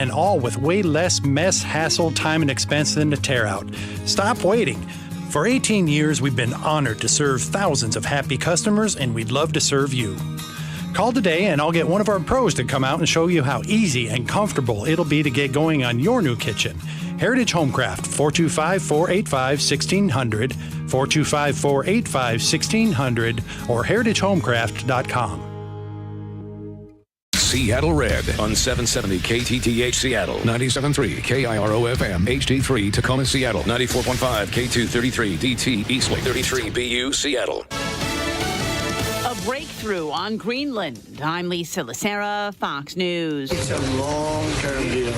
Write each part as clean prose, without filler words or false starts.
And all with way less mess, hassle, time, and expense than to tear out. Stop waiting. For 18 years, we've been honored to serve thousands of happy customers, and we'd love to serve you. Call today and I'll get one of our pros to come out and show you how easy and comfortable it'll be to get going on your new kitchen. Heritage Homecraft, 425-485-1600, 425-485-1600, or heritagehomecraft.com. Seattle Red on 770 KTTH Seattle, 97.3 KIRO FM, HD3 Tacoma Seattle, 94.5 K233 DT Eastlake, 33 BU Seattle. A breakthrough on Greenland. I'm Lisa Lacera, Fox News. It's a long-term deal.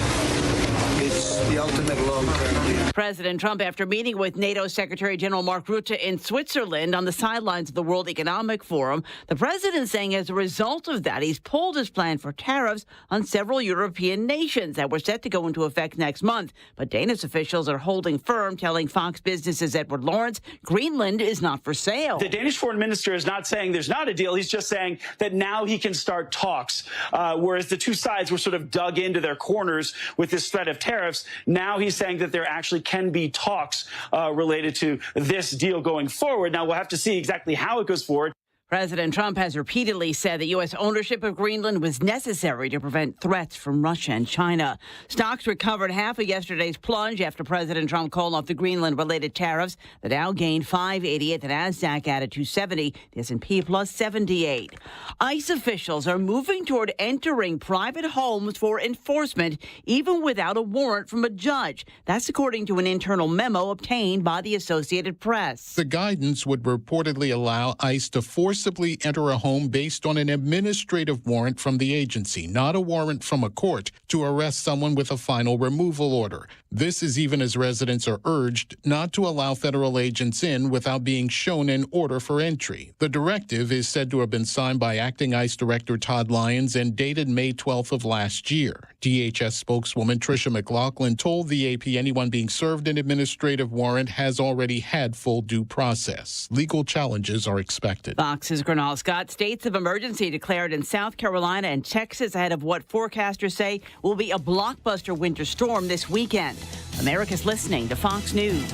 It's the ultimate long-term deal. President Trump, after meeting with NATO Secretary General Mark Rutte in Switzerland on the sidelines of the World Economic Forum, the president saying as a result of that, he's pulled his plan for tariffs on several European nations that were set to go into effect next month. But Danish officials are holding firm, telling Fox Business's Edward Lawrence Greenland is not for sale. The Danish foreign minister is not saying there's not a deal. He's just saying that now he can start talks, whereas the two sides were sort of dug into their corners with this threat of tariffs. Now he's saying that there actually can be talks related to this deal going forward. Now, we'll have to see exactly how it goes forward. President Trump has repeatedly said that U.S. ownership of Greenland was necessary to prevent threats from Russia and China. Stocks recovered half of yesterday's plunge after President Trump called off the Greenland-related tariffs. The Dow gained 588, the Nasdaq added 270, the S&P plus 78. ICE officials are moving toward entering private homes for enforcement, even without a warrant from a judge. That's according to an internal memo obtained by the Associated Press. The guidance would reportedly allow ICE to forcibly enter a home based on an administrative warrant from the agency, not a warrant from a court, to arrest someone with a final removal order. This is even as residents are urged not to allow federal agents in without being shown an order for entry. The directive is said to have been signed by Acting ICE Director Todd Lyons and dated May 12th of last year. DHS spokeswoman Tricia McLaughlin told the AP anyone being served an administrative warrant has already had full due process. Legal challenges are expected. Fox's Gernal Scott. States of emergency declared in South Carolina and Texas ahead of what forecasters say will be a blockbuster winter storm this weekend. America's listening to Fox News.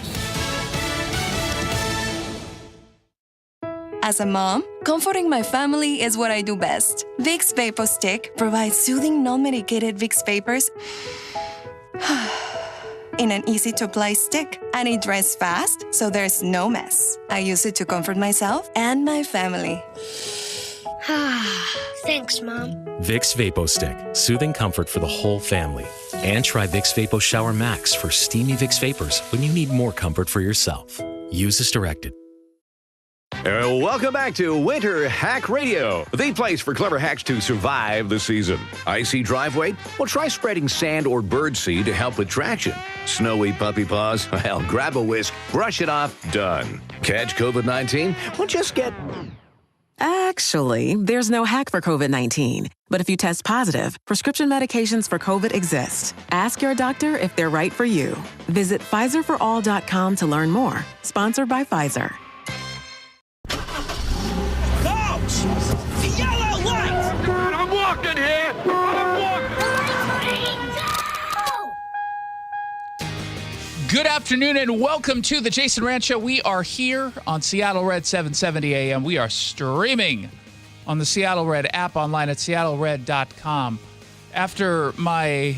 As a mom, comforting my family is what I do best. Vicks Vapor Stick provides soothing, non-medicated Vicks vapors in an easy-to-apply stick, and it dries fast, so there's no mess. I use it to comfort myself and my family. Thanks, Mom. Vicks Vapo Stick, soothing comfort for the whole family. And try Vicks Vapo Shower Max for steamy Vicks Vapors when you need more comfort for yourself. Use as directed. Welcome back to Winter Hack Radio, the place for clever hacks to survive the season. Icy driveway? Well, try spreading sand or birdseed to help with traction. Snowy puppy paws? Well, grab a whisk, brush it off, done. Catch COVID-19? Well, just get... Actually, there's no hack for COVID-19. But if you test positive, prescription medications for COVID exist. Ask your doctor if they're right for you. Visit PfizerForAll.com to learn more. Sponsored by Pfizer. The yellow light! Oh, God, I'm walking here! Good afternoon and welcome to the Jason Rantz Show. We are here on Seattle Red 770 AM. We are streaming on the Seattle Red app online at seattlered.com. After my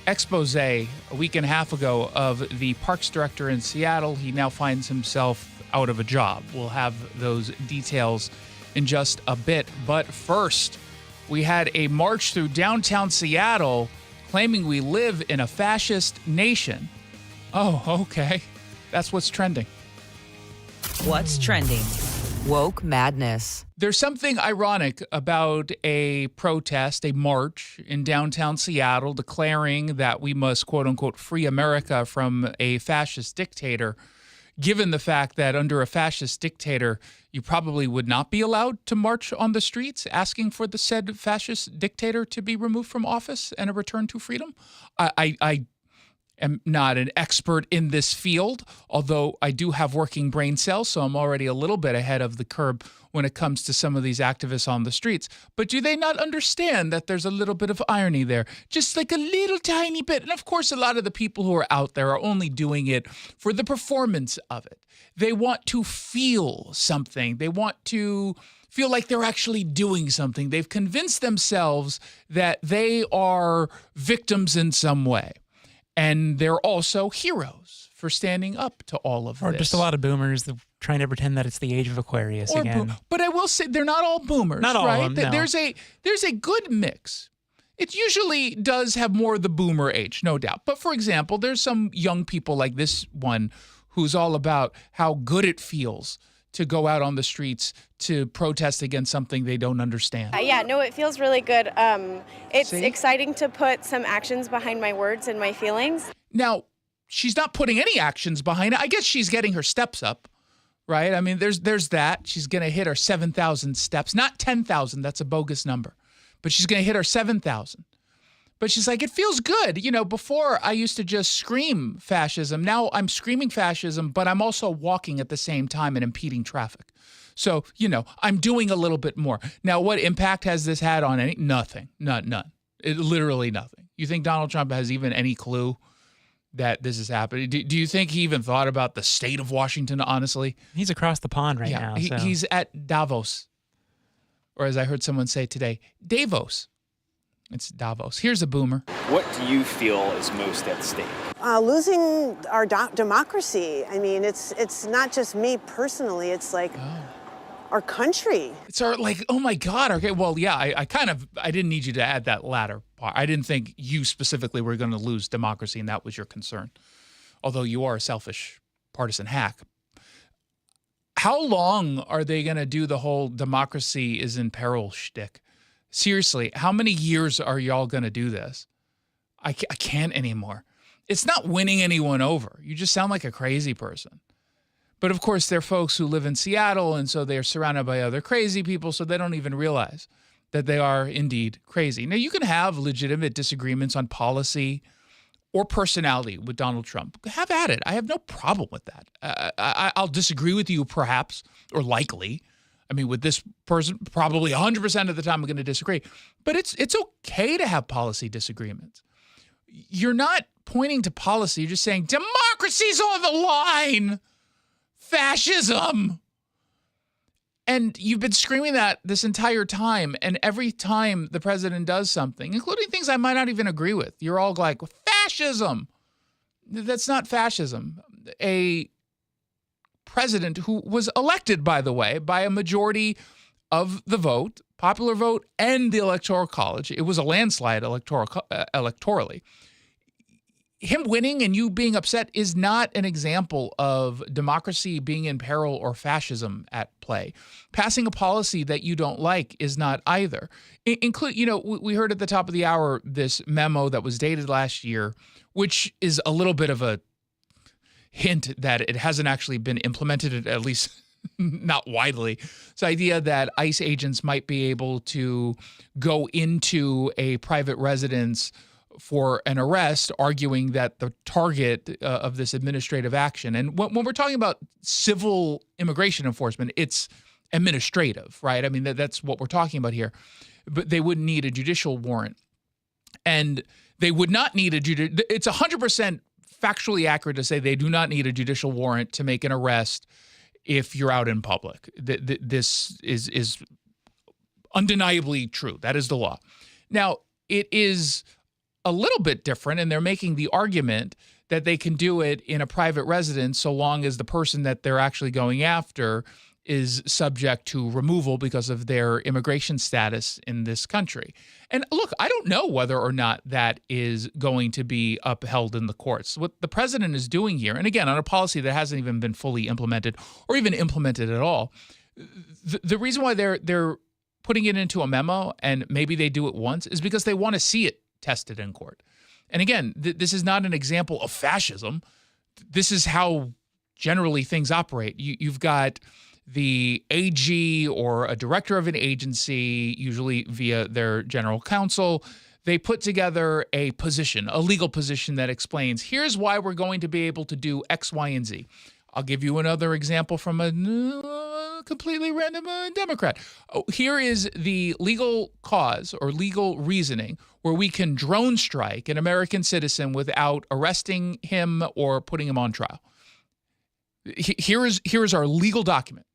expose a week and a half ago of the parks director in Seattle, he now finds himself out of a job. We'll have those details in just a bit. But first, we had a march through downtown Seattle claiming we live in a fascist nation. Oh, okay. That's what's trending. What's trending? Woke madness. There's something ironic about a protest, a march in downtown Seattle declaring that we must, quote unquote, free America from a fascist dictator, given the fact that under a fascist dictator, you probably would not be allowed to march on the streets asking for the said fascist dictator to be removed from office and a return to freedom. am not an expert in this field, although I do have working brain cells, so I'm already a little bit ahead of the curve when it comes to some of these activists on the streets. But do they not understand that there's a little bit of irony there? Just like a little tiny bit. And of course, a lot of the people who are out there are only doing it for the performance of it. They want to feel something. They want to feel like they're actually doing something. They've convinced themselves that they are victims in some way. And they're also heroes for standing up to all of this. Or just a lot of boomers that trying to pretend that it's the age of Aquarius again. But I will say they're not all boomers, not all right? of them, no. There's a good mix. It usually does have more of the boomer age, no doubt. But for example, there's some young people like this one who's all about how good it feels to go out on the streets to protest against something they don't understand. It feels really good. It's exciting to put some actions behind my words and my feelings. Now, she's not putting any actions behind it. I guess she's getting her steps up, right? I mean, there's that. She's going to hit her 7,000 steps, not 10,000. That's a bogus number. But she's going to hit her 7,000. But she's like, it feels good. You know, before I used to just scream fascism. Now I'm screaming fascism, but I'm also walking at the same time and impeding traffic. So, you know, I'm doing a little bit more. Now, what impact has this had on any? Nothing. None. Literally nothing. You think Donald Trump has even any clue that this is happening? Do you think he even thought about the state of Washington, honestly? He's across the pond right now. He's at Davos. Or as I heard someone say today, Davos. It's Davos. Here's a boomer. What do you feel is most at stake? Losing our democracy. I mean, it's not just me personally. It's like our country. It's our, like, oh my God. Okay, well, yeah, I didn't need you to add that latter part. I didn't think you specifically were going to lose democracy and that was your concern. Although you are a selfish partisan hack. How long are they going to do the whole democracy is in peril shtick? Seriously, how many years are y'all going to do this? I can't anymore. It's not winning anyone over. You just sound like a crazy person. But of course, there are folks who live in Seattle, and so they're surrounded by other crazy people, so they don't even realize that they are indeed crazy. Now, you can have legitimate disagreements on policy or personality with Donald Trump. Have at it. I have no problem with that. I'll disagree with you, perhaps, or likely. I mean, with this person, probably 100% of the time I'm going to disagree. But it's okay to have policy disagreements. You're not pointing to policy. You're just saying, democracy's on the line. Fascism. And you've been screaming that this entire time. And every time the president does something, including things I might not even agree with, you're all like, fascism. That's not fascism. A president who was elected, by the way, by a majority of the vote, popular vote, and the Electoral College. It was a landslide electorally. Him winning and you being upset is not an example of democracy being in peril or fascism at play. Passing a policy that you don't like is not either. We heard at the top of the hour this memo that was dated last year, which is a little bit of a hint that it hasn't actually been implemented, at least not widely. It's the idea that ICE agents might be able to go into a private residence for an arrest, arguing that the target of this administrative action. And when we're talking about civil immigration enforcement, it's administrative, right? I mean, that's what we're talking about here. But they wouldn't need a judicial warrant. And they would not need it's 100% factually accurate to say they do not need a judicial warrant to make an arrest if you're out in public. This is undeniably true. That is the law. Now, it is a little bit different, and they're making the argument that they can do it in a private residence so long as the person that they're actually going after is subject to removal because of their immigration status in this country. And look, I don't know whether or not that is going to be upheld in the courts. What the president is doing here, and again, on a policy that hasn't even been fully implemented or even implemented at all, the reason why they're putting it into a memo, and maybe they do it once, is because they want to see it tested in court. And again, this is not an example of fascism. This is how generally things operate. You've got the AG or a director of an agency, usually via their general counsel, they put together a position, a legal position that explains, here's why we're going to be able to do X, Y, and Z. I'll give you another example from a completely random Democrat. Here is the legal cause or legal reasoning where we can drone strike an American citizen without arresting him or putting him on trial. Here is our legal document.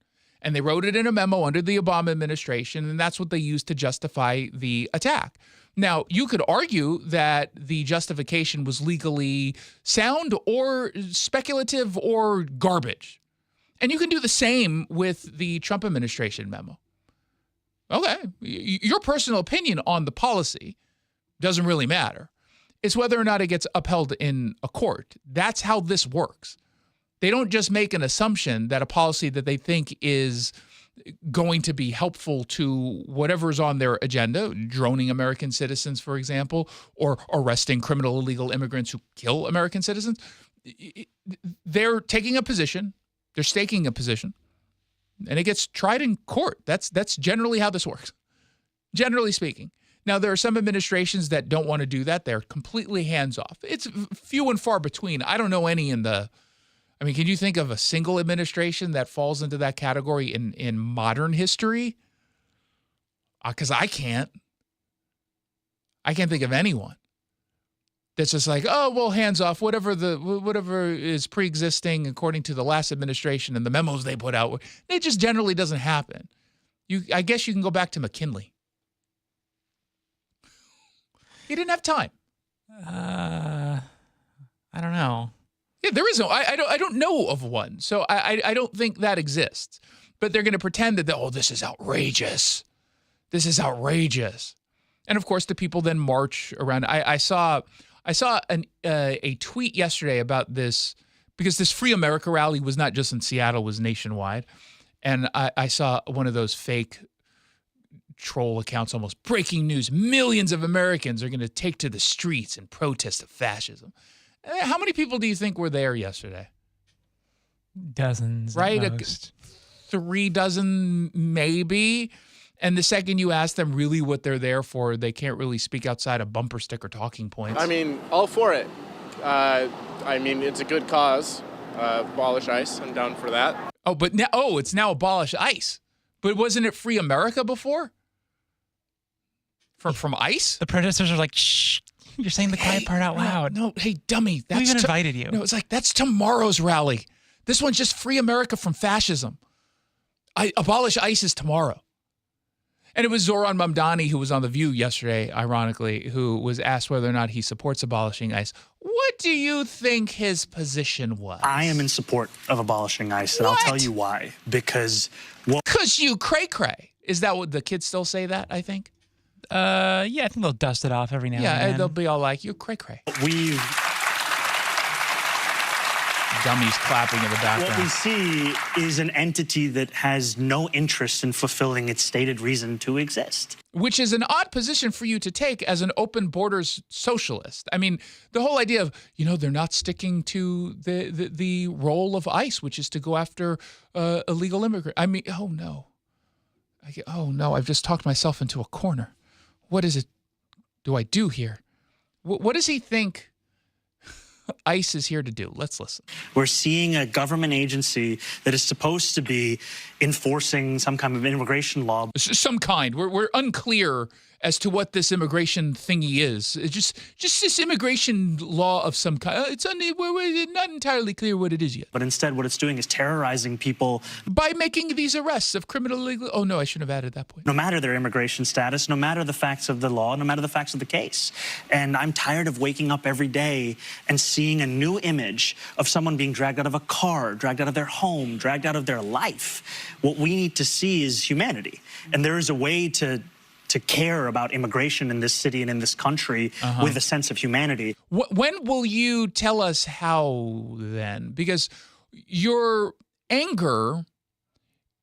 And they wrote it in a memo under the Obama administration, and that's what they used to justify the attack. Now, you could argue that the justification was legally sound or speculative or garbage. And you can do the same with the Trump administration memo. Okay, your personal opinion on the policy doesn't really matter. It's whether or not it gets upheld in a court. That's how this works. They don't just make an assumption that a policy that they think is going to be helpful to whatever's on their agenda, droning American citizens, for example, or arresting criminal illegal immigrants who kill American citizens. They're taking a position, they're staking a position, and it gets tried in court. That's generally how this works, generally speaking. Now, there are some administrations that don't want to do that. They're completely hands-off. It's few and far between. I don't know any can you think of a single administration that falls into that category in modern history? Because I can't. I can't think of anyone that's just like, oh, well, hands off, whatever is pre-existing according to the last administration and the memos they put out. It just generally doesn't happen. I guess you can go back to McKinley. He didn't have time. I don't know. Yeah, there is no. I don't know of one, so I don't think that exists. But they're going to pretend that this is outrageous. This is outrageous, and of course the people then march around. I saw a tweet yesterday about this because this Free America rally was not just in Seattle, it was nationwide, and I saw one of those fake troll accounts, almost breaking news. Millions of Americans are going to take to the streets in protest of fascism. How many people do you think were there yesterday? Dozens, right? At most. 3 dozen, maybe. And the second you ask them really what they're there for, they can't really speak outside of bumper sticker talking points. All for it. It's a good cause. Abolish ICE. I'm down for that. But now, it's now abolish ICE. But wasn't it Free America before? From ICE? The protesters are like, shh. You're saying the quiet part out loud. No, hey, dummy. Who even invited you? No, it's like, that's tomorrow's rally. This one's just Free America from fascism. Abolish ICE is tomorrow. And it was Zoran Mamdani who was on The View yesterday, ironically, who was asked whether or not he supports abolishing ICE. What do you think his position was? I am in support of abolishing ICE, and I'll tell you why. Because you cray-cray. Is that what the kids still say that, I think? Yeah, I think they'll dust it off every now and then. Yeah, they'll be all like, you cray-cray. We've... Dummies clapping in the background. What we see is an entity that has no interest in fulfilling its stated reason to exist. Which is an odd position for you to take as an open borders socialist. I mean, the whole idea of, they're not sticking to the role of ICE, which is to go after illegal immigrants. Oh no, I've just talked myself into a corner. What is it do I do here? What does he think ICE is here to do? Let's listen. We're seeing a government agency that is supposed to be enforcing some kind of immigration law. Some kind. We're unclear as to what this immigration thingy is. It's just this immigration law of some kind. We're not entirely clear what it is yet. But instead, what it's doing is terrorizing people. By making these arrests of criminal illegal... Oh, no, I shouldn't have added that point. No matter their immigration status, no matter the facts of the law, no matter the facts of the case. And I'm tired of waking up every day and seeing a new image of someone being dragged out of a car, dragged out of their home, dragged out of their life. What we need to see is humanity. And there is a way to care about immigration in this city and in this country with a sense of humanity. When will you tell us how then? Because your anger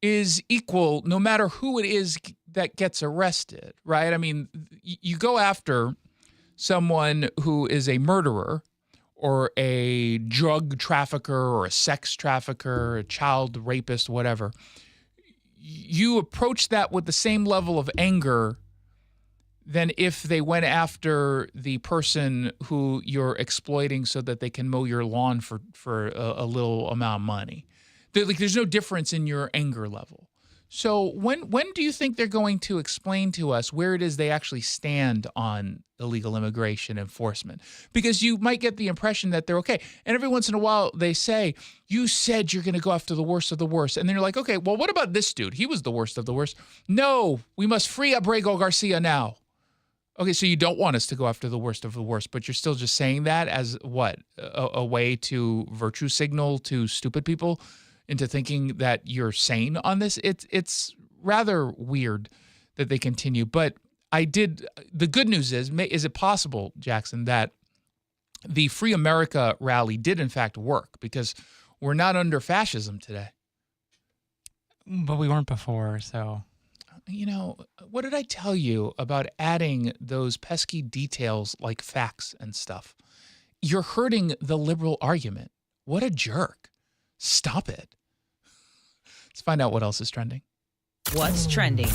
is equal no matter who it is that gets arrested, right? I mean, you go after someone who is a murderer or a drug trafficker or a sex trafficker, a child rapist, whatever. You approach that with the same level of anger than if they went after the person who you're exploiting so that they can mow your lawn for a little amount of money. There's no difference in your anger level. So when do you think they're going to explain to us where it is they actually stand on illegal immigration enforcement? Because you might get the impression that they're okay. And every once in a while they say, you said you're going to go after the worst of the worst. And then you're like, okay, well, what about this dude? He was the worst of the worst. No, we must free Abrego Garcia now. Okay, so you don't want us to go after the worst of the worst, but you're still just saying that as what? A way to virtue signal to stupid people into thinking that you're sane on this? It's rather weird that they continue. But the good news is it possible, Jackson, that the Free America rally did in fact work, because we're not under fascism today. But we weren't before, so. You know, what did I tell you about adding those pesky details like facts and stuff? You're hurting the liberal argument. What a jerk. Stop it. Let's find out what else is trending. What's trending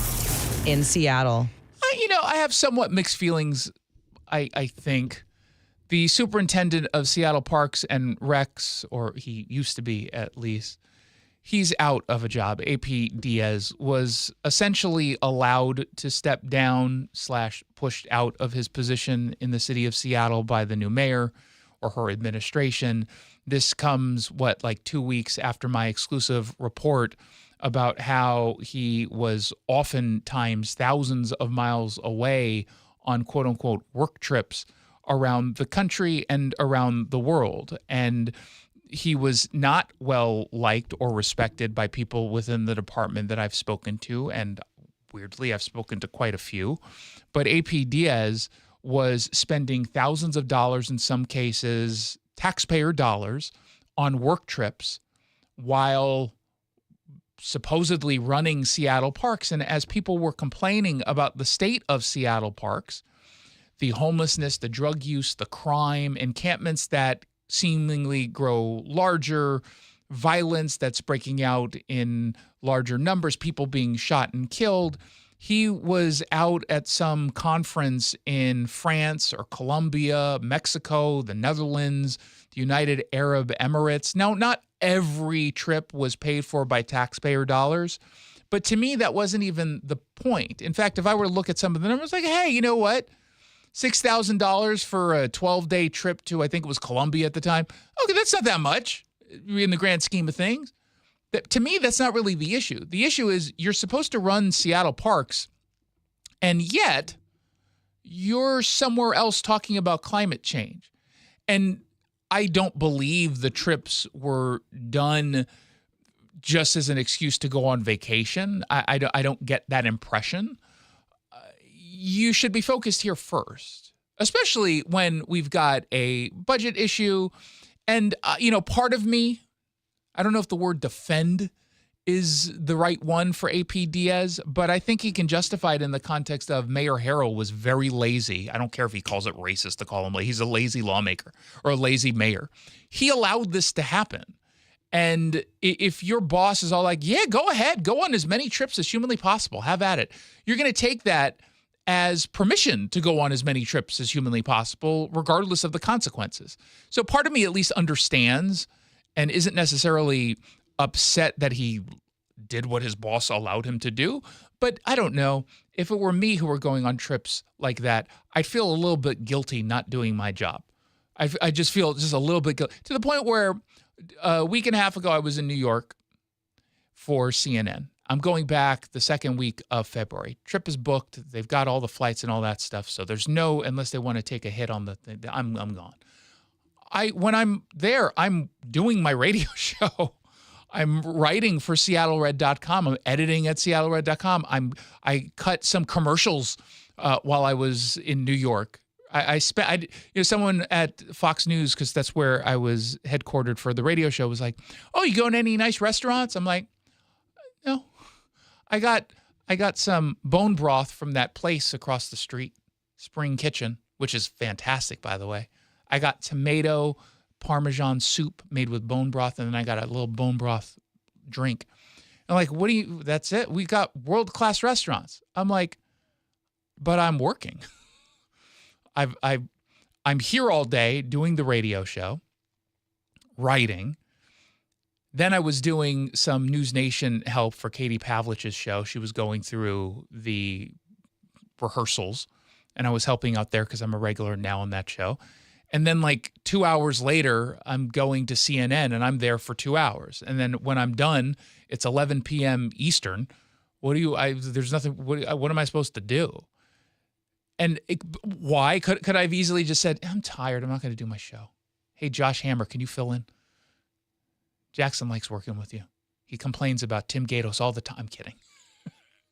in Seattle? I have somewhat mixed feelings, I think. The superintendent of Seattle Parks and Recs, or he used to be at least, he's out of a job. AP Diaz was essentially allowed to step down / pushed out of his position in the city of Seattle by the new mayor or her administration. This comes, 2 weeks after my exclusive report about how he was oftentimes thousands of miles away on quote-unquote work trips around the country and around the world. And he was not well liked or respected by people within the department that I've spoken to, and weirdly, I've spoken to quite a few. But AP Diaz was spending thousands of dollars, in some cases, taxpayer dollars, on work trips while supposedly running Seattle parks. And as people were complaining about the state of Seattle parks, the homelessness, the drug use, the crime, encampments that seemingly grow larger, violence that's breaking out in larger numbers, people being shot and killed. He was out at some conference in France or Colombia, Mexico, the Netherlands, the United Arab Emirates. Now, not every trip was paid for by taxpayer dollars, but to me, that wasn't even the point. In fact, if I were to look at some of the numbers, like, hey, you know what? $6,000 for a 12-day trip to, I think it was Colombia at the time. Okay, that's not that much in the grand scheme of things. To me, that's not really the issue. The issue is you're supposed to run Seattle parks, and yet you're somewhere else talking about climate change. And I don't believe the trips were done just as an excuse to go on vacation. I don't get that impression. You should be focused here first, especially when we've got a budget issue. And, part of me, I don't know if the word defend is the right one for AP Diaz, but I think he can justify it in the context of Mayor Harrell was very lazy. I don't care if he calls it racist to call him lazy. He's a lazy lawmaker or a lazy mayor. He allowed this to happen. And if your boss is all like, yeah, go ahead, go on as many trips as humanly possible, have at it, you're going to take that as permission to go on as many trips as humanly possible, regardless of the consequences. So part of me at least understands and isn't necessarily upset that he did what his boss allowed him to do. But I don't know. If it were me who were going on trips like that, I'd feel a little bit guilty not doing my job. I just feel just a little bit guilty, to the point where a week and a half ago, I was in New York for CNN. I'm going back the second week of February. Trip is booked. They've got all the flights and all that stuff. So there's no, unless they want to take a hit on the thing, I'm gone. When I'm there, I'm doing my radio show. I'm writing for SeattleRed.com. I'm editing at SeattleRed.com. I cut some commercials while I was in New York. Someone at Fox News, because that's where I was headquartered for the radio show, was like, "Oh, you going to any nice restaurants?" I'm like, "No, I got some bone broth from that place across the street, Spring Kitchen, which is fantastic, by the way. I got tomato Parmesan soup made with bone broth, and then I got a little bone broth drink." I'm like, that's it? We got world-class restaurants. I'm like, but I'm working. I'm here all day doing the radio show, writing. Then I was doing some News Nation help for Katie Pavlich's show. She was going through the rehearsals, and I was helping out there because I'm a regular now on that show. And then like 2 hours later, I'm going to CNN, and I'm there for 2 hours. And then when I'm done, it's 11 p.m. Eastern. There's nothing, what am I supposed to do? And why? Could I have easily just said, I'm tired, I'm not going to do my show. Hey, Josh Hammer, can you fill in? Jackson likes working with you. He complains about Tim Gatos all the time. I'm kidding.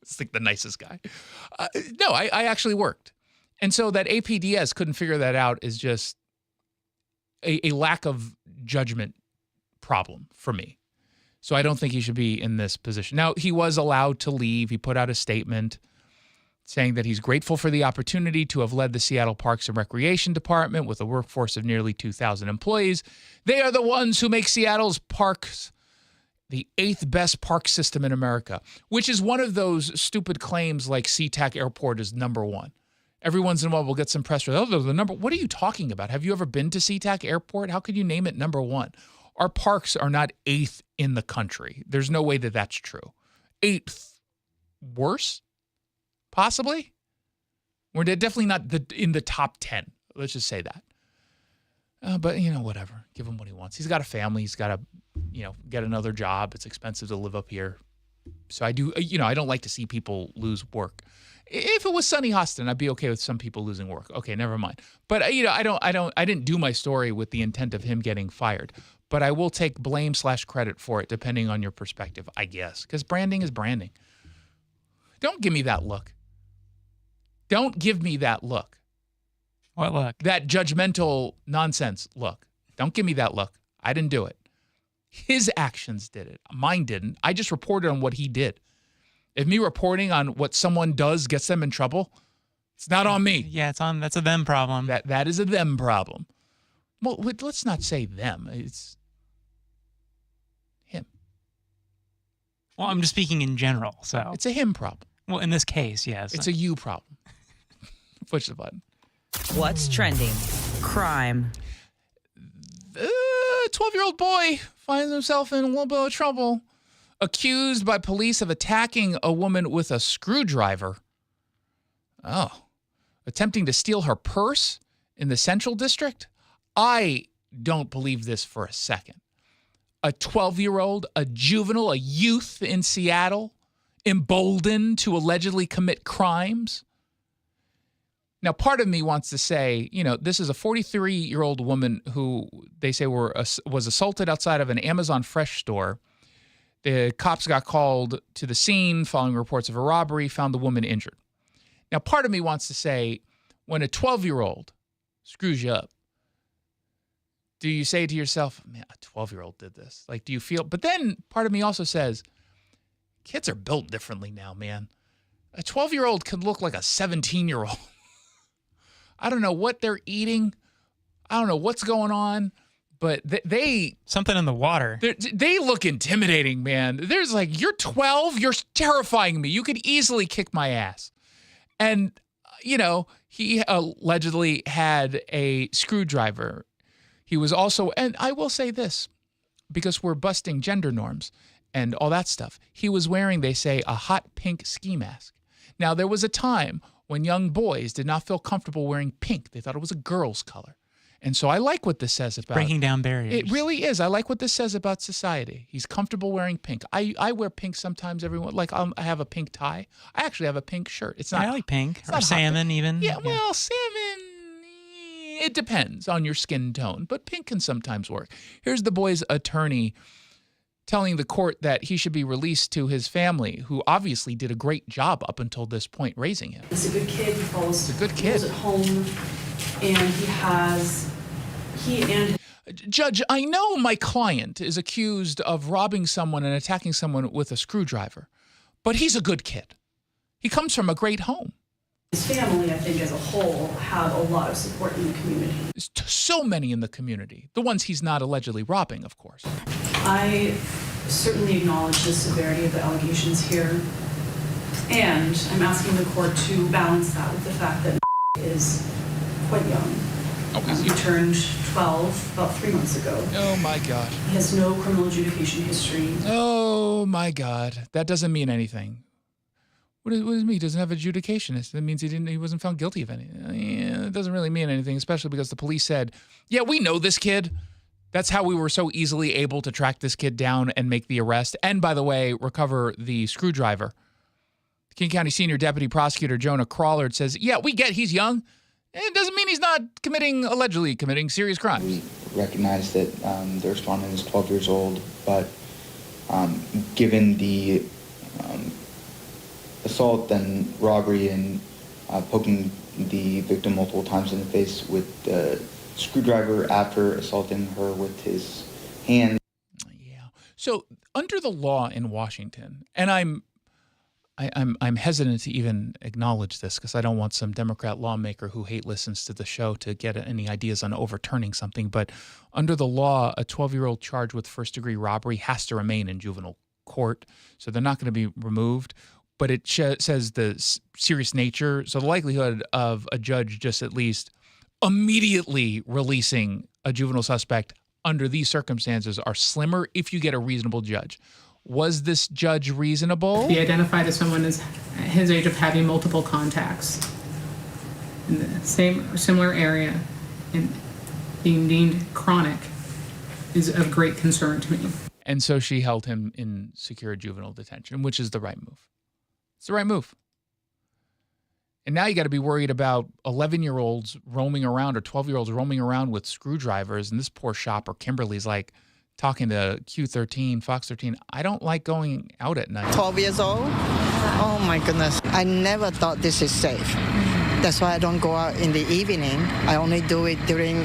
It's like the nicest guy. No, I actually worked. And so that APDS couldn't figure that out is just a lack of judgment problem for me. So I don't think he should be in this position. Now, he was allowed to leave. He put out a statement saying that he's grateful for the opportunity to have led the Seattle Parks and Recreation Department with a workforce of nearly 2,000 employees. They are the ones who make Seattle's parks the 8th best park system in America, which is one of those stupid claims like SeaTac Airport is number one. Every once in a while we'll get some press. Oh, the number. What are you talking about? Have you ever been to SeaTac Airport? How could you name it number one? Our parks are not 8th in the country. There's no way that that's true. 8th worse? Possibly? We're definitely not in the top 10. Let's just say that. But, whatever. Give him what he wants. He's got a family. He's got to, get another job. It's expensive to live up here. So I do, I don't like to see people lose work. If it was Sonny Hostin, I'd be okay with some people losing work. Okay, never mind. But, I didn't do my story with the intent of him getting fired. But I will take blame/credit for it, depending on your perspective, I guess. Because branding is branding. Don't give me that look. Don't give me that look. What look? That judgmental nonsense look. Don't give me that look. I didn't do it. His actions did it. Mine didn't. I just reported on what he did. If me reporting on what someone does gets them in trouble, it's not on me. Yeah, that's a them problem. That is a them problem. Well, let's not say them. It's him. Well, I'm just speaking in general, so. It's a him problem. Well, in this case, yes. It's a you problem. Push the button. What's trending? Crime. 12-year-old boy finds himself in a little bit of trouble. Accused by police of attacking a woman with a screwdriver. Oh. Attempting to steal her purse in the Central District? I don't believe this for a second. A 12-year-old, a juvenile, a youth in Seattle, emboldened to allegedly commit crimes? Now, part of me wants to say, this is a 43-year-old woman who they say was assaulted outside of an Amazon Fresh store. The cops got called to the scene following reports of a robbery, found the woman injured. Now, part of me wants to say, when a 12-year-old screws you up, do you say to yourself, man, a 12-year-old did this? Like, do you feel? But then part of me also says, kids are built differently now, man. A 12-year-old can look like a 17-year-old. I don't know what they're eating. I don't know what's going on, but they something in the water. They look intimidating, man. There's like, you're 12, you're terrifying me. You could easily kick my ass. And, he allegedly had a screwdriver. He was also, and I will say this, because we're busting gender norms and all that stuff. He was wearing, they say, a hot pink ski mask. Now, there was a time when young boys did not feel comfortable wearing pink. They thought it was a girl's color. And so I like what this says about... breaking down barriers. It really is. I like what this says about society. He's comfortable wearing pink. I wear pink sometimes, everyone. Like, I have a pink tie. I actually have a pink shirt. It's not... I like pink. It's or not salmon, even. Yeah, well, salmon... It depends on your skin tone, but pink can sometimes work. Here's the boy's attorney telling the court that he should be released to his family, who obviously did a great job up until this point raising him. He's a good kid. He follows He's a good kid. At home, and Judge, I know my client is accused of robbing someone and attacking someone with a screwdriver, but he's a good kid. He comes from a great home. His family, I think, as a whole, have a lot of support in the community. There's so many in the community. The ones he's not allegedly robbing, of course. I certainly acknowledge the severity of the allegations here. And I'm asking the court to balance that with the fact that is quite young. He turned 12 about 3 months ago. Oh, my God. He has no criminal adjudication history. Oh, my God. That doesn't mean anything. What does it mean? He doesn't have adjudication. That means he wasn't found guilty of anything. Yeah, it doesn't really mean anything, especially because the police said, yeah, we know this kid. That's how we were so easily able to track this kid down and make the arrest. And, by the way, recover the screwdriver. King County Senior Deputy Prosecutor Jonah Crawlard says, yeah, we get he's young. It doesn't mean he's not allegedly committing serious crimes. We recognize that the respondent is 12 years old, but given the assault and robbery and poking the victim multiple times in the face with the screwdriver after assaulting her with his hand. Yeah. So under the law in Washington, and I'm hesitant to even acknowledge this because I don't want some Democrat lawmaker who listens to the show to get any ideas on overturning something. But under the law, a 12-year-old charged with first-degree robbery has to remain in juvenile court, so they're not going to be removed. But it says the serious nature, so the likelihood of a judge just at least immediately releasing a juvenile suspect under these circumstances are slimmer if you get a reasonable judge. Was this judge reasonable? Be identified as someone as his age of having multiple contacts in the same or similar area and being deemed chronic is of great concern to me. And so she held him in secure juvenile detention, which is the right move. It's the right move. And now you got to be worried about 11-year-olds roaming around or 12-year-olds roaming around with screwdrivers. And this poor shopper, Kimberly's like, talking to Q13, Fox 13, I don't like going out at night. 12 years old? Oh my goodness. I never thought this is safe. That's why I don't go out in the evening. I only do it during,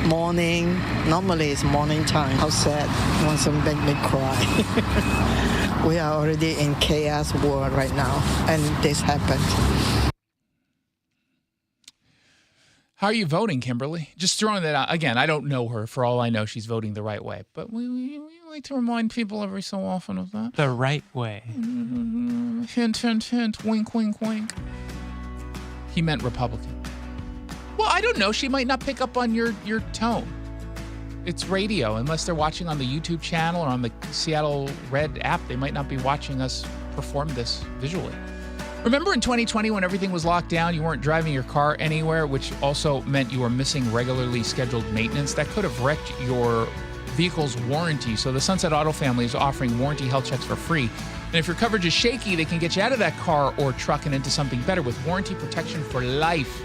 morning. Normally it's morning time. How sad. It wants to make me cry. We are already in chaos world right now, and this happened. How are you voting, Kimberly? Just throwing that out. Again, I don't know her. For all I know, she's voting the right way. But we like to remind people every so often of that. The right way. Hint, hint, hint. Wink, wink, wink. He meant Republican. Well, I don't know. She might not pick up on your tone. It's radio. Unless they're watching on the YouTube channel or on the Seattle Red app, they might not be watching us perform this visually. Remember in 2020 when everything was locked down, you weren't driving your car anywhere, which also meant you were missing regularly scheduled maintenance? That could have wrecked your vehicle's warranty. So the Sunset Auto family is offering warranty health checks for free. And if your coverage is shaky, they can get you out of that car or truck and into something better with warranty protection for life.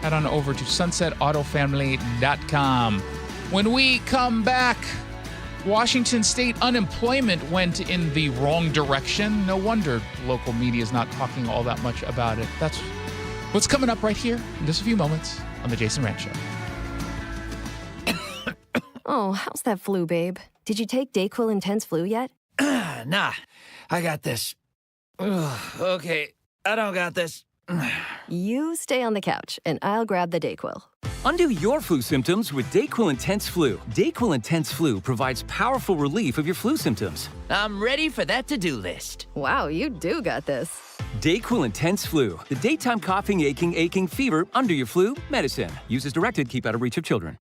Head on over to sunsetautofamily.com. When we come back, Washington state unemployment went in the wrong direction. No wonder local media is not talking all that much about it. That's what's coming up right here in just a few moments on The Jason Rantz Show. Oh, how's that flu, babe? Did you take DayQuil Intense Flu yet? Nah, I got this. Ugh, okay, I don't got this. You stay on the couch, and I'll grab the DayQuil. Undo your flu symptoms with DayQuil Intense Flu. DayQuil Intense Flu provides powerful relief of your flu symptoms. I'm ready for that to-do list. Wow, you do got this. DayQuil Intense Flu. The daytime coughing, aching, fever, under your flu, medicine. Use as directed, keep out of reach of children.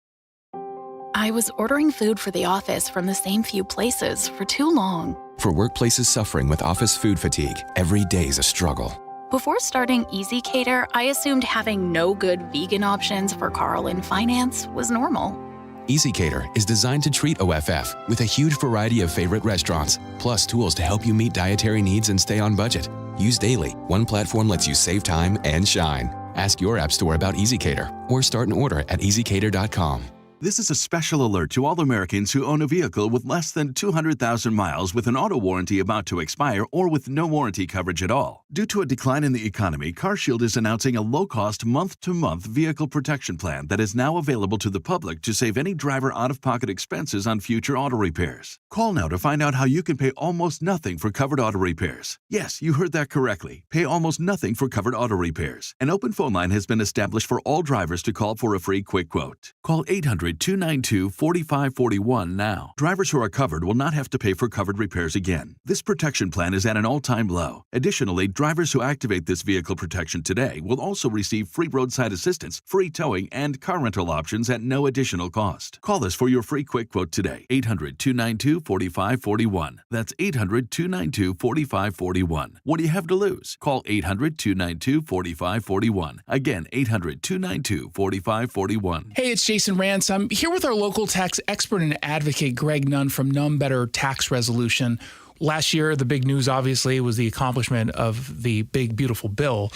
I was ordering food for the office from the same few places for too long. For workplaces suffering with office food fatigue, every day's a struggle. Before starting Easy Cater, I assumed having no good vegan options for Carl in finance was normal. Easy Cater is designed to treat OFF with a huge variety of favorite restaurants, plus tools to help you meet dietary needs and stay on budget. Used daily, one platform lets you save time and shine. Ask your app store about Easy Cater or start an order at easycater.com. This is a special alert to all Americans who own a vehicle with less than 200,000 miles with an auto warranty about to expire or with no warranty coverage at all. Due to a decline in the economy, CarShield is announcing a low-cost month-to-month vehicle protection plan that is now available to the public to save any driver out-of-pocket expenses on future auto repairs. Call now to find out how you can pay almost nothing for covered auto repairs. Yes, you heard that correctly. Pay almost nothing for covered auto repairs. An open phone line has been established for all drivers to call for a free quick quote. Call 800 800-292-4541 now. Drivers who are covered will not have to pay for covered repairs again. This protection plan is at an all-time low. Additionally, drivers who activate this vehicle protection today will also receive free roadside assistance, free towing, and car rental options at no additional cost. Call us for your free quick quote today. 800-292-4541. That's 800-292-4541. What do you have to lose? Call 800-292-4541. Again, 800-292-4541. Hey, it's Jason Rantz. I'm here with our local tax expert and advocate, Greg Nunn from None Better Tax Resolution. Last year, the big news, obviously, was the accomplishment of the big, beautiful bill,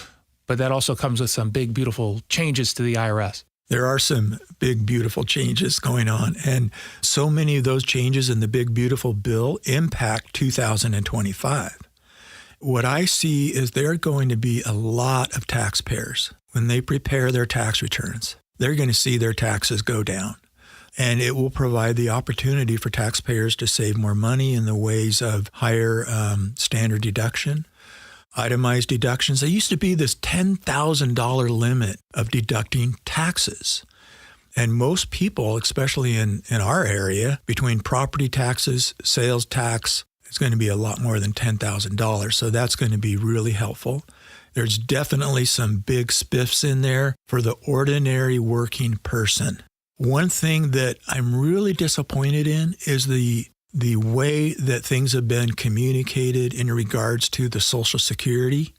but that also comes with some big, beautiful changes to the IRS. There are some big, beautiful changes going on, and so many of those changes in the big, beautiful bill impact 2025. What I see is there are going to be a lot of taxpayers when they prepare their tax returns. They're going to see their taxes go down, and it will provide the opportunity for taxpayers to save more money in the ways of higher standard deduction, itemized deductions. There used to be this $10,000 limit of deducting taxes. And most people, especially in our area, between property taxes, sales tax, it's going to be a lot more than $10,000. So that's going to be really helpful. There's definitely some big spiffs in there for the ordinary working person. One thing that I'm really disappointed in is the way that things have been communicated in regards to the Social Security.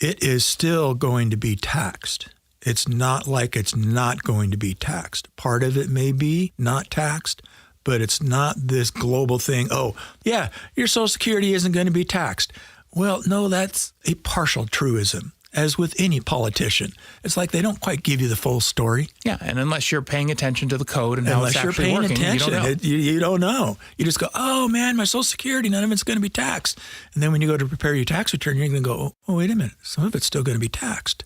It is still going to be taxed. It's not like it's not going to be taxed. Part of it may be not taxed, but it's not this global thing. Oh, yeah, your Social Security isn't going to be taxed. Well, no, that's a partial truism. As with any politician, it's like they don't quite give you the full story. Yeah, and unless you're paying attention to the code and how it's actually working, you don't know. You don't know. You just go, oh, man, my Social Security, none of it's going to be taxed. And then when you go to prepare your tax return, you're going to go, oh, wait a minute, some of it's still going to be taxed.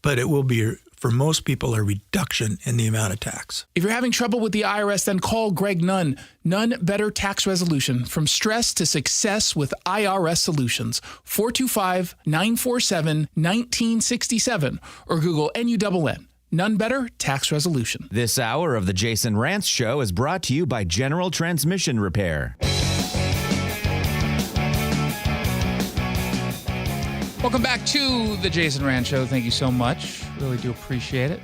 But it will be, for most people, a reduction in the amount of tax. If you're having trouble with the IRS, then call Greg Nunn. None Better Tax Resolution. From stress to success with IRS Solutions. 425-947-1967. Or Google NUNN. None Better Tax Resolution. This hour of the Jason Rantz Show is brought to you by General Transmission Repair. Welcome back to the Jason Rantz Show. Thank you so much. Really do appreciate it.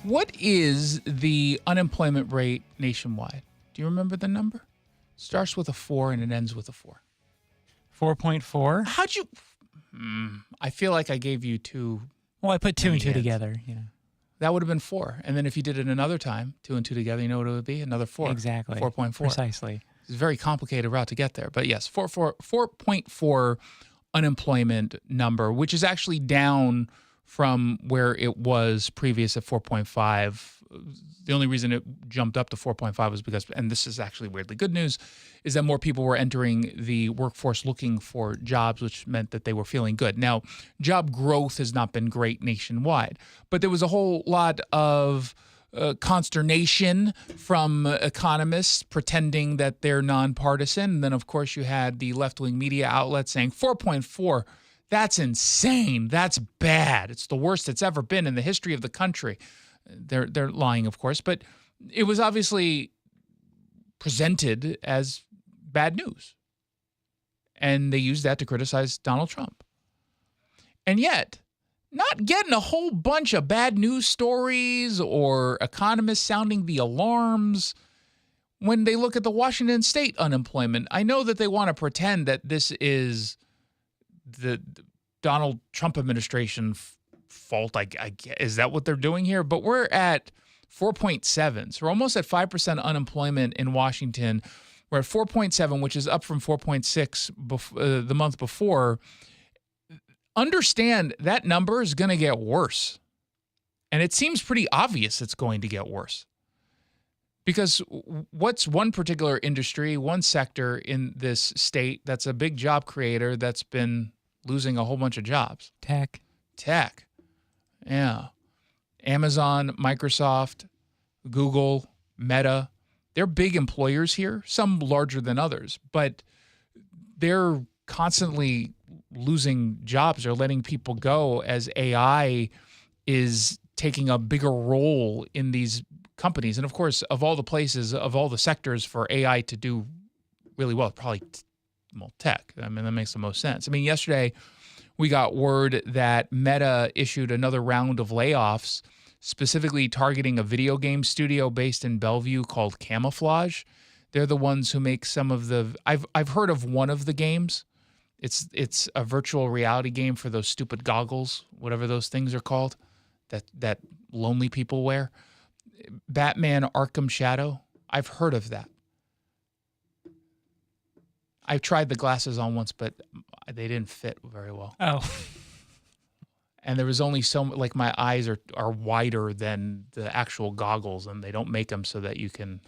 What is the unemployment rate nationwide? Do you remember the number? It starts with a 4 and it ends with a 4. 4.4. How'd you... I feel like I gave you two... Well, I put 2 and 2 together. Yeah. That would have been 4. And then if you did it another time, 2 and 2 together, you know what it would be? Another 4. Exactly. 4.4. Precisely. It's a very complicated route to get there. But yes, 4.4 unemployment number, which is actually down from where it was previous at 4.5. The only reason it jumped up to 4.5 was because, and this is actually weirdly good news, is that more people were entering the workforce looking for jobs, which meant that they were feeling good. Now, job growth has not been great nationwide, but there was a whole lot of consternation from economists pretending that they're nonpartisan. And then, of course, you had the left-wing media outlets saying 4.4, that's insane. That's bad. It's the worst it's ever been in the history of the country. They're lying, of course, but it was obviously presented as bad news. And they used that to criticize Donald Trump. And yet, not getting a whole bunch of bad news stories or economists sounding the alarms when they look at the Washington state unemployment. I know that they want to pretend that this is the Donald Trump administration fault. Is that what they're doing here? But we're at 4.7. So we're almost at 5% unemployment in Washington. We're at 4.7, which is up from 4.6 the month before. Understand that number is going to get worse. And it seems pretty obvious it's going to get worse. Because what's one particular industry, one sector in this state that's a big job creator that's been losing a whole bunch of jobs? Tech. Yeah. Amazon, Microsoft, Google, Meta, they're big employers here, some larger than others, but they're constantly losing jobs or letting people go as AI is taking a bigger role in these companies. And of course, of all the places, of all the sectors for AI to do really well, probably tech. I mean, that makes the most sense. I mean, yesterday we got word that Meta issued another round of layoffs, specifically targeting a video game studio based in Bellevue called Camouflage. They're the ones who make some of the. I've heard of one of the games. It's a virtual reality game for those stupid goggles, whatever those things are called, that lonely people wear. Batman Arkham Shadow. I've heard of that. I've tried the glasses on once, but they didn't fit very well. Oh. And there was only so, like, my eyes are wider than the actual goggles, and they don't make them so that you can.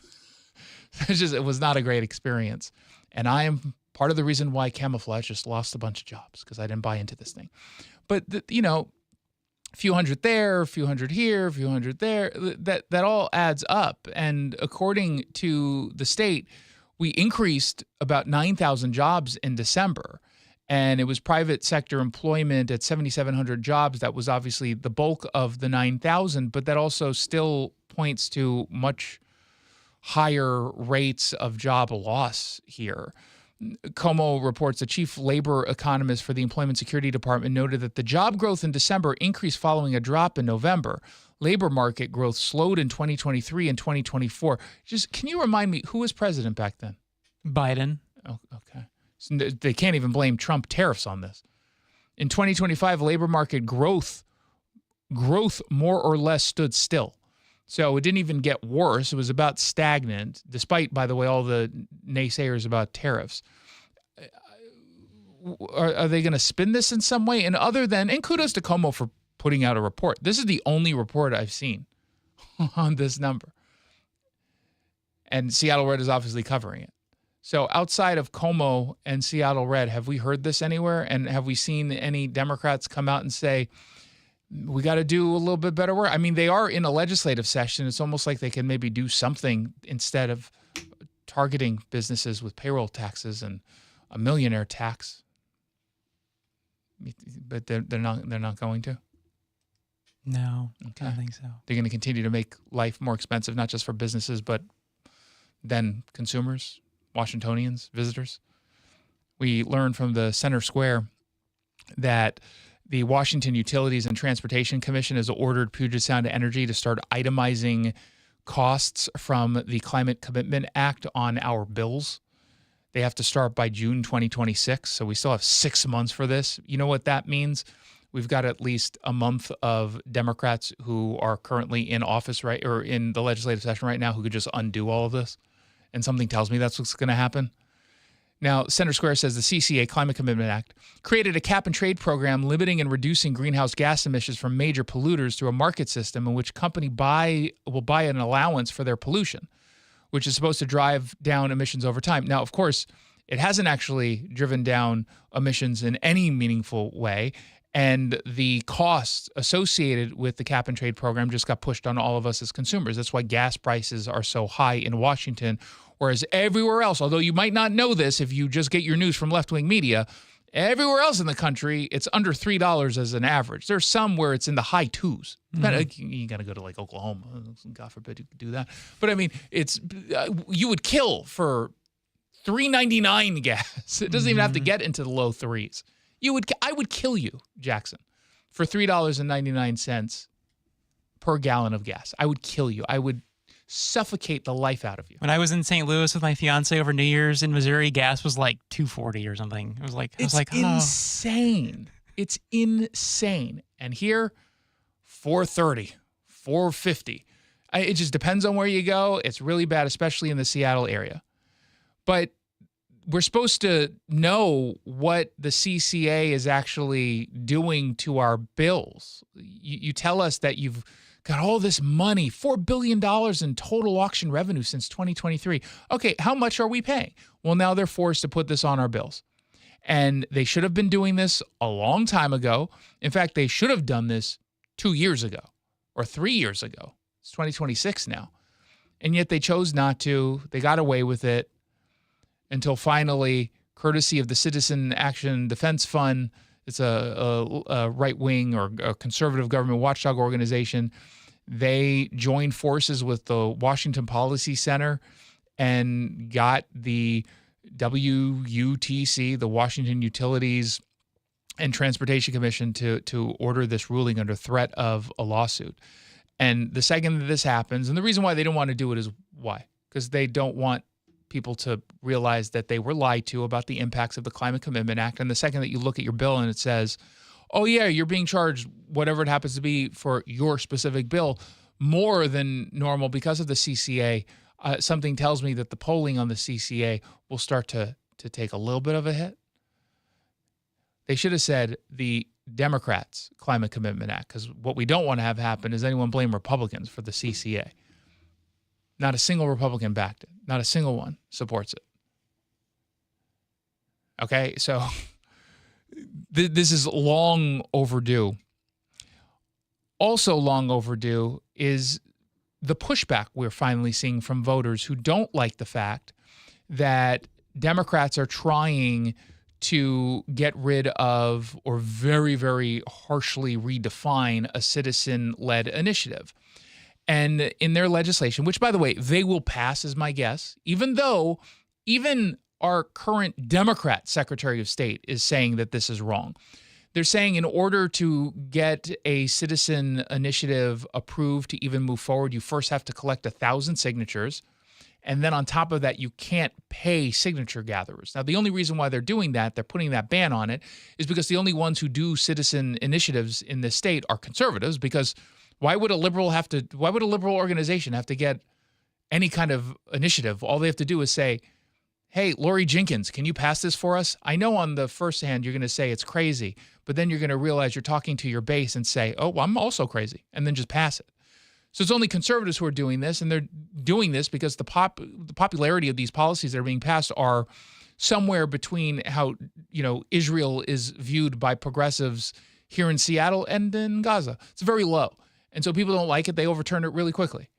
It was not a great experience. And I am part of the reason why Camouflage just lost a bunch of jobs, because I didn't buy into this thing. But, a few hundred there, a few hundred here, a few hundred there, that all adds up. And according to the state, we increased about 9,000 jobs in December. And it was private sector employment at 7,700 jobs. That was obviously the bulk of the 9,000, but that also still points to much higher rates of job loss here. Como reports the chief labor economist for the Employment Security Department noted that the job growth in December increased following a drop in November. Labor market growth slowed in 2023 and 2024. Can you remind me, who was president back then? Biden. Oh, okay. So they can't even blame Trump tariffs on this. In 2025, labor market growth more or less stood still. So it didn't even get worse. It was about stagnant, despite, by the way, all the naysayers about tariffs. Are they going to spin this in some way? And kudos to Como for putting out a report. This is the only report I've seen on this number. And Seattle Red is obviously covering it. So outside of Como and Seattle Red, have we heard this anywhere? And have we seen any Democrats come out and say, we got to do a little bit better work? I mean, they are in a legislative session. It's almost like they can maybe do something instead of targeting businesses with payroll taxes and a millionaire tax. But they're not going to? No, okay. I don't think so. They're going to continue to make life more expensive, not just for businesses, but then consumers, Washingtonians, visitors. We learned from the Center Square that the Washington Utilities and Transportation Commission has ordered Puget Sound Energy to start itemizing costs from the Climate Commitment Act on our bills. They have to start by June 2026, so we still have 6 months for this. You know what that means? We've got at least a month of Democrats who are currently in office or in the legislative session right now who could just undo all of this, and something tells me that's what's going to happen. Now, Center Square says the CCA, Climate Commitment Act, created a cap-and-trade program limiting and reducing greenhouse gas emissions from major polluters through a market system in which company will buy an allowance for their pollution, which is supposed to drive down emissions over time. Now, of course, it hasn't actually driven down emissions in any meaningful way, and the costs associated with the cap-and-trade program just got pushed on all of us as consumers. That's why gas prices are so high in Washington, whereas everywhere else, although you might not know this if you just get your news from left-wing media, everywhere else in the country, it's under $3 as an average. There's some where it's in the high twos. Mm-hmm. You got to go to like Oklahoma. God forbid you could do that. But I mean, it's you would kill for $3.99 gas. It doesn't even have to get into the low threes. I would kill you, Jackson, for $3.99 per gallon of gas. I would kill you. I would suffocate the life out of you. When I was in St. Louis with my fiance over New Year's in Missouri, gas was like $2.40 or something. I was like, insane. It's insane. And here, $4.30, $4.50. It just depends on where you go. It's really bad, especially in the Seattle area. But we're supposed to know what the CCA is actually doing to our bills. You tell us that you've got all this money, $4 billion in total auction revenue since 2023. Okay, how much are we paying? Well, now they're forced to put this on our bills. And they should have been doing this a long time ago. In fact, they should have done this 2 years ago or 3 years ago. It's 2026 now. And yet they chose not to. They got away with it until finally, courtesy of the Citizen Action Defense Fund, it's a right-wing or a conservative government watchdog organization, They joined forces with the Washington Policy Center and got the WUTC, the Washington Utilities and Transportation Commission, to order this ruling under threat of a lawsuit. And the second that this happens, and the reason why they don't want to do it is why? Because they don't want people to realize that they were lied to about the impacts of the Climate Commitment Act. And the second that you look at your bill and it says, oh yeah, you're being charged whatever it happens to be for your specific bill more than normal because of the CCA, something tells me that the polling on the CCA will start to take a little bit of a hit. They should have said the Democrats' Climate Commitment Act, because what we don't want to have happen is anyone blame Republicans for the CCA. Not a single Republican backed it. Not a single one supports it. Okay, so this is long overdue. Also long overdue is the pushback we're finally seeing from voters who don't like the fact that Democrats are trying to get rid of or very, very harshly redefine a citizen-led initiative. And in their legislation, which, by the way, they will pass, is my guess, even though even our current Democrat Secretary of State is saying that this is wrong. They're saying in order to get a citizen initiative approved to even move forward, you first have to collect 1,000 signatures. And then on top of that, you can't pay signature gatherers. Now, the only reason why they're doing that, they're putting that ban on it, is because the only ones who do citizen initiatives in this state are conservatives. Because why would a liberal organization have to get any kind of initiative? All they have to do is say, hey, Lori Jenkins, can you pass this for us? I know on the first hand you're going to say it's crazy, but then you're going to realize you're talking to your base and say, oh, well, I'm also crazy, and then just pass it. So it's only conservatives who are doing this, and they're doing this because the popularity of these policies that are being passed are somewhere between how, Israel is viewed by progressives here in Seattle and in Gaza. It's very low. And so people don't like it. They overturn it really quickly.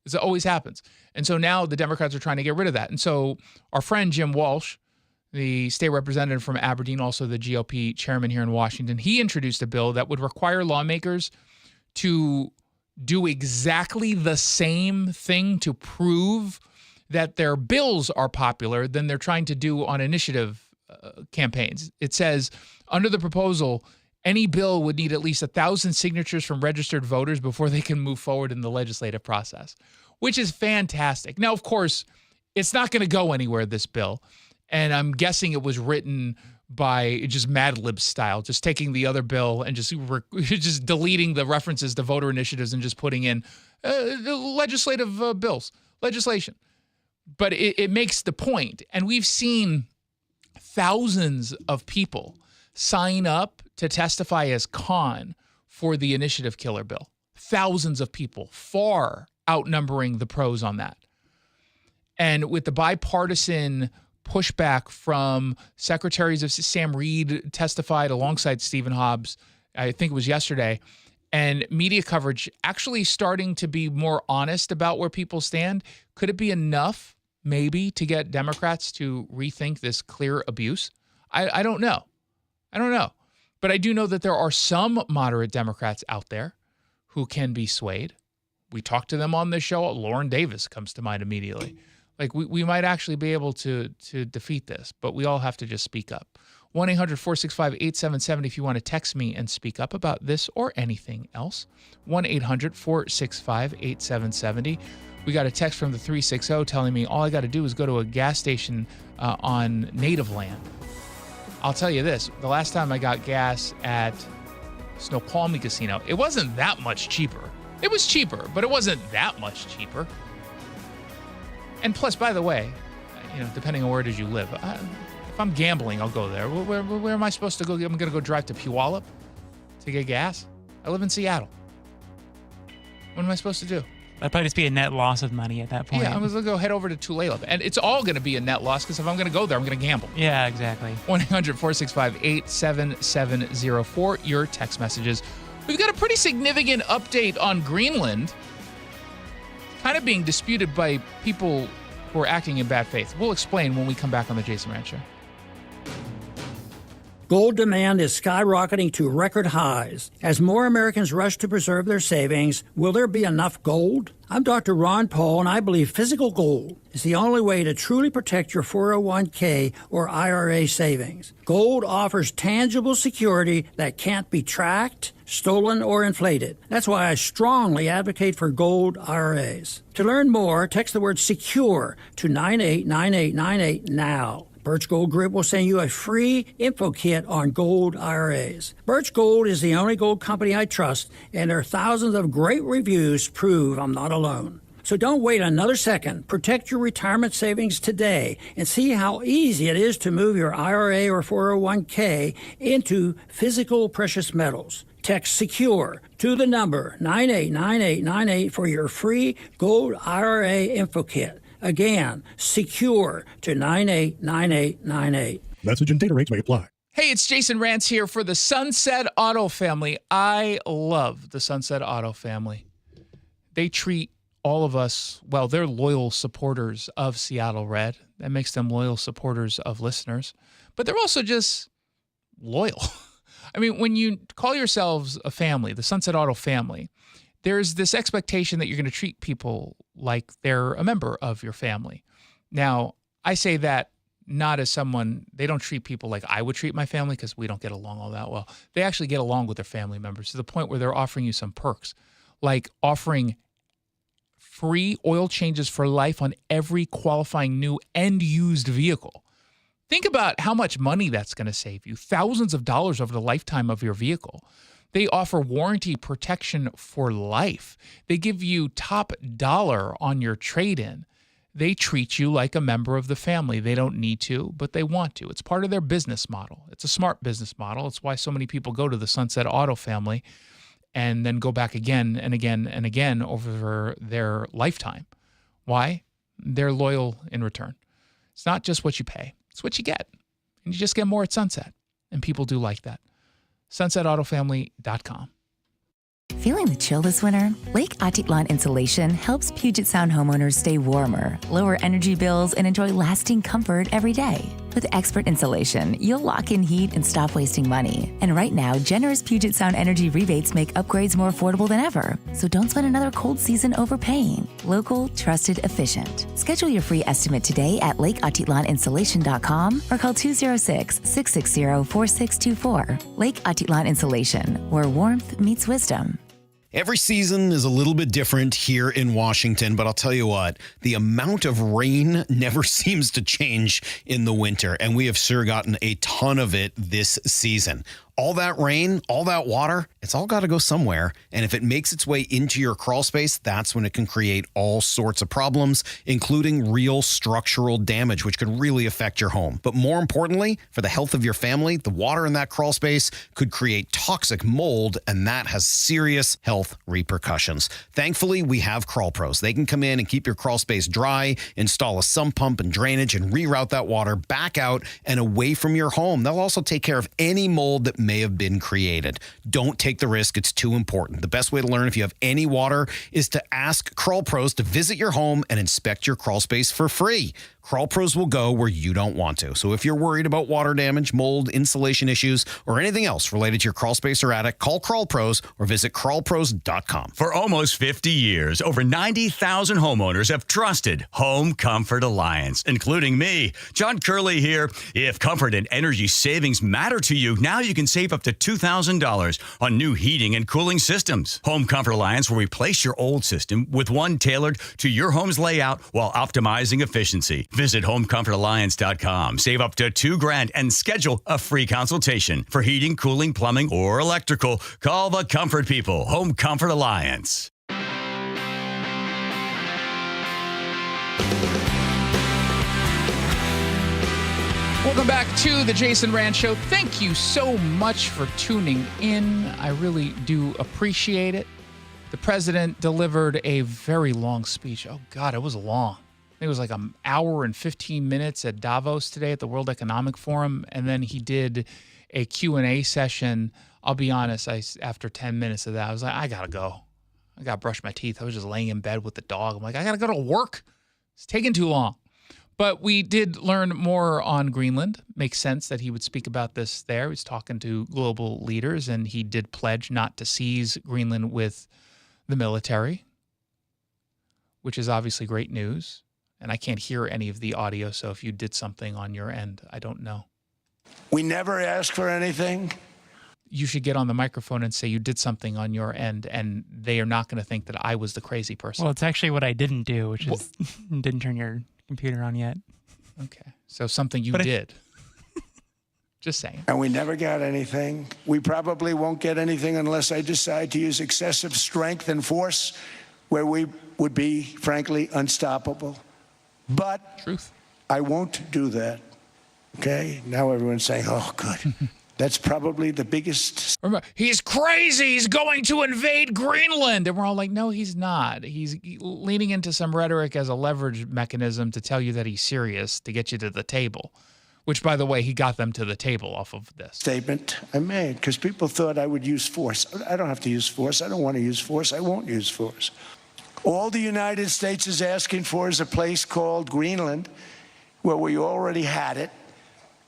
It always happens. And so now the Democrats are trying to get rid of that. And so our friend Jim Walsh, the state representative from Aberdeen, also the GOP chairman here in Washington, he introduced a bill that would require lawmakers to do exactly the same thing to prove that their bills are popular than they're trying to do on initiative campaigns. It says, under the proposal, any bill would need at least 1,000 signatures from registered voters before they can move forward in the legislative process, which is fantastic. Now, of course, it's not going to go anywhere, this bill. And I'm guessing it was written by just Mad Lib style, just taking the other bill and just deleting the references to voter initiatives and just putting in legislation. But it makes the point. And we've seen thousands of people sign up to testify as con for the initiative killer bill. Thousands of people, far outnumbering the pros on that. And with the bipartisan pushback from secretaries of Sam Reed testified alongside Stephen Hobbs, I think it was yesterday, and media coverage actually starting to be more honest about where people stand, could it be enough maybe to get Democrats to rethink this clear abuse? I don't know. But I do know that there are some moderate Democrats out there who can be swayed. We talked to them on this show. Lauren Davis comes to mind immediately. Like, we might actually be able to defeat this, but we all have to just speak up. 1-800-465-8770 if you want to text me and speak up about this or anything else. 1-800-465-8770. We got a text from the 360 telling me all I got to do is go to a gas station on native land. I'll tell you this, the last time I got gas at Snoqualmie Casino, it wasn't that much cheaper. It was cheaper, but it wasn't that much cheaper. And plus, by the way, depending on where it is you live, if I'm gambling, I'll go there. Where am I supposed to go? I'm going to go drive to Puyallup to get gas? I live in Seattle. What am I supposed to do? That'd probably just be a net loss of money at that point. Yeah, I'm going to go head over to Tulalip. And it's all going to be a net loss because if I'm going to go there, I'm going to gamble. Yeah, exactly. 1-800-465-8770 for your text messages. We've got a pretty significant update on Greenland, kind of being disputed by people who are acting in bad faith. We'll explain when we come back on the Jason Rantz Show. Gold demand is skyrocketing to record highs. As more Americans rush to preserve their savings, will there be enough gold? I'm Dr. Ron Paul, and I believe physical gold is the only way to truly protect your 401k or IRA savings. Gold offers tangible security that can't be tracked, stolen, or inflated. That's why I strongly advocate for gold IRAs. To learn more, text the word SECURE to 989898 now. Birch Gold Group will send you a free info kit on gold IRAs. Birch Gold is the only gold company I trust, and their thousands of great reviews prove I'm not alone. So don't wait another second. Protect your retirement savings today and see how easy it is to move your IRA or 401k into physical precious metals. Text SECURE to the number 989898 for your free gold IRA info kit. Again, SECURE to 989898. Message and data rates may apply. Hey, it's Jason Rantz here for the Sunset Auto family. I love the Sunset Auto family. They treat all of us, well, they're loyal supporters of Seattle Red. That makes them loyal supporters of listeners. But they're also just loyal. I mean, when you call yourselves a family, the Sunset Auto family, there's this expectation that you're going to treat people like they're a member of your family. Now, I say that not as someone, they don't treat people like I would treat my family because we don't get along all that well. They actually get along with their family members to the point where they're offering you some perks, like offering free oil changes for life on every qualifying new and used vehicle. Think about how much money that's going to save you, thousands of dollars over the lifetime of your vehicle. They offer warranty protection for life. They give you top dollar on your trade-in. They treat you like a member of the family. They don't need to, but they want to. It's part of their business model. It's a smart business model. It's why so many people go to the Sunset Auto family and then go back again and again and again over their lifetime. Why? They're loyal in return. It's not just what you pay. It's what you get. And you just get more at Sunset. And people do like that. SunsetAutoFamily.com. Feeling the chill this winter? Lake Atitlan Insulation helps Puget Sound homeowners stay warmer, lower energy bills, and enjoy lasting comfort every day. With expert insulation, you'll lock in heat and stop wasting money. And right now, generous Puget Sound energy rebates make upgrades more affordable than ever. So don't spend another cold season overpaying. Local, trusted, efficient. Schedule your free estimate today at lakeatitlaninsulation.com or call 206-660-4624. Lake Atitlan Insulation, where warmth meets wisdom. Every season is a little bit different here in Washington, but I'll tell you what, the amount of rain never seems to change in the winter, and we have sure gotten a ton of it this season. All that rain, all that water, it's all got to go somewhere. And if it makes its way into your crawl space, that's when it can create all sorts of problems, including real structural damage, which could really affect your home. But more importantly, for the health of your family, the water in that crawl space could create toxic mold, and that has serious health repercussions. Thankfully, we have Crawl Pros. They can come in and keep your crawl space dry, install a sump pump and drainage, and reroute that water back out and away from your home. They'll also take care of any mold that may have been created. Don't take the risk. It's too important. The best way to learn if you have any water is to ask Crawl Pros to visit your home and inspect your crawl space for free. Crawl Pros will go where you don't want to. So if you're worried about water damage, mold, insulation issues, or anything else related to your crawl space or attic, call Crawl Pros or visit crawlpros.com. For almost 50 years, over 90,000 homeowners have trusted Home Comfort Alliance, including me, John Curley here. If comfort and energy savings matter to you, now you can save up to $2,000 on new heating and cooling systems. Home Comfort Alliance will replace your old system with one tailored to your home's layout while optimizing efficiency. Visit homecomfortalliance.com. Save up to $2,000 and schedule a free consultation. For heating, cooling, plumbing, or electrical, call the comfort people. Home Comfort Alliance. Welcome back to the Jason Rantz Show. Thank you so much for tuning in. I really do appreciate it. The president delivered a very long speech. Oh, God, it was long. It was like an hour and 15 minutes at Davos today at the World Economic Forum, and then he did a Q&A session. I'll be honest, after 10 minutes of that, I was like, I got to go. I got to brush my teeth. I was just laying in bed with the dog. I'm like, I got to go to work. It's taking too long. But we did learn more on Greenland. Makes sense that he would speak about this there. He's talking to global leaders, and he did pledge not to seize Greenland with the military, which is obviously great news. And I can't hear any of the audio, so if you did something on your end, I don't know. We never ask for anything. You should get on the microphone and say you did something on your end, and they are not going to think that I was the crazy person. Well, it's actually what I didn't do, which is didn't turn your computer on yet. Okay. So something you did. Just saying. And we never got anything. We probably won't get anything unless I decide to use excessive strength and force where we would be, frankly, unstoppable. But truth. I won't do that. Okay? Now everyone's saying, oh, good. That's probably the biggest. Remember, he's crazy. He's going to invade Greenland. And we're all like, no, he's not. He's leaning into some rhetoric as a leverage mechanism to tell you that he's serious, to get you to the table, which, by the way, he got them to the table off of this Statement I made, because people thought I would use force. I don't have to use force. I don't want to use force. I won't use force. All the United States is asking for is a place called Greenland, where we already had it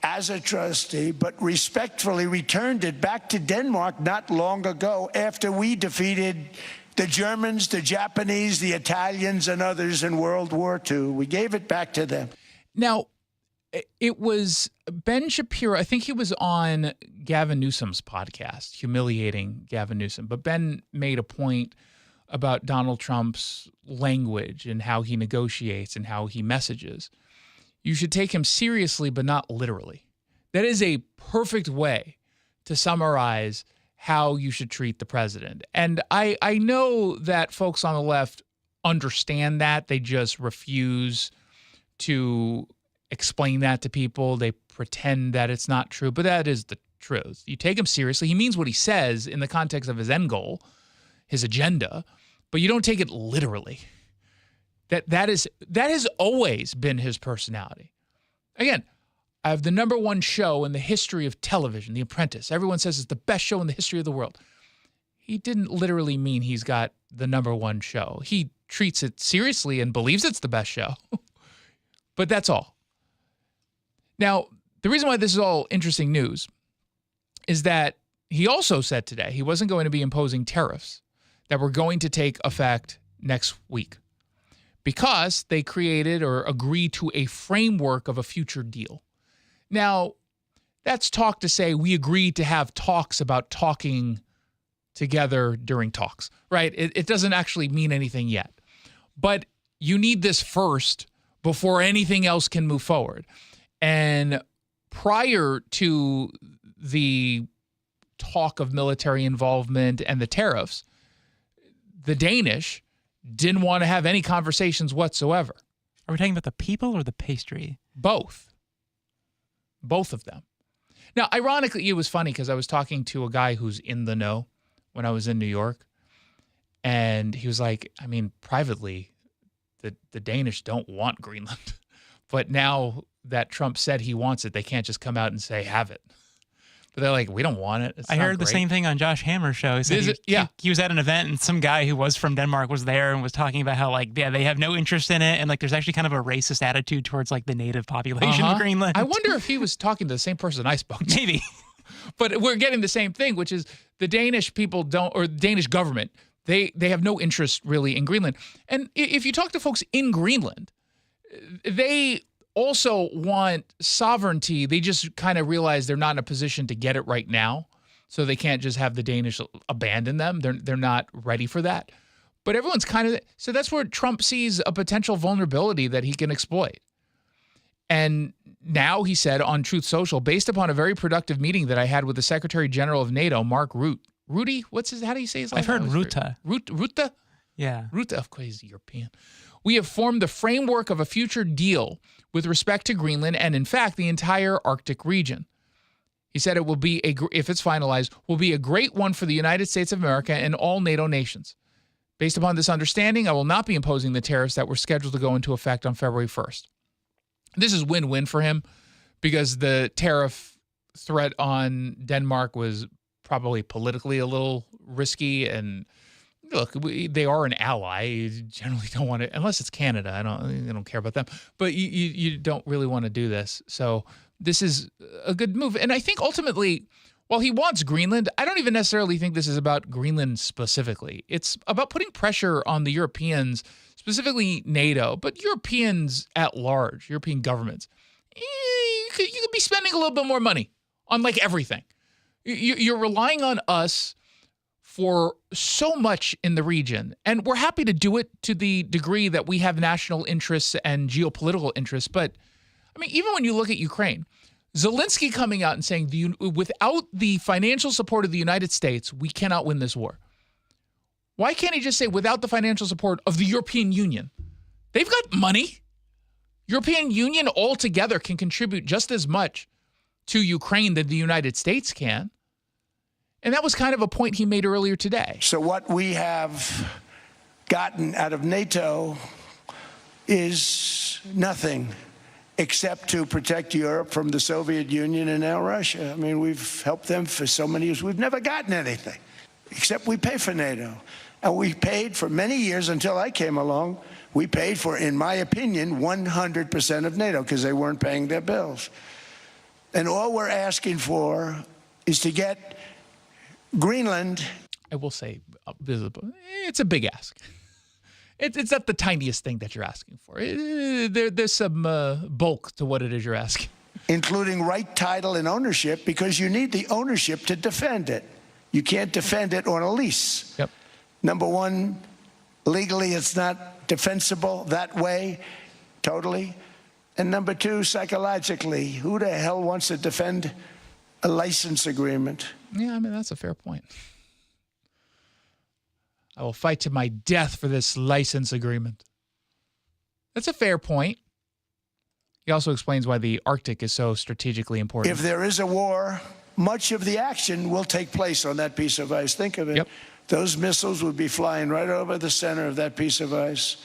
as a trustee, but respectfully returned it back to Denmark not long ago after we defeated the Germans, the Japanese, the Italians, and others in World War II. We gave it back to them. Now, it was Ben Shapiro. I think he was on Gavin Newsom's podcast, humiliating Gavin Newsom. But Ben made a point about Donald Trump's language and how he negotiates and how he messages. You should take him seriously, but not literally. That is a perfect way to summarize how you should treat the president. And I know that folks on the left understand that. They just refuse to explain that to people. They pretend that it's not true, but that is the truth. You take him seriously. He means what he says in the context of his end goal, his agenda, but you don't take it literally. That has always been his personality. Again, I have the #1 show in the history of television, The Apprentice. Everyone says it's the best show in the history of the world. He didn't literally mean he's got the #1 show. He treats it seriously and believes it's the best show. But that's all. Now, the reason why this is all interesting news is that he also said today he wasn't going to be imposing tariffs that were going to take effect next week, because they created or agreed to a framework of a future deal. Now, that's talk to say we agreed to have talks about talking together during talks, right? It doesn't actually mean anything yet. But you need this first before anything else can move forward. And prior to the talk of military involvement and the tariffs, the Danish didn't want to have any conversations whatsoever. Are we talking about the people or the pastry? Both. Both of them. Now, ironically, it was funny because I was talking to a guy who's in the know when I was in New York, and he was like, I mean, privately, the Danish don't want Greenland. But now that Trump said he wants it, they can't just come out and say, have it. But they're like, we don't want it. It's I heard the same thing on Josh Hammer's show. He said he was at an event and some guy who was from Denmark was there and was talking about how, like, yeah, they have no interest in it. And, like, there's actually kind of a racist attitude towards, like, the native population of Greenland. I wonder if he was talking to the same person I spoke to. Maybe. But we're getting the same thing, which is the Danish people don't, or the Danish government, they have no interest really in Greenland. And if you talk to folks in Greenland, they also want sovereignty. They just kind of realize they're not in a position to get it right now, so they can't just have the Danish abandon them. They're not ready for that. But everyone's kind of, so that's where Trump sees a potential vulnerability that he can exploit. And now he said on Truth Social, based upon a very productive meeting that I had with the Secretary General of NATO, Mark Rutte. Rudy? How do you say his name? I've heard Rutte. Rutte? Yeah. Rutte, of course, he's European. We have formed the framework of a future deal with respect to Greenland and, in fact, the entire Arctic region. He said it will be, if it's finalized, will be a great one for the United States of America and all NATO nations. Based upon this understanding, I will not be imposing the tariffs that were scheduled to go into effect on February 1st. This is win-win for him because the tariff threat on Denmark was probably politically a little risky and Look, they are an ally. You generally don't want to, unless it's Canada. I don't care about them. But you don't really want to do this. So this is a good move. And I think ultimately, while he wants Greenland, I don't even necessarily think this is about Greenland specifically. It's about putting pressure on the Europeans, specifically NATO, but Europeans at large, European governments. You could be spending a little bit more money on like everything. You're relying on us for so much in the region, and we're happy to do it to the degree that we have national interests and geopolitical interests. But I mean, even when you look at Ukraine, Zelensky coming out and saying, without the financial support of the United States, we cannot win this war. Why can't he just say, without the financial support of the European Union? They've got money. European Union altogether can contribute just as much to Ukraine than the United States can. And that was kind of a point he made earlier today. So what we have gotten out of NATO is nothing except to protect Europe from the Soviet Union and now Russia. I mean, we've helped them for so many years. We've never gotten anything, except we pay for NATO. And we paid for many years until I came along. We paid for, in my opinion, 100% of NATO because they weren't paying their bills. And all we're asking for is to get Greenland. I will say, it's a big ask. It's not the tiniest thing that you're asking for. There's some bulk to what it is you're asking. Including right title and ownership, because you need the ownership to defend it. You can't defend it on a lease. Yep. Number one, legally it's not defensible that way, totally. And number two, psychologically, who the hell wants to defend a license agreement? Yeah, I mean, that's a fair point. I will fight to my death for this license agreement. That's a fair point. He also explains why the Arctic is so strategically important. If there is a war, much of the action will take place on that piece of ice. Think of it. Yep. Those missiles would be flying right over the center of that piece of ice.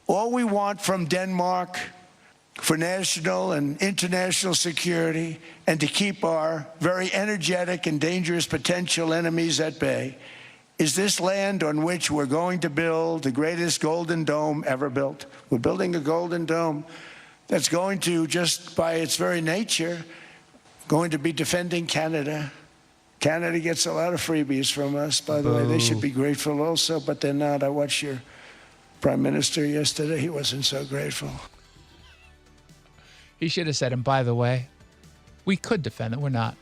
All we want from Denmark for national and international security and to keep our very energetic and dangerous potential enemies at bay is this land on which we're going to build the greatest golden dome ever built. We're building a golden dome that's going to, just by its very nature, going to be defending Canada. Canada gets a lot of freebies from us, by the way. They should be grateful also, but they're not. I watched your prime minister yesterday. He wasn't so grateful. He should have said, and by the way, we could defend it. We're not.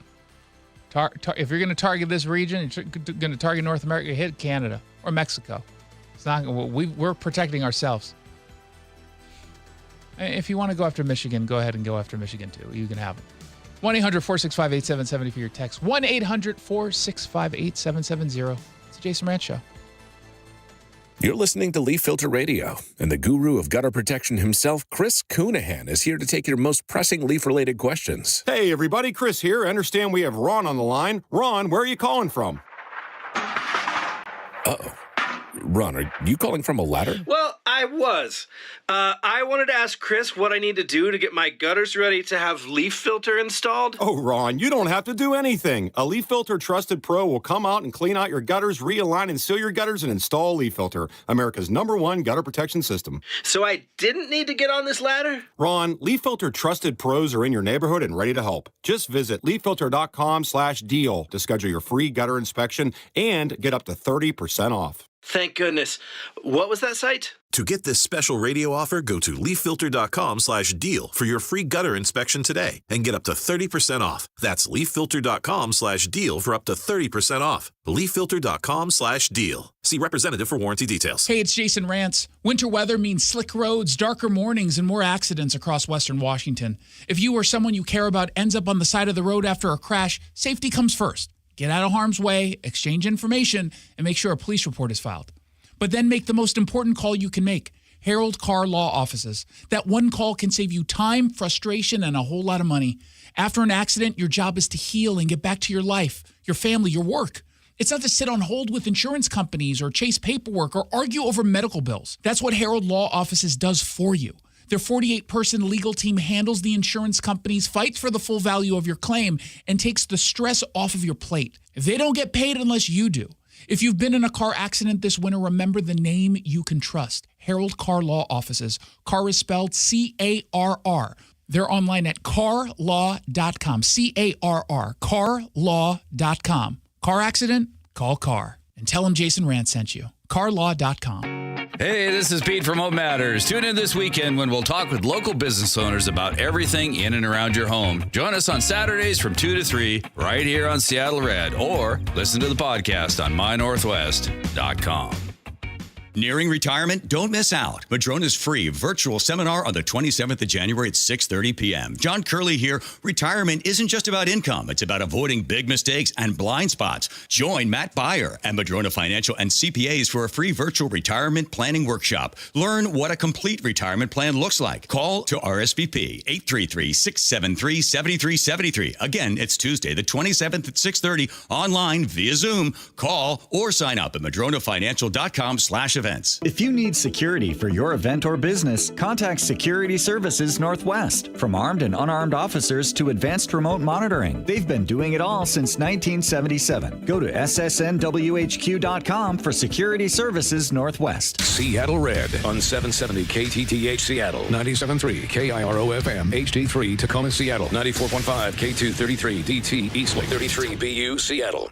If you're going to target this region, you're going to target North America, hit Canada or Mexico. It's not. We're protecting ourselves. If you want to go after Michigan, go ahead and go after Michigan too. You can have it. 1-800-465-8770 for your text. 1-800-465-8770. It's the Jason Rantz Show. You're listening to Leaf Filter Radio, and the guru of gutter protection himself, Chris Coonahan, is here to take your most pressing leaf-related questions. Hey, everybody, Chris here. I understand we have Ron on the line. Ron, where are you calling from? Uh-oh. Ron, are you calling from a ladder? Well, I was. I wanted to ask Chris what I need to do to get my gutters ready to have leaf filter installed. Oh, Ron, you don't have to do anything. A Leaf Filter Trusted Pro will come out and clean out your gutters, realign and seal your gutters, and install Leaf Filter, America's #1 gutter protection system. So I didn't need to get on this ladder? Ron, Leaf Filter Trusted Pros are in your neighborhood and ready to help. Just visit leaffilter.com/deal to schedule your free gutter inspection and get up to 30% off. Thank goodness. What was that site? To get this special radio offer, go to leaffilter.com/deal for your free gutter inspection today and get up to 30% off. That's leaffilter.com/deal for up to 30% off. leaffilter.com/deal. See representative for warranty details. Hey, it's Jason Rantz. Winter weather means slick roads, darker mornings, and more accidents across Western Washington. If you or someone you care about ends up on the side of the road after a crash, safety comes first. Get out of harm's way, exchange information, and make sure a police report is filed. But then make the most important call you can make. Harold Car Law Offices. That one call can save you time, frustration, and a whole lot of money. After an accident, your job is to heal and get back to your life, your family, your work. It's not to sit on hold with insurance companies or chase paperwork or argue over medical bills. That's what Harold Law Offices does for you. Their 48-person legal team handles the insurance companies, fights for the full value of your claim, and takes the stress off of your plate. They don't get paid unless you do. If you've been in a car accident this winter, remember the name you can trust. Harold Car Law Offices. Car is spelled C-A-R-R. They're online at carlaw.com. C-A-R-R. Carlaw.com. Car accident? Call CAR. And tell them Jason Rantz sent you. carlaw.com. Hey, this is Pete from Home Matters. Tune in this weekend when we'll talk with local business owners about everything in and around your home. Join us on Saturdays from 2 to 3 right here on Seattle Red, or listen to the podcast on mynorthwest.com. Nearing retirement? Don't miss out. Madrona's free virtual seminar on the 27th of January at 6:30 p.m. John Curley here. Retirement isn't just about income. It's about avoiding big mistakes and blind spots. Join Matt Beyer and Madrona Financial and CPAs for a free virtual retirement planning workshop. Learn what a complete retirement plan looks like. Call to RSVP 833-673-7373. Again, it's Tuesday, the 27th at 6:30, online via Zoom. Call or sign up at madronafinancial.com/events. If you need security for your event or business, contact Security Services Northwest. From armed and unarmed officers to advanced remote monitoring, they've been doing it all since 1977. Go to ssnwhq.com for Security Services Northwest. Seattle Red on 770 KTTH Seattle, 97.3 KIRO FM, HD3 Tacoma Seattle, 94.5 K233 DT Eastlake, 33 BU Seattle.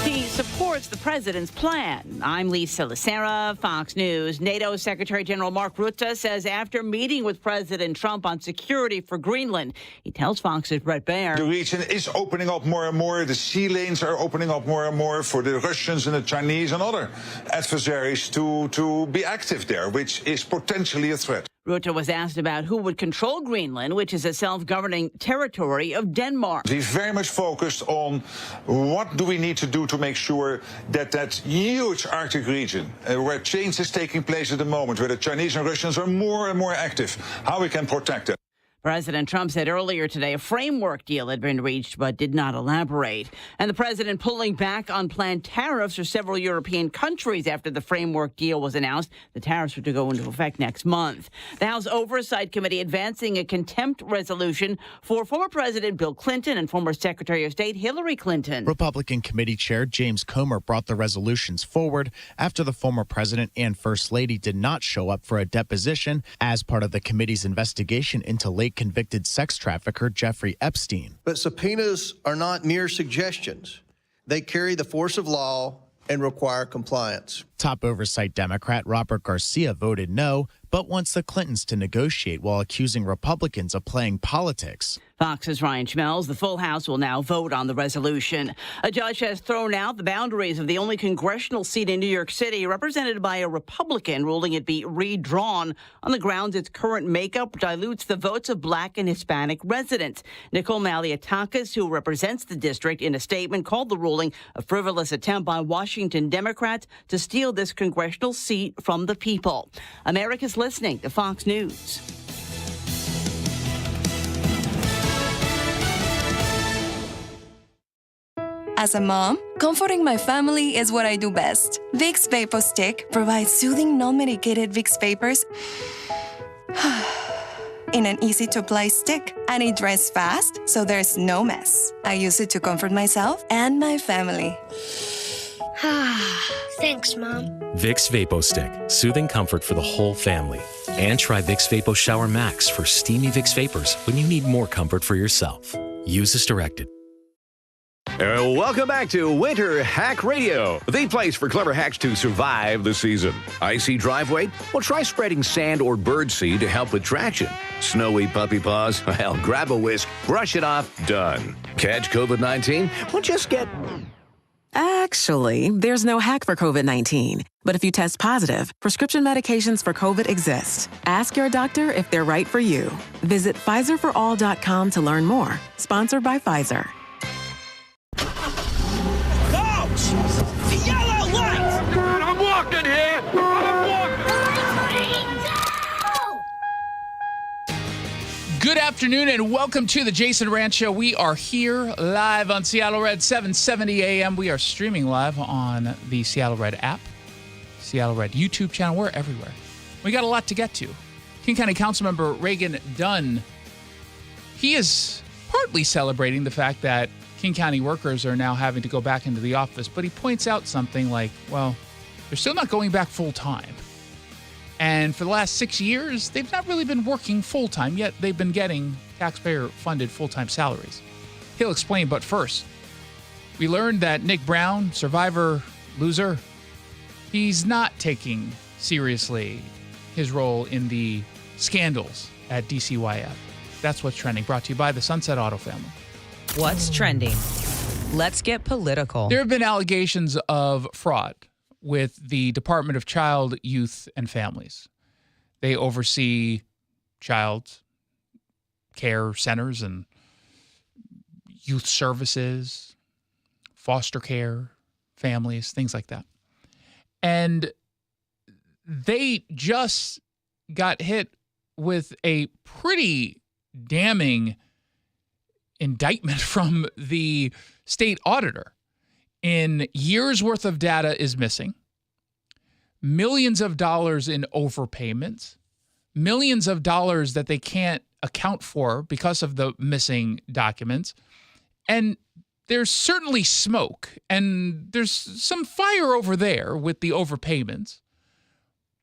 He supports the president's plan. I'm Lisa Lacera, Fox News. NATO Secretary General Mark Rutte says after meeting with President Trump on security for Greenland, he tells Fox's Brett Baer. The region is opening up more and more. The sea lanes are opening up more and more for the Russians and the Chinese and other adversaries to be active there, which is potentially a threat. Rutte was asked about who would control Greenland, which is a self-governing territory of Denmark. He's very much focused on what do we need to do to make sure that that huge Arctic region, where change is taking place at the moment, where the Chinese and Russians are more and more active, how we can protect it. President Trump said earlier today a framework deal had been reached but did not elaborate. And the president pulling back on planned tariffs for several European countries after the framework deal was announced. The tariffs were to go into effect next month. The House Oversight Committee advancing a contempt resolution for former President Bill Clinton and former Secretary of State Hillary Clinton. Republican Committee Chair James Comer brought the resolutions forward after the former president and First Lady did not show up for a deposition as part of the committee's investigation into late convicted sex trafficker Jeffrey Epstein. But subpoenas are not mere suggestions. They carry the force of law and require compliance. Top oversight Democrat Robert Garcia voted no, but wants the Clintons to negotiate while accusing Republicans of playing politics. Fox's Ryan Schmelz. The full House will now vote on the resolution. A judge has thrown out the boundaries of the only congressional seat in New York City represented by a Republican, ruling it be redrawn on the grounds its current makeup dilutes the votes of Black and Hispanic residents. Nicole Malliotakis, who represents the district, in a statement called the ruling a frivolous attempt by Washington Democrats to steal this congressional seat from the people. America's listening to Fox News. As a mom, comforting my family is what I do best. Vicks Vapor Stick provides soothing, non-medicated Vicks vapors in an easy-to-apply stick, and it dries fast, so there's no mess. I use it to comfort myself and my family. Thanks, Mom. Vicks Vapo Stick, soothing comfort for the whole family. And try Vicks Vapo Shower Max for steamy Vicks vapors when you need more comfort for yourself. Use as directed. Welcome back to Winter Hack Radio, the place for clever hacks to survive the season. Icy driveway? Well, try spreading sand or birdseed to help with traction. Snowy puppy paws? Well, grab a whisk, brush it off, done. Catch COVID-19? Well, just get... Actually, there's no hack for COVID-19. But if you test positive, prescription medications for COVID exist. Ask your doctor if they're right for you. Visit PfizerForAll.com to learn more. Sponsored by Pfizer. The yellow light! I'm walking here! Good afternoon and welcome to the Jason Rantz Show. We are here live on Seattle Red 770 AM. We are streaming live on the Seattle Red app, Seattle Red YouTube channel. We're everywhere. We got a lot to get to. King County Councilmember Reagan Dunn, he is partly celebrating the fact that King County workers are now having to go back into the office. But he points out something like, well, they're still not going back full time. And for the last 6 years, they've not really been working full time, yet they've been getting taxpayer-funded full-time salaries. He'll explain, but first, we learned that Nick Brown, survivor, loser, he's not taking seriously his role in the scandals at DCYF. That's what's trending, brought to you by the Sunset Auto family. What's trending? Let's get political. There have been allegations of fraud with the Department of Child, Youth, and Families. They oversee child care centers and youth services, foster care, families, things like that. And they just got hit with a pretty damning indictment from the state auditor. In years worth of data is missing, millions of dollars in overpayments, millions of dollars that they can't account for because of the missing documents. And there's certainly smoke, and there's some fire over there with the overpayments.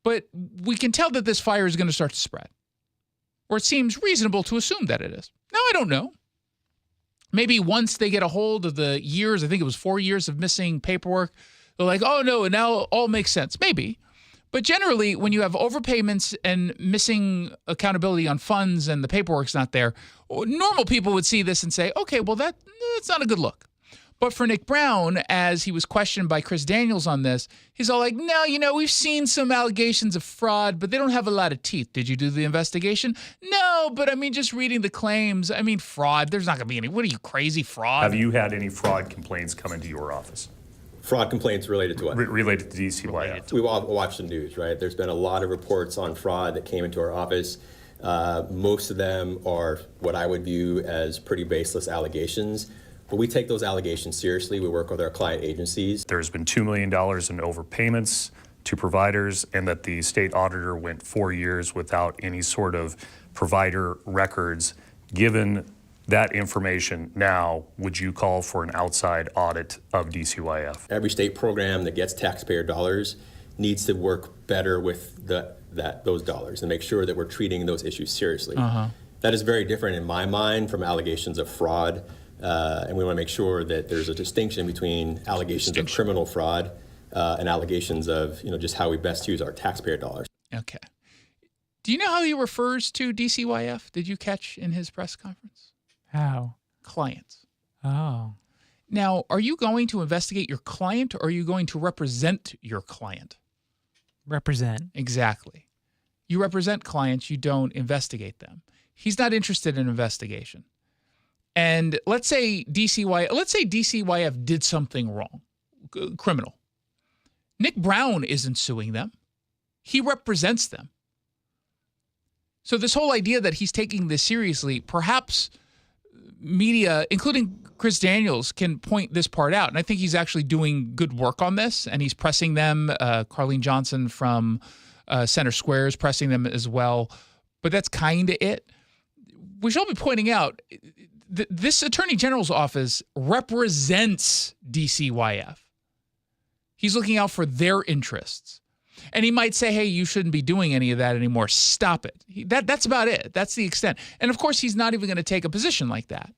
But we can tell that this fire is going to start to spread. Or it seems reasonable to assume that it is. Now, I don't know. Maybe once they get a hold of the years, I think it was 4 years of missing paperwork, they're like, oh, no, now it all makes sense. Maybe. But generally, when you have overpayments and missing accountability on funds and the paperwork's not there, normal people would see this and say, okay, well, that's not a good look. But for Nick Brown, as he was questioned by Chris Daniels on this, he's all like, no, we've seen some allegations of fraud, but they don't have a lot of teeth. Did you do the investigation? No, but I mean, just reading the claims, I mean, fraud, there's not going to be any. What are you, crazy, fraud? Have you had any fraud complaints come into your office? Fraud complaints related to what? Related to DCYF. We all watch the news, right? There's been a lot of reports on fraud that came into our office. Most of them are what I would view as pretty baseless allegations. But we take those allegations seriously. We work with our client agencies. There's been $2 million in overpayments to providers, and that the state auditor went 4 years without any sort of provider records. Given that information now, would you call for an outside audit of DCYF? Every state program that gets taxpayer dollars needs to work better with those dollars and make sure that we're treating those issues seriously. That is very different in my mind from allegations of fraud. And we want to make sure that there's a distinction between allegations of criminal fraud and allegations of, just how we best use our taxpayer dollars. Okay. Do you know how he refers to DCYF? Did you catch in his press conference? How? Clients. Oh. Now, are you going to investigate your client, or are you going to represent your client? Represent. Exactly. You represent clients, you don't investigate them. He's not interested in investigation. And let's say DCYF did something wrong, criminal. Nick Brown isn't suing them. He represents them. So this whole idea that he's taking this seriously, perhaps media, including Chris Daniels, can point this part out. And I think he's actually doing good work on this, and he's pressing them. Carlene Johnson from Center Square is pressing them as well. But that's kind of it. We should all be pointing out, this Attorney General's office represents DCYF. He's looking out for their interests. And he might say, hey, you shouldn't be doing any of that anymore. Stop it. That's about it. That's the extent. And of course, he's not even going to take a position like that.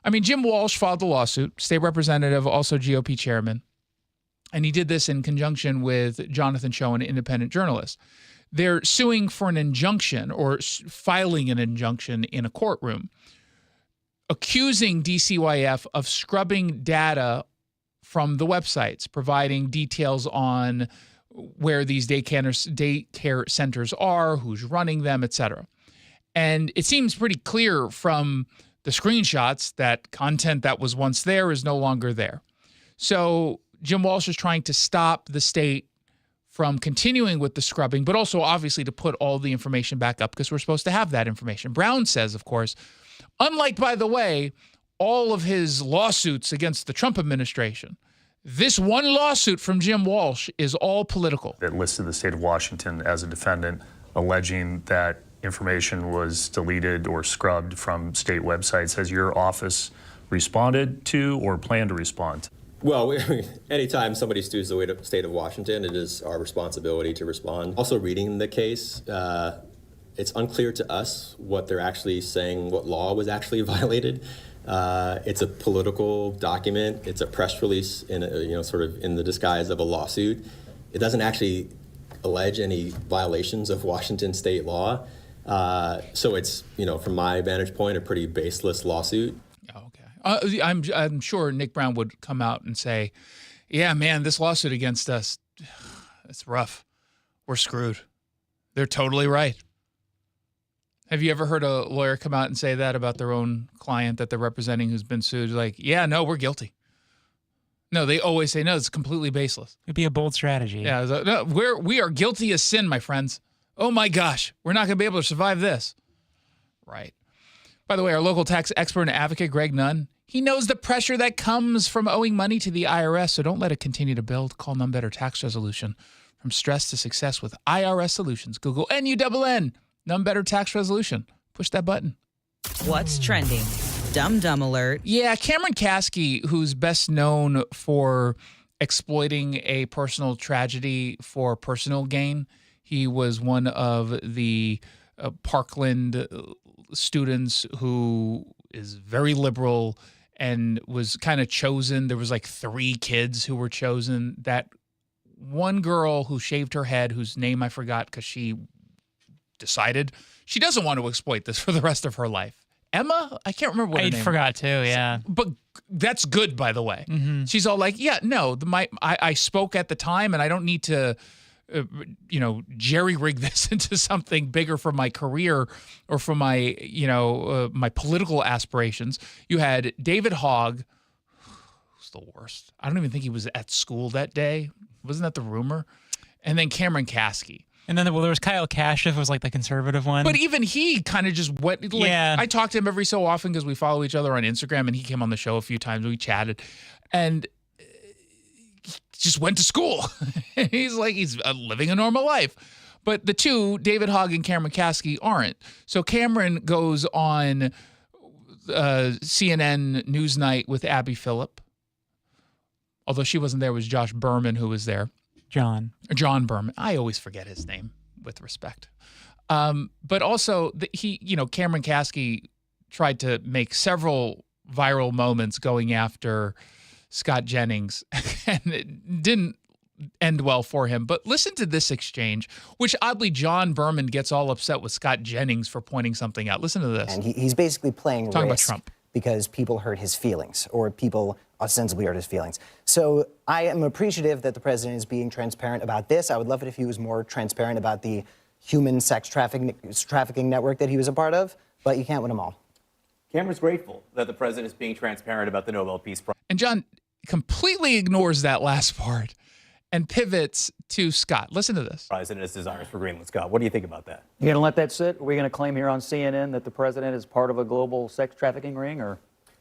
I mean, Jim Walsh filed the lawsuit, state representative, also GOP chairman. And he did this in conjunction with Jonathan Show, an independent journalist. They're suing for an injunction, or filing an injunction in a courtroom, accusing DCYF of scrubbing data from the websites, providing details on where these daycare centers are, who's running them, etc. And it seems pretty clear from the screenshots that content that was once there is no longer there. So Jim Walsh is trying to stop the state from continuing with the scrubbing, but also obviously to put all the information back up, because we're supposed to have that information. Brown says, of course, unlike, by the way, all of his lawsuits against the Trump administration, this one lawsuit from Jim Walsh is all political. It listed the state of Washington as a defendant, alleging that information was deleted or scrubbed from state websites. Has your office responded to or plan to respond? Well, anytime somebody sues the state of Washington, it is our responsibility to respond. Also, reading the case, it's unclear to us what they're actually saying, what law was actually violated. It's a political document. It's a press release sort of in the disguise of a lawsuit. It doesn't actually allege any violations of Washington state law. So it's, from my vantage point, a pretty baseless lawsuit. I'm sure Nick Brown would come out and say, yeah, man, this lawsuit against us, it's rough. We're screwed. They're totally right. Have you ever heard a lawyer come out and say that about their own client that they're representing who's been sued? Like, yeah, no, we're guilty. No, they always say, no, it's completely baseless. It'd be a bold strategy. Yeah, no, we are guilty as sin, my friends. Oh, my gosh, we're not going to be able to survive this. Right. By the way, our local tax expert and advocate, Greg Nunn, he knows the pressure that comes from owing money to the IRS, so don't let it continue to build. Call None Better Tax Resolution. From stress to success with IRS Solutions. Google NUNN, None Better Tax Resolution. Push that button. What's trending? Dum alert. Yeah, Cameron Kasky, who's best known for exploiting a personal tragedy for personal gain. He was one of the Parkland students who is very liberal and was kind of chosen. There was like 3 kids who were chosen. That one girl who shaved her head, whose name I forgot because she decided she doesn't want to exploit this for the rest of her life. Emma? I can't remember what her name was. I forgot too, yeah. But that's good, by the way. Mm-hmm. She's all like, yeah, no, I spoke at the time and I don't need to jerry-rig this into something bigger for my career or for my, my political aspirations. You had David Hogg, who's the worst. I don't even think he was at school that day. Wasn't that the rumor? And then Cameron Kasky. And then there was Kyle Kashuv, was like the conservative one. But even he kind of just went. Like, yeah. I talk to him every so often because we follow each other on Instagram, and he came on the show a few times. We chatted, and just went to school. He's living a normal life. But the two, David Hogg and Cameron Kasky, aren't. So Cameron goes on CNN Newsnight with Abby Phillip. Although she wasn't there, it was Josh Berman who was there. John Berman. I always forget his name with respect. But also, Cameron Kasky tried to make several viral moments going after Scott Jennings, and it didn't end well for him. But listen to this exchange, which oddly John Berman gets all upset with Scott Jennings for pointing something out. Listen to this. And he's basically playing talking risk about Trump because people hurt his feelings, or people ostensibly hurt his feelings. So I am appreciative that the president is being transparent about this. I would love it if he was more transparent about the human sex trafficking network that he was a part of, but you can't win them all. Cameron's grateful that the president is being transparent about the Nobel Peace Prize. And John completely ignores that last part and pivots to Scott. Listen to this. President is desirous for Greenland. Scott, what do you think about that? You going to let that sit? Are we going to claim here on CNN that the president is part of a global sex trafficking ring, or?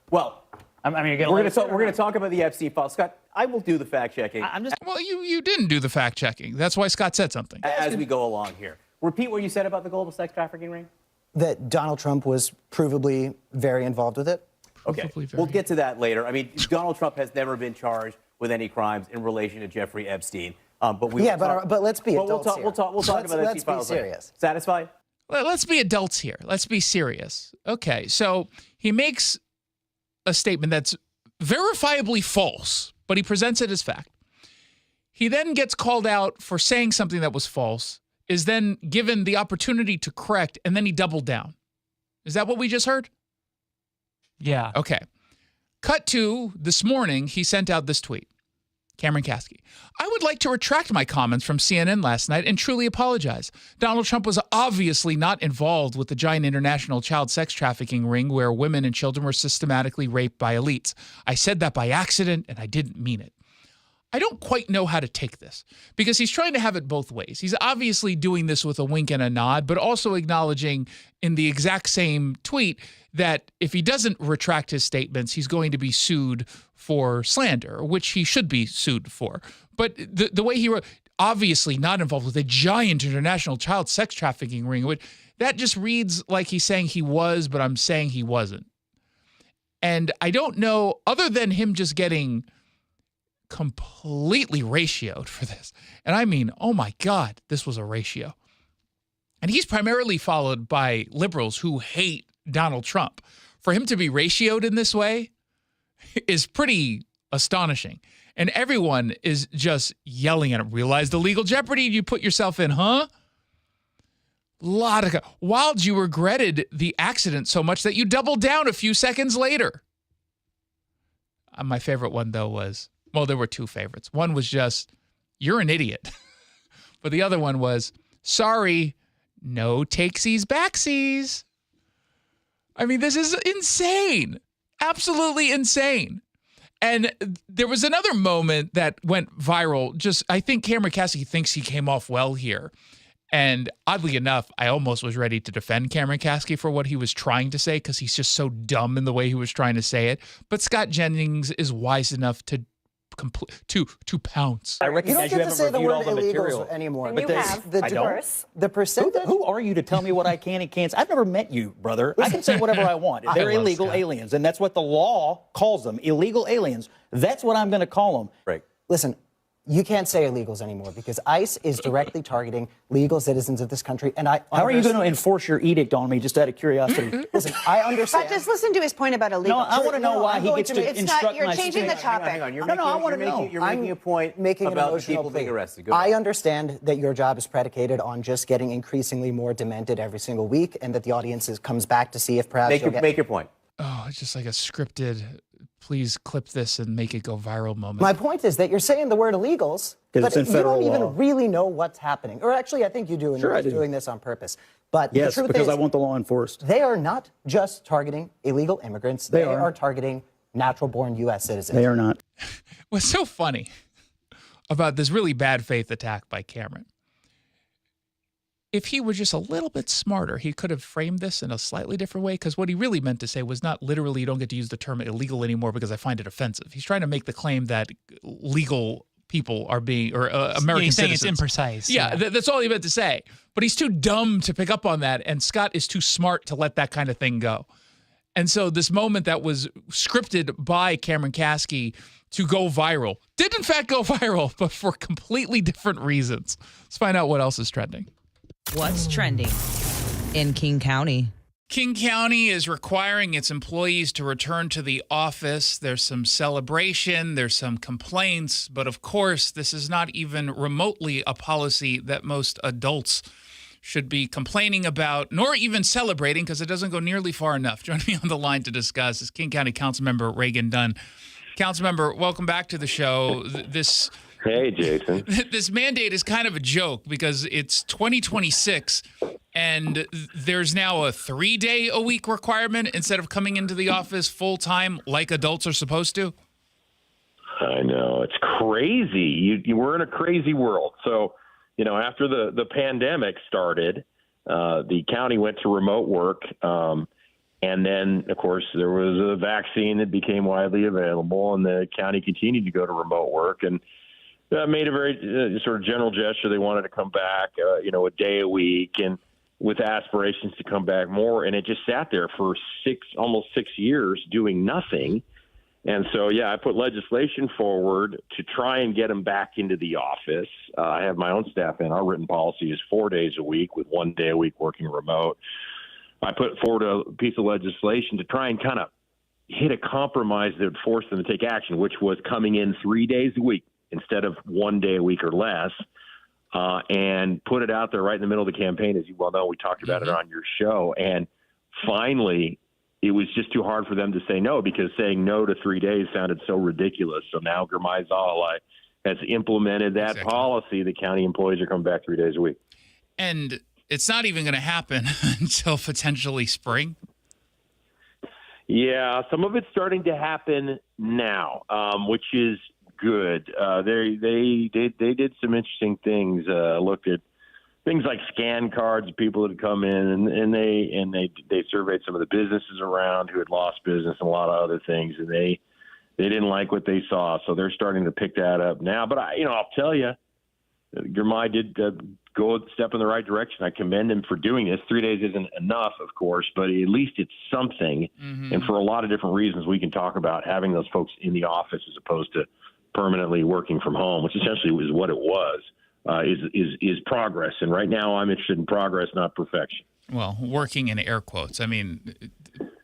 Well, we're going to talk about the Epstein file. Scott, I will do the fact checking. Well, you didn't do the fact checking. That's why Scott said something. As we go along here. Repeat what you said about the global sex trafficking ring. That Donald Trump was provably very involved with it. Okay, we'll get to that later. I mean, Donald Trump has never been charged with any crimes in relation to Jeffrey Epstein. But let's be adults here. We'll talk about Epstein let's files be serious. Later. Satisfied? Let's be adults here. Let's be serious. Okay, so he makes a statement that's verifiably false, but he presents it as fact. He then gets called out for saying something that was false, is then given the opportunity to correct, and then he doubled down. Is that what we just heard? Yeah. Okay. Cut to this morning, he sent out this tweet. Cameron Kasky. I would like to retract my comments from CNN last night and truly apologize. Donald Trump was obviously not involved with the giant international child sex trafficking ring where women and children were systematically raped by elites. I said that by accident, and I didn't mean it. I don't quite know how to take this because he's trying to have it both ways. He's obviously doing this with a wink and a nod, but also acknowledging in the exact same tweet that if he doesn't retract his statements, he's going to be sued for slander, which he should be sued for. But the way he wrote, obviously not involved with a giant international child sex trafficking ring, that just reads like he's saying he was, but I'm saying he wasn't. And I don't know, other than him just getting completely ratioed for this. And I mean, oh my God, this was a ratio. And he's primarily followed by liberals who hate Donald Trump. For him to be ratioed in this way is pretty astonishing. And everyone is just yelling at him. Realize the legal jeopardy you put yourself in, huh? While you regretted the accident so much that you doubled down a few seconds later. My favorite one, though, was, well, there were two favorites. One was just, you're an idiot. But the other one was, sorry, no takesies backsies. I mean, this is insane. Absolutely insane. And there was another moment that went viral. Just, I think Cameron Cassidy thinks he came off well here. And oddly enough, I almost was ready to defend Cameron Caskey for what he was trying to say because he's just so dumb in the way he was trying to say it. But Scott Jennings is wise enough to pounce. I recognize you haven't reviewed all the material anymore. But The percentage. Who are you to tell me what I can and can't? I've never met you, brother. I can say whatever I want. They're illegal aliens, and that's what the law calls them, illegal aliens. That's what I'm going to call them. Right. Listen, you can't say illegals anymore because ICE is directly targeting legal citizens of this country. And how are you going to enforce your edict on me, just out of curiosity? Listen, I understand. But just listen to his point about illegal. No, I want to know why he gets to instruct You're my changing the topic. Hang on. I want to know. You're making a point about the people being arrested. Go I ahead. understand that your job is predicated on just getting increasingly more demented every single week and that the audience comes back to see if perhaps make your point. Oh, it's just like a scripted, please clip this and make it go viral moment. My point is that you're saying the word illegals, but you don't even really know what's happening. Or actually, I think you do, and you're doing this on purpose. But yes, the truth because is, I want the law enforced. They are not just targeting illegal immigrants. They are targeting natural-born U.S. citizens. They are not. What's so funny about this really bad faith attack by Cameron, if he were just a little bit smarter, he could have framed this in a slightly different way, because what he really meant to say was not literally you don't get to use the term illegal anymore because I find it offensive. He's trying to make the claim that legal people are being, or American he's saying citizens. it's imprecise. Yeah, that's all he meant to say. But he's too dumb to pick up on that, and Scott is too smart to let that kind of thing go. And so this moment that was scripted by Cameron Caskey to go viral did in fact go viral, but for completely different reasons. Let's find out what else is trending. What's trending in King County? King County is requiring its employees to return to the office. There's some celebration, there's some complaints, but of course, this is not even remotely a policy that most adults should be complaining about, nor even celebrating, because it doesn't go nearly far enough. Joining me on the line to discuss is King County Councilmember Reagan Dunn. Councilmember, welcome back to the show. Hey, Jason. This mandate is kind of a joke because it's 2026 and there's now a 3-day-a-week requirement instead of coming into the office full-time like adults are supposed to. I know. It's crazy. We're in a crazy world. So, after the pandemic started, the county went to remote work. And then, of course, there was a vaccine that became widely available, and the county continued to go to remote work. And made a very sort of general gesture. They wanted to come back, a day a week, and with aspirations to come back more. And it just sat there for almost 6 years doing nothing. And so, I put legislation forward to try and get them back into the office. I have my own staff in. Our written policy is 4 days a week with 1 day a week working remote. I put forward a piece of legislation to try and kind of hit a compromise that would force them to take action, which was coming in 3 days a week instead of 1 day a week or less, and put it out there right in the middle of the campaign. As you well know, we talked about it on your show. And finally, it was just too hard for them to say no, because saying no to 3 days sounded so ridiculous. So now Gurmai Zahalai has implemented that policy. The county employees are coming back 3 days a week. And it's not even going to happen until potentially spring. Yeah, some of it's starting to happen now, which is good. They did some interesting things. Looked at things like scan cards, people that had come in, and they surveyed some of the businesses around who had lost business and a lot of other things, and they didn't like what they saw, so they're starting to pick that up now. But I'll tell you, Germay did go a step in the right direction. I commend him for doing this. 3 days isn't enough, of course, but at least it's something. And for a lot of different reasons we can talk about, having those folks in the office as opposed to permanently working from home, which essentially was what it was, is progress. And right now I'm interested in progress, not perfection. Well, working in air quotes. I mean,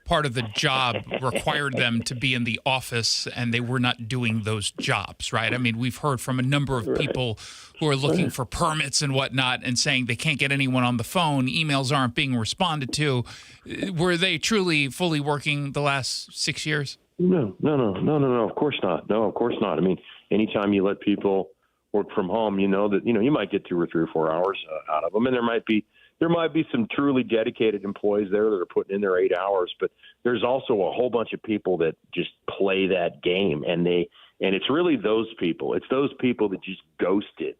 part of the job required them to be in the office, and they were not doing those jobs, right? I mean, we've heard from a number of people who are looking for permits and whatnot and saying they can't get anyone on the phone, emails aren't being responded to. Were they truly fully working the last 6 years? No, of course not. No, of course not. I mean, anytime you let people work from home, you know that, you might get 2 or 3 or 4 hours out of them, and there might be some truly dedicated employees there that are putting in their 8 hours, but there's also a whole bunch of people that just play that game, and it's really those people. It's those people that just ghosted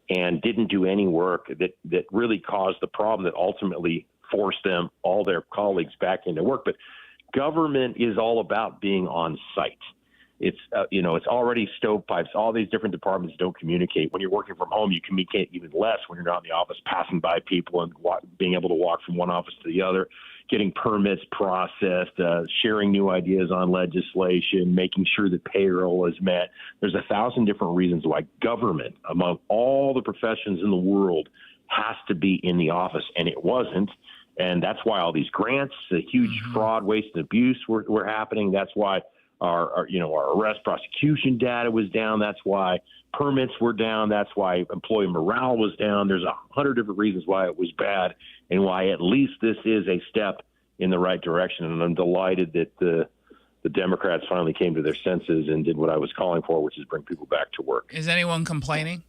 and didn't do any work that really caused the problem that ultimately forced them, all their colleagues, back into work. But government is all about being on site. It's it's already stovepipes. All these different departments don't communicate. When you're working from home, you communicate even less when you're not in the office, passing by people and being able to walk from one office to the other, getting permits processed, sharing new ideas on legislation, making sure that payroll is met. There's 1,000 different reasons why government, among all the professions in the world, has to be in the office, and it wasn't. And that's why all these grants, the huge fraud, waste, and abuse were happening. That's why our arrest prosecution data was down. That's why permits were down. That's why employee morale was down. There's 100 different reasons why it was bad, and why at least this is a step in the right direction. And I'm delighted that the Democrats finally came to their senses and did what I was calling for, which is bring people back to work. Is anyone complaining?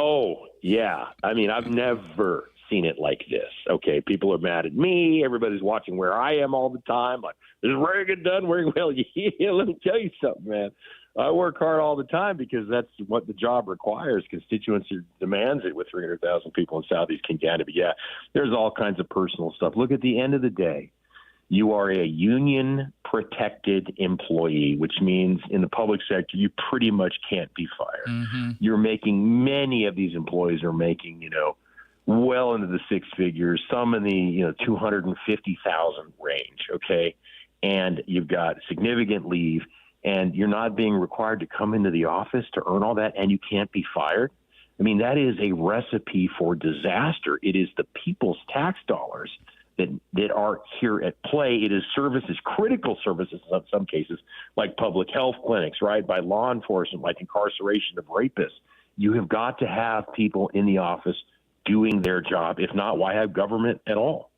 Oh, yeah. I mean, I've never seen it like this. Okay, people are mad at me. Everybody's watching where I am all the time. Like, is Reagan done working? Well, yeah, let me tell you something, man. I work hard all the time because that's what the job requires. Constituency demands it with 300,000 people in Southeast Kansas. But yeah, there's all kinds of personal stuff. Look, at the end of the day, you are a union-protected employee, which means in the public sector, you pretty much can't be fired. You're making, many of these employees are making, well into the six figures, some in the 250,000 range, okay? And you've got significant leave, and you're not being required to come into the office to earn all that, and you can't be fired. I mean, that is a recipe for disaster. It is the people's tax dollars that are here at play. It is services, critical services in some cases, like public health clinics, right, by law enforcement, like incarceration of rapists. You have got to have people in the office doing their job. If not, why have government at all?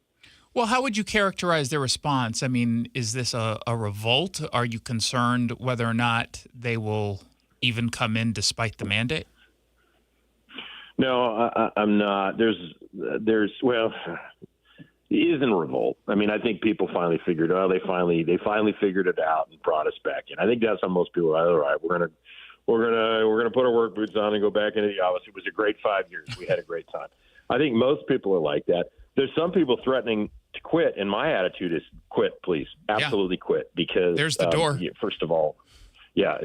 Well, how would you characterize their response? I mean, is this a revolt? Are you concerned whether or not they will even come in despite the mandate? No, I'm not. Well, it isn't a revolt. I mean, I think people finally figured, they finally figured it out and brought us back in. I think that's how most people are. All right, we're gonna put our work boots on and go back into the office. It was a great 5 years. We had a great time. I think most people are like that. There's some people threatening to quit, and my attitude is quit, please, absolutely quit, because there's the door. First of all, yeah,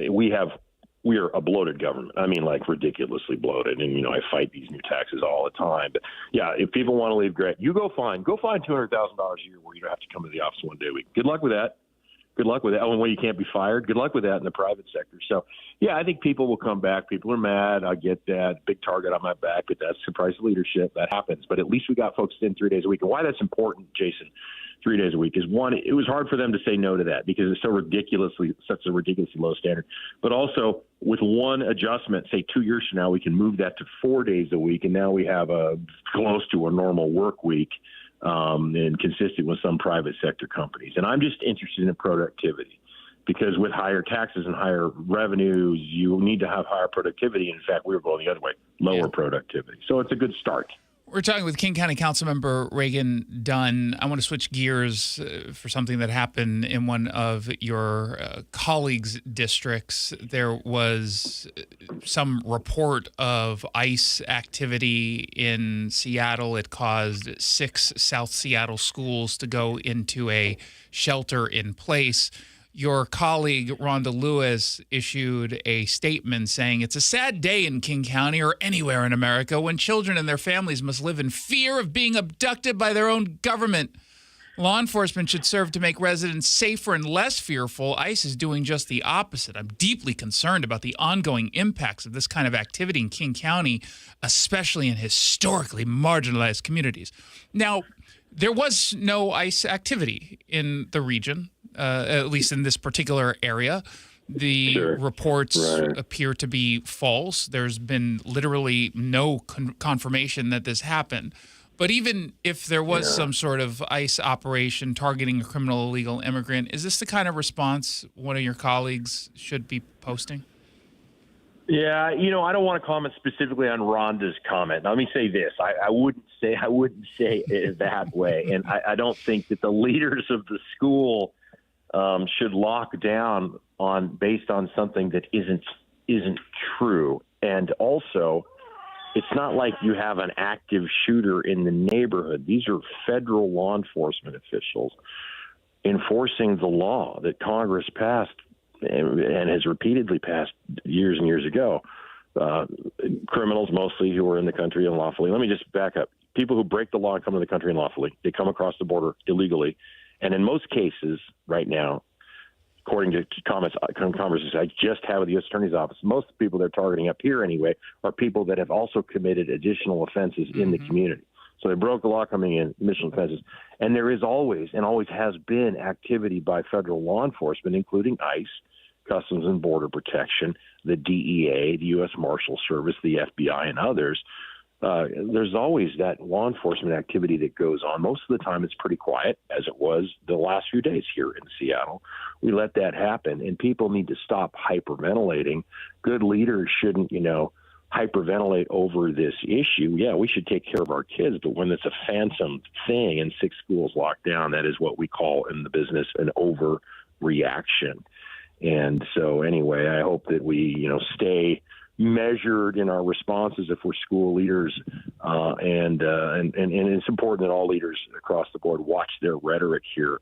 we're a bloated government. I mean, like ridiculously bloated. And, I fight these new taxes all the time. But yeah, if people want to leave, great. You go find $200,000 a year where you don't have to come to the office one day a week. Good luck with that. Oh, and when you can't be fired, good luck with that in the private sector. So yeah, I think people will come back. People are mad. I get that. Big target on my back, but that's the price of leadership. That happens. But at least we got folks in 3 days a week. And why that's important, Jason, 3 days a week, is one, it was hard for them to say no to that because it's such a ridiculously low standard. But also with one adjustment, say 2 years from now, we can move that to 4 days a week. And now we have close to a normal work week, and consistent with some private sector companies. And I'm just interested in productivity, because with higher taxes and higher revenues, you need to have higher productivity. In fact, we were going the other way, lower productivity. So it's a good start. We're talking with King County Councilmember Reagan Dunn. I want to switch gears for something that happened in one of your colleagues' districts. There was some report of ICE activity in Seattle. It caused 6 South Seattle schools to go into a shelter in place. your colleague Rhonda Lewis issued a statement saying it's a sad day in King County or anywhere in America when children and their families must live in fear of being abducted by their own government. Law enforcement should serve to make residents safer and less fearful. ICE is doing just the opposite. I'm deeply concerned about the ongoing impacts of this kind of activity in King County, especially in historically marginalized communities. Now, there was no ICE activity in the region, at least in this particular area. The reports appear to be false. There's been literally no confirmation that this happened. But even if there was some sort of ICE operation targeting a criminal illegal immigrant, is this the kind of response one of your colleagues should be posting? Yeah, I don't want to comment specifically on Rhonda's comment. Let me say this: I wouldn't say it that way, and I don't think that the leaders of the school should lock down based on something that isn't true. And also, it's not like you have an active shooter in the neighborhood. These are federal law enforcement officials enforcing the law that Congress passed and has repeatedly passed years and years ago. Criminals mostly who are in the country unlawfully. Let me just back up. People who break the law and come to the country unlawfully, they come across the border illegally. And in most cases right now, according to conversations I just had with the U.S. Attorney's Office, most of the people they're targeting up here anyway are people that have also committed additional offenses in the community. So they broke the law coming in, additional offenses. And there is always, and always has been, activity by federal law enforcement, including ICE, Customs and Border Protection, the DEA, the U.S. Marshal Service, the FBI, and others. There's always that law enforcement activity that goes on. Most of the time it's pretty quiet, as it was the last few days here in Seattle. We let that happen, and people need to stop hyperventilating. Good leaders shouldn't, hyperventilate over this issue. Yeah, we should take care of our kids, but when it's a phantom thing and 6 schools locked down, that is what we call in the business an overreaction. And so anyway, I hope that we, stay measured in our responses if we're school leaders, and it's important that all leaders across the board watch their rhetoric here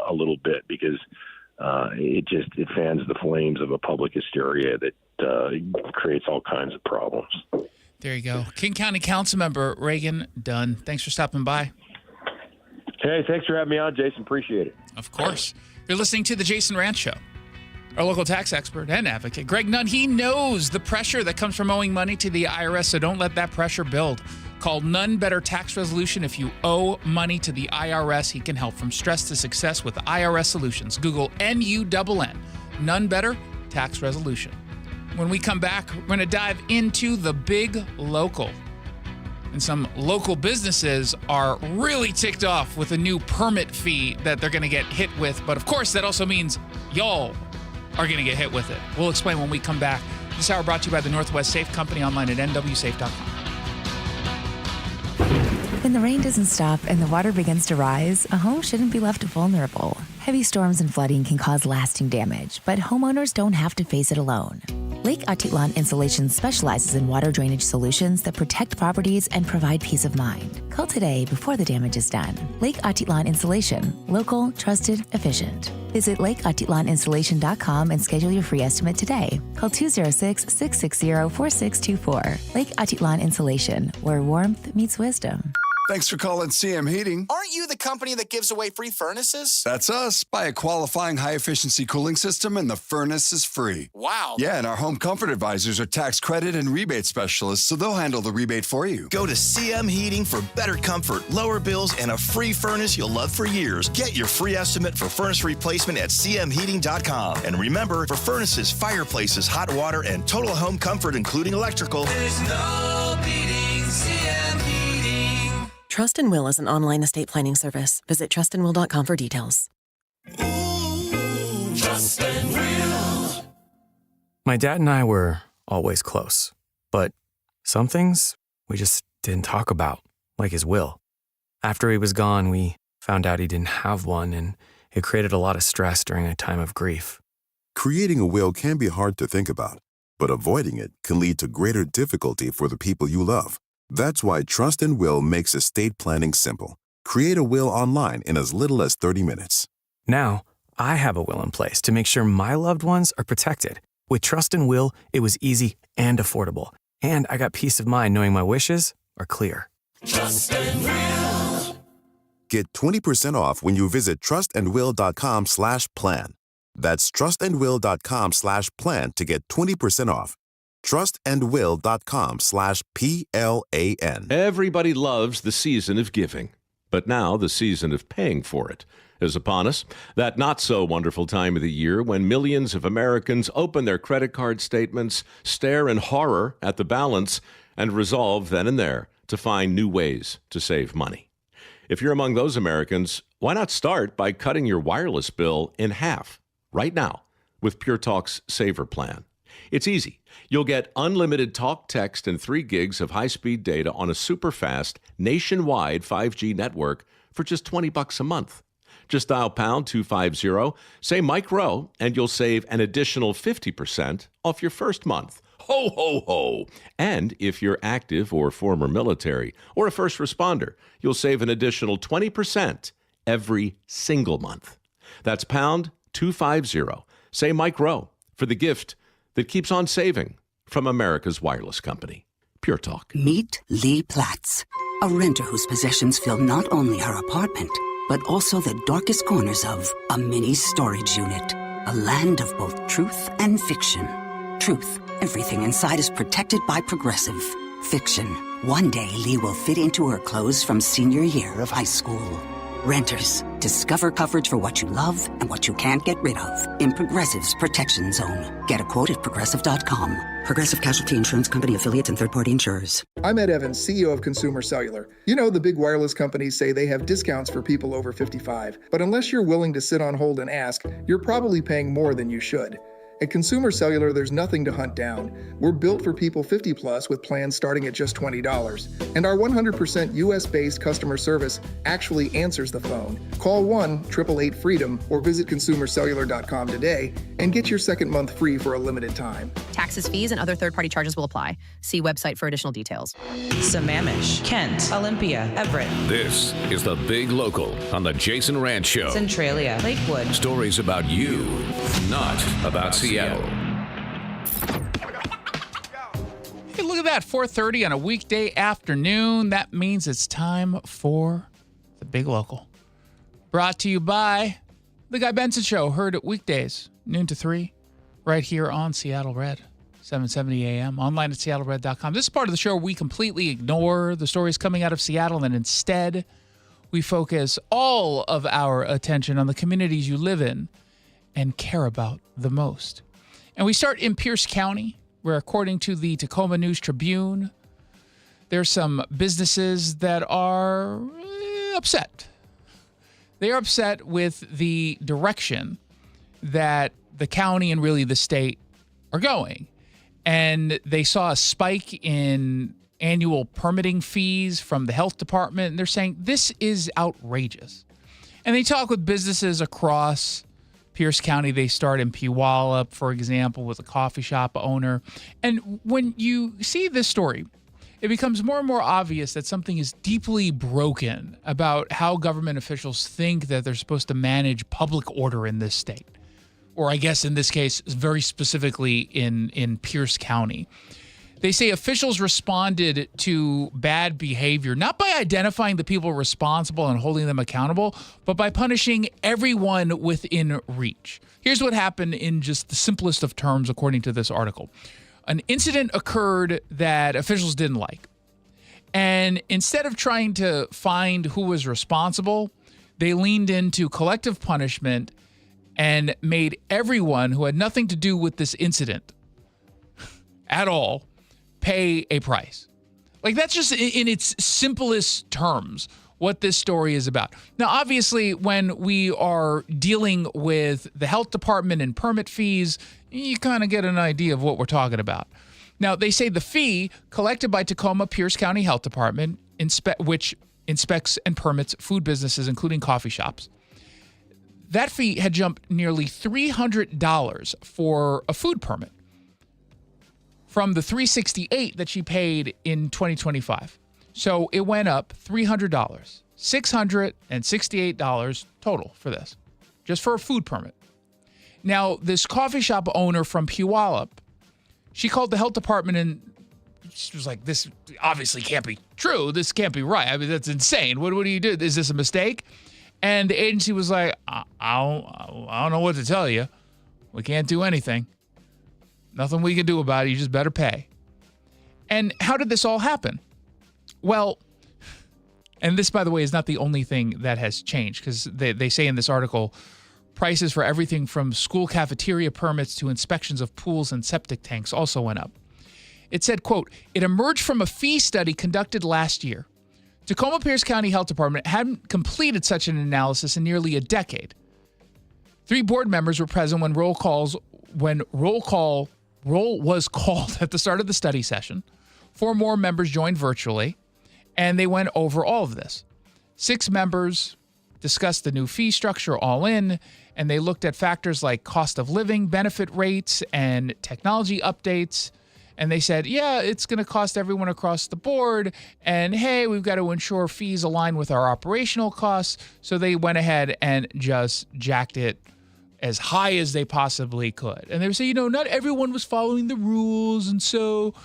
a little bit, because it fans the flames of a public hysteria that creates all kinds of problems. There you go. King County Council Member Reagan Dunn, thanks for stopping by. Hey, thanks for having me on, Jason. Appreciate it. Of course. You're listening to The Jason Rantz Show. Our local tax expert and advocate, Greg Nunn, he knows the pressure that comes from owing money to the IRS, so don't let that pressure build. Call Nunn Better Tax Resolution if you owe money to the IRS. He can help from stress to success with IRS Solutions. Google Nunn, Nunn Better Tax Resolution. When we come back, we're going to dive into the big local. And some local businesses are really ticked off with a new permit fee that they're going to get hit with. But of course, that also means y'all are going to get hit with it. We'll explain when we come back. This hour brought to you by the Northwest Safe Company, online at nwsafe.com. When the rain doesn't stop and the water begins to rise, a home shouldn't be left vulnerable. Heavy storms and flooding can cause lasting damage, but homeowners don't have to face it alone. Lake Atitlan Insulation specializes in water drainage solutions that protect properties and provide peace of mind. Call today before the damage is done. Lake Atitlan Insulation. Local, trusted, efficient. Visit lakeatitlaninsulation.com and schedule your free estimate today. Call 206-660-4624. Lake Atitlan Insulation, where warmth meets wisdom. Thanks for calling CM Heating. Aren't you the company that gives away free furnaces? That's us. Buy a qualifying high-efficiency cooling system and the furnace is free. Wow. Yeah, and our home comfort advisors are tax credit and rebate specialists, so they'll handle the rebate for you. Go to CM Heating for better comfort, lower bills, and a free furnace you'll love for years. Get your free estimate for furnace replacement at cmheating.com. And remember, for furnaces, fireplaces, hot water, and total home comfort, including electrical, there's no beating CM Heating. Trust and Will is an online estate planning service. Visit trustandwill.com for details. Trust and Will. My dad and I were always close, but some things we just didn't talk about, like his will. After he was gone, we found out he didn't have one, and it created a lot of stress during a time of grief. Creating a will can be hard to think about, but avoiding it can lead to greater difficulty for the people you love. That's why Trust and Will makes estate planning simple. Create a will online in as little as 30 minutes. Now, I have a will in place to make sure my loved ones are protected. With Trust and Will, it was easy and affordable. And I got peace of mind knowing my wishes are clear. Trust and Will. Get 20% off when you visit trustandwill.com/plan. That's trustandwill.com/plan to get 20% off. trustandwill.com/PLAN. Everybody loves the season of giving, but now the season of paying for it is upon us. That not-so-wonderful time of the year when millions of Americans open their credit card statements, stare in horror at the balance, and resolve then and there to find new ways to save money. If you're among those Americans, why not start by cutting your wireless bill in half right now with Pure Talk's Saver Plan? It's easy. You'll get unlimited talk, text, and 3 gigs of high-speed data on a super-fast, nationwide 5G network for just $20 a month. Just dial pound 250, say Mike Rowe, and you'll save an additional 50% off your first month. Ho, ho, ho. And if you're active or former military or a first responder, you'll save an additional 20% every single month. That's pound 250. Say Mike Rowe for the gift that keeps on saving from America's wireless company. Pure Talk. Meet Lee Platts, a renter whose possessions fill not only her apartment, but also the darkest corners of a mini storage unit. A land of both truth and fiction. Truth, everything inside is protected by Progressive. Fiction, one day Lee will fit into her clothes from senior year of high school. Renters, discover coverage for what you love and what you can't get rid of in Progressive's Protection Zone. Get a quote at Progressive.com. Progressive Casualty Insurance Company, affiliates, and third-party insurers. I'm Ed Evans, CEO of Consumer Cellular. You know, the big wireless companies say they have discounts for people over 55. But unless you're willing to sit on hold and ask, you're probably paying more than you should. At Consumer Cellular, there's nothing to hunt down. We're built for people 50 plus with plans starting at just $20. And our 100% US-based customer service actually answers the phone. Call 1-888-FREEDOM or visit consumercellular.com today and get your second month free for a limited time. Taxes, fees, and other third-party charges will apply. See website for additional details. Sammamish, Kent, Olympia, Everett. This is the Big Local on the Jason Rantz Show. Centralia, Lakewood. Stories about you, not about Seattle. Hey, look at that, 4:30 on a weekday afternoon. That means it's time for the Big Local. Brought to you by The Guy Benson Show, heard at weekdays, noon to 3, right here on Seattle Red, 770 AM, online at seattlered.com. This is part of the show where we completely ignore the stories coming out of Seattle, and instead we focus all of our attention on the communities you live in and care about the most. And we start in Pierce County, where according to the Tacoma News Tribune, there's some businesses that are upset. They are upset with the direction that the county and really the state are going. And they saw a spike in annual permitting fees from the health department, and they're saying this is outrageous. And they talk with businesses across Pierce County. They start in Puyallup, for example, with a coffee shop owner. And when you see this story, it becomes more and more obvious that something is deeply broken about how government officials think that they're supposed to manage public order in this state. Or I guess in this case, very specifically in Pierce County. They say officials responded to bad behavior, not by identifying the people responsible and holding them accountable, but by punishing everyone within reach. Here's what happened in just the simplest of terms, according to this article. An incident occurred that officials didn't like. And instead of trying to find who was responsible, they leaned into collective punishment and made everyone who had nothing to do with this incident at all pay a price. Like, that's just in its simplest terms what this story is about. Now, obviously, when we are dealing with the health department and permit fees, you kind of get an idea of what we're talking about. Now, they say the fee collected by Tacoma Pierce County Health Department, which inspects and permits food businesses, including coffee shops, that fee had jumped nearly $300 for a food permit from the $368 that she paid in 2025. So it went up $300, $668 total for this. just for a food permit. Now, this coffee shop owner from Puyallup, she called the health department and she was like, this obviously can't be true. This can't be right. I mean, that's insane. What do you do? Is this a mistake? And the agency was like, I don't know what to tell you. We can't do anything. Nothing we can do about it. You just better pay. And how did this all happen? Well, and this, by the way, is not the only thing that has changed, because they say in this article, prices for everything from school cafeteria permits to inspections of pools and septic tanks also went up. It said, quote, it emerged from a fee study conducted last year. Tacoma-Pierce County Health Department hadn't completed such an analysis in nearly a decade. 3 board members were present when roll was called at the start of the study session. 4 more members joined virtually, and they went over all of this. 6 members discussed the new fee structure all in, and they looked at factors like cost of living, benefit rates, and technology updates. And they said, yeah, it's going to cost everyone across the board. And hey, we've got to ensure fees align with our operational costs. So they went ahead and just jacked it as high as they possibly could. And they would say, not everyone was following the rules. And so,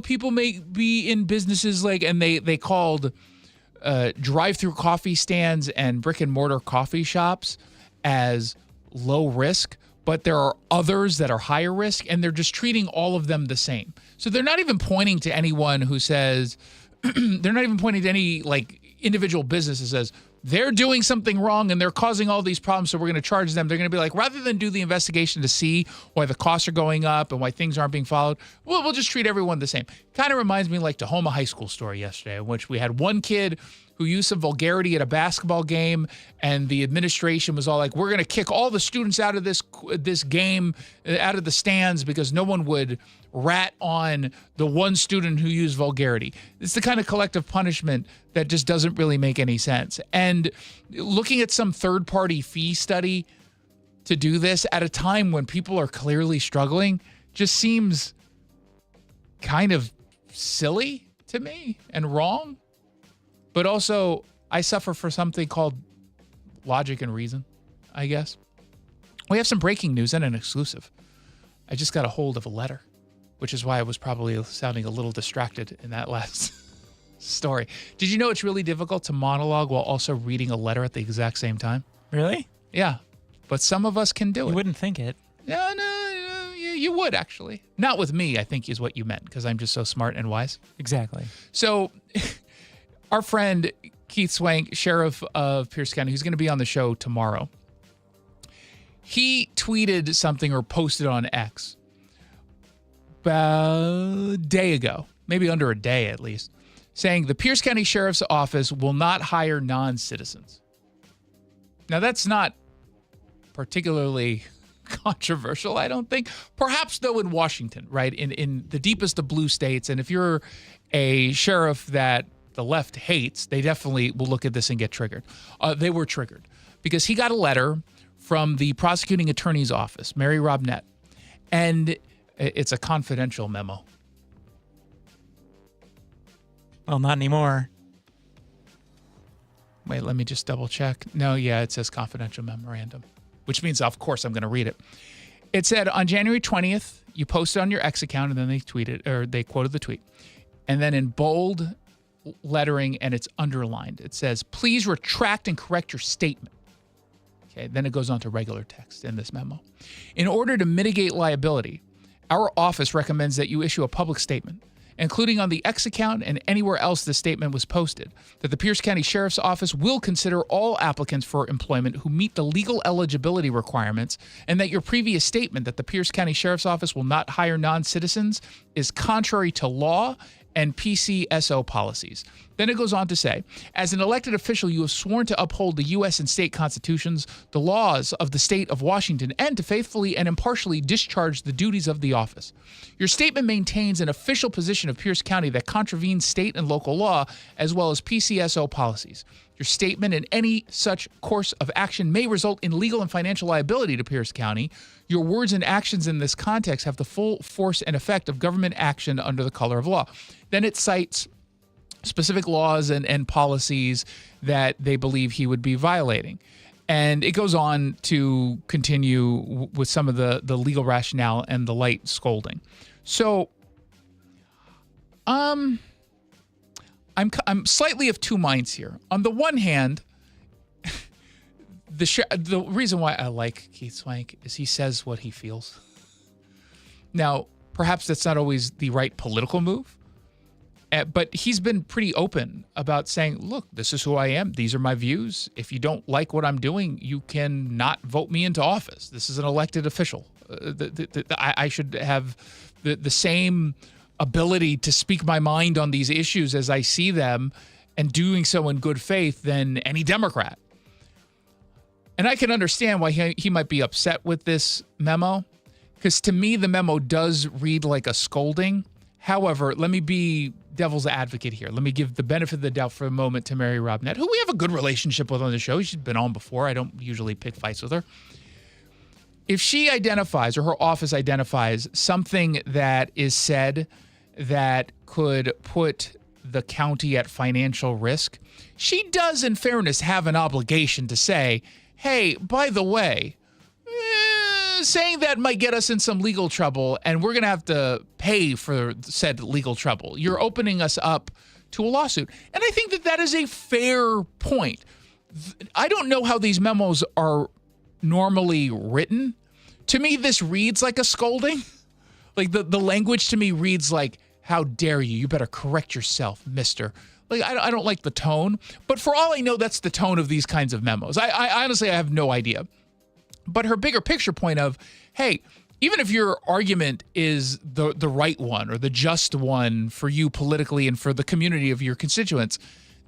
people may be in businesses and they called drive-through coffee stands and brick and mortar coffee shops as low risk. But there are others that are higher risk, and they're just treating all of them the same. So they're not even pointing to anyone who says, they're not even pointing to any individual business that says they're doing something wrong and they're causing all these problems, so we're going to charge them. They're going to be like, rather than do the investigation to see why the costs are going up and why things aren't being followed, we'll just treat everyone the same. Kind of reminds me like Tahoma High School story yesterday, in which we had one kid who used some vulgarity at a basketball game, and the administration was all like, we're going to kick all the students out of this game, out of the stands, because no one would rat on the one student who used vulgarity. It's the kind of collective punishment that just doesn't really make any sense. And looking at some third-party fee study to do this at a time when people are clearly struggling just seems kind of silly to me and wrong. But also, I suffer for something called logic and reason, I guess. We have some breaking news and an exclusive. I just got a hold of a letter, which is why I was probably sounding a little distracted in that last story. Did you know it's really difficult to monologue while also reading a letter at the exact same time? Really? Yeah. But some of us can do it. You wouldn't think it. No, you would actually. Not with me, I think is what you meant, because I'm just so smart and wise. Exactly. So our friend Keith Swank, sheriff of Pierce County, who's going to be on the show tomorrow, he tweeted something or posted on X about a day ago, maybe under a day at least, saying the Pierce County Sheriff's Office will not hire non-citizens. Now, that's not particularly controversial, I don't think. Perhaps, though, in Washington, right, in the deepest of blue states, and if you're a sheriff that the left hates, they definitely will look at this and get triggered. They were triggered because he got a letter from the prosecuting attorney's office, Mary Robnett, and it's a confidential memo. Well, not anymore. Wait, let me just double check. No, yeah, it says confidential memorandum, which means, of course, I'm going to read it. It said, on January 20th, you posted on your X account, and then they tweeted, or they quoted the tweet. And then in bold lettering, and it's underlined, it says, please retract and correct your statement. Okay, then it goes on to regular text in this memo. In order to mitigate liability, our office recommends that you issue a public statement, including on the X account and anywhere else the statement was posted, that the Pierce County Sheriff's Office will consider all applicants for employment who meet the legal eligibility requirements, and that your previous statement that the Pierce County Sheriff's Office will not hire non-citizens is contrary to law and PCSO policies. Then it goes on to say, as an elected official, you have sworn to uphold the U.S. and state constitutions, the laws of the state of Washington, and to faithfully and impartially discharge the duties of the office. Your statement maintains an official position of Pierce County that contravenes state and local law, as well as PCSO policies. Your statement and any such course of action may result in legal and financial liability to Pierce County. Your words and actions in this context have the full force and effect of government action under the color of law. Then it cites specific laws and policies that they believe he would be violating. And it goes on to continue with some of the legal rationale and the light scolding. So, I'm slightly of two minds here. On the one hand, the reason why I like Keith Swank is he says what he feels. Now, perhaps that's not always the right political move, but he's been pretty open about saying, look, this is who I am. These are my views. If you don't like what I'm doing, you can not vote me into office. This is an elected official. I should have the same ability to speak my mind on these issues as I see them, and doing so in good faith than any Democrat. And I can understand why he might be upset with this memo, because to me, the memo does read like a scolding. However, let me be devil's advocate here. Let me give the benefit of the doubt for a moment to Mary Robinette, who we have a good relationship with on the show. She's been on before. I don't usually pick fights with her. If she identifies, or her office identifies, something that is said that could put the county at financial risk, she does, in fairness, have an obligation to say, hey, by the way, saying that might get us in some legal trouble, and we're going to have to pay for said legal trouble. You're opening us up to a lawsuit. And I think that is a fair point. I don't know how these memos are normally written. To me, this reads like a scolding. Like the language to me reads like, how dare you? You better correct yourself, mister. Like, I don't like the tone. But for all I know, that's the tone of these kinds of memos. I honestly, I have no idea. But her bigger picture point of, hey, even if your argument is the right one or the just one for you politically and for the community of your constituents,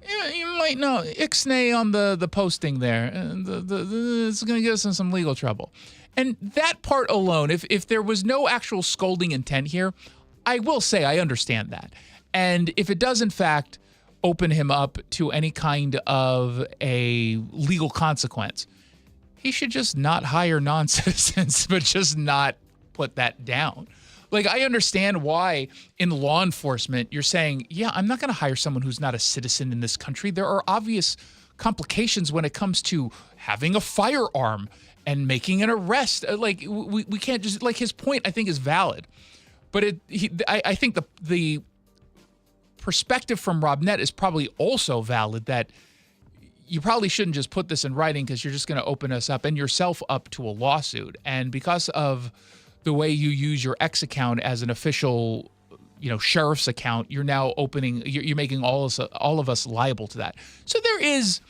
you might know ixnay on the posting there. It's going to get us in some legal trouble. And that part alone, if there was no actual scolding intent here, I will say I understand that. And if it does, in fact, open him up to any kind of a legal consequence, he should just not hire non-citizens, but just not put that down. Like, I understand why in law enforcement you're saying, yeah, I'm not going to hire someone who's not a citizen in this country. There are obvious complications when it comes to having a firearm and making an arrest. Like, we can't just, like, his point I think is valid. But I think the perspective from Robinette is probably also valid, that you probably shouldn't just put this in writing because you're just going to open us up and yourself up to a lawsuit. And because of the way you use your X account as an official, sheriff's account, you're now you're making all of us liable to that. So there is,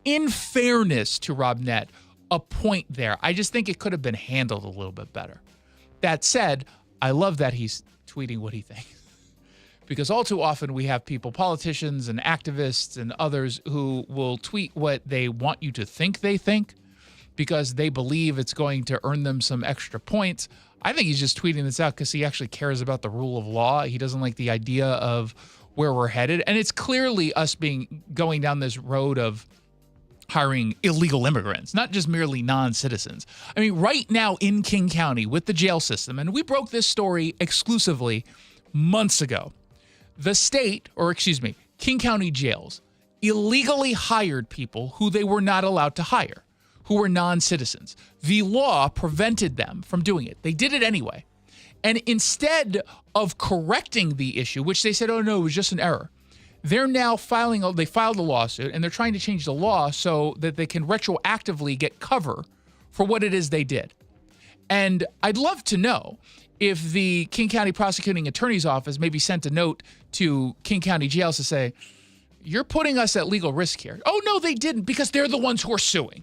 in fairness to Robinette, a point there. I just think it could have been handled a little bit better. That said, I love that he's tweeting what he thinks. Because all too often we have people, politicians and activists and others, who will tweet what they want you to think they think because they believe it's going to earn them some extra points. I think he's just tweeting this out because he actually cares about the rule of law. He doesn't like the idea of where we're headed. And it's clearly us going down this road of hiring illegal immigrants, not just merely non-citizens. I mean, right now in King County with the jail system, and we broke this story exclusively months ago, the state, or excuse me, King County jails illegally hired people who they were not allowed to hire, who were non-citizens. The law prevented them from doing it. They did it anyway. And instead of correcting the issue, which they said, oh no, it was just an error, they're now they filed a lawsuit, and they're trying to change the law so that they can retroactively get cover for what it is they did. And I'd love to know if the King County Prosecuting Attorney's Office maybe sent a note to King County jails to say, you're putting us at legal risk here. Oh, no, they didn't, because they're the ones who are suing.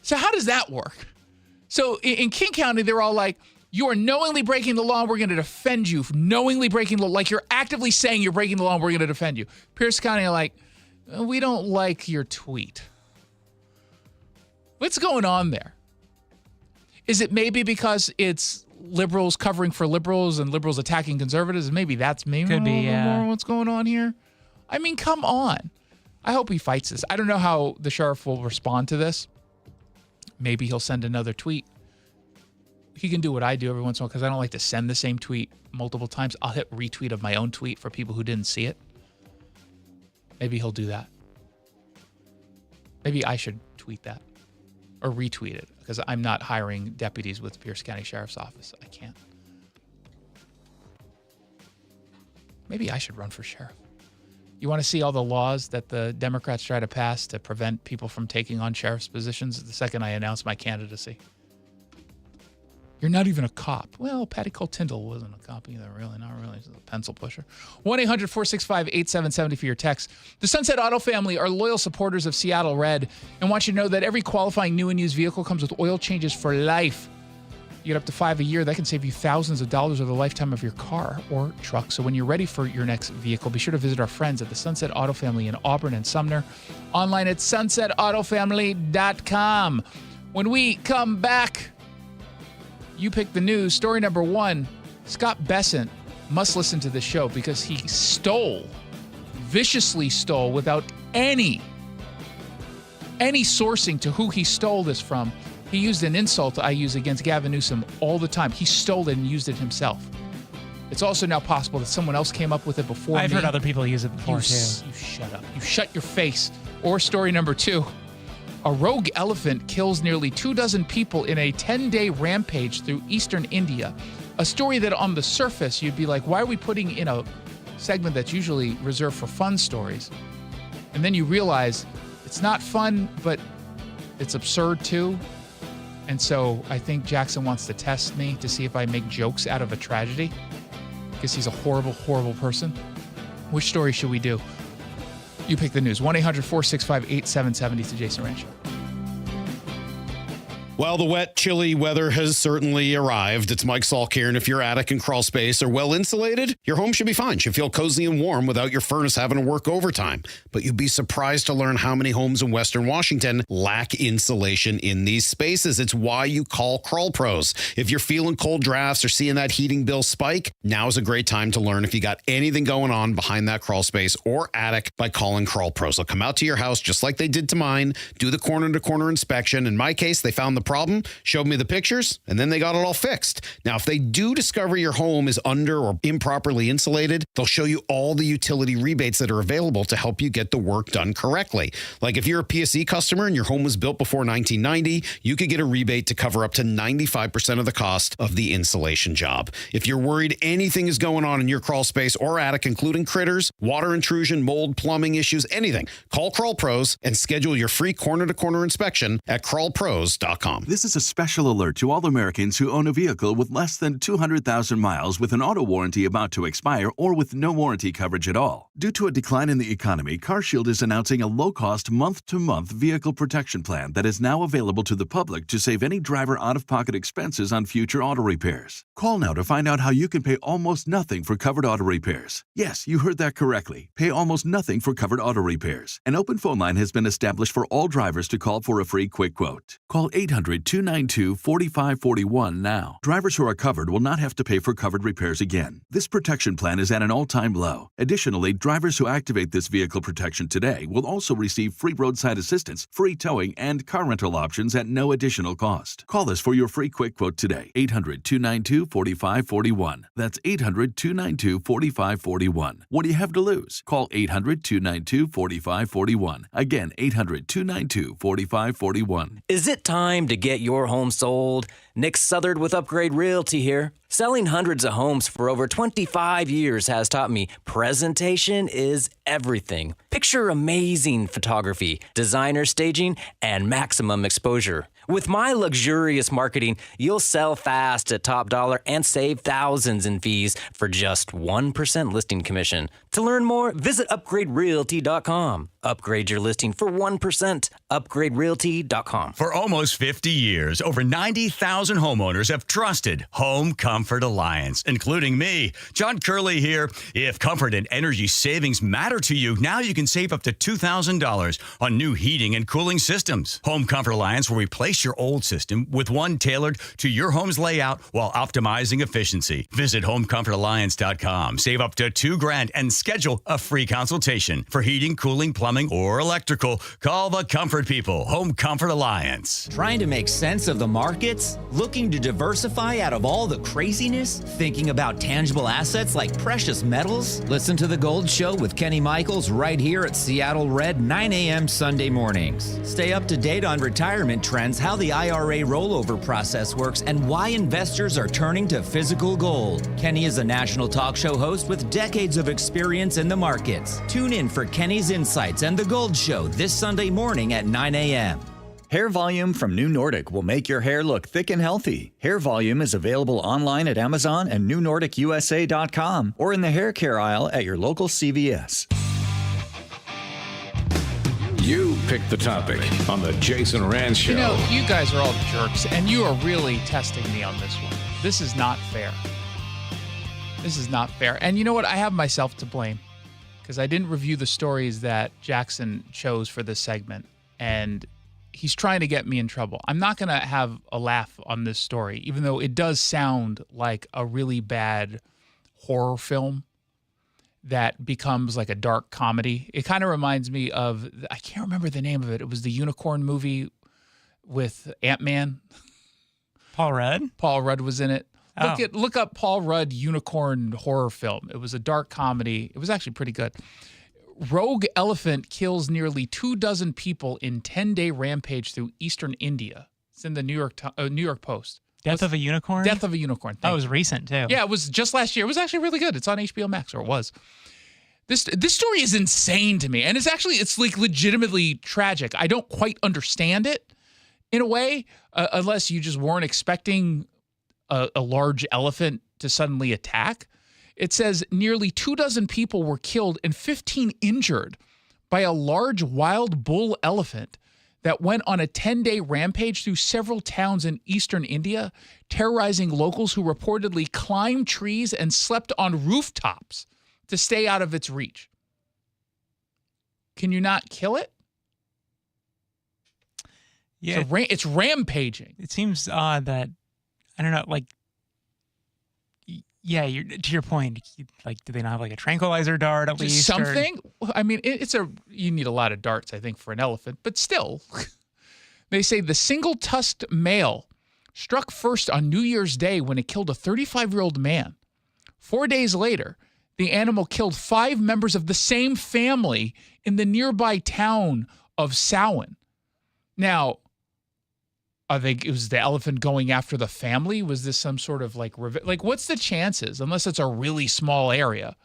So how does that work? So in King County, they're all like, you are knowingly breaking the law, and we're going to defend you for knowingly breaking the law. Like, you're actively saying you're breaking the law, and we're going to defend you. Pierce County are like, we don't like your tweet. What's going on there? Is it maybe because it's liberals covering for liberals and liberals attacking conservatives? Maybe that's maybe could be, yeah. What's going on here? I mean, come on. I hope he fights this. I don't know how the sheriff will respond to this. Maybe he'll send another tweet. He can do what I do every once in a while because I don't like to send the same tweet multiple times. I'll hit retweet of my own tweet for people who didn't see it. Maybe he'll do that. Maybe I should tweet that or retweet it because I'm not hiring deputies with Pierce County Sheriff's Office. I can't. Maybe I should run for sheriff. You want to see all the laws that the Democrats try to pass to prevent people from taking on sheriff's positions the second I announce my candidacy? You're not even a cop. Well, Patty Cole Tyndall wasn't a cop either, really. Not really. He's a pencil pusher. 1-800-465-8770 for your text. The Sunset Auto family are loyal supporters of Seattle Red and want you to know that every qualifying new and used vehicle comes with oil changes for life. You get up to 5 a year. That can save you thousands of dollars over the lifetime of your car or truck. So when you're ready for your next vehicle, be sure to visit our friends at the Sunset Auto Family in Auburn and Sumner. Online at sunsetautofamily.com. When we come back, you pick the news. Story number 1, Scott Bessent must listen to this show because he viciously stole without any sourcing to who he stole this from. He used an insult I use against Gavin Newsom all the time. He stole it and used it himself. It's also now possible that someone else came up with it before me. I've heard other people use it before, too. You shut up. You shut your face. Or story number 2, a rogue elephant kills nearly 24 people in a 10-day rampage through eastern India. A story that on the surface, you'd be like, why are we putting in a segment that's usually reserved for fun stories? And then you realize it's not fun, but it's absurd too. And so I think Jackson wants to test me to see if I make jokes out of a tragedy because he's a horrible, horrible person. Which story should we do? You pick the news. 1-800-465-8770 to Jason Rantz Show. Well, the wet, chilly weather has certainly arrived. It's Mike Salk here, and if your attic and crawl space are well insulated, your home should be fine. Should feel cozy and warm without your furnace having to work overtime. But you'd be surprised to learn how many homes in Western Washington lack insulation in these spaces. It's why you call Crawl Pros. If you're feeling cold drafts or seeing that heating bill spike, now's a great time to learn if you got anything going on behind that crawl space or attic by calling Crawl Pros. They'll come out to your house just like they did to mine, do the corner-to-corner inspection. In my case, they found the problem, showed me the pictures, and then they got it all fixed. Now, if they do discover your home is under or improperly insulated, they'll show you all the utility rebates that are available to help you get the work done correctly. Like if you're a PSE customer and your home was built before 1990, you could get a rebate to cover up to 95% of the cost of the insulation job. If you're worried anything is going on in your crawl space or attic, including critters, water intrusion, mold, plumbing issues, anything, call Crawl Pros and schedule your free corner-to-corner inspection at crawlpros.com. This is a special alert to all Americans who own a vehicle with less than 200,000 miles with an auto warranty about to expire or with no warranty coverage at all. Due to a decline in the economy, CarShield is announcing a low-cost month-to-month vehicle protection plan that is now available to the public to save any driver out-of-pocket expenses on future auto repairs. Call now to find out how you can pay almost nothing for covered auto repairs. Yes, you heard that correctly. Pay almost nothing for covered auto repairs. An open phone line has been established for all drivers to call for a free quick quote. Call 800-292-4541 now. Drivers who are covered will not have to pay for covered repairs again. This protection plan is at an all-time low. Additionally, drivers who activate this vehicle protection today will also receive free roadside assistance, free towing, and car rental options at no additional cost. Call us for your free quick quote today. 800-292-4541. That's 800-292-4541. What do you have to lose? Call 800-292-4541. Again, 800-292-4541. Is it time to get your home sold? Nick Southard with Upgrade Realty here. Selling hundreds of homes for over 25 years has taught me presentation is everything. Picture amazing photography, designer staging, and maximum exposure. With my luxurious marketing, you'll sell fast at top dollar and save thousands in fees for just 1% listing commission. To learn more, visit upgraderealty.com. Upgrade your listing for 1%. Upgraderealty.com. For almost 50 years, over 90,000 homeowners have trusted Home Comfort Alliance, including me, John Curley here. If comfort and energy savings matter to you, now you can save up to $2,000 on new heating and cooling systems. Home Comfort Alliance will replace your old system with one tailored to your home's layout while optimizing efficiency. Visit homecomfortalliance.com. Save up to $2,000 and schedule a free consultation for heating, cooling, plumbing, or electrical. Call the comfort people. Home Comfort Alliance. Trying to make sense of the markets? Looking to diversify out of all the craziness? Thinking about tangible assets like precious metals? Listen to The Gold Show with Kenny Michaels right here at Seattle Red, 9 a.m. Sunday mornings. Stay up to date on retirement trends, how the IRA rollover process works, and why investors are turning to physical gold. Kenny is a national talk show host with decades of experience in the markets. Tune in for Kenny's insights and The Gold Show this Sunday morning at 9 a.m. Hair Volume from New Nordic will make your hair look thick and healthy. Hair Volume is available online at Amazon and newnordicusa.com or in the hair care aisle at your local CVS. You picked the topic on the Jason Rantz Show. You know, you guys are all jerks, and you are really testing me on this one. This is not fair. This is not fair. And you know what? I have myself to blame because I didn't review the stories that Jackson chose for this segment, and he's trying to get me in trouble. I'm not going to have a laugh on this story, even though it does sound like a really bad horror film that becomes like a dark comedy. It kind of reminds me of, I can't remember the name of it. It was the unicorn movie with Ant-Man. Paul Rudd? Paul Rudd was in it. Look up Paul Rudd unicorn horror film. It was a dark comedy. It was actually pretty good. Rogue elephant kills nearly 24 people in 10-day rampage through eastern India. It's in the New York Post. Death of a unicorn? Death of a unicorn. That was recent, too. Yeah, it was just last year. It was actually really good. It's on HBO Max, or it was. This story is insane to me, and it's like legitimately tragic. I don't quite understand it in a way, unless you just weren't expecting a large elephant to suddenly attack. It says nearly 24 people were killed and 15 injured by a large wild bull elephant that went on a 10-day rampage through several towns in eastern India, terrorizing locals who reportedly climbed trees and slept on rooftops to stay out of its reach. Can you not kill it? Yeah. It's rampaging. It seems odd that, I don't know, like, yeah, to your point, like, do they not have like a tranquilizer dart at least? Something? I mean, you need a lot of darts, I think, for an elephant, but still. They say the single-tusked male struck first on New Year's Day when it killed a 35-year-old man. 4 days later, the animal killed 5 members of the same family in the nearby town of Samhain. Now, was the elephant going after the family? Was this some sort of like what's the chances? Unless it's a really small area,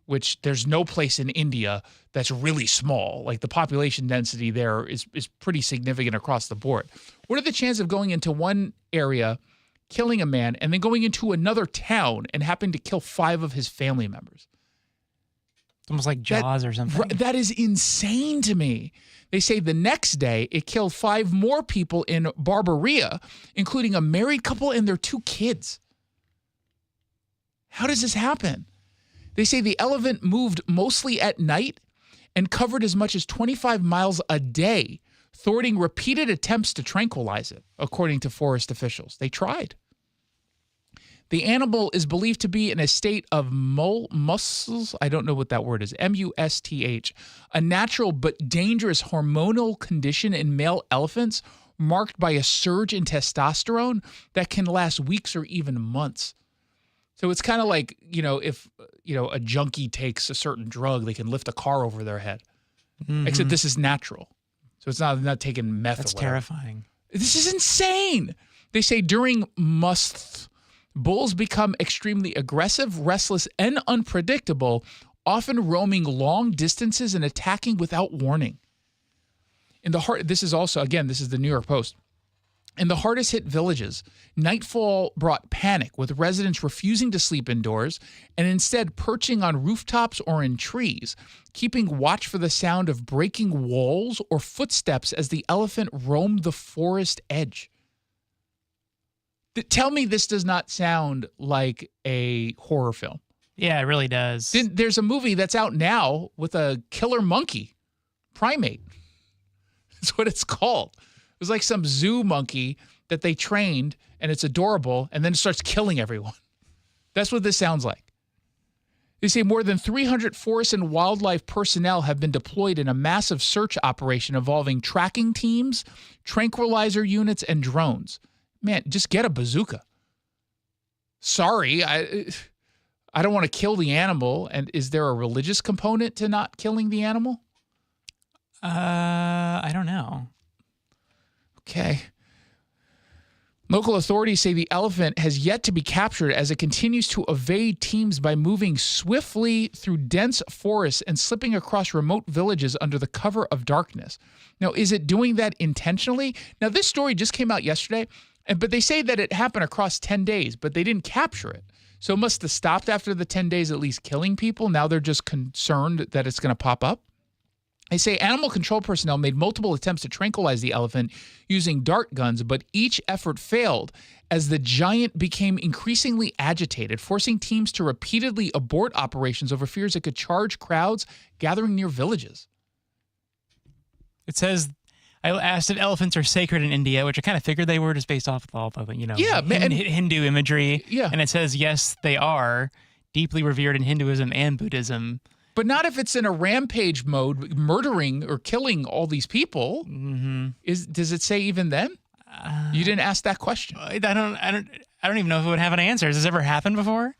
which there's no place in India that's really small. Like the population density there is pretty significant across the board. What are the chances of going into one area, killing a man, and then going into another town and happening to kill 5 of his family members? It's almost like Jaws or something. That is insane to me. They say the next day it killed 5 more people in Barbaria, including a married couple and their 2 kids. How does this happen? They say the elephant moved mostly at night and covered as much as 25 miles a day, thwarting repeated attempts to tranquilize it, according to forest officials. They tried. The animal is believed to be in a state of musth. I don't know what that word is. MUSTH. A natural but dangerous hormonal condition in male elephants marked by a surge in testosterone that can last weeks or even months. So it's kind of like, if, a junkie takes a certain drug, they can lift a car over their head. Mm-hmm. Except this is natural. So it's not taking meth. That's terrifying. This is insane. They say during musth, bulls become extremely aggressive, restless, and unpredictable, often roaming long distances and attacking without warning. This is the New York Post. In the hardest hit villages, nightfall brought panic, with residents refusing to sleep indoors and instead perching on rooftops or in trees, keeping watch for the sound of breaking walls or footsteps as the elephant roamed the forest edge. Tell me this does not sound like a horror film. Yeah, it really does. There's a movie that's out now with a killer monkey, primate. That's what it's called. It was like some zoo monkey that they trained, and it's adorable, and then it starts killing everyone. That's what this sounds like. They say more than 300 forest and wildlife personnel have been deployed in a massive search operation involving tracking teams, tranquilizer units, and drones. man, just get a bazooka. Sorry, I don't want to kill the animal. And is there a religious component to not killing the animal? I don't know. Okay. Local authorities say the elephant has yet to be captured as it continues to evade teams by moving swiftly through dense forests and slipping across remote villages under the cover of darkness. Now, is it doing that intentionally? Now, this story just came out yesterday, but they say that it happened across 10 days, but they didn't capture it. So it must have stopped after the 10 days, at least killing people. Now they're just concerned that it's going to pop up. They say animal control personnel made multiple attempts to tranquilize the elephant using dart guns, but each effort failed as the giant became increasingly agitated, forcing teams to repeatedly abort operations over fears it could charge crowds gathering near villages. It says, I asked if elephants are sacred in India, which I kind of figured they were just based off of all the, Hindu imagery. Yeah. And it says, yes, they are deeply revered in Hinduism and Buddhism. But not if it's in a rampage mode, murdering or killing all these people. Mm-hmm. Does it say even then? You didn't ask that question. I don't even know if it would have an answer. Has this ever happened before?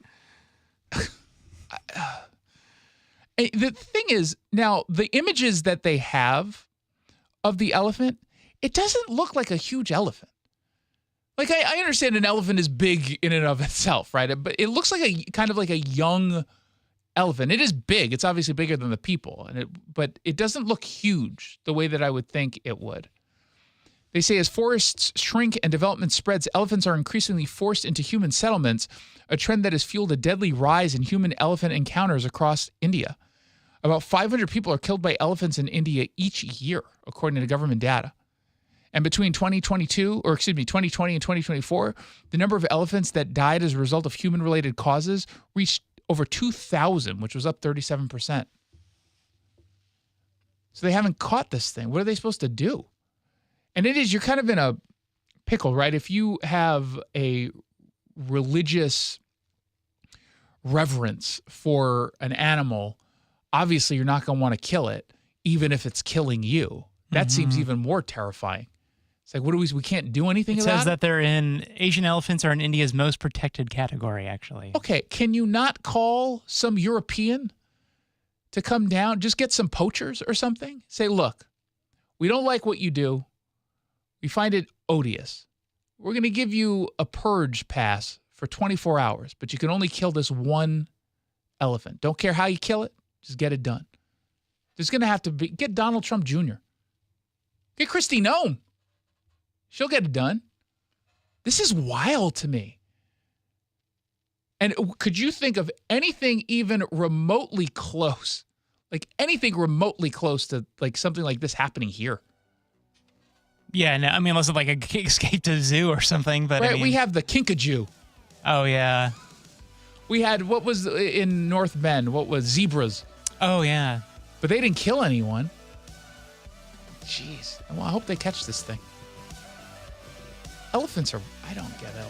The thing is, now the images that they have of the elephant, it doesn't look like a huge elephant. Like I understand an elephant is big in and of itself, right? But it looks like a kind of like a young elephant. It is big. It's obviously bigger than the people, but it doesn't look huge the way that I would think it would. They say as forests shrink and development spreads, elephants are increasingly forced into human settlements, a trend that has fueled a deadly rise in human-elephant encounters across India. About 500 people are killed by elephants in India each year, according to government data. And between 2020 and 2024, the number of elephants that died as a result of human-related causes reached over 2,000, which was up 37%. So they haven't caught this thing. What are they supposed to do? And you're kind of in a pickle, right? If you have a religious reverence for an animal, obviously you're not going to want to kill it, even if it's killing you. That seems even more terrifying. It's like, we can't do anything about it? It says that Asian elephants are in India's most protected category, actually. Okay, can you not call some European to come down? Just get some poachers or something? Say, look, we don't like what you do. We find it odious. We're going to give you a purge pass for 24 hours, but you can only kill this one elephant. Don't care how you kill it. Just get it done. There's going to have to be, get Donald Trump Jr. Get Kristi Noem. She'll get it done. This is wild to me. And could you think of anything even remotely close, like anything remotely close to like something like this happening here? Yeah, no, I mean, unless it's like a escape to the zoo or something. But right, I mean, we have the Kinkajou. Oh, yeah. We had, what was in North Bend? What was zebras? Oh, yeah. But they didn't kill anyone. Jeez. Well, I hope they catch this thing. Elephants are, I don't get it.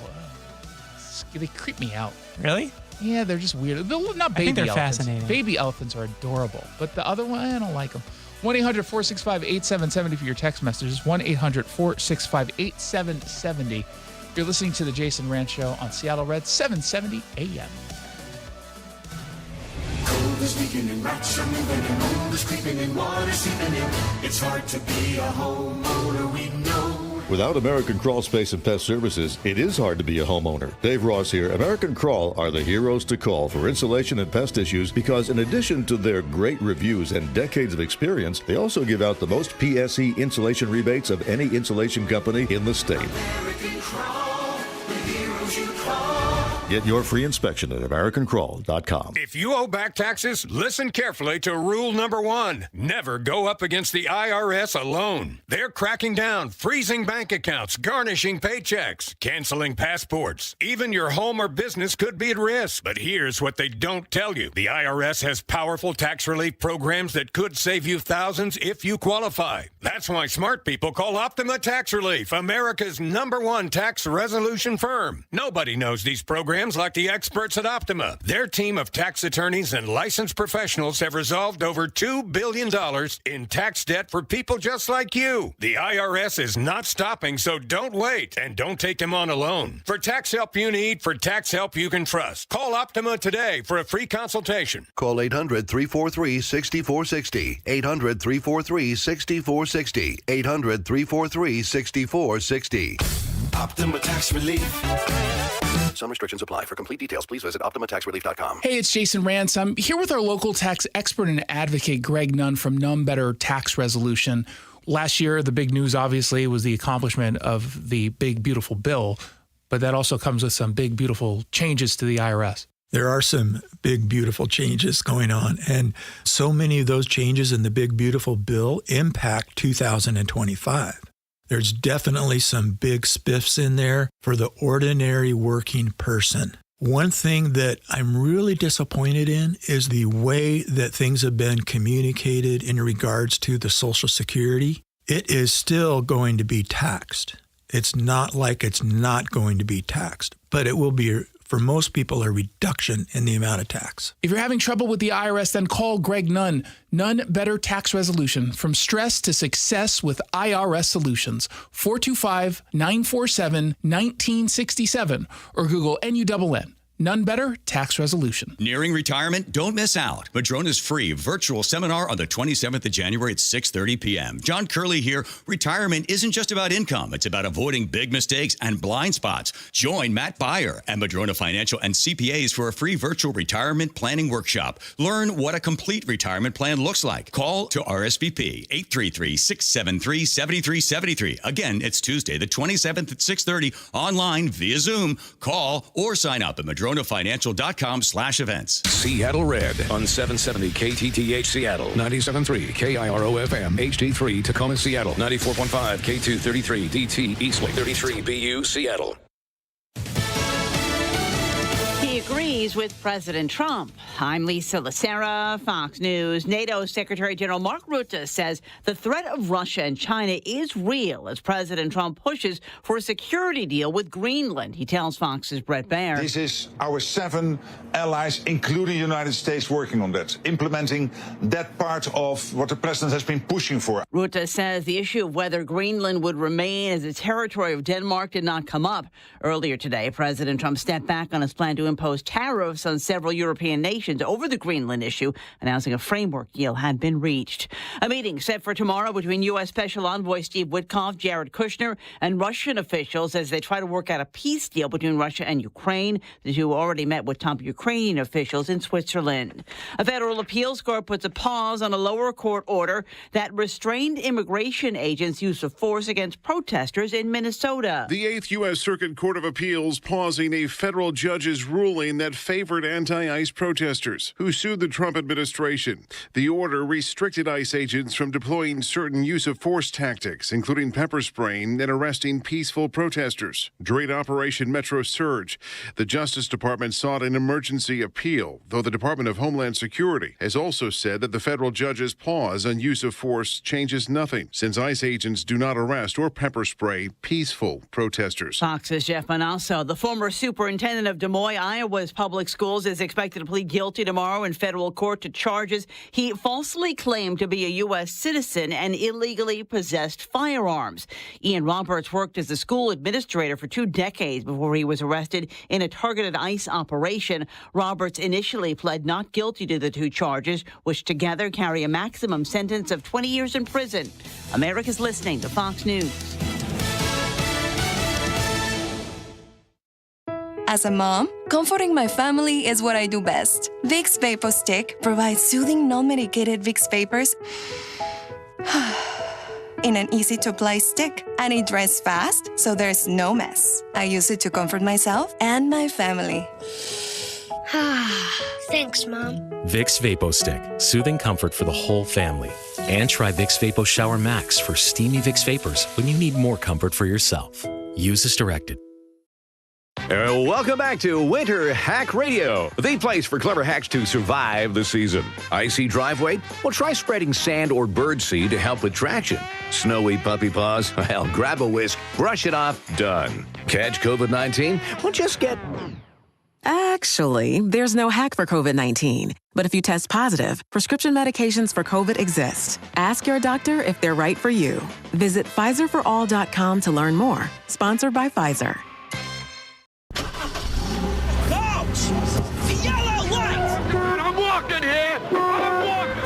They creep me out. Really? Yeah, they're just weird. They're not baby I think they're elephants. fascinating. Baby elephants are adorable. But the other one, I don't like them. 1-800-465-8770 for your text messages. 1-800-465-8770. You're listening to the Jason Rantz Show on Seattle Red, 770 AM. Cold is leaking and rats are moving and mold is creeping and water seeping in. It's hard to be a homeowner, we know. Without American Crawl Space and Pest Services, it is hard to be a homeowner. Dave Ross here. American Crawl are the heroes to call for insulation and pest issues because in addition to their great reviews and decades of experience, they also give out the most PSE insulation rebates of any insulation company in the state. American Crawl, the heroes you call. Get your free inspection at AmericanCrawl.com. If you owe back taxes, listen carefully to rule number 1. Never go up against the IRS alone. They're cracking down, freezing bank accounts, garnishing paychecks, canceling passports. Even your home or business could be at risk. But here's what they don't tell you. The IRS has powerful tax relief programs that could save you thousands if you qualify. That's why smart people call Optima Tax Relief, America's #1 tax resolution firm. Nobody knows these programs programs like the experts at Optima. Their team of tax attorneys and licensed professionals have resolved over $2 billion in tax debt for people just like you. The IRS is not stopping, so don't wait, and don't take them on alone. For tax help you need, for tax help you can trust, call Optima today for a free consultation. Call 800-343-6460. 800-343-6460. 800-343-6460. Optima Tax Relief. Some restrictions apply. For complete details, please visit OptimaTaxRelief.com. Hey, it's Jason Rantz. I'm here with our local tax expert and advocate, Greg Nunn from None Better Tax Resolution. Last year, the big news, obviously, was the accomplishment of the big, beautiful bill, but that also comes with some big, beautiful changes to the IRS. There are some big, beautiful changes going on, and so many of those changes in the big, beautiful bill impact 2025. There's definitely some big spiffs in there for the ordinary working person. One thing that I'm really disappointed in is the way that things have been communicated in regards to the Social Security. It is still going to be taxed. It's not like it's not going to be taxed, but it will be, for most people, a reduction in the amount of tax. If you're having trouble with the IRS, then call Greg Nunn. None Better Tax Resolution. From stress to success with IRS Solutions. 425-947-1967 or Google NUNN. None Better Tax Resolution. Nearing retirement? Don't miss out. Madrona's free virtual seminar on the 27th of January at 6:30 p.m. John Curley here. Retirement isn't just about income. It's about avoiding big mistakes and blind spots. Join Matt Beyer and Madrona Financial and CPAs for a free virtual retirement planning workshop. Learn what a complete retirement plan looks like. Call to RSVP 833-673-7373. Again, it's Tuesday the 27th at 6:30 online via Zoom. Call or sign up at MadronaFinancial.com/events. Seattle Red on 770 KTTH Seattle, 97.3 KIRO FM, HD3 Tacoma Seattle, 94.5 K233 DT Eastlake, 33 BU Seattle. He agrees with President Trump. I'm Lisa Lacera, Fox News. NATO Secretary General Mark Rutte says the threat of Russia and China is real as President Trump pushes for a security deal with Greenland. He tells Fox's Brett Baer. This is our 7 allies, including the United States, working on that, implementing that part of what the president has been pushing for. Rutte says the issue of whether Greenland would remain as a territory of Denmark did not come up. Earlier today, President Trump stepped back on his plan to impose tariffs on several European nations over the Greenland issue, announcing a framework deal had been reached. A meeting set for tomorrow between U.S. Special Envoy Steve Witkoff, Jared Kushner, and Russian officials as they try to work out a peace deal between Russia and Ukraine. The two already met with top Ukrainian officials in Switzerland. A federal appeals court puts a pause on a lower court order that restrained immigration agents' use of force against protesters in Minnesota. The 8th U.S. Circuit Court of Appeals pausing a federal judge's ruling that favored anti-ICE protesters who sued the Trump administration. The order restricted ICE agents from deploying certain use of force tactics, including pepper spraying and arresting peaceful protesters. During Operation Metro Surge, the Justice Department sought an emergency appeal, though the Department of Homeland Security has also said that the federal judge's pause on use of force changes nothing, since ICE agents do not arrest or pepper spray peaceful protesters. Fox's Jeff Manasso, the former superintendent of Des Moines, Iowa's public schools, is expected to plead guilty tomorrow in federal court to charges he falsely claimed to be a U.S. citizen and illegally possessed firearms. Ian Roberts worked as a school administrator for 2 decades before he was arrested in a targeted ICE operation. Roberts initially pled not guilty to the 2 charges, which together carry a maximum sentence of 20 years in prison. America's listening to Fox News. As a mom, comforting my family is what I do best. Vicks Vapor Stick provides soothing, non-medicated Vicks Vapors in an easy-to-apply stick, and it dries fast, so there's no mess. I use it to comfort myself and my family. Thanks, Mom. Vicks Vapo Stick, soothing comfort for the whole family. And try Vicks Vapo Shower Max for steamy Vicks Vapors when you need more comfort for yourself. Use as directed. Welcome back to Winter Hack Radio, the place for clever hacks to survive the season. Icy driveway? Well, try spreading sand or birdseed to help with traction. Snowy puppy paws? Well, grab a whisk, brush it off, done. Catch COVID-19? Well, just get Actually, there's no hack for COVID-19. But if you test positive, prescription medications for COVID exist. Ask your doctor if they're right for you. Visit PfizerForAll.com to learn more. Sponsored by Pfizer. Coach! The yellow light! I'm walking here! I'm walking!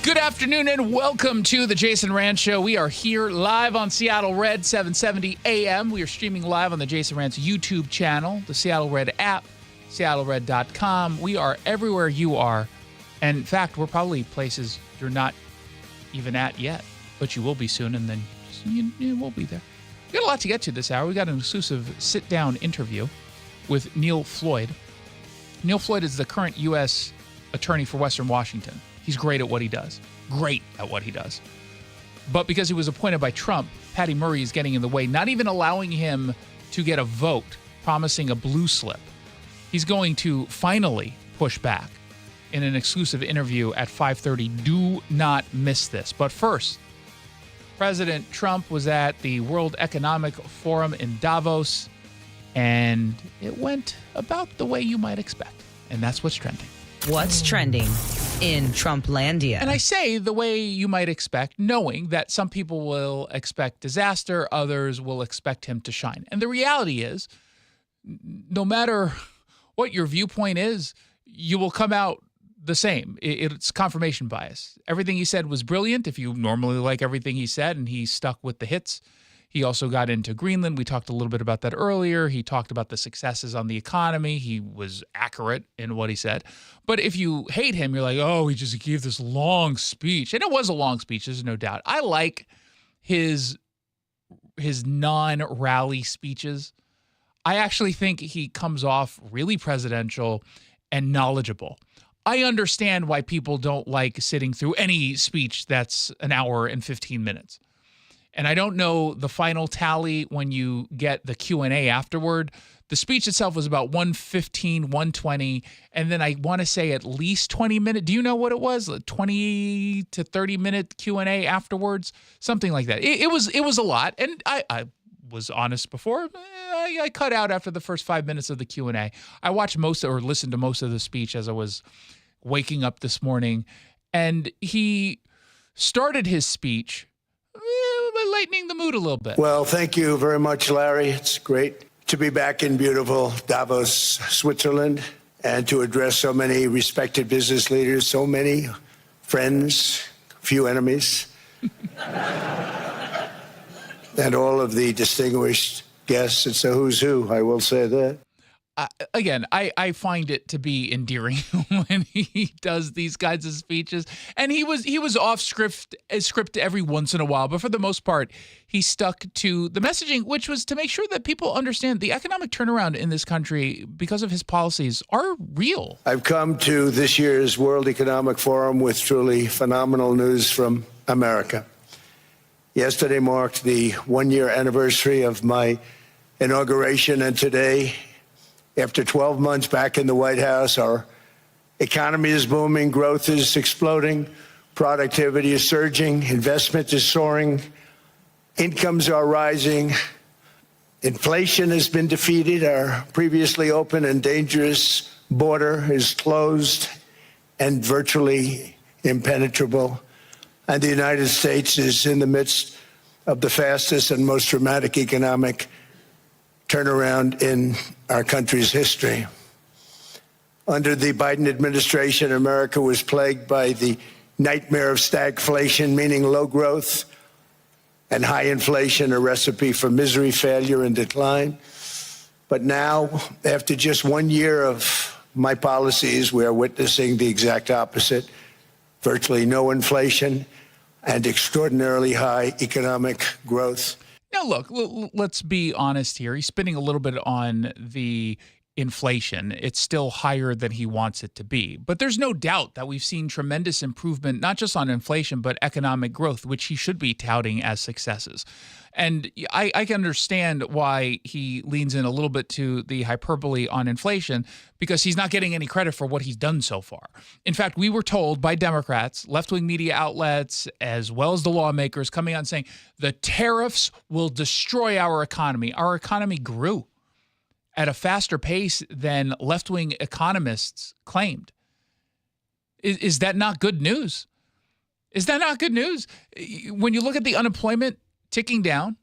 Good afternoon and welcome to the Jason Rantz Show. We are here live on Seattle Red 770 AM. We are streaming live on the Jason Rantz YouTube channel, the Seattle Red app, seattlered.com. We are everywhere you are. And in fact, we're probably places you're not even at yet, but you will be soon, and then you will be there. We got a lot to get to this hour. We got an exclusive sit-down interview with Neil Floyd. Neil Floyd is the current U.S. Attorney for Western Washington. He's great at what he does. Great at what he does. But because he was appointed by Trump, Patty Murray is getting in the way, not even allowing him to get a vote, promising a blue slip. He's going to finally push back in an exclusive interview at 5:30. Do not miss this. But first, President Trump was at the World Economic Forum in Davos, and it went about the way you might expect. And that's what's trending. What's trending in Trumplandia? And I say the way you might expect, knowing that some people will expect disaster, others will expect him to shine. And the reality is, no matter what your viewpoint is, you will come out the same. It's confirmation bias. Everything he said was brilliant if you normally like everything he said, and he stuck with the hits. He also got into Greenland. We talked a little bit about that earlier. He talked about the successes on the economy. He was accurate in what he said. But if you hate him, you're like, oh, he just gave this long speech. And it was a long speech, there's no doubt. I like his non-rally speeches. I actually think he comes off really presidential and knowledgeable. I understand why people don't like sitting through any speech that's an hour and 15 minutes. And I don't know the final tally when you get the Q&A afterward. The speech itself was about 115, 120, and then I want to say at least 20 minutes. Do you know what it was? 20 to 30 minute Q&A afterwards, something like that. It was a lot, and I was honest before. I cut out after the first 5 minutes of the Q&A. I watched listened to most of the speech as I was waking up this morning, and he started his speech lightening the mood a little bit. Well, thank you very much, Larry. It's great to be back in beautiful Davos, Switzerland, and to address so many respected business leaders, so many friends, few enemies, and all of the distinguished guests. It's a who's who, I will say that. I find it to be endearing when he does these kinds of speeches. And he was off script every once in a while, but for the most part, he stuck to the messaging, which was to make sure that people understand the economic turnaround in this country because of his policies are real. I've come to this year's World Economic Forum with truly phenomenal news from America. Yesterday marked the 1-year anniversary of my inauguration, and today, after 12 months back in the White House, our economy is booming, growth is exploding, productivity is surging, investment is soaring, incomes are rising, inflation has been defeated, our previously open and dangerous border is closed and virtually impenetrable, and the United States is in the midst of the fastest and most dramatic economic turnaround in our country's history. Under the Biden administration, America was plagued by the nightmare of stagflation, meaning low growth, and high inflation, a recipe for misery, failure, and decline. But now, after just 1 year of my policies, we are witnessing the exact opposite: virtually no inflation and extraordinarily high economic growth. Now, look, let's be honest here. He's spinning a little bit on the inflation. It's still higher than he wants it to be. But there's no doubt that we've seen tremendous improvement, not just on inflation, but economic growth, which he should be touting as successes. And I can understand why he leans in a little bit to the hyperbole on inflation, because he's not getting any credit for what he's done so far. In fact, we were told by Democrats, left-wing media outlets, as well as the lawmakers coming out and saying the tariffs will destroy our economy. Our economy grew at a faster pace than left-wing economists claimed. Is that not good news? Is that not good news? When you look at the unemployment ticking down,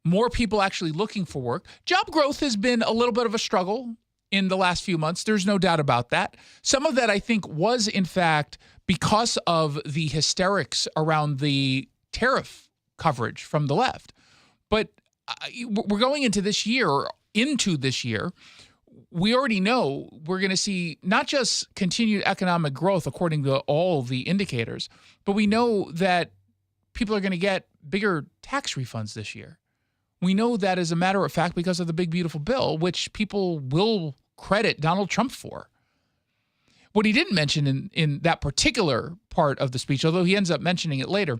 more people actually looking for work. Job growth has been a little bit of a struggle in the last few months. There's no doubt about that. Some of that, I think, was, in fact, because of the hysterics around the tariff coverage from the left. But we're going into this year, we already know we're going to see not just continued economic growth according to all the indicators, but we know that people are going to get bigger tax refunds this year. We know that as a matter of fact because of the big, beautiful bill, which people will credit Donald Trump for. What he didn't mention in that particular part of the speech, although he ends up mentioning it later,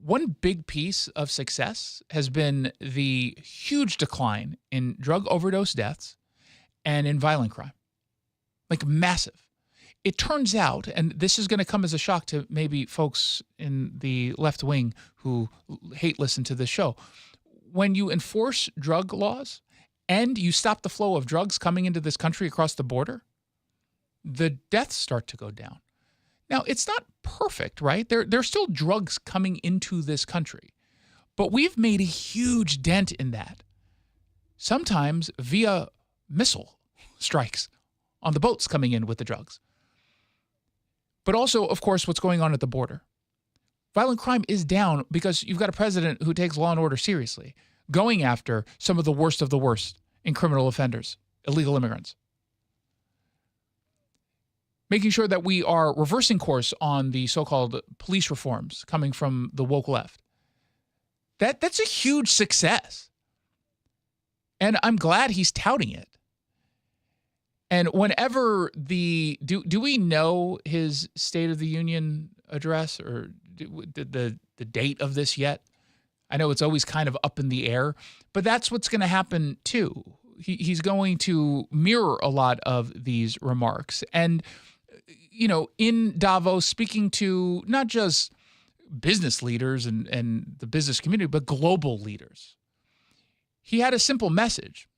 one big piece of success has been the huge decline in drug overdose deaths and in violent crime. Like massive. It turns out, and this is going to come as a shock to maybe folks in the left wing who hate listen to this show, when you enforce drug laws and you stop the flow of drugs coming into this country across the border, the deaths start to go down. Now, it's not perfect, right? There's still drugs coming into this country, but we've made a huge dent in that, sometimes via missile strikes on the boats coming in with the drugs. But also, of course, what's going on at the border. Violent crime is down because you've got a president who takes law and order seriously, going after some of the worst in criminal offenders, illegal immigrants. Making sure that we are reversing course on the so-called police reforms coming from the woke left. That's a huge success. And I'm glad he's touting it. And whenever do we know his State of the Union address or the date of this yet? I know it's always kind of up in the air, but that's what's going to happen too. He's going to mirror a lot of these remarks. And, you know, in Davos, speaking to not just business leaders and the business community, but global leaders, he had a simple message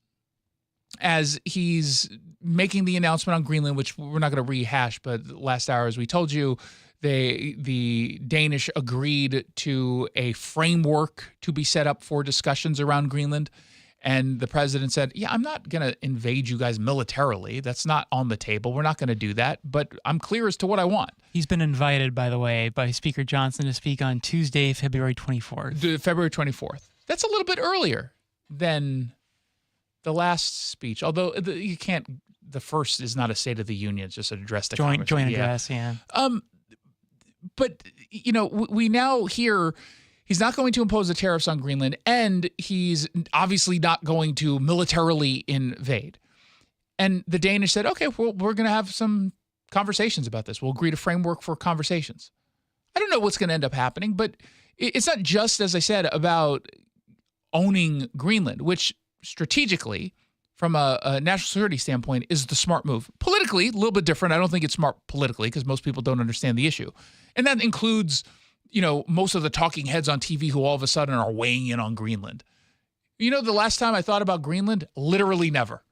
as he's making the announcement on Greenland, which we're not going to rehash, but last hour, as we told you, the Danish agreed to a framework to be set up for discussions around Greenland. And the president said, yeah, I'm not going to invade you guys militarily. That's not on the table. We're not going to do that. But I'm clear as to what I want. He's been invited, by the way, by Speaker Johnson to speak on Tuesday, February 24th. February 24th. That's a little bit earlier than the last speech, although you can't. The first is not a State of the Union; it's just an address to Congress. Joint address, yeah. But you know, we now hear he's not going to impose the tariffs on Greenland, and he's obviously not going to militarily invade. And the Danish said, "Okay, well, we're going to have some conversations about this. We'll agree to framework for conversations." I don't know what's going to end up happening, but it's not just, as I said, about owning Greenland, which strategically, from a national security standpoint, is the smart move. Politically, a little bit different. I don't think it's smart politically because most people don't understand the issue. And that includes, you know, most of the talking heads on TV who all of a sudden are weighing in on Greenland. You know, the last time I thought about Greenland, literally never.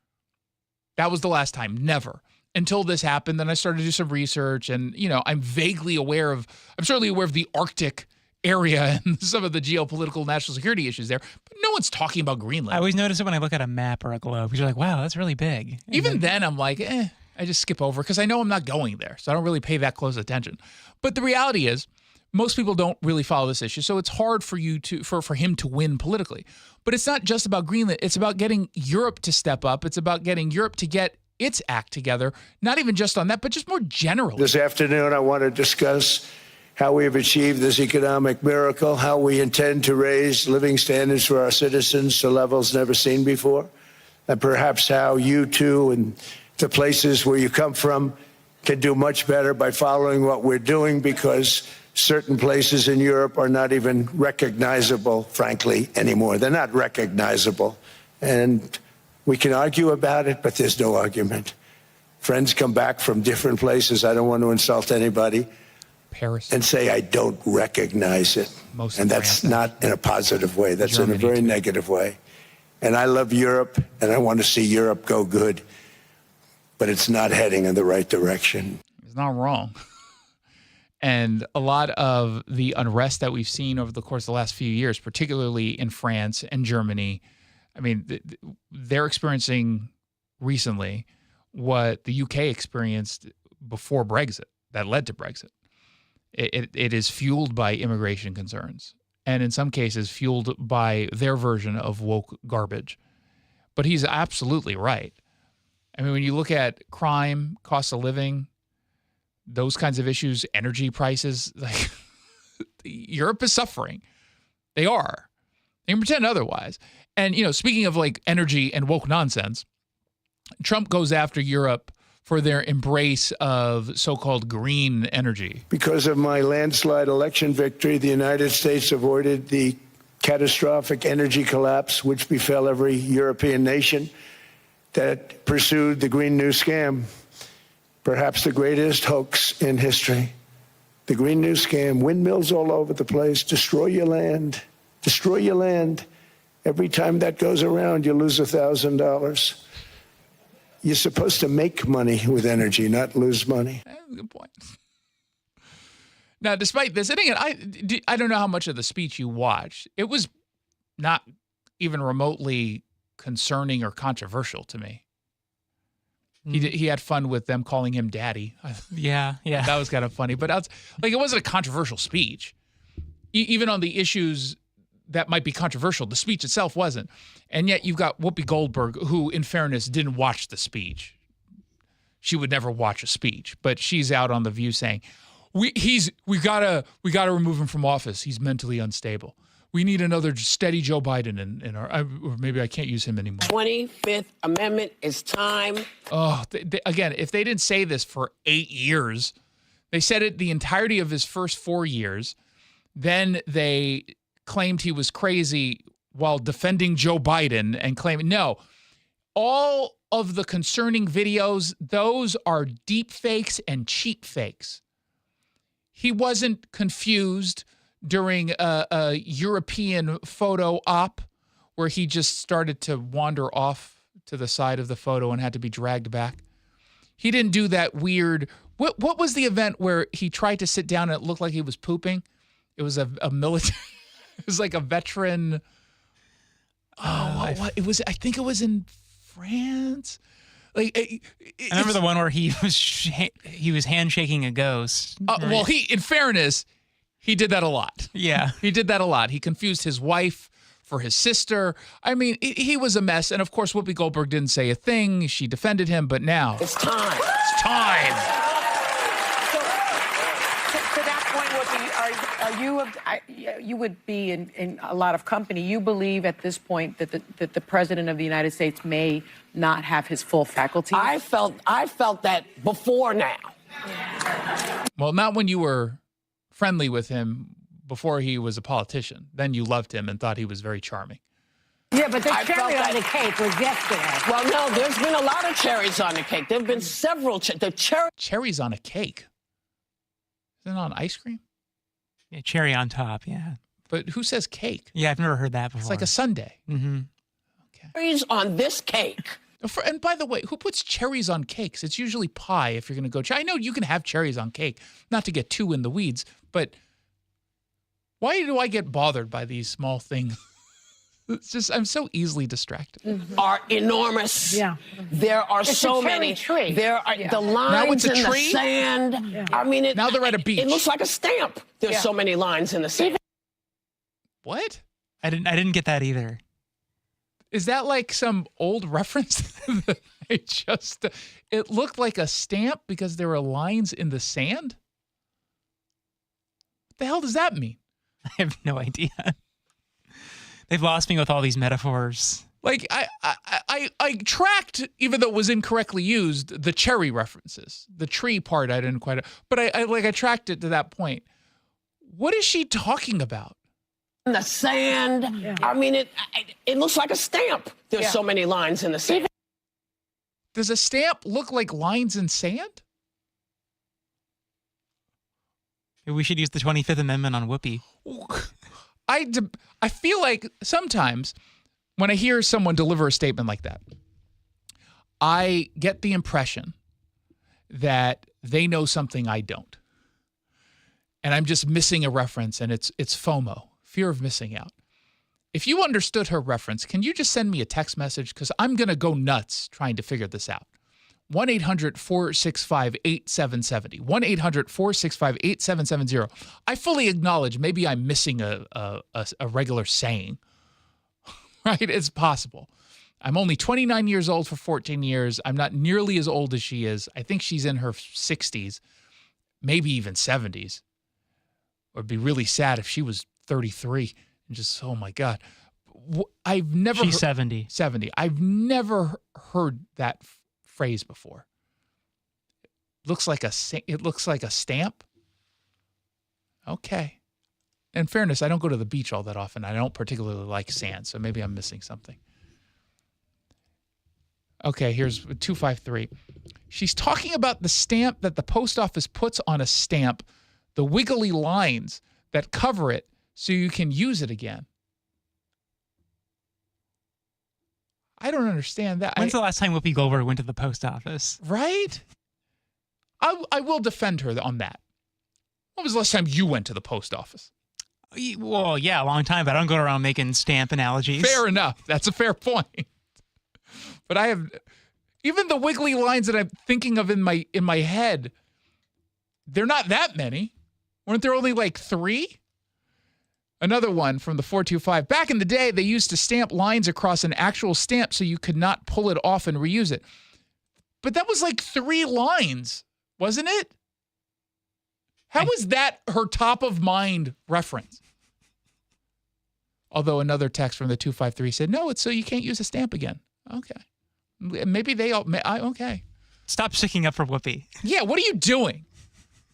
That was the last time, never. Until this happened, then I started to do some research and, you know, I'm certainly aware of the Arctic area and some of the geopolitical national security issues there, but no one's talking about Greenland. I always notice it when I look at a map or a globe because you're like, wow, that's really big. And even then I'm like, I just skip over because I know I'm not going there, so I don't really pay that close attention. But the reality is most people don't really follow this issue, so it's hard for him to win politically. But it's not just about Greenland. It's about getting Europe to step up. It's about getting Europe to get its act together, not even just on that, but just more generally. This afternoon, I want to discuss how we have achieved this economic miracle, how we intend to raise living standards for our citizens to levels never seen before, and perhaps how you two and the places where you come from can do much better by following what we're doing, because certain places in Europe are not even recognizable, frankly, anymore. They're not recognizable. And we can argue about it, but there's no argument. Friends come back from different places. I don't want to insult anybody. Paris. And say, I don't recognize it. And that's not in a positive way. That's in a very negative way. And I love Europe, and I want to see Europe go good. But it's not heading in the right direction. It's not wrong. And a lot of the unrest that we've seen over the course of the last few years, particularly in France and Germany, I mean, they're experiencing recently what the UK experienced before Brexit, that led to Brexit. It is fueled by immigration concerns, and in some cases fueled by their version of woke garbage. But he's absolutely right. I mean, when you look at crime, cost of living, those kinds of issues, energy prices, like Europe is suffering. They are. They can pretend otherwise. And, you know, speaking of like energy and woke nonsense, Trump goes after Europe for their embrace of so-called green energy. Because of my landslide election victory, the United States avoided the catastrophic energy collapse which befell every European nation that pursued the Green New Scam, perhaps the greatest hoax in history. The Green New Scam, windmills all over the place, destroy your land, destroy your land. Every time that goes around, you lose $1,000. You're supposed to make money with energy, not lose money. Good point. Now, despite this, and again, I don't know how much of the speech you watched. It was not even remotely concerning or controversial to me. He had fun with them calling him daddy. Yeah. That was kind of funny. But it wasn't a controversial speech. Even on the issues that might be controversial, the speech itself wasn't. And yet you've got Whoopi Goldberg, who, in fairness, didn't watch the speech. She would never watch a speech, but she's out on The View saying, we gotta remove him from office. He's mentally unstable. We need another steady Joe Biden in our, or maybe I can't use him anymore. 25th Amendment is time. Oh, again, if they didn't say this for 8 years, they said it the entirety of his first 4 years. Then they claimed he was crazy while defending Joe Biden and claiming, no, all of the concerning videos, those are deep fakes and cheap fakes. He wasn't confused during a European photo op where he just started to wander off to the side of the photo and had to be dragged back. He didn't do that weird. What was the event where he tried to sit down and it looked like he was pooping? It was a military. It was like a veteran. What it was? I think it was in France. Like I remember the one where he was handshaking a ghost. Right? Well, in fairness, he did that a lot. Yeah, he did that a lot. He confused his wife for his sister. I mean, he was a mess. And of course, Whoopi Goldberg didn't say a thing. She defended him. But now it's time. It's time. To that point, Whoopi, you would be in a lot of company. You believe at this point that the president of the United States may not have his full faculties? I felt that before now. Well, not when you were friendly with him before he was a politician. Then you loved him and thought he was very charming. Yeah, but the cherry on the cake was yesterday. Well, no, there's been a lot of cherries on the cake. There have been several cherries on a cake. Isn't it on ice cream? Yeah, cherry on top, yeah. But who says cake? Yeah, I've never heard that before. It's like a sundae. Mm-hmm. Cherries on this cake. And by the way, who puts cherries on cakes? It's usually pie if you're going to go. I know you can have cherries on cake, not to get too in the weeds, but why do I get bothered by these small things? It's just, I'm so easily distracted. Mm-hmm. Are enormous. Yeah. There are it's so a many. Tree. There are the lines now it's a in tree? The sand. Yeah. I mean, now they're at a beach. It looks like a stamp. There's so many lines in the sand. What? I didn't get that either. Is that like some old reference? It looked like a stamp because there were lines in the sand? What the hell does that mean? I have no idea. They've lost me with all these metaphors. Like I I tracked, even though it was incorrectly used, the cherry references. The tree part I didn't quite, but I tracked it to that point. What is she talking about? The sand. Yeah. I mean, it looks like a stamp. There's so many lines in the sand. Does a stamp look like lines in sand? We should use the 25th Amendment on Whoopi. I feel like sometimes when I hear someone deliver a statement like that, I get the impression that they know something I don't. And I'm just missing a reference, and it's FOMO, fear of missing out. If you understood her reference, can you just send me a text message? Because I'm going to go nuts trying to figure this out. 1-800-465-8770. 1-800-465-8770. I fully acknowledge maybe I'm missing a regular saying. Right? It's possible. I'm only 29 years old for 14 years. I'm not nearly as old as she is. I think she's in her 60s, maybe even 70s. It would be really sad if she was 33 and just, oh my God. I've never She's 70. 70. I've never heard that phrase before. It looks like a stamp. Okay. In fairness, I don't go to the beach all that often. I don't particularly like sand, so maybe I'm missing something. Okay, here's 253. She's talking about the stamp that the post office puts on a stamp, the wiggly lines that cover it so you can use it again. I don't understand that. When's the last time Whoopi Goldberg went to the post office? Right? I will defend her on that. When was the last time you went to the post office? Well, yeah, a long time, but I don't go around making stamp analogies. Fair enough. That's a fair point. But I have, even the wiggly lines that I'm thinking of in my head, they're not that many. Weren't there only like 3? Another one from the 425. Back in the day, they used to stamp lines across an actual stamp so you could not pull it off and reuse it. But that was like 3 lines, wasn't it? How is that her top of mind reference? Although another text from the 253 said, no, it's so you can't use a stamp again. Okay. Maybe they all, okay. Stop sticking up for Whoopi. Yeah, what are you doing?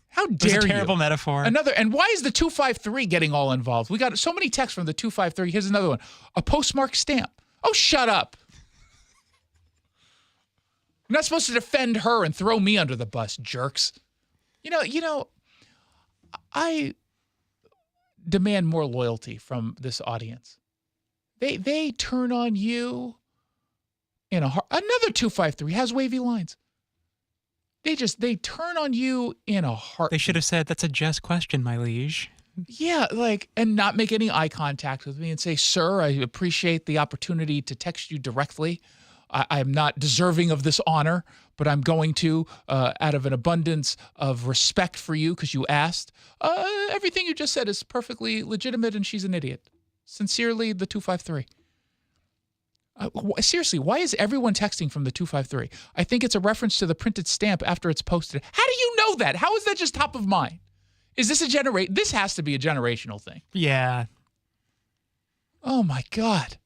How dare you? It's a terrible metaphor. And why is the 253 getting all involved? We got so many texts from the 253. Here's another one. A postmark stamp. Oh, shut up. I'm not supposed to defend her and throw me under the bus, jerks. You know, I demand more loyalty from this audience. They turn on you in a heart. Another 253 has wavy lines. They turn on you in a heart. They should have said, that's a just question, my liege. Yeah, and not make any eye contact with me and say, sir, I appreciate the opportunity to text you directly. I'm not deserving of this honor, but I'm going to, out of an abundance of respect for you because you asked. Everything you just said is perfectly legitimate and she's an idiot. Sincerely, the 253. Seriously, why is everyone texting from the 253? I think it's a reference to the printed stamp after it's posted. How do you know that? How is that just top of mind? Is this this has to be a generational thing. Yeah. Oh my God.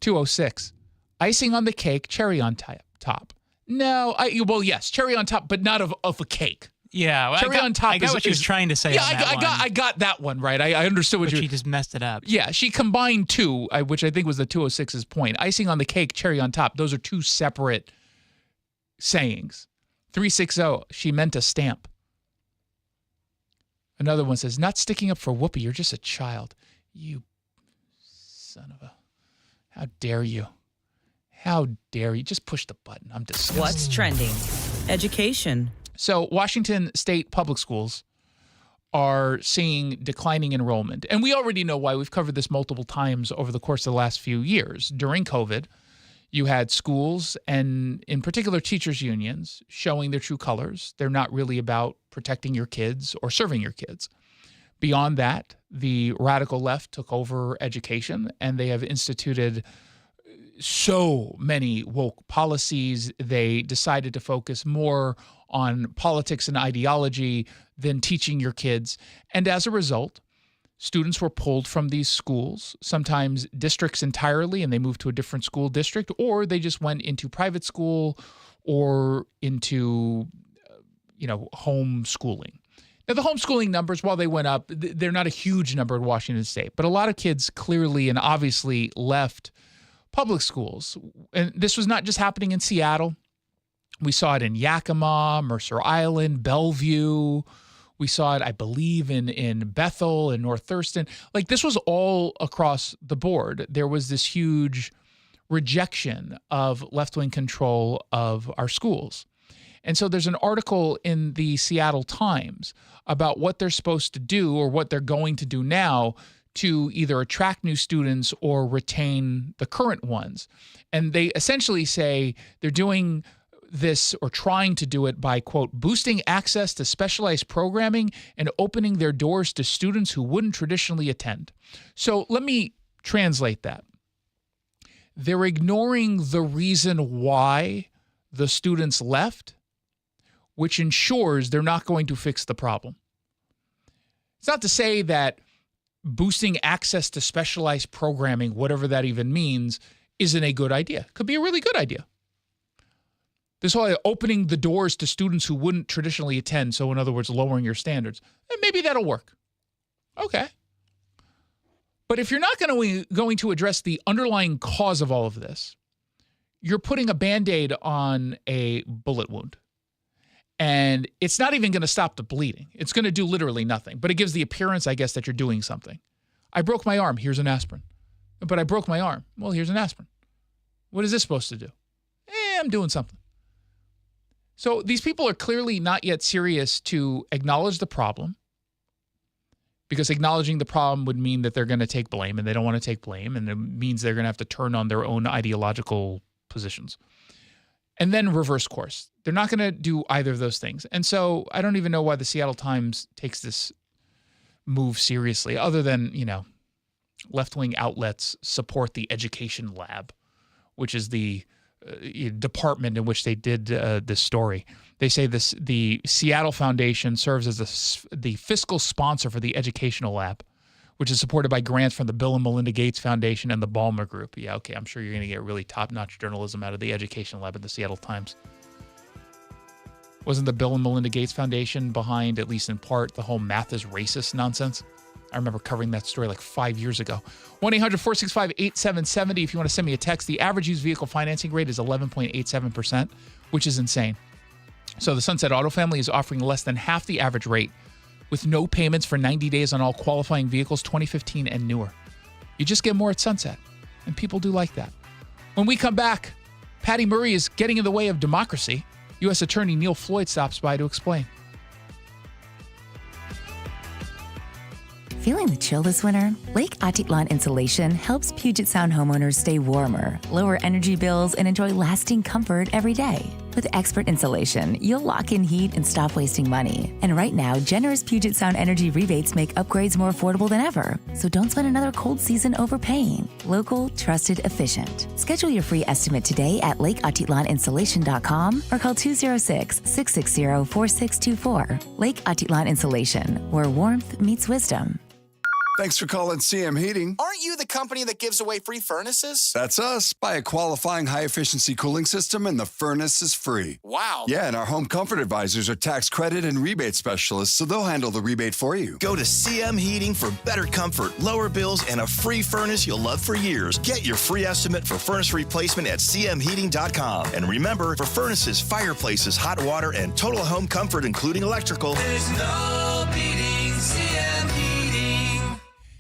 206. Icing on the cake, cherry on top. No, well, yes, cherry on top, but not of a cake. Yeah, cherry on top. I got what she was trying to say. Yeah, I got that one right. I understood what she just messed it up. Yeah, she combined 2, which I think was the 206's point. Icing on the cake, cherry on top. Those are 2 separate sayings. 360. She meant a stamp. Another one says, "Not sticking up for Whoopi. You're just a child. You son of a. How dare you? How dare you? Just push the button. I'm disgusted." What's trending? Education. So Washington State public schools are seeing declining enrollment. And we already know why. We've covered this multiple times over the course of the last few years. During COVID, you had schools and in particular teachers' unions showing their true colors. They're not really about protecting your kids or serving your kids. Beyond that, the radical left took over education and they have instituted so many woke policies. They decided to focus more on politics and ideology than teaching your kids. And as a result, students were pulled from these schools, sometimes districts entirely, and they moved to a different school district, or they just went into private school or into, homeschooling. Now, the homeschooling numbers, while they went up, they're not a huge number in Washington State, but a lot of kids clearly and obviously left public schools. And this was not just happening in Seattle. We saw it in Yakima, Mercer Island, Bellevue. We saw it, I believe, in Bethel and North Thurston. Like, this was all across the board. There was this huge rejection of left-wing control of our schools. And so there's an article in the Seattle Times about what they're supposed to do or what they're going to do now to either attract new students or retain the current ones. And they essentially say they're doing this or trying to do it by, quote, boosting access to specialized programming and opening their doors to students who wouldn't traditionally attend. So let me translate that. They're ignoring the reason why the students left, which ensures they're not going to fix the problem. It's not to say that boosting access to specialized programming, whatever that even means, isn't a good idea. Could be a really good idea. This whole opening the doors to students who wouldn't traditionally attend, so in other words, lowering your standards, maybe that'll work. Okay. But if you're not going to address the underlying cause of all of this, you're putting a Band-Aid on a bullet wound. And it's not even going to stop the bleeding. It's going to do literally nothing. But it gives the appearance, I guess, that you're doing something. I broke my arm. Here's an aspirin. But I broke my arm. Well, here's an aspirin. What is this supposed to do? I'm doing something. So these people are clearly not yet serious to acknowledge the problem, because acknowledging the problem would mean that they're going to take blame, and they don't want to take blame, and it means they're going to have to turn on their own ideological positions. And then reverse course. They're not going to do either of those things. And so I don't even know why the Seattle Times takes this move seriously, other than, left-wing outlets support the Education Lab, which is the department in which they did this story. They say the Seattle Foundation serves as the fiscal sponsor for the Educational Lab, which is supported by grants from the Bill and Melinda Gates Foundation and the Ballmer Group. Yeah, okay, I'm sure you're going to get really top-notch journalism out of the Education Lab at the Seattle Times. Wasn't the Bill and Melinda Gates Foundation behind, at least in part, the whole math is racist nonsense? I remember covering that story like 5 years ago. 1-800-465-8770 if you want to send me a text. The average used vehicle financing rate is 11.87%, which is insane. So the Sunset Auto family is offering less than half the average rate with no payments for 90 days on all qualifying vehicles 2015 and newer. You just get more at Sunset, and people do like that. When we come back, Patty Murray is getting in the way of democracy. U.S. Attorney Neil Floyd stops by to explain. Feeling the chill this winter? Lake Atitlan Insulation helps Puget Sound homeowners stay warmer, lower energy bills, and enjoy lasting comfort every day. With expert insulation, you'll lock in heat and stop wasting money. And right now, generous Puget Sound energy rebates make upgrades more affordable than ever. So don't spend another cold season overpaying. Local, trusted, efficient. Schedule your free estimate today at lakeatitlaninsulation.com or call 206-660-4624. Lake Atitlan Insulation, where warmth meets wisdom. Thanks for calling CM Heating. Aren't you the company that gives away free furnaces? That's us. Buy a qualifying high-efficiency cooling system and the furnace is free. Wow. Yeah, and our home comfort advisors are tax credit and rebate specialists, so they'll handle the rebate for you. Go to CM Heating for better comfort, lower bills, and a free furnace you'll love for years. Get your free estimate for furnace replacement at cmheating.com. And remember, for furnaces, fireplaces, hot water, and total home comfort, including electrical, There's no beating CM Heating.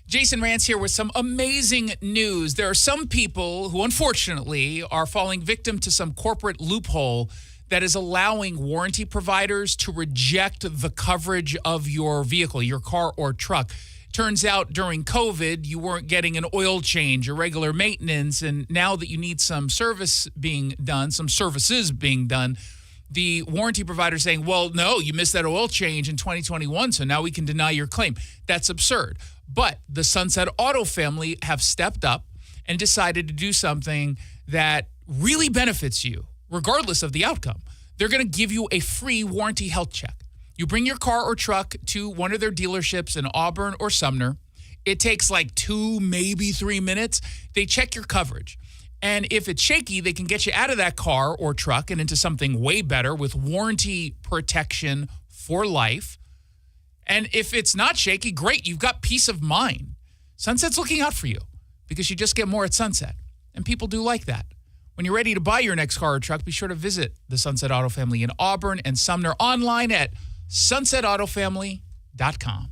Jason Rantz here with some amazing news. There are some people who, unfortunately, are falling victim to some corporate loophole that is allowing warranty providers to reject the coverage of your vehicle, your car or truck. Turns out during COVID, you weren't getting an oil change or regular maintenance, and now that you need some service being done, some services being done, the warranty provider saying, well, no, you missed that oil change in 2021, so now we can deny your claim. That's absurd. But the Sunset Auto family have stepped up and decided to do something that really benefits you, regardless of the outcome. They're going to give you a free warranty health check. You bring your car or truck to one of their dealerships in Auburn or Sumner. It takes like 2, maybe 3 minutes. They check your coverage. And if it's shaky, they can get you out of that car or truck and into something way better with warranty protection for life. And if it's not shaky, great, you've got peace of mind. Sunset's looking out for you because you just get more at Sunset. And people do like that. When you're ready to buy your next car or truck, be sure to visit the Sunset Auto Family in Auburn and Sumner online at sunsetautofamily.com.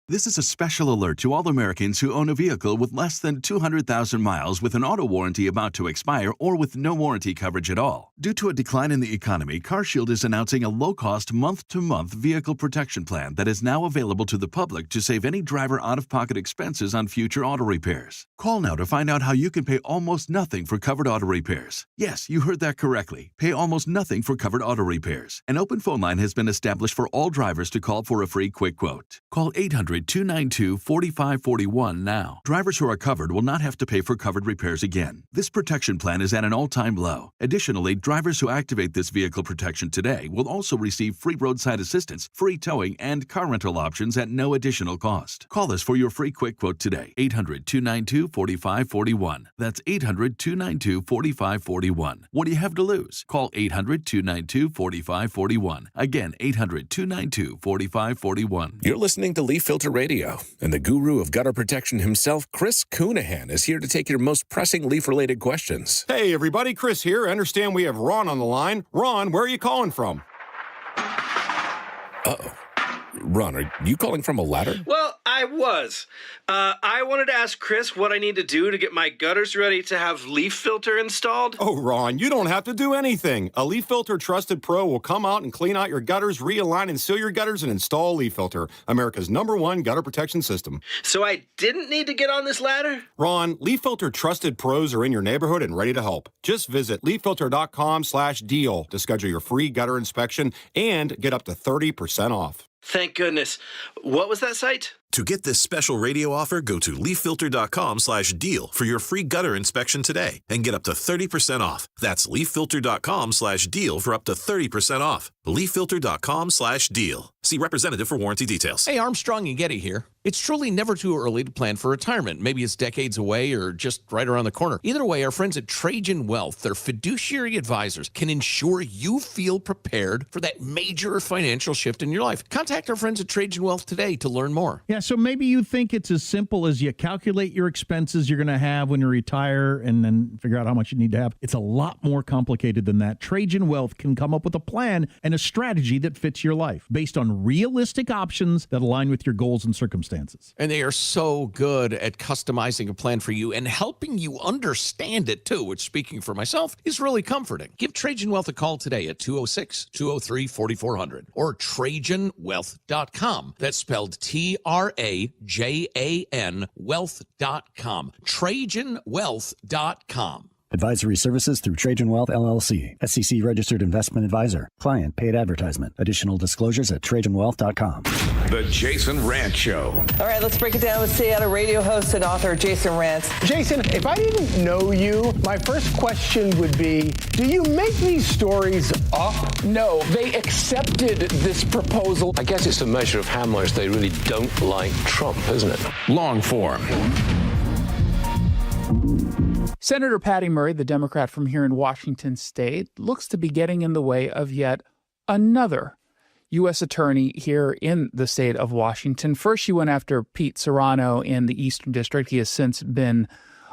This is a special alert to all Americans who own a vehicle with less than 200,000 miles with an auto warranty about to expire or with no warranty coverage at all. Due to a decline in the economy, CarShield is announcing a low-cost month-to-month vehicle protection plan that is now available to the public to save any driver out-of-pocket expenses on future auto repairs. Call now to find out how you can pay almost nothing for covered auto repairs. Yes, you heard that correctly. Pay almost nothing for covered auto repairs. An open phone line has been established for all drivers to call for a free quick quote. Call 800-292-4541 now. Drivers who are covered will not have to pay for covered repairs again. This protection plan is at an all-time low. Additionally, drivers who activate this vehicle protection today will also receive free roadside assistance, free towing, and car rental options at no additional cost. Call us for your free quick quote today. 800-292-4541. That's 800-292-4541. What do you have to lose? Call 800-292-4541. Again, 800-292-4541. You're listening to Leaf Filter Radio, and the guru of gutter protection himself, Chris Coonahan, is here to take your most pressing leaf-related questions. Hey, everybody, Chris here. I understand we have Ron on the line. Ron, where are you calling from? Uh-oh. Ron, are you calling from a ladder? Well, I was. I wanted to ask Chris what I need to do to get my gutters ready to have leaf filter installed. Oh, Ron, you don't have to do anything. A Leaf Filter Trusted Pro will come out and clean out your gutters, realign and seal your gutters, and install Leaf Filter, America's #1 gutter protection system. So I didn't need to get on this ladder? Ron, Leaf Filter Trusted Pros are in your neighborhood and ready to help. Just visit leaffilter.com/deal to schedule your free gutter inspection and get up to 30% off. Thank goodness. What was that site? To get this special radio offer, go to leaffilter.com/deal for your free gutter inspection today and get up to 30% off. That's leaffilter.com/deal for up to 30% off. leaffilter.com/deal. See representative for warranty details. Hey, Armstrong and Getty here. It's truly never too early to plan for retirement. Maybe it's decades away or just right around the corner. Either way, our friends at Trajan Wealth, their fiduciary advisors, can ensure you feel prepared for that major financial shift in your life. Contact our friends at Trajan Wealth today to learn more. Yeah, so maybe you think it's as simple as you calculate your expenses you're going to have when you retire and then figure out how much you need to have. It's a lot more complicated than that. Trajan Wealth can come up with a plan and a strategy that fits your life based on realistic options that align with your goals and circumstances. And they are so good at customizing a plan for you and helping you understand it too, which, speaking for myself, is really comforting. Give Trajan Wealth a call today at 206-203-4400 or TrajanWealth.com. That's spelled TRAJAN Wealth.com. TrajanWealth.com. Advisory services through Trajan Wealth, LLC. SEC registered investment advisor. Client paid advertisement. Additional disclosures at TrajanWealth.com. The Jason Rantz Show. All right, let's break it down with Seattle radio host and author Jason Rantz. Jason, if I didn't know you, my first question would be, do you make these stories up? No, they accepted this proposal. I guess it's a measure of how much they really don't like Trump, isn't it? Long form. Senator Patty Murray, the Democrat from here in Washington state, looks to be getting in the way of yet another U.S. attorney here in the state of Washington. First, she went after Pete Serrano in the Eastern District. He has since been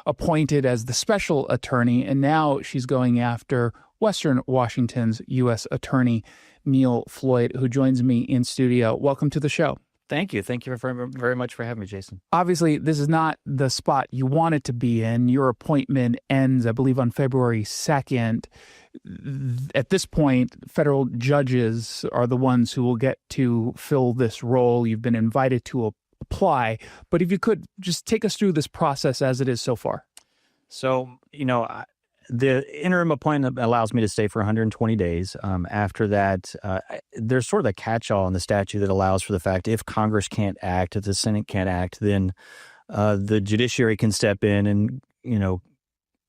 appointed as the special attorney, and now she's going after Western Washington's U.S. Attorney Neil Floyd, who joins me in studio. Welcome to the show. Thank you. Thank you very much for having me, Jason. Obviously, this is not the spot you want it to be in. Your appointment ends, I believe, on February 2nd. At this point, federal judges are the ones who will get to fill this role. You've been invited to apply. But if you could just take us through this process as it is so far. So, the interim appointment allows me to stay for 120 days. After that, there's sort of a catch-all in the statute that allows for the fact if Congress can't act, if the Senate can't act, then the judiciary can step in and,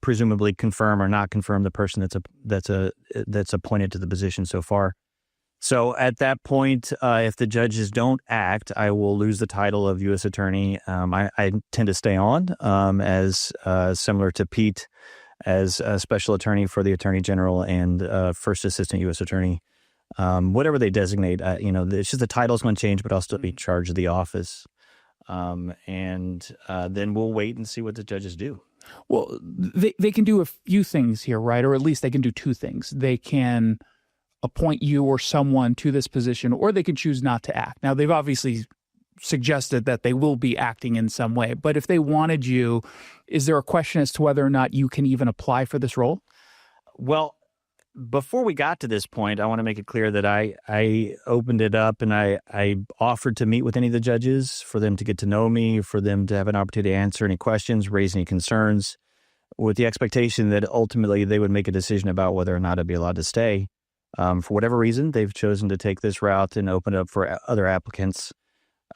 presumably confirm or not confirm the person that's appointed to the position so far. So at that point, if the judges don't act, I will lose the title of U.S. Attorney. I tend to stay on as similar to Pete as a special attorney for the Attorney General and first assistant U.S. Attorney. Whatever they designate, it's just the title's going to change, but I'll still be in charge of the office. And then we'll wait and see what the judges do. Well, they can do a few things here, right? Or at least they can do two things. They can appoint you or someone to this position, or they can choose not to act. Now, they've obviously suggested that they will be acting in some way, but if they wanted you, is there a question as to whether or not you can even apply for this role? Well, before we got to this point, I want to make it clear that I opened it up and I offered to meet with any of the judges for them to get to know me, for them to have an opportunity to answer any questions, raise any concerns, with the expectation that ultimately they would make a decision about whether or not I'd be allowed to stay. For whatever reason, they've chosen to take this route and open it up for other applicants.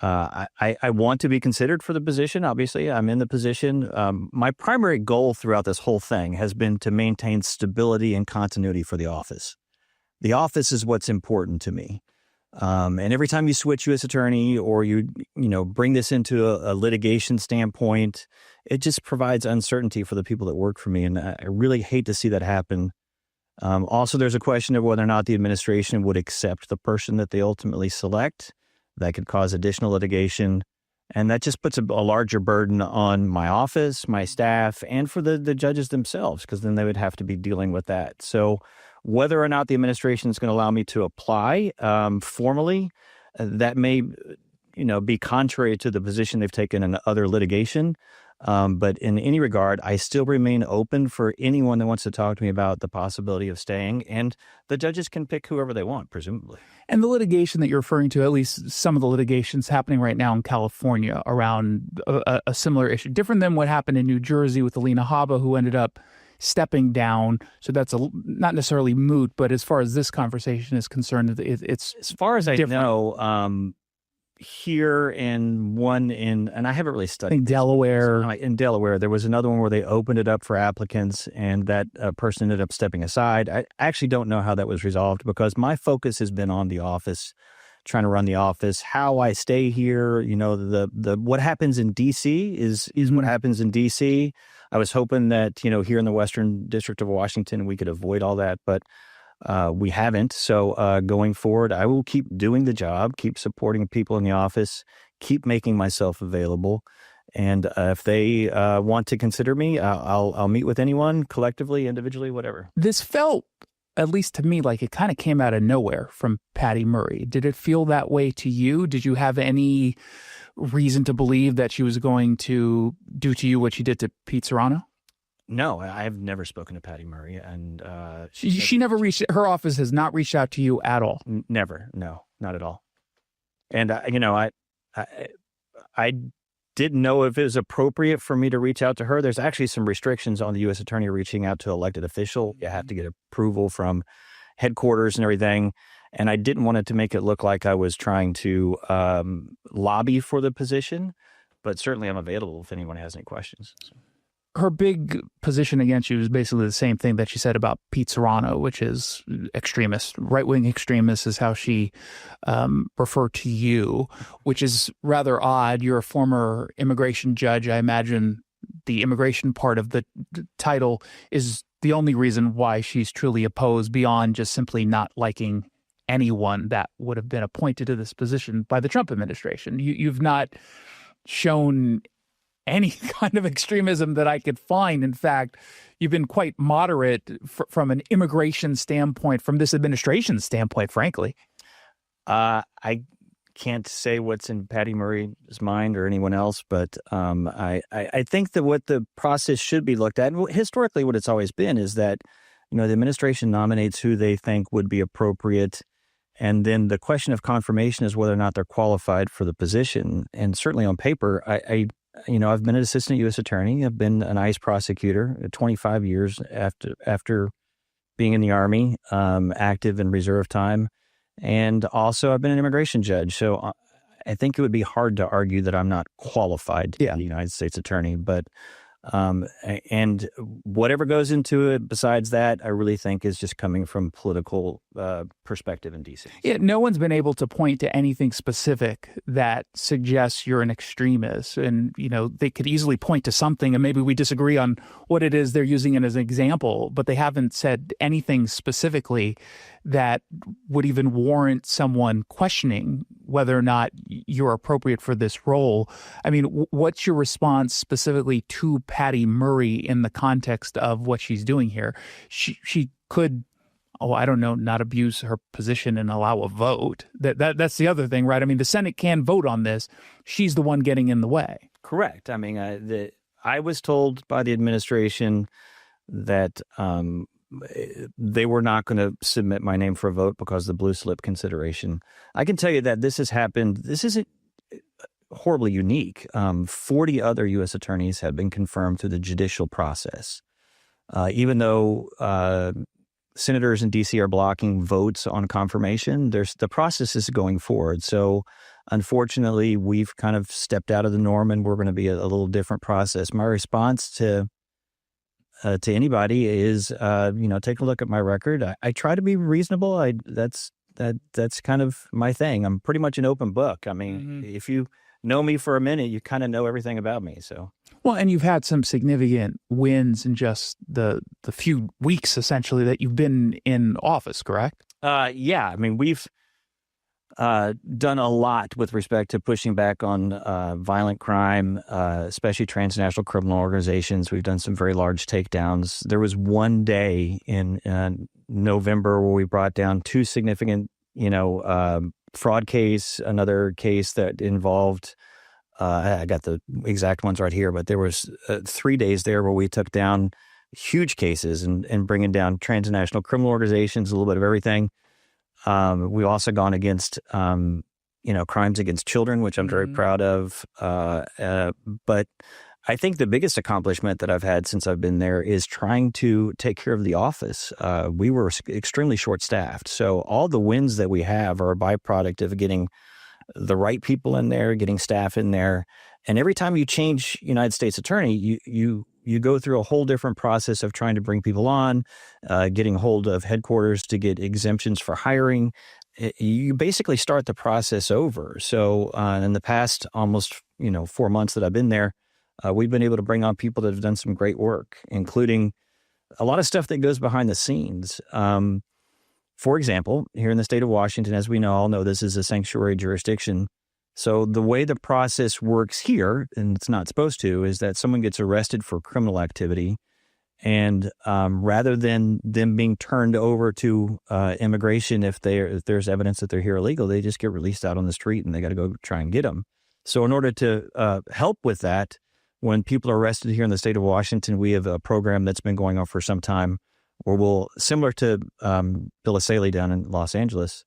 I want to be considered for the position. Obviously, I'm in the position. My primary goal throughout this whole thing has been to maintain stability and continuity for the office. The office is what's important to me. And every time you switch U.S. attorney or you bring this into a litigation standpoint, it just provides uncertainty for the people that work for me. And I really hate to see that happen. Also, there's a question of whether or not the administration would accept the person that they ultimately select. That could cause additional litigation. And that just puts a larger burden on my office, my staff, and for the judges themselves, because then they would have to be dealing with that. So whether or not the administration is going to allow me to apply formally, that may be contrary to the position they've taken in other litigation. But in any regard, I still remain open for anyone that wants to talk to me about the possibility of staying, and the judges can pick whoever they want, presumably. And the litigation that you're referring to, at least some of the litigations happening right now in California around a similar issue, different than what happened in New Jersey with Alina Habba, who ended up stepping down. So that's not necessarily moot, but as far as this conversation is concerned, it's as far as different. I know. Here and one and I haven't really studied. In Delaware. In Delaware, there was another one where they opened it up for applicants and that person ended up stepping aside. I actually don't know how that was resolved because my focus has been on the office, trying to run the office. How I stay here, the what happens in D.C. is what happens in D.C. I was hoping that, here in the Western District of Washington, we could avoid all that, but we haven't. So going forward, I will keep doing the job, keep supporting people in the office, keep making myself available. And if they want to consider me, I'll meet with anyone, collectively, individually, whatever. This felt, at least to me, like it kind of came out of nowhere from Patty Murray. Did it feel that way to you? Did you have any reason to believe that she was going to do to you what she did to Pete Serrano? No, I've never spoken to Patty Murray, and she never reached. Her office has not reached out to you at all. Never, no, not at all. And I didn't know if it was appropriate for me to reach out to her. There's actually some restrictions on the U.S. attorney reaching out to elected official. You have to get approval from headquarters and everything. And I didn't want it to make it look like I was trying to lobby for the position, but certainly I'm available if anyone has any questions. Her big position against you is basically the same thing that she said about Pete Serrano, which is extremist, right-wing extremist is how she referred to you, which is rather odd. You're a former immigration judge. I imagine the immigration part of the title is the only reason why she's truly opposed beyond just simply not liking anyone that would have been appointed to this position by the Trump administration. You've not shown any kind of extremism that I could find. In fact, you've been quite moderate from an immigration standpoint, from this administration's standpoint, frankly. I can't say what's in Patty Murray's mind or anyone else, but I think that what the process should be looked at, and historically what it's always been, is that the administration nominates who they think would be appropriate, and then the question of confirmation is whether or not they're qualified for the position. And certainly on paper, I've been an assistant U.S. attorney. I've been an ICE prosecutor 25 years after being in the Army, active in reserve time. And also I've been an immigration judge. So I think it would be hard to argue that I'm not qualified to be a United States attorney. But And whatever goes into it besides that, I really think is just coming from political perspective in D.C. Yeah, no one's been able to point to anything specific that suggests you're an extremist. And, they could easily point to something, and maybe we disagree on what it is they're using it as an example, but they haven't said anything specifically that would even warrant someone questioning whether or not you're appropriate for this role. I mean, what's your response specifically to Patty Murray in the context of what she's doing here? She could, not abuse her position and allow a vote. That's the other thing, right? I mean, the Senate can vote on this. She's the one getting in the way. Correct. I mean, I was told by the administration that they were not going to submit my name for a vote because of the blue slip consideration. I can tell you that this has happened. This isn't horribly unique. 40 other U.S. attorneys have been confirmed through the judicial process. Even though senators in D.C. are blocking votes on confirmation, the process is going forward. So unfortunately, we've kind of stepped out of the norm, and we're going to be a little different process. My response to anybody is, take a look at my record. I try to be reasonable. That's kind of my thing. I'm pretty much an open book. I mean, if you know me for a minute, you kind of know everything about me. So, well, and you've had some significant wins in just the few weeks, essentially, that you've been in office, correct? Yeah. I mean, we've done a lot with respect to pushing back on violent crime, especially transnational criminal organizations. We've done some very large takedowns. There was one day in November where we brought down two significant, fraud case, another case that involved, I got the exact ones right here, but there was 3 days there where we took down huge cases and bringing down transnational criminal organizations, a little bit of everything. We also gone against, crimes against children, which I'm very proud of. But I think the biggest accomplishment that I've had since I've been there is trying to take care of the office. We were extremely short-staffed. So all the wins that we have are a byproduct of getting the right people in there, getting staff in there. And every time you change United States attorney, you go through a whole different process of trying to bring people on, getting hold of headquarters to get exemptions for hiring. You basically start the process over. So in the past almost 4 months that I've been there, we've been able to bring on people that have done some great work, including a lot of stuff that goes behind the scenes. For example, here in the state of Washington, as we all know, this is a sanctuary jurisdiction. So the way the process works here, and it's not supposed to, is that someone gets arrested for criminal activity, and rather than them being turned over to immigration if there's evidence that they're here illegal, they just get released out on the street and they got to go try and get them. So in order to help with that, when people are arrested here in the state of Washington, we have a program that's been going on for some time where we'll, similar to Bill Asaley down in Los Angeles,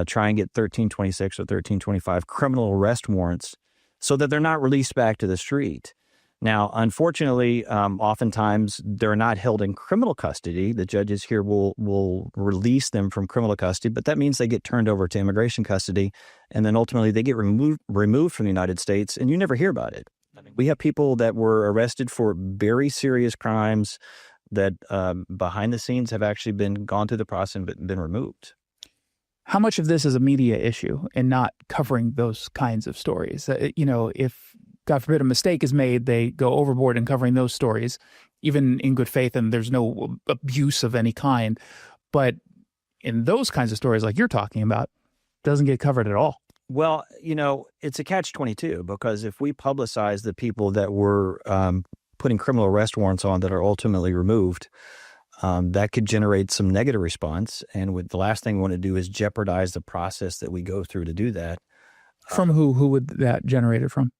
try and get 1326 or 1325 criminal arrest warrants so that they're not released back to the street. Now, unfortunately, oftentimes they're not held in criminal custody. The judges here will release them from criminal custody, but that means they get turned over to immigration custody, and then ultimately they get removed from the United States, and you never hear about it. We have people that were arrested for very serious crimes that behind the scenes have actually gone through the process and been removed. How much of this is a media issue and not covering those kinds of stories? If, God forbid, a mistake is made, they go overboard in covering those stories, even in good faith, and there's no abuse of any kind. But in those kinds of stories like you're talking about, it doesn't get covered at all. Well, it's a catch-22, because if we publicize the people that were putting criminal arrest warrants on that are ultimately removed, that could generate some negative response. And the last thing we want to do is jeopardize the process that we go through to do that. From who? Who would that generate it from?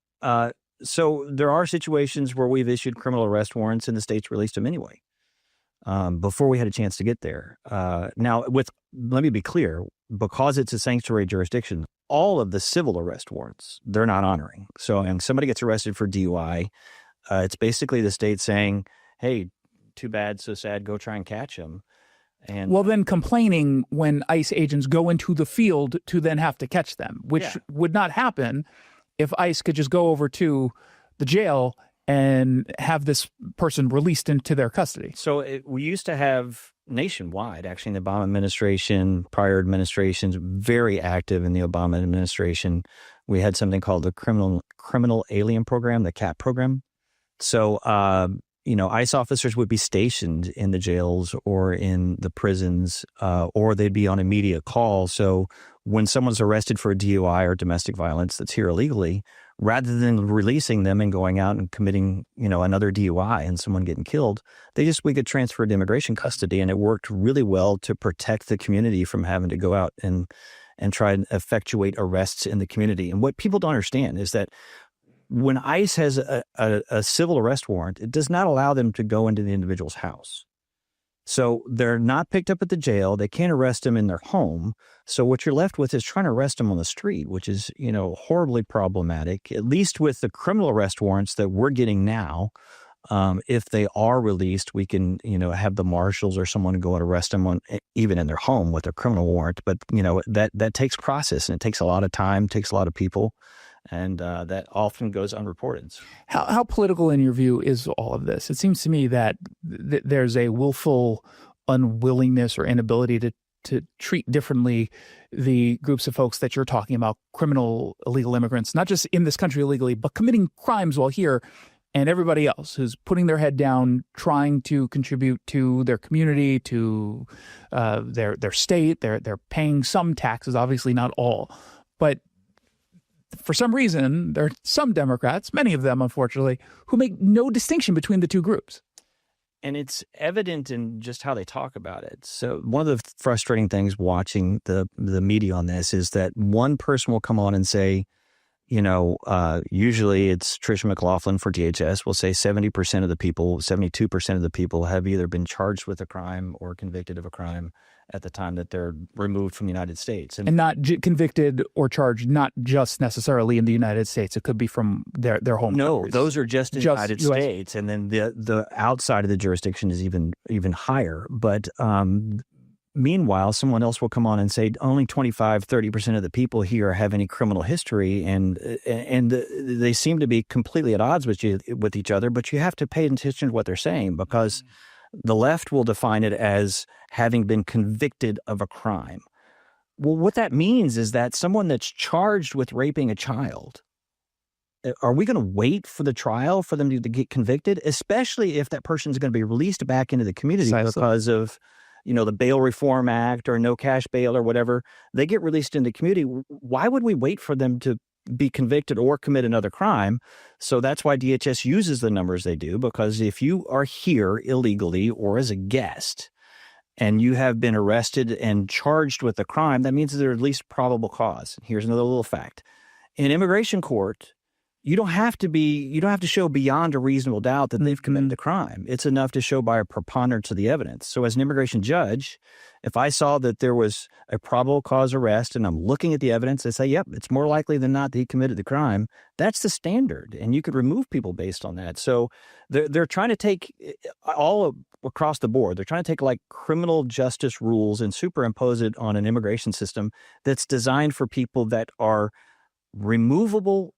So there are situations where we've issued criminal arrest warrants and the state's released them anyway, before we had a chance to get there. Now, let me be clear, because it's a sanctuary jurisdiction, all of the civil arrest warrants, they're not honoring. So if somebody gets arrested for DUI, it's basically the state saying, hey, too bad, so sad, go try and catch them. And well, then complaining when ICE agents go into the field to then have to catch them, which would not happen if ICE could just go over to the jail and have this person released into their custody. So we used to have nationwide, actually, in the Obama administration, prior administrations, very active in the Obama administration. We had something called the Criminal Alien Program, the CAP program. So, ICE officers would be stationed in the jails or in the prisons, or they'd be on immediate call. So when someone's arrested for a DUI or domestic violence that's here illegally, rather than releasing them and going out and committing, another DUI and someone getting killed, we get transferred to immigration custody. And it worked really well to protect the community from having to go out and try and effectuate arrests in the community. And what people don't understand is that when ICE has a civil arrest warrant, it does not allow them to go into the individual's house. So they're not picked up at the jail. They can't arrest them in their home. So what you're left with is trying to arrest them on the street, which is, horribly problematic, at least with the criminal arrest warrants that we're getting now. If they are released, we can, have the marshals or someone go and arrest them even in their home with a criminal warrant. But, that takes process, and it takes a lot of time, takes a lot of people. And that often goes unreported. How political, in your view, is all of this? It seems to me that there's a willful unwillingness or inability to treat differently the groups of folks that you're talking about, criminal illegal immigrants, not just in this country illegally, but committing crimes while here, and everybody else who's putting their head down, trying to contribute to their community, to their state. They're paying some taxes, obviously not all, but for some reason, there are some Democrats, many of them, unfortunately, who make no distinction between the two groups. And it's evident in just how they talk about it. So one of the frustrating things watching the media on this is that one person will come on and say, usually it's Tricia McLaughlin for DHS will say 70% of the people, 72% of the people have either been charged with a crime or convicted of a crime at the time that they're removed from the United States. And not convicted or charged, not just necessarily in the United States. It could be from their home countries. Those are just in the United States. And then the outside of the jurisdiction is even higher. But meanwhile, someone else will come on and say only 25-30% of the people here have any criminal history, and they seem to be completely at odds with each other. But you have to pay attention to what they're saying, because the left will define it as having been convicted of a crime. Well, what that means is that someone that's charged with raping a child, are we going to wait for the trial for them to get convicted, especially if that person is going to be released back into the community because of the Bail Reform Act or no cash bail or whatever? They get released into the community. Why would we wait for them to be convicted or commit another crime? So that's why DHS uses the numbers they do, because if you are here illegally or as a guest and you have been arrested and charged with a crime, that means there's at least probable cause. Here's another little fact. In immigration court, you don't have to show beyond a reasonable doubt that they've committed a crime. It's enough to show by a preponderance of the evidence. So as an immigration judge, if I saw that there was a probable cause arrest and I'm looking at the evidence, I say, yep, it's more likely than not that he committed the crime. That's the standard. And you could remove people based on that. So they're trying to take all across the board. They're trying to take like criminal justice rules and superimpose it on an immigration system that's designed for people that are removable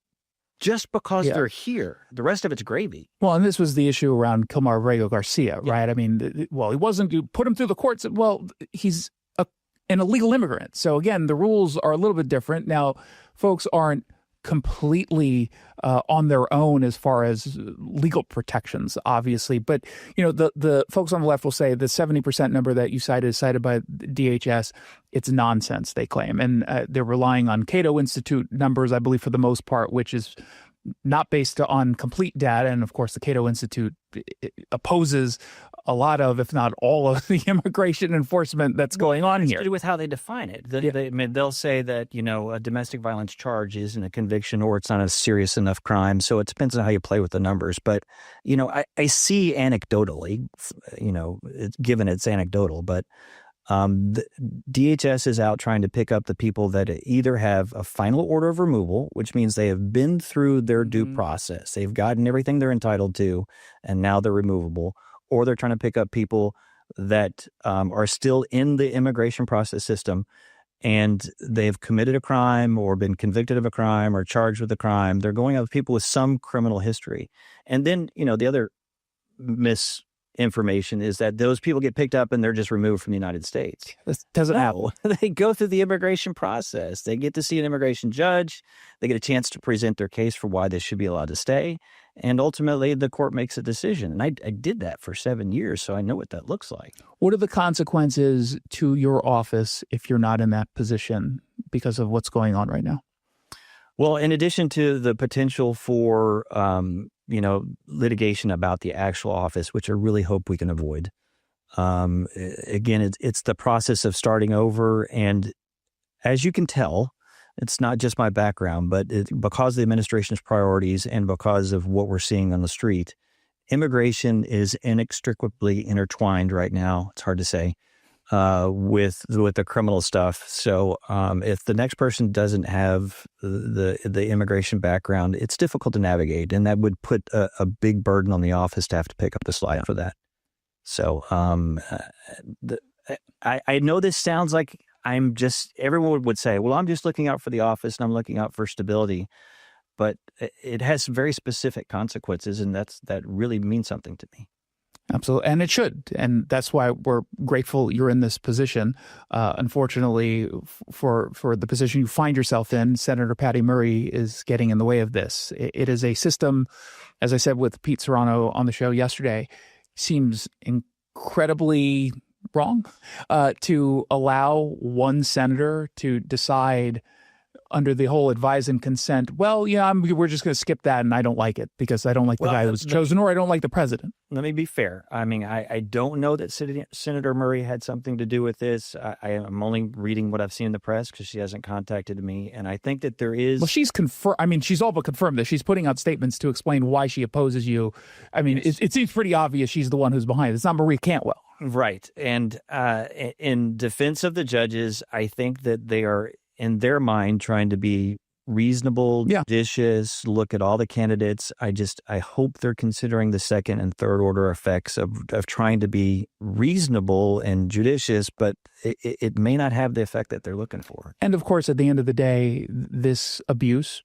just because they're here. The rest of it's gravy. Well, and this was the issue around Kilmar Rego Garcia, right? I mean, he wasn't, you put him through the courts. Well, he's an illegal immigrant. So again, the rules are a little bit different. Now, folks aren't completely on their own as far as legal protections, obviously. But, the folks on the left will say the 70% number that you cited is cited by DHS. It's nonsense, they claim. And they're relying on Cato Institute numbers, I believe, for the most part, which is not based on complete data. And of course, the Cato Institute opposes a lot of, if not all of, the immigration enforcement that's going on here. It's to do with how they define it. They'll say that, a domestic violence charge isn't a conviction or it's not a serious enough crime. So it depends on how you play with the numbers. But, I see anecdotally, given it's anecdotal, but the DHS is out trying to pick up the people that either have a final order of removal, which means they have been through their due process. They've gotten everything they're entitled to, and now they're removable. Or they're trying to pick up people that are still in the immigration process system and they've committed a crime or been convicted of a crime or charged with a crime. They're going out with people with some criminal history. And then, the other misinformation is that those people get picked up and they're just removed from the United States. That doesn't happen. They go through the immigration process. They get to see an immigration judge. They get a chance to present their case for why they should be allowed to stay. And ultimately, the court makes a decision. And I did that for 7 years, so I know what that looks like. What are the consequences to your office if you're not in that position because of what's going on right now? Well, in addition to the potential for, litigation about the actual office, which I really hope we can avoid. Again, it's the process of starting over. And as you can tell, it's not just my background, but because of the administration's priorities and because of what we're seeing on the street, immigration is inextricably intertwined right now. It's hard to say with the criminal stuff. So if the next person doesn't have the immigration background, it's difficult to navigate, and that would put a big burden on the office to have to pick up the slack for that. So I know this sounds like everyone would say, well, I'm just looking out for the office and I'm looking out for stability. But it has very specific consequences, and that really means something to me. Absolutely. And it should. And that's why we're grateful you're in this position. Unfortunately, for the position you find yourself in, Senator Patty Murray is getting in the way of this. It is a system, as I said with Pete Serrano on the show yesterday, seems incredibly wrong to allow one senator to decide under the whole advise and consent, well, yeah, we're just going to skip that, and I don't like it because I don't like the guy who was chosen, or I don't like the president. Let me be fair. I mean, I don't know that Senator Murray had something to do with this. I am only reading what I've seen in the press because she hasn't contacted me, and I think that there is... Well, she's confirmed. I mean, she's all but confirmed that she's putting out statements to explain why she opposes you. I mean, it seems pretty obvious she's the one who's behind it. It's not Marie Cantwell. Right. And in defense of the judges, I think that they are, in their mind, trying to be reasonable, judicious, look at all the candidates. I hope they're considering the second and third order effects of trying to be reasonable and judicious, but it may not have the effect that they're looking for. And of course, at the end of the day, this abuse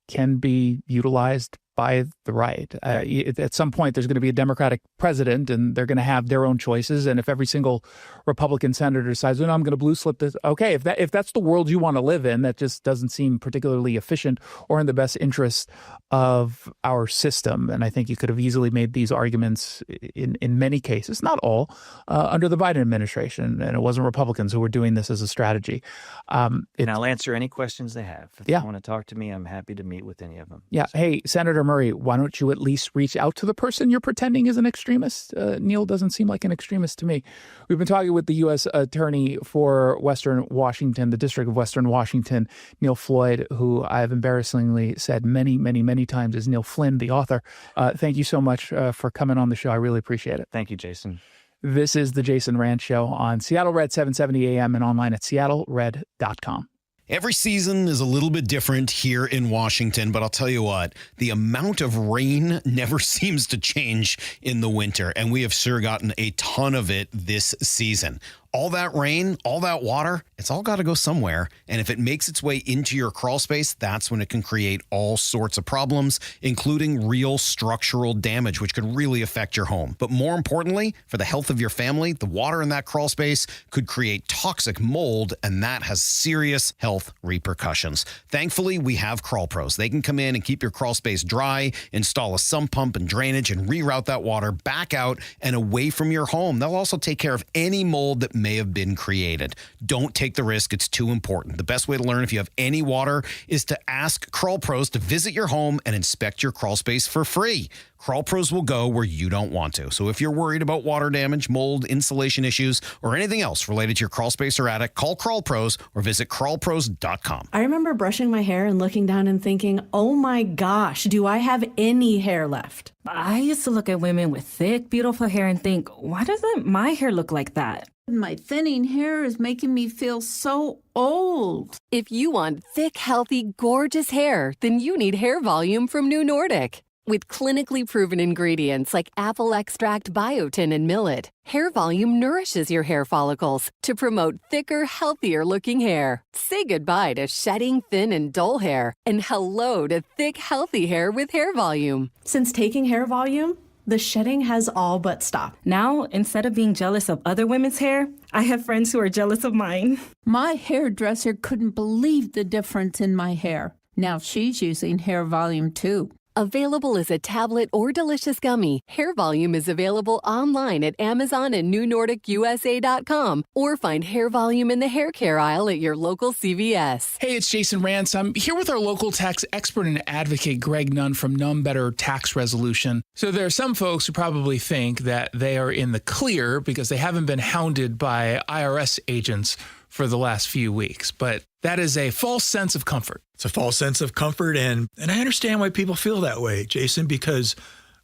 can be utilized by the right. At some point, there's going to be a Democratic president, and they're going to have their own choices. And if every single Republican senator decides, well, I'm going to blue slip this, okay, if that's the world you want to live in, that just doesn't seem particularly efficient or in the best interest of our system. And I think you could have easily made these arguments in many cases, not all, under the Biden administration. And it wasn't Republicans who were doing this as a strategy. And I'll answer any questions they have. If they want to talk to me, I'm happy to meet with any of them. Yeah. Hey, Senator Murray, why don't you at least reach out to the person you're pretending is an extremist? Neil doesn't seem like an extremist to me. We've been talking with the U.S. Attorney for Western Washington, the District of Western Washington, Neil Floyd, who I've embarrassingly said many, many, many times is Neil Flynn, the author. Thank you so much for coming on the show. I really appreciate it. Thank you, Jason. This is the Jason Rantz Show on Seattle Red 770 AM and online at seattlered.com. Every season is a little bit different here in Washington, but I'll tell you what, the amount of rain never seems to change in the winter, and we have sure gotten a ton of it this season. All that rain, all that water, it's all got to go somewhere. And if it makes its way into your crawl space, that's when it can create all sorts of problems, including real structural damage, which could really affect your home. But more importantly, for the health of your family, the water in that crawl space could create toxic mold, and that has serious health repercussions. Thankfully, we have Crawl Pros. They can come in and keep your crawl space dry, install a sump pump and drainage, and reroute that water back out and away from your home. They'll also take care of any mold that may have been created. Don't take the risk. It's too important. The best way to learn if you have any water is to ask Crawl Pros to visit your home and inspect your crawl space for free. Crawl Pros will go where you don't want to. So if you're worried about water damage, mold, insulation issues, or anything else related to your crawl space or attic, call Crawl Pros or visit crawlpros.com. I remember brushing my hair and looking down and thinking, oh my gosh, do I have any hair left? I used to look at women with thick, beautiful hair and think, why doesn't my hair look like that? My thinning hair is making me feel so old. If you want thick, healthy, gorgeous hair, then you need Hair Volume from New Nordic. With clinically proven ingredients like apple extract, biotin, and millet, Hair Volume nourishes your hair follicles to promote thicker, healthier-looking hair. Say goodbye to shedding thin and dull hair and hello to thick, healthy hair with Hair Volume. Since taking Hair Volume, the shedding has all but stopped. Now, instead of being jealous of other women's hair, I have friends who are jealous of mine. My hairdresser couldn't believe the difference in my hair. Now she's using Hair Volume too. Available as a tablet or delicious gummy, Hair Volume is available online at Amazon and NewNordicUSA.com, or find Hair Volume in the hair care aisle at your local CVS. Hey, it's Jason Rantz. I'm here with our local tax expert and advocate, Greg Nunn from None Better Tax Resolution. So there are some folks who probably think that they are in the clear because they haven't been hounded by IRS agents for the last few weeks, but that is a false sense of comfort. It's a false sense of comfort, and I understand why people feel that way, Jason, because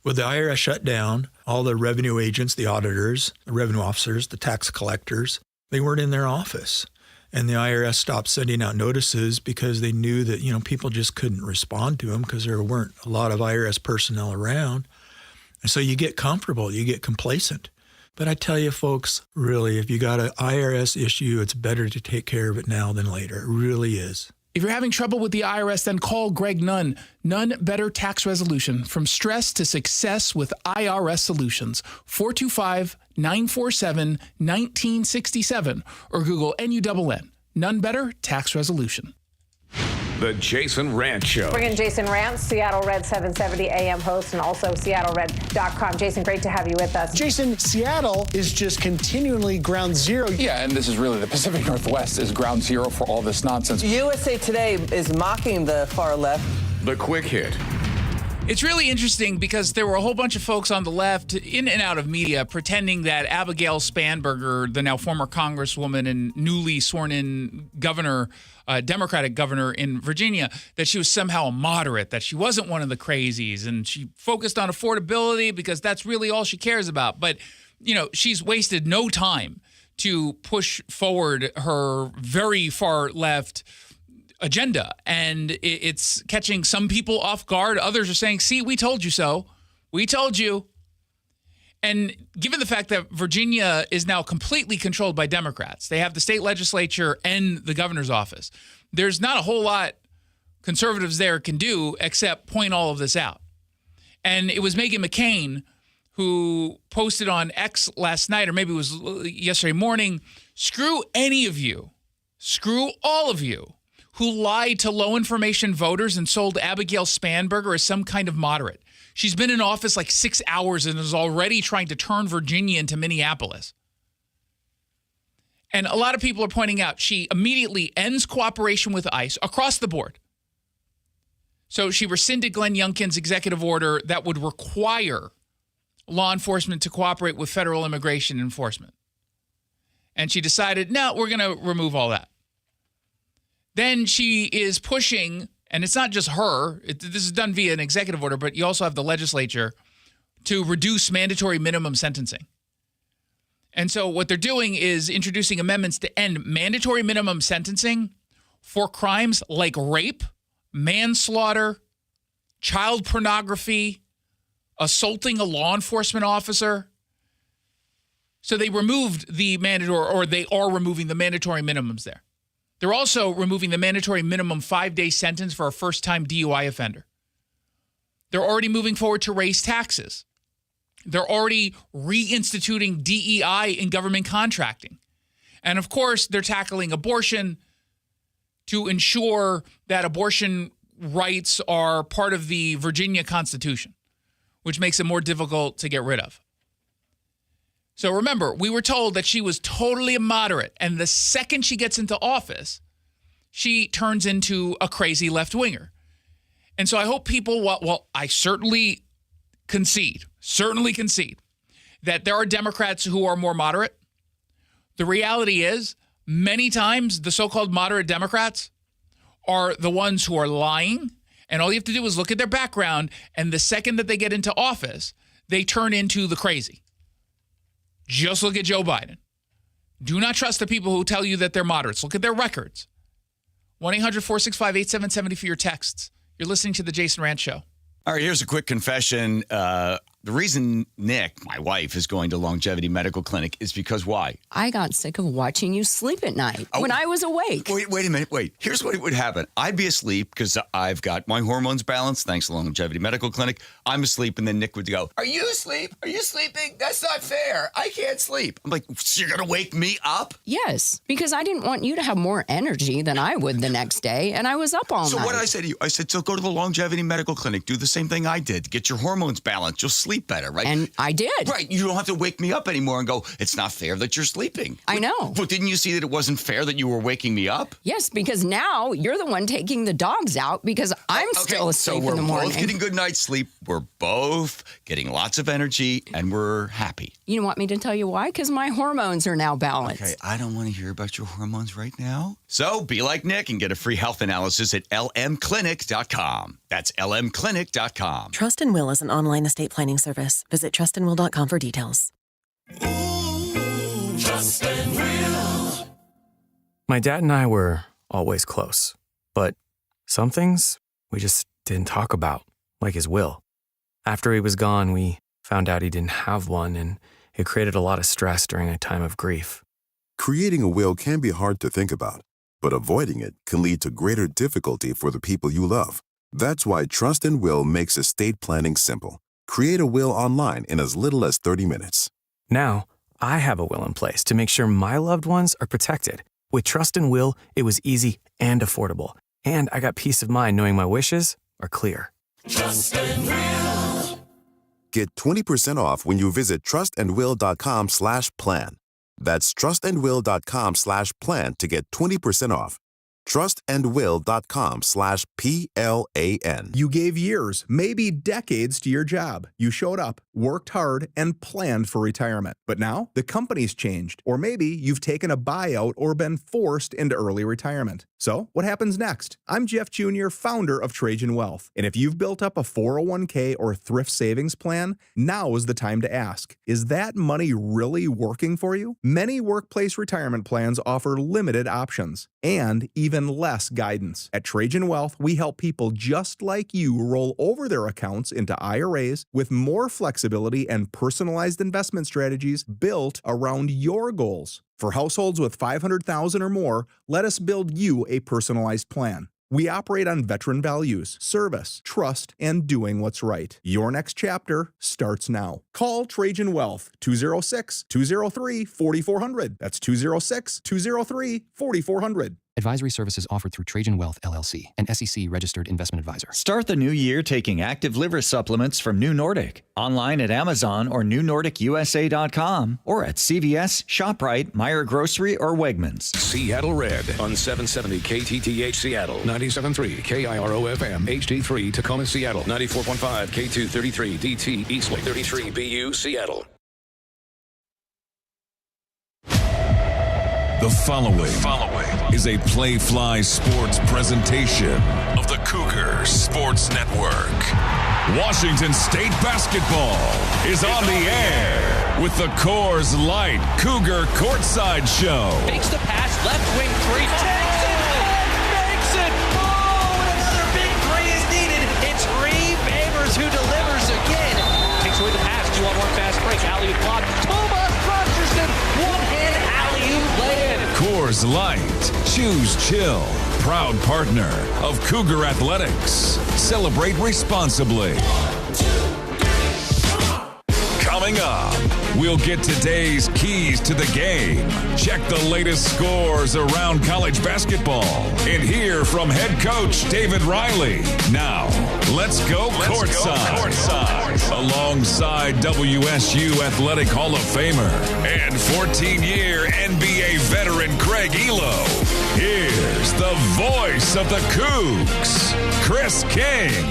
with the IRS shut down, all the revenue agents, the auditors, the revenue officers, the tax collectors, they weren't in their office. And the IRS stopped sending out notices because they knew that, people just couldn't respond to them because there weren't a lot of IRS personnel around. And so you get comfortable, you get complacent. But I tell you, folks, really, if you got an IRS issue, it's better to take care of it now than later. It really is. If you're having trouble with the IRS, then call Greg Nunn. None Better Tax Resolution. From stress to success with IRS Solutions. 425-947-1967. Or Google NUNN. None Better Tax Resolution. The Jason Rantz Show. Bringing Jason Rantz, Seattle Red 770 AM host, and also SeattleRed.com. Jason, great to have you with us. Jason, Seattle is just continually ground zero. Yeah, and this is really the Pacific Northwest is ground zero for all this nonsense. USA Today is mocking the far left. The quick hit. It's really interesting because there were a whole bunch of folks on the left, in and out of media, pretending that Abigail Spanberger, the now former congresswoman and newly sworn-in governor, Democratic governor in Virginia, that she was somehow a moderate, that she wasn't one of the crazies, and she focused on affordability because that's really all she cares about. But, she's wasted no time to push forward her very far left agenda, and it's catching some people off guard. Others are saying, see, we told you so. We told you. And given the fact that Virginia is now completely controlled by Democrats, they have the state legislature and the governor's office, there's not a whole lot conservatives there can do except point all of this out. And it was Meghan McCain who posted on X last night, or maybe it was yesterday morning, screw any of you, screw all of you who lied to low-information voters and sold Abigail Spanberger as some kind of moderate. She's been in office like 6 hours and is already trying to turn Virginia into Minneapolis. And a lot of people are pointing out she immediately ends cooperation with ICE across the board. So she rescinded Glenn Youngkin's executive order that would require law enforcement to cooperate with federal immigration enforcement. And she decided, no, we're going to remove all that. Then she is pushing, and it's not just her, this is done via an executive order, but you also have the legislature to reduce mandatory minimum sentencing. And so what they're doing is introducing amendments to end mandatory minimum sentencing for crimes like rape, manslaughter, child pornography, assaulting a law enforcement officer. So they removed the mandatory, or they are removing the mandatory minimums there. They're also removing the mandatory minimum 5-day sentence for a first-time DUI offender. They're already moving forward to raise taxes. They're already reinstituting DEI in government contracting. And of course, they're tackling abortion to ensure that abortion rights are part of the Virginia Constitution, which makes it more difficult to get rid of. So remember, we were told that she was totally a moderate, and the second she gets into office, she turns into a crazy left-winger. And so I hope people, well, I certainly concede that there are Democrats who are more moderate. The reality is, many times the so-called moderate Democrats are the ones who are lying, and all you have to do is look at their background, and the second that they get into office, they turn into the crazy. Just look at Joe Biden. Do not trust the people who tell you that they're moderates. Look at their records. 1-800-465-8770 for your texts. You're listening to The Jason Rantz Show. All right, here's a quick confession. The reason Nick, my wife, is going to Longevity Medical Clinic is because why? I got sick of watching you sleep at night when I was awake. Wait a minute. Wait. Here's what would happen. I'd be asleep because I've got my hormones balanced thanks to Longevity Medical Clinic. I'm asleep, and then Nick would go, "Are you asleep? Are you sleeping? That's not fair. I can't sleep." I'm like, "So you're going to wake me up?" Yes, because I didn't want you to have more energy than I would the next day, and I was up all night. So what did I say to you? I said, so go to the Longevity Medical Clinic. Do the same thing I did. Get your hormones balanced. You'll sleep better, right? And I did. Right. You don't have to wake me up anymore and go, it's not fair that you're sleeping. I know. But didn't you see that it wasn't fair that you were waking me up? Yes, because now you're the one taking the dogs out because I'm still asleep in the morning. So we're both getting good night's sleep. We're both getting lots of energy, and we're happy. You want me to tell you why? Because my hormones are now balanced. Okay, I don't want to hear about your hormones right now. So be like Nick and get a free health analysis at lmclinic.com. That's lmclinic.com. Trust and Will is an online estate planning service. Visit trustandwill.com for details. Trust and Will. My dad and I were always close, but some things we just didn't talk about, like his will. After he was gone, we found out he didn't have one, and it created a lot of stress during a time of grief. Creating a will can be hard to think about, but avoiding it can lead to greater difficulty for the people you love. That's why Trust and Will makes estate planning simple. Create a will online in as little as 30 minutes. Now, I have a will in place to make sure my loved ones are protected. With Trust and Will, it was easy and affordable, and I got peace of mind knowing my wishes are clear. Trust and Will. Get 20% off when you visit trustandwill.com/plan. That's trustandwill.com/plan to get 20% off. trustandwill.com/PLAN. You gave years, maybe decades to your job. You showed up, worked hard, and planned for retirement. But now the company's changed, or maybe you've taken a buyout or been forced into early retirement. So what happens next? I'm Jeff Jr., founder of Trajan Wealth. And if you've built up a 401k or thrift savings plan, now is the time to ask, is that money really working for you? Many workplace retirement plans offer limited options and even less guidance. At Trajan Wealth, we help people just like you roll over their accounts into IRAs with more flexibility and personalized investment strategies built around your goals. For households with $500,000 or more, let us build you a personalized plan. We operate on veteran values, service, trust, and doing what's right. Your next chapter starts now. Call Trajan Wealth, 206-203-4400. That's 206-203-4400. Advisory services offered through Trajan Wealth, LLC, an SEC-registered investment advisor. Start the new year taking active liver supplements from New Nordic. Online at Amazon or newnordicusa.com or at CVS, ShopRite, Meijer Grocery, or Wegmans. Seattle Red on 770 KTTH Seattle, 97.3 KIRO-FM, HD3 Tacoma, Seattle, 94.5 K233 DT Eastlake, 33 BU Seattle. The following is a Playfly Sports presentation of the Cougar Sports Network. Washington State basketball is on the air with the Coors Light Cougar Courtside Show. Takes the pass, left wing three, takes it and makes it. Oh, and another big three is needed. It's Reeve Avers who delivers again. Takes away the pass, 2-on-1 fast break, alley-oop block. Tomas Rogerson, one-hand alley-oop lay-in. Coors Light, choose chill. Proud partner of Cougar Athletics. Celebrate responsibly. 1, 2, 3, Coming up, we'll get today's keys to the game, check the latest scores around college basketball, and hear from head coach David Riley. Now, let's go courtside. Alongside WSU Athletic Hall of Famer and 14-year NBA veteran Craig Elo. Here's the voice of the Cougs, Chris King.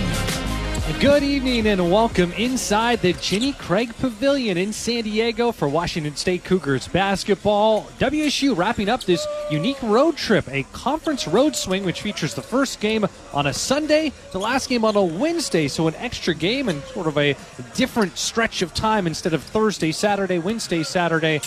Good evening and welcome inside the Jenny Craig Pavilion in San Diego for Washington State Cougars basketball. WSU wrapping up this unique road trip, a conference road swing which features the first game on a Sunday, the last game on a Wednesday, so an extra game and sort of a different stretch of time instead of Thursday, Saturday, Wednesday, Saturday,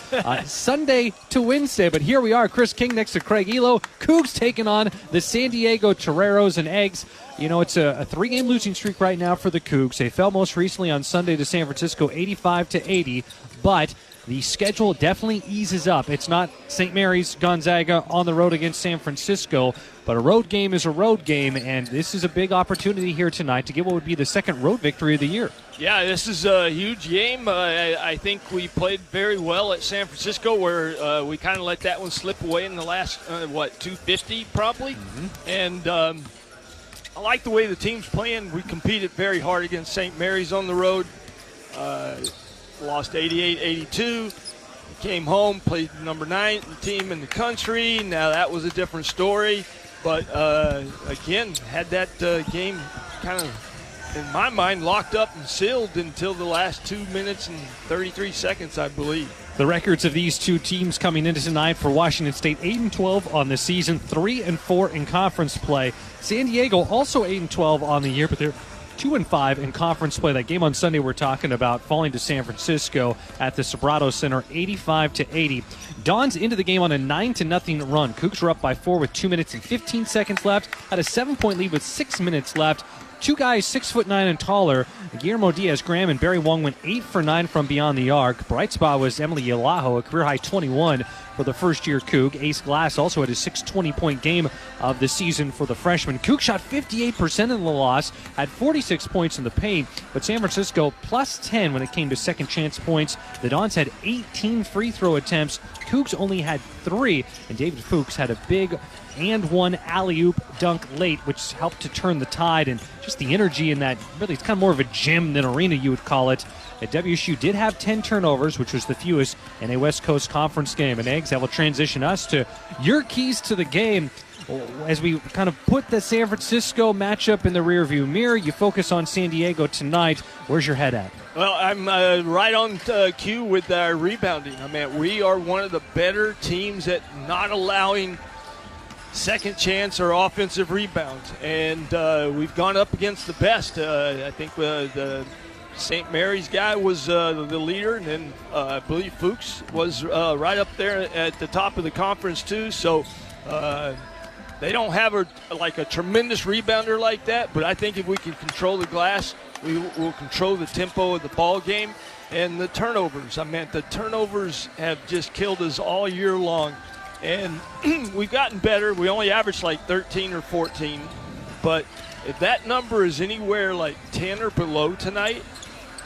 Sunday to Wednesday. But here we are, Chris King next to Craig Elo. Cougs taking on the San Diego Toreros and Eggs. You know, it's a 3-game losing streak right now for the Cougs. They fell most recently on Sunday to San Francisco 85-80, but the schedule definitely eases up. It's not St. Mary's, Gonzaga on the road against San Francisco, but a road game is a road game, and this is a big opportunity here tonight to get what would be the second road victory of the year. Yeah, this is a huge game. I think we played very well at San Francisco, where we kind of let that one slip away in the last, 250 probably. Mm-hmm. And I like the way the team's playing. We competed very hard against St. Mary's on the road. Lost 88-82. Came home, played number 9 team in the country. Now that was a different story. But, again, had that game kind of, in my mind, locked up and sealed until the last 2 minutes and 33 seconds, I believe. The records of these two teams coming into tonight for Washington State, 8-12 on the season, 3-4 in conference play. San Diego also 8-12 on the year, but they're 2-5 in conference play. That game on Sunday we're talking about falling to San Francisco at the Sobrato Center, 85-80. Dons into the game on a 9-0 run. Cougs were up by 4 with 2 minutes and 15 seconds left. Had a 7-point lead with 6 minutes left. Two guys 6'9" and taller, Guillermo Diaz-Graham and Barry Wong, went 8 for 9 from beyond the arc. Bright spot was Emily Yalaho, a career-high 21 for the first-year Coug. Ace Glass also had his 620-point game of the season for the freshman. Coug shot 58% in the loss, had 46 points in the paint, but San Francisco plus 10 when it came to second-chance points. The Dons had 18 free-throw attempts. Cougs only had 3, and David Fuchs had a big and one alley-oop dunk late, which helped to turn the tide, and just the energy in that, really, it's kind of more of a gym than arena, you would call it. And WSU did have 10 turnovers, which was the fewest in a West Coast Conference game. And Eggs, that will transition us to your keys to the game. As we kind of put the San Francisco matchup in the rearview mirror, you focus on San Diego tonight. Where's your head at? Well, I'm right on cue with our rebounding. I mean, we are one of the better teams at not allowing second chance or offensive rebounds, and we've gone up against the best. I think the St. Mary's guy was the leader, and then I believe Fuchs was right up there at the top of the conference too. So they don't have a tremendous rebounder like that, but I think if we can control the glass, we will control the tempo of the ball game. And the turnovers, the turnovers have just killed us all year long. And we've gotten better. We only averaged like 13 or 14. But if that number is anywhere like 10 or below tonight,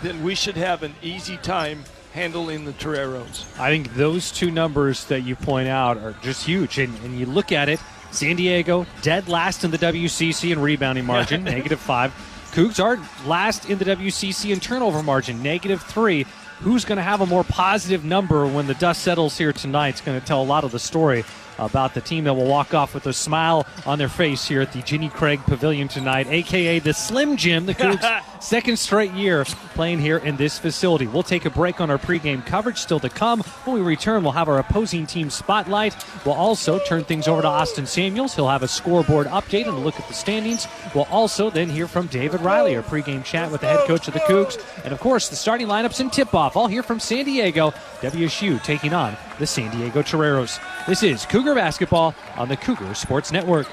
then we should have an easy time handling the Toreros. I think those two numbers that you point out are just huge. And you look at it, San Diego, dead last in the WCC in rebounding margin, -5. Cougs are last in the WCC in turnover margin, -3. Who's going to have a more positive number when the dust settles here tonight? It's going to tell a lot of the story about the team that will walk off with a smile on their face here at the Ginny Craig Pavilion tonight, a.k.a. the Slim Jim, the Cougs' second straight year playing here in this facility. We'll take a break on our pregame coverage. Still to come. When we return, we'll have our opposing team spotlight. We'll also turn things over to Austin Samuels. He'll have a scoreboard update and a look at the standings. We'll also then hear from David Riley, our pregame chat with the head coach of the Cougs. And, of course, the starting lineups and tip-off. All here from San Diego. WSU taking on the San Diego Toreros. This is Cougar Basketball on the Cougar Sports Network.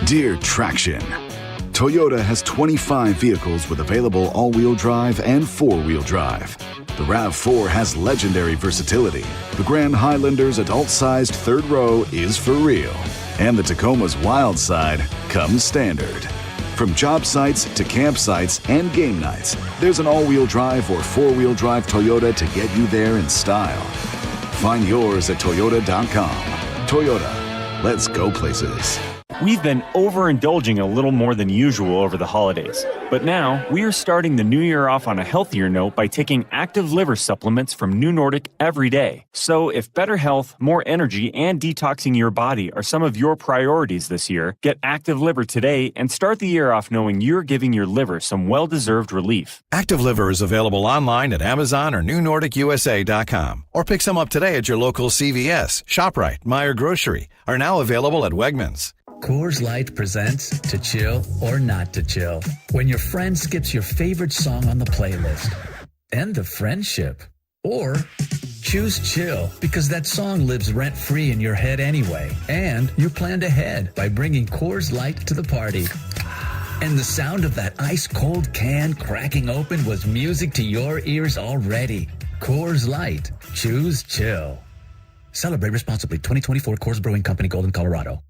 Dear Traction, Toyota has 25 vehicles with available all-wheel drive and four-wheel drive. The RAV4 has legendary versatility. The Grand Highlander's adult-sized third row is for real. And the Tacoma's wild side comes standard. From job sites to campsites and game nights, there's an all-wheel drive or four-wheel drive Toyota to get you there in style. Find yours at Toyota.com. Toyota, let's go places. We've been overindulging a little more than usual over the holidays, but now we are starting the new year off on a healthier note by taking active liver supplements from New Nordic every day. So if better health, more energy, and detoxing your body are some of your priorities this year, get Active Liver today and start the year off knowing you're giving your liver some well-deserved relief. Active Liver is available online at Amazon or NewNordicUSA.com, or pick some up today at your local CVS, ShopRite, Meijer Grocery, are now available at Wegmans. Coors Light presents To Chill or Not to Chill. When your friend skips your favorite song on the playlist. End the friendship. Or choose chill because that song lives rent-free in your head anyway. And you planned ahead by bringing Coors Light to the party. And the sound of that ice-cold can cracking open was music to your ears already. Coors Light. Choose chill. Celebrate responsibly. 2024 Coors Brewing Company, Golden, Colorado.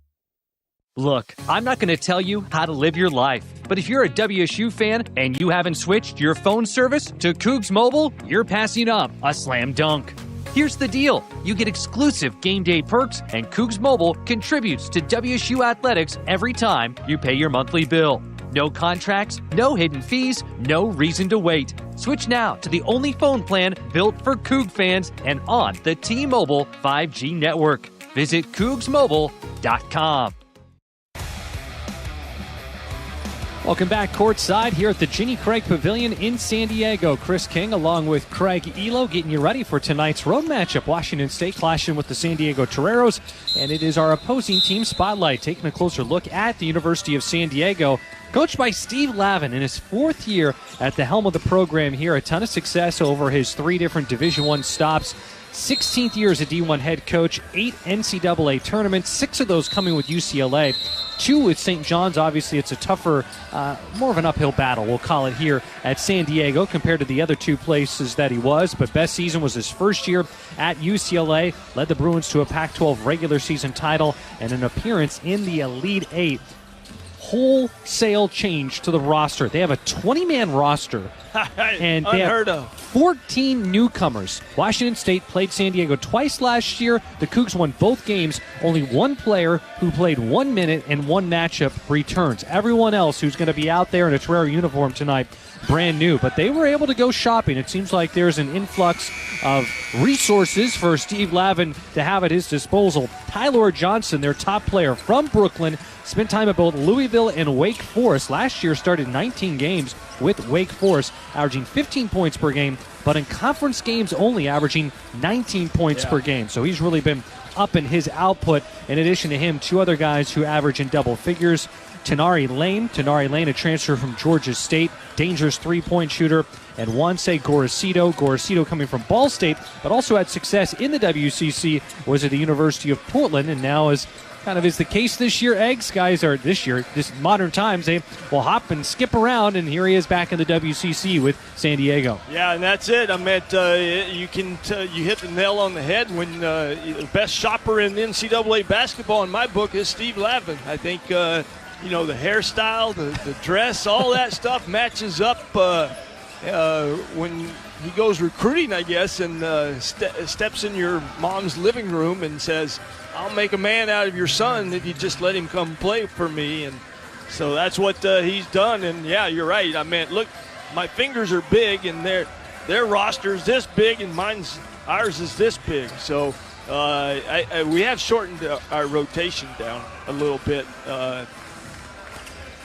Look, I'm not going to tell you how to live your life, but if you're a WSU fan and you haven't switched your phone service to Cougs Mobile, you're passing up a slam dunk. Here's the deal. You get exclusive game day perks, and Cougs Mobile contributes to WSU athletics every time you pay your monthly bill. No contracts, no hidden fees, no reason to wait. Switch now to the only phone plan built for Coug fans and on the T-Mobile 5G network. Visit CougsMobile.com. Welcome back courtside here at the Ginny Craig Pavilion in San Diego. Chris King along with Craig Elo getting you ready for tonight's road matchup. Washington State clashing with the San Diego Toreros, and it is our opposing team spotlight. Taking a closer look at the University of San Diego, coached by Steve Lavin in his 4th year at the helm of the program here. A ton of success over his 3 different Division I stops. 16th year as a D1 head coach, 8 NCAA tournaments, 6 of those coming with UCLA, 2 with St. John's. Obviously, it's a tougher, more of an uphill battle, we'll call it, here at San Diego compared to the other 2 places that he was. But best season was his first year at UCLA, led the Bruins to a Pac-12 regular season title and an appearance in the Elite 8. Wholesale change to the roster. They have a 20-man roster, and they have 14 newcomers. Washington State played San Diego twice last year. The Cougs won both games. Only one player who played 1 minute and 1 matchup returns. Everyone else who's going to be out there in a Torero uniform tonight, brand new. But they were able to go shopping. It seems like there's an influx of resources for Steve Lavin to have at his disposal. Tyler Johnson, their top player from Brooklyn, spent time at both Louisville and Wake Forest. Last year started 19 games with Wake Forest, averaging 15 points per game, but in conference games only averaging 19 points per game. So he's really been up in his output. In addition to him, 2 other guys who average in double figures. Tenari Lane, a transfer from Georgia State, dangerous 3-point shooter, and Juanse Gorosito coming from Ball State, but also had success in the WCC, was at the University of Portland, and now is kind of is the case this year. Eggs guys are this modern times, they will hop and skip around, and here he is back in the WCC with San Diego. Yeah, and that's it. I mean, you hit the nail on the head when the best shopper in NCAA basketball in my book is Steve Lavin. I think the hairstyle, the dress, all that stuff matches up when he goes recruiting, I guess, and steps in your mom's living room and says, I'll make a man out of your son if you just let him come play for me. And so that's what he's done. And, yeah, you're right. I mean, look, my fingers are big, and their roster's this big, and ours is this big. So we have shortened our rotation down a little bit.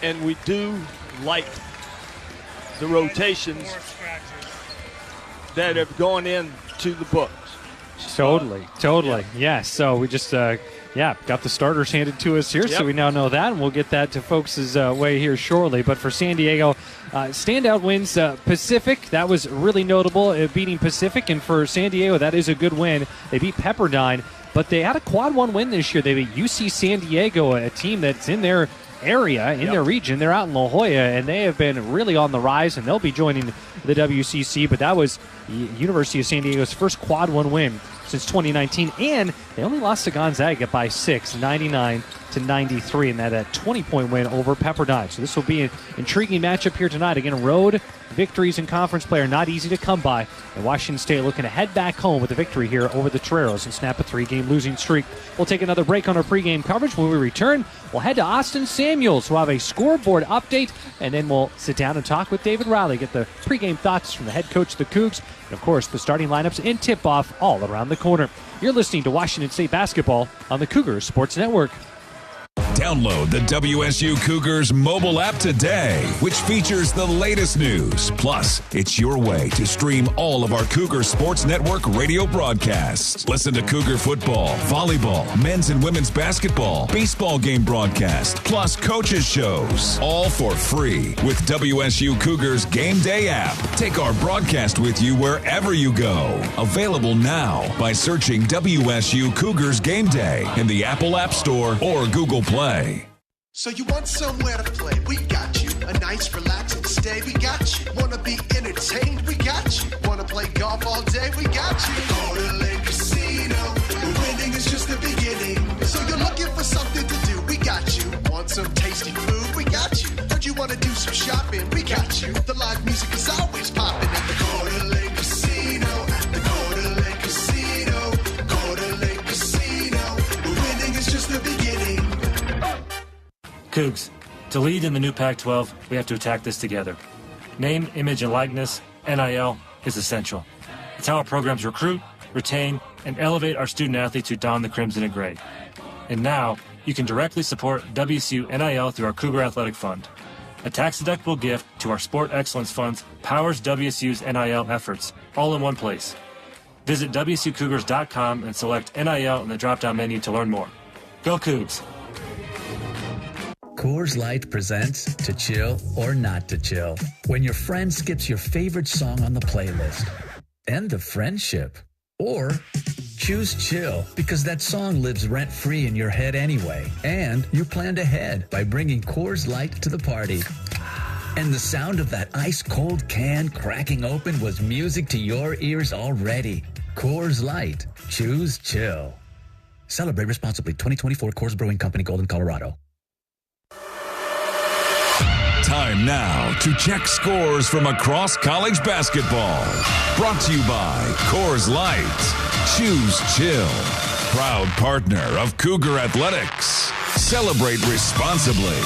And we do like the rotations that have gone into the books. Totally. Yeah, so we just, got the starters handed to us here, so we now know that, and we'll get that to folks' way here shortly. But for San Diego, standout wins, Pacific, that was really notable, beating Pacific, and for San Diego, that is a good win. They beat Pepperdine, but they had a quad 1 win this year. They beat UC San Diego, a team that's in their area, in their region. They're out in La Jolla, and they have been really on the rise, and they'll be joining the WCC. But that was University of San Diego's first quad 1 win since 2019, and they only lost to Gonzaga by 6, 99-93, and that 20-point win over Pepperdine. So this will be an intriguing matchup here tonight. Again, road victories in conference play are not easy to come by, and Washington State looking to head back home with a victory here over the Toreros and snap a 3-game losing streak. We'll take another break on our pregame coverage. When we return, we'll head to Austin Samuels, who'll have a scoreboard update, and then we'll sit down and talk with David Riley, get the pregame thoughts from the head coach of the Cougs, and of course the starting lineups and tip-off all around the corner. You're listening to Washington State basketball on the Cougars Sports Network. Download the WSU Cougars mobile app today, which features the latest news. Plus, it's your way to stream all of our Cougar Sports Network radio broadcasts. Listen to Cougar football, volleyball, men's and women's basketball, baseball game broadcast, plus coaches shows, all for free with WSU Cougars Game Day app. Take our broadcast with you wherever you go. Available now by searching WSU Cougars Game Day in the Apple App Store or Google Play. So you want somewhere to play? We got you. Cougs, to lead in the new Pac-12, we have to attack this together. Name, image, and likeness, NIL, is essential. It's how our programs recruit, retain, and elevate our student athletes who don the crimson and gray. And now, you can directly support WSU NIL through our Cougar Athletic Fund. A tax-deductible gift to our Sport Excellence Funds powers WSU's NIL efforts, all in one place. Visit WSUCougars.com and select NIL in the drop-down menu to learn more. Go Cougs! Coors Light presents To Chill or Not to Chill. When your friend skips your favorite song on the playlist. End the friendship. Or choose chill because that song lives rent-free in your head anyway. And you planned ahead by bringing Coors Light to the party. And the sound of that ice-cold can cracking open was music to your ears already. Coors Light. Choose chill. Celebrate responsibly. 2024 Coors Brewing Company, Golden, Colorado. Time now to check scores from across college basketball. Brought to you by Coors Light. Choose chill. Proud partner of Cougar Athletics. Celebrate responsibly.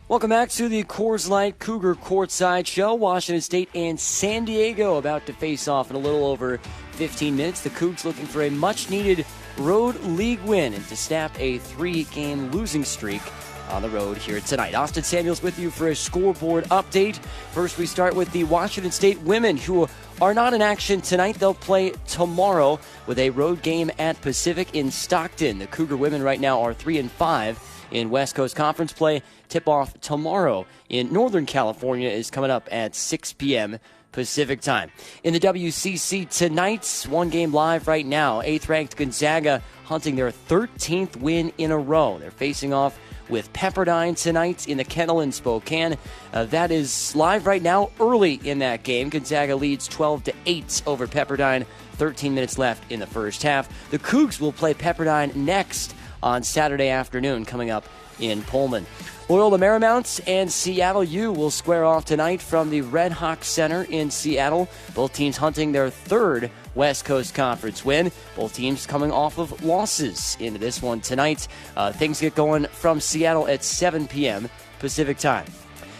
Welcome back to the Coors Light Cougar Courtside Show. Washington State and San Diego about to face off in a little over 15 minutes. The Cougs looking for a much-needed road league win and to snap a 3-game losing streak on the road here tonight. Austin Samuels with you for a scoreboard update. First, we start with the Washington State women, who are not in action tonight. They'll play tomorrow with a road game at Pacific in Stockton. The Cougar women right now are 3-5 in West Coast Conference play. Tip-off tomorrow in Northern California is coming up at 6 p.m. Pacific time. In the WCC tonight, one game live right now. 8th-ranked Gonzaga hunting their 13th win in a row. They're facing off with Pepperdine tonight in the Kennel in Spokane. That is live right now early in that game. Gonzaga leads 12-8 over Pepperdine. 13 minutes left in the first half. The Cougs will play Pepperdine next on Saturday afternoon coming up in Pullman. Loyola Marymount and Seattle U will square off tonight from the Red Hawk Center in Seattle. Both teams hunting their third West Coast Conference win. Both teams coming off of losses into this one tonight. Things get going from Seattle at 7 p.m. Pacific time.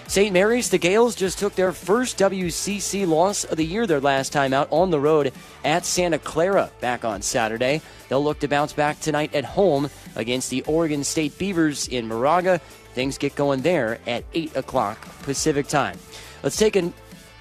St. Mary's, the Gales just took their first WCC loss of the year their last time out on the road at Santa Clara back on Saturday. They'll look to bounce back tonight at home against the Oregon State Beavers in Moraga. Things get going there at 8 o'clock Pacific time. Let's take a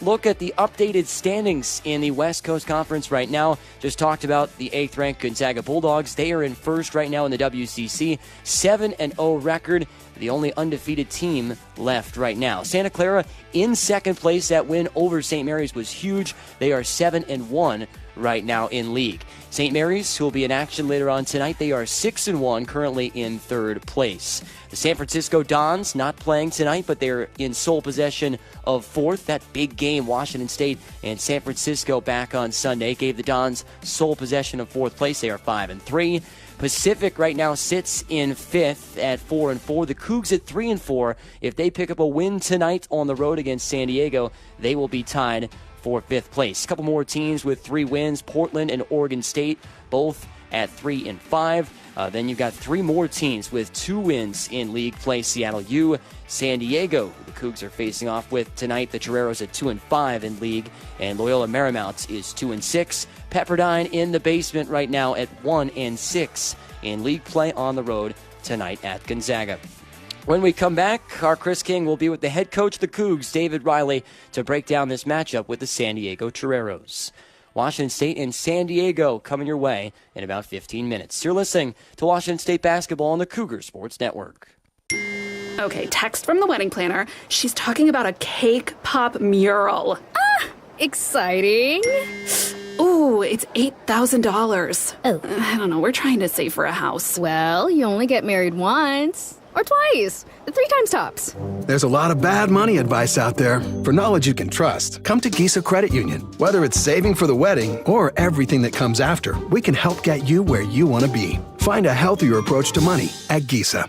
look at the updated standings in the West Coast Conference right now. Just talked about the 8th-ranked Gonzaga Bulldogs. They are in first right now in the WCC, 7-0 record. The only undefeated team left right now. Santa Clara in second place. That win over St. Mary's was huge. They are 7-1 right now in league. St. Mary's, who will be in action later on tonight, they are 6-1, currently in third place. The San Francisco Dons not playing tonight, but they're in sole possession of fourth. That big game, Washington State and San Francisco back on Sunday, gave the Dons sole possession of fourth place. They are 5-3. Pacific right now sits in fifth at 4-4. The Cougs at 3-4. If they pick up a win tonight on the road against San Diego, they will be tied for fifth place. A couple more teams with 3 wins, Portland and Oregon State, both at 3-5. Then you've got 3 more teams with 2 wins in league play. Seattle U, San Diego, who the Cougs are facing off with tonight. The Toreros at 2-5 in league, and Loyola Marymount is 2-6. Pepperdine in the basement right now at 1-6 in league play on the road tonight at Gonzaga. When we come back, our Chris King will be with the head coach of the Cougs, David Riley, to break down this matchup with the San Diego Toreros. Washington State and San Diego coming your way in about 15 minutes. You're listening to Washington State basketball on the Cougar Sports Network. Okay, text from the wedding planner. She's talking about a cake pop mural. Ah, exciting. Ooh, it's $8,000. Oh. I don't know, we're trying to save for a house. Well, you only get married once. Or twice. 3 times tops. There's a lot of bad money advice out there. For knowledge you can trust, come to Gisa Credit Union. Whether it's saving for the wedding or everything that comes after, we can help get you where you want to be. Find a healthier approach to money at Gisa.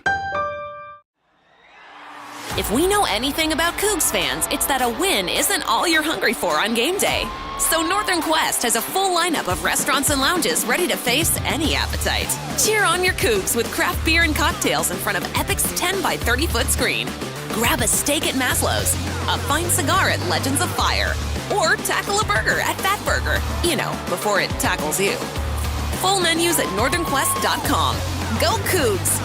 If we know anything about Cougs fans, it's that a win isn't all you're hungry for on game day. So Northern Quest has a full lineup of restaurants and lounges ready to face any appetite. Cheer on your Cougs with craft beer and cocktails in front of Epic's 10 by 30 foot screen. Grab a steak at Maslow's, a fine cigar at Legends of Fire, or tackle a burger at Fat Burger, before it tackles you. Full menus at northernquest.com. Go Cougs!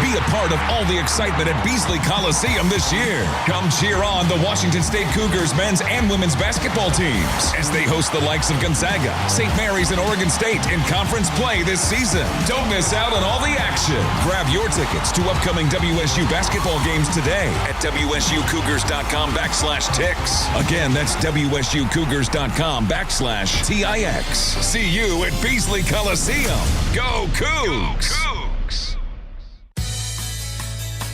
Be a part of all the excitement at Beasley Coliseum this year. Come cheer on the Washington State Cougars men's and women's basketball teams as they host the likes of Gonzaga, St. Mary's, and Oregon State in conference play this season. Don't miss out on all the action. Grab your tickets to upcoming WSU basketball games today at WSUCougars.com/Tix. Again, that's WSUCougars.com/TIX. See you at Beasley Coliseum. Go Cougs!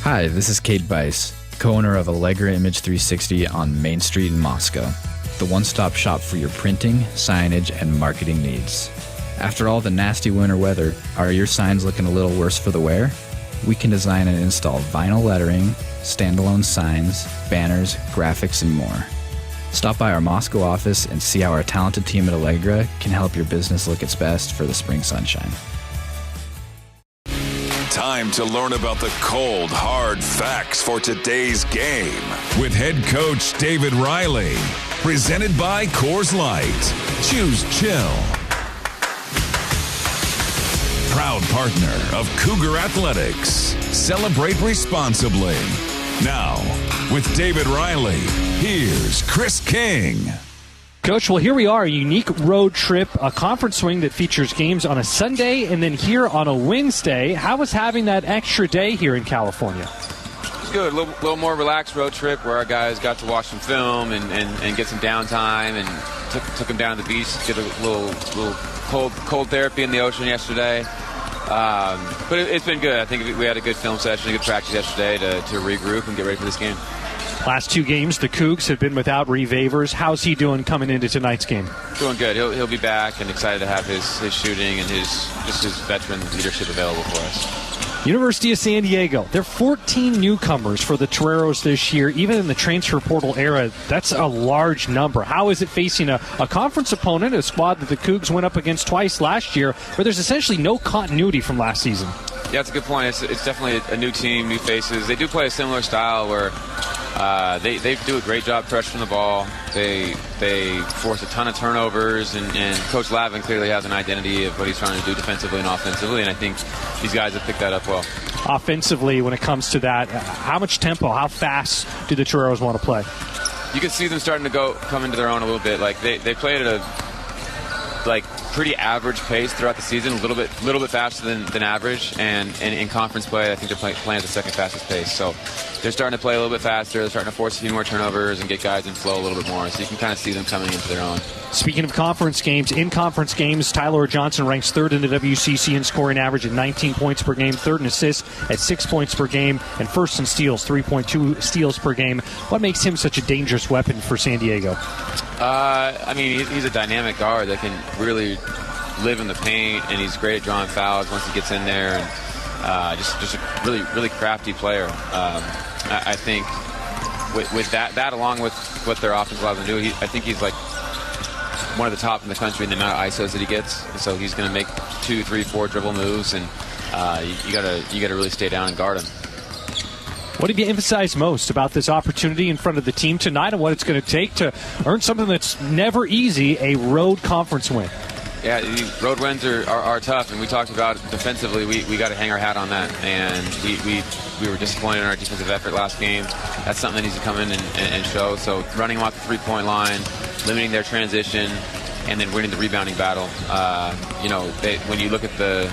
Hi, this is Kate Bice, co-owner of Allegra Image 360 on Main Street in Moscow, the one-stop shop for your printing, signage, and marketing needs. After all the nasty winter weather, are your signs looking a little worse for the wear? We can design and install vinyl lettering, standalone signs, banners, graphics, and more. Stop by our Moscow office and see how our talented team at Allegra can help your business look its best for the spring sunshine. Time to learn about the cold, hard facts for today's game with head coach David Riley. Presented by Coors Light. Choose chill. Proud partner of Cougar Athletics. Celebrate responsibly. Now, with David Riley, here's Chris King. Coach, well, here we are, a unique road trip, a conference swing that features games on a Sunday and then here on a Wednesday. How was having that extra day here in California? It's good, a little more relaxed road trip where our guys got to watch some film and get some downtime, and took them down to the beach, get a little cold therapy in the ocean yesterday. But it's been good. I think we had a good film session, a good practice yesterday to regroup and get ready for this game. Last two games, the Cougs have been without Reeve Avers. How's he doing coming into tonight's game? Doing good. He'll be back, and excited to have his shooting and his veteran leadership available for us. University of San Diego. There are 14 newcomers for the Toreros this year. Even in the transfer portal era, that's a large number. How is it facing a conference opponent, a squad that the Cougs went up against twice last year, where there's essentially no continuity from last season? Yeah, it's a good point. It's definitely a new team, new faces. They do play a similar style where they do a great job pressuring the ball. They force a ton of turnovers, and Coach Lavin clearly has an identity of what he's trying to do defensively and offensively, and I think these guys have picked that up well. Offensively, when it comes to that, how much tempo, how fast do the Toreros want to play? You can see them starting to come into their own a little bit. Like they played at a pretty average pace throughout the season, a little bit faster than average, and in conference play, I think they're playing at the second fastest pace. So they're starting to play a little bit faster. They're starting to force a few more turnovers and get guys in flow a little bit more. So you can kind of see them coming into their own. Speaking of conference games, in conference games, Tyler Johnson ranks third in the WCC in scoring average at 19 points per game, third in assists at 6 points per game, and first in steals, 3.2 steals per game. What makes him such a dangerous weapon for San Diego? He's a dynamic guard that can really live in the paint, and he's great at drawing fouls once he gets in there, and just a really, really crafty player. I think with that along with what their offense allows him to do, I think he's like one of the top in the country in the amount of ISOs that he gets. And so he's going to make 2, 3, 4 dribble moves, and you gotta really stay down and guard him. What have you emphasized most about this opportunity in front of the team tonight, and what it's going to take to earn something that's never easy, a road conference win? Yeah, road wins are tough, and we talked about defensively. We got to hang our hat on that, and we were disappointed in our defensive effort last game. That's something that needs to come in and show. So running them off the three-point line, limiting their transition, and then winning the rebounding battle. When you look at the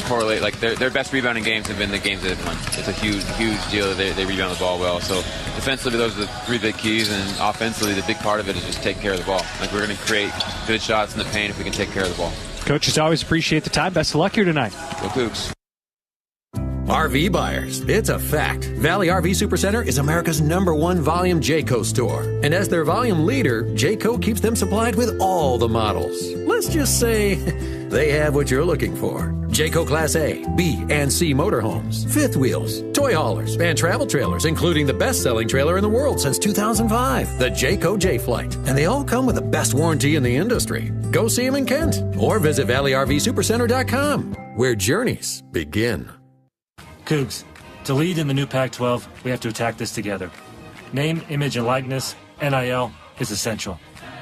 correlate, like their best rebounding games have been the games that they've won. It's a huge deal that they rebound the ball well. So defensively, those are the three big keys, and offensively, the big part of it is just taking care of the ball. Like, we're going to create good shots in the paint if we can take care of the ball. Coach, as always, appreciate the time. Best of luck here tonight. Go Cougs. RV buyers, it's a fact. Valley RV Supercenter is America's #1 volume Jayco store. And as their volume leader, Jayco keeps them supplied with all the models. Let's just say They have what you're looking for. Jayco Class A, B, and C motorhomes, fifth wheels, toy haulers, and travel trailers, including the best-selling trailer in the world since 2005, the Jayco J-Flight. And they all come with the best warranty in the industry. Go see them in Kent or visit ValleyRVSupercenter.com, where journeys begin. Cougs, to lead in the new Pac-12, we have to attack this together. Name, image, and likeness, NIL, is essential.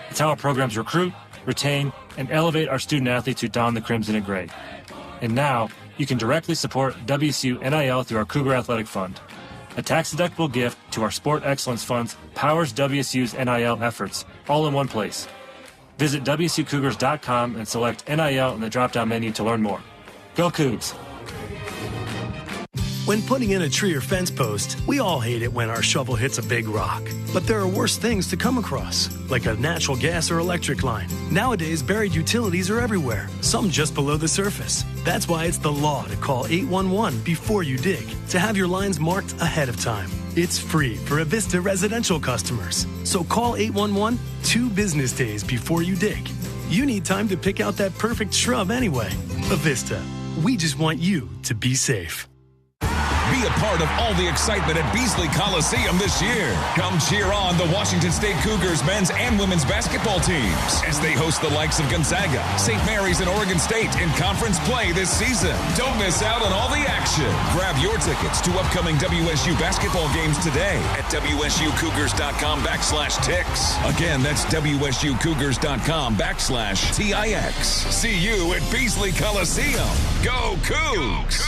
It's how our programs recruit, retain, and elevate our student athletes who don the crimson and gray. And now, you can directly support WSU NIL through our Cougar Athletic Fund. A tax-deductible gift to our Sport Excellence Funds powers WSU's NIL efforts, all in one place. Visit WSUCougars.com and select NIL in the drop-down menu to learn more. Go Cougs! When putting in a tree or fence post, we all hate it when our shovel hits a big rock. But there are worse things to come across, like a natural gas or electric line. Nowadays, buried utilities are everywhere, some just below the surface. That's why it's the law to call 811 before you dig, to have your lines marked ahead of time. It's free for Avista residential customers. So call 811 2 business days before you dig. You need time to pick out that perfect shrub anyway. Avista, we just want you to be safe. Be a part of all the excitement at Beasley Coliseum this year. Come cheer on the Washington State Cougars men's and women's basketball teams as they host the likes of Gonzaga, St. Mary's, and Oregon State in conference play this season. Don't miss out on all the action. Grab your tickets to upcoming WSU basketball games today at WSUCougars.com/Tix. Again, that's WSUCougars.com/TIX. See you at Beasley Coliseum. Go Cougs!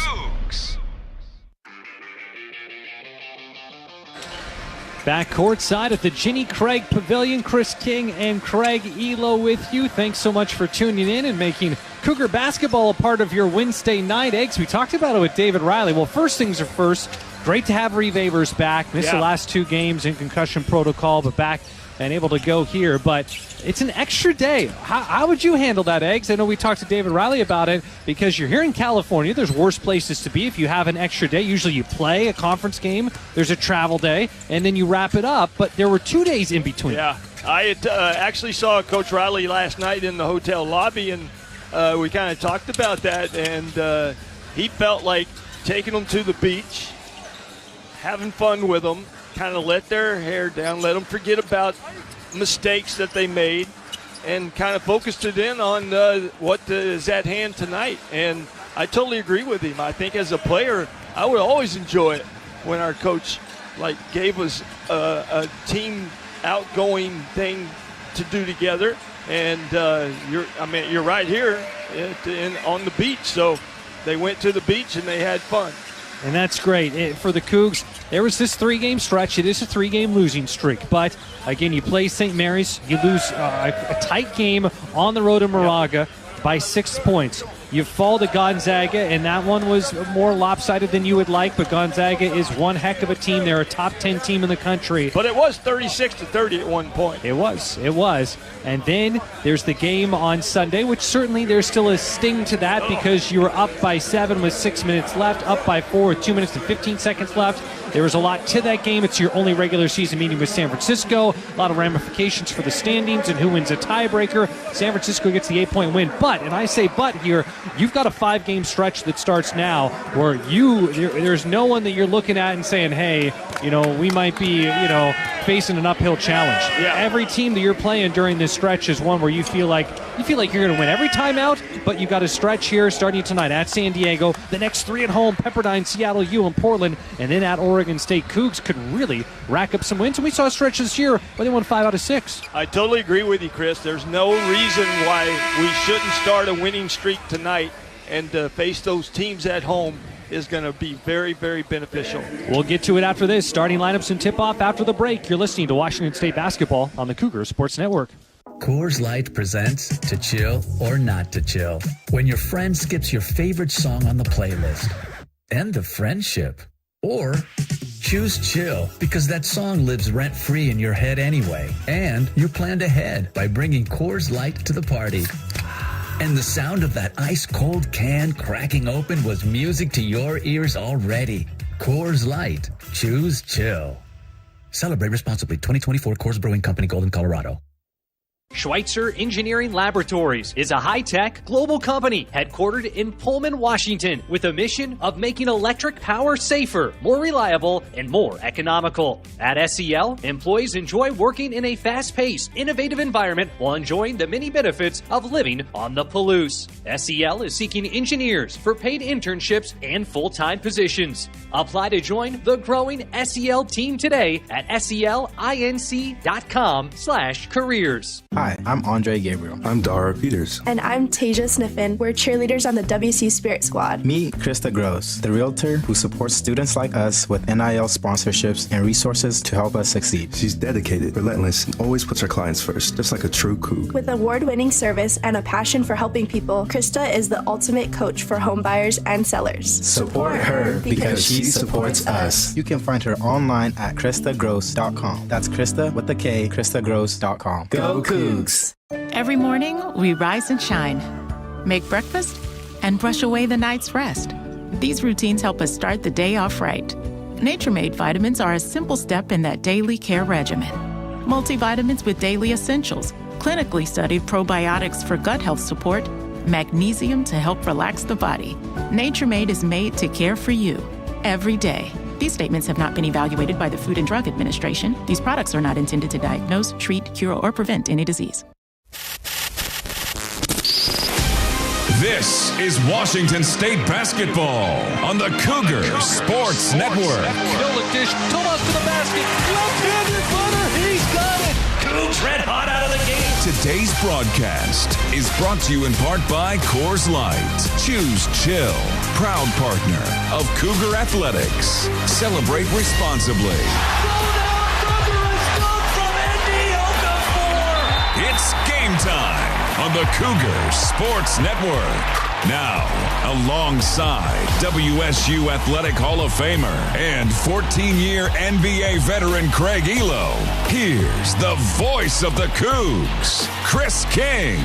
Back courtside at the Ginny Craig Pavilion. Chris King and Craig Elo with you. Thanks so much for tuning in and making Cougar basketball a part of your Wednesday night. Eggs, we talked about it with David Riley. Well, first things are first. Great to have Reeve Avers back. Missed the last 2 games in concussion protocol, but back and able to go here. But it's an extra day. How would you handle that, Eggs? I know we talked to David Riley about it because you're here in California. There's worse places to be if you have an extra day. Usually you play a conference game. There's a travel day, and then you wrap it up. But there were 2 days in between. Yeah. I had, actually saw Coach Riley last night in the hotel lobby, and we kind of talked about that. And he felt like taking them to the beach, having fun with them, kind of let their hair down, let them forget about mistakes that they made, and kind of focused it in on what is at hand tonight. And I totally agree with him. I think as a player, I would always enjoy it when our coach gave us a team outgoing thing to do together. And you're right here on the beach. So they went to the beach and they had fun. And that's great. For the Cougs, there was this 3-game stretch. It is a 3-game losing streak. But, again, you play St. Mary's. You lose a tight game on the road in Moraga by 6 points. You fall to Gonzaga, and that one was more lopsided than you would like, but Gonzaga is one heck of a team. They're a top 10 team in the country. But it was 36-30 at one point. It was. And then there's the game on Sunday, which certainly there's still a sting to that because you were up by 7 with 6 minutes left, up by 4 with 2 minutes and 15 seconds left. There was a lot to that game. It's your only regular season meeting with San Francisco. A lot of ramifications for the standings and who wins a tiebreaker. San Francisco gets the 8-point win. But, and I say but here, you've got a 5-game stretch that starts now where there's no one that you're looking at and saying, hey, we might be, facing an uphill challenge. Yeah. Every team that you're playing during this stretch is one where you feel like you're going to win every time out, but you've got a stretch here starting tonight at San Diego. The next 3 at home, Pepperdine, Seattle U, and Portland, and then at Oregon State. Cougs could really rack up some wins, and we saw a stretch this year where they won 5 out of 6. I totally agree with you, Chris. There's no reason why we shouldn't start a winning streak tonight, and face those teams at home is going to be very, very beneficial. We'll get to it after this. Starting lineups and tip-off after the break. You're listening to Washington State Basketball on the Cougar Sports Network. Coors Light presents To Chill or Not to Chill. When your friend skips your favorite song on the playlist. End the friendship. Or choose chill because that song lives rent-free in your head anyway. And you planned ahead by bringing Coors Light to the party. And the sound of that ice-cold can cracking open was music to your ears already. Coors Light. Choose chill. Celebrate responsibly. 2024 Coors Brewing Company, Golden, Colorado. Schweitzer Engineering Laboratories is a high-tech global company headquartered in Pullman, Washington, with a mission of making electric power safer, more reliable, and more economical. At SEL, employees enjoy working in a fast-paced, innovative environment while enjoying the many benefits of living on the Palouse. SEL is seeking engineers for paid internships and full-time positions. Apply to join the growing SEL team today at selinc.com/careers. Hi, I'm Andre Gabriel. I'm Dara Peters. And I'm Tasia Sniffen. We're cheerleaders on the WC Spirit Squad. Meet Krista Gross, the realtor who supports students like us with NIL sponsorships and resources to help us succeed. She's dedicated, relentless, and always puts her clients first, just like a true Coug. With award-winning service and a passion for helping people, Krista is the ultimate coach for home buyers and sellers. Support her because she supports us. You can find her online at KristaGross.com. That's Krista with a K, KristaGross.com. Go Cougs! Every morning, we rise and shine, make breakfast, and brush away the night's rest. These routines help us start the day off right. Nature-Made vitamins are a simple step in that daily care regimen. Multivitamins with daily essentials, clinically studied probiotics for gut health support, magnesium to help relax the body. Nature-Made is made to care for you every day. These statements have not been evaluated by the Food and Drug Administration. These products are not intended to diagnose, treat, cure, or prevent any disease. This is Washington State basketball on the Cougar Sports Network. Kill the dish. Tomas to the basket. Left-handed butter. He's got it. Cougs red hot out of the gate. Today's broadcast is brought to you in part by Coors Light. Choose Chill, proud partner of Cougar Athletics. Celebrate responsibly. It's game time on the Cougar Sports Network. Now, alongside WSU Athletic Hall of Famer and 14-year NBA veteran Craig Elo, here's the voice of the Cougs, Chris King.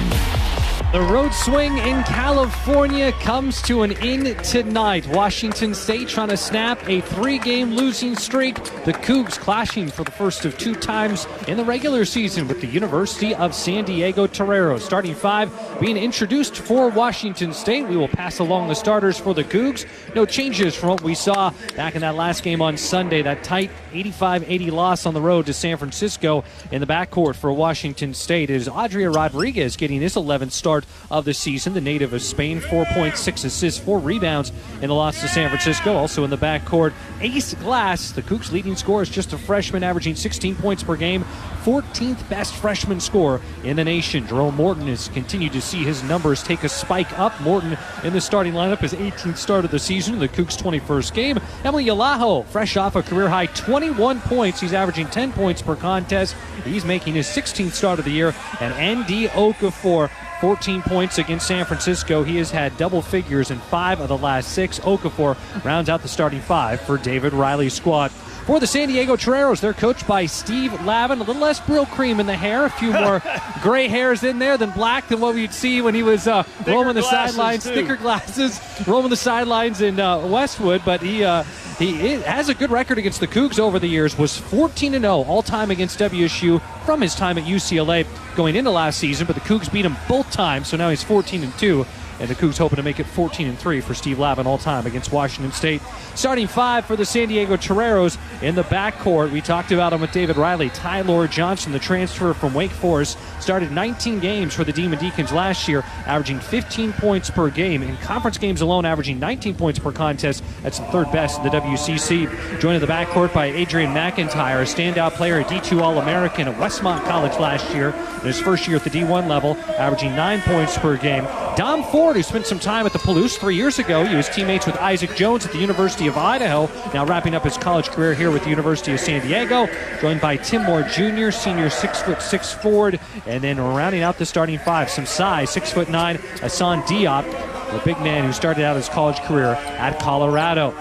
The road swing in California comes to an end tonight. Washington State trying to snap a 3-game losing streak. The Cougs clashing for the first of 2 times in the regular season with the University of San Diego Toreros. Starting 5 being introduced for Washington State. We will pass along the starters for the Cougs. No changes from what we saw back in that last game on Sunday. That tight 85-80 loss on the road to San Francisco. In the backcourt for Washington State is Adria Rodriguez getting his 11th start of the season. The native of Spain, 4.6 assists, 4 rebounds in the loss to San Francisco. Also in the backcourt, Ace Glass, the Cougs' leading scorer, is just a freshman, averaging 16 points per game, 14th best freshman scorer in the nation. Jerome Morton has continued to see his numbers take a spike up. Morton in the starting lineup, his 18th start of the season, the Cougs' 21st game. Emily Yalaho, fresh off a career-high 21 points. He's averaging 10 points per contest. He's making his 16th start of the year. And Andy Okafor, 14 points against San Francisco. He has had double figures in 5 of the last 6. Okafor rounds out the starting 5 for David Riley's squad. For the San Diego Toreros, they're coached by Steve Lavin. A little less Brill cream in the hair, a few more gray hairs in there than black than what we'd see when he was roaming the sidelines. Thicker glasses, roaming the sidelines in Westwood. But he has a good record against the Cougs over the years. Was 14-0 all-time against WSU from his time at UCLA going into last season. But the Cougs beat him both times, so now he's 14-2. And the Cougs hoping to make it 14-3 for Steve Lavin all-time against Washington State. Starting 5 for the San Diego Toreros in the backcourt. We talked about him with David Riley. Tyler Johnson, the transfer from Wake Forest, started 19 games for the Demon Deacons last year, averaging 15 points per game. In conference games alone, averaging 19 points per contest. That's the 3rd best in the WCC. Joined in the backcourt by Adrian McIntyre, a standout player, a D2 All-American at Westmont College last year. In his first year at the D1 level, averaging 9 points per game. Dom Ford, who spent some time at the Palouse 3 years ago. He was teammates with Isaac Jones at the University of Idaho, now wrapping up his college career here with the University of San Diego. Joined by Tim Moore Jr., senior 6'6" forward, and then rounding out the starting 5, some size, 6'9", Hassan Diop, the big man who started out his college career at Colorado.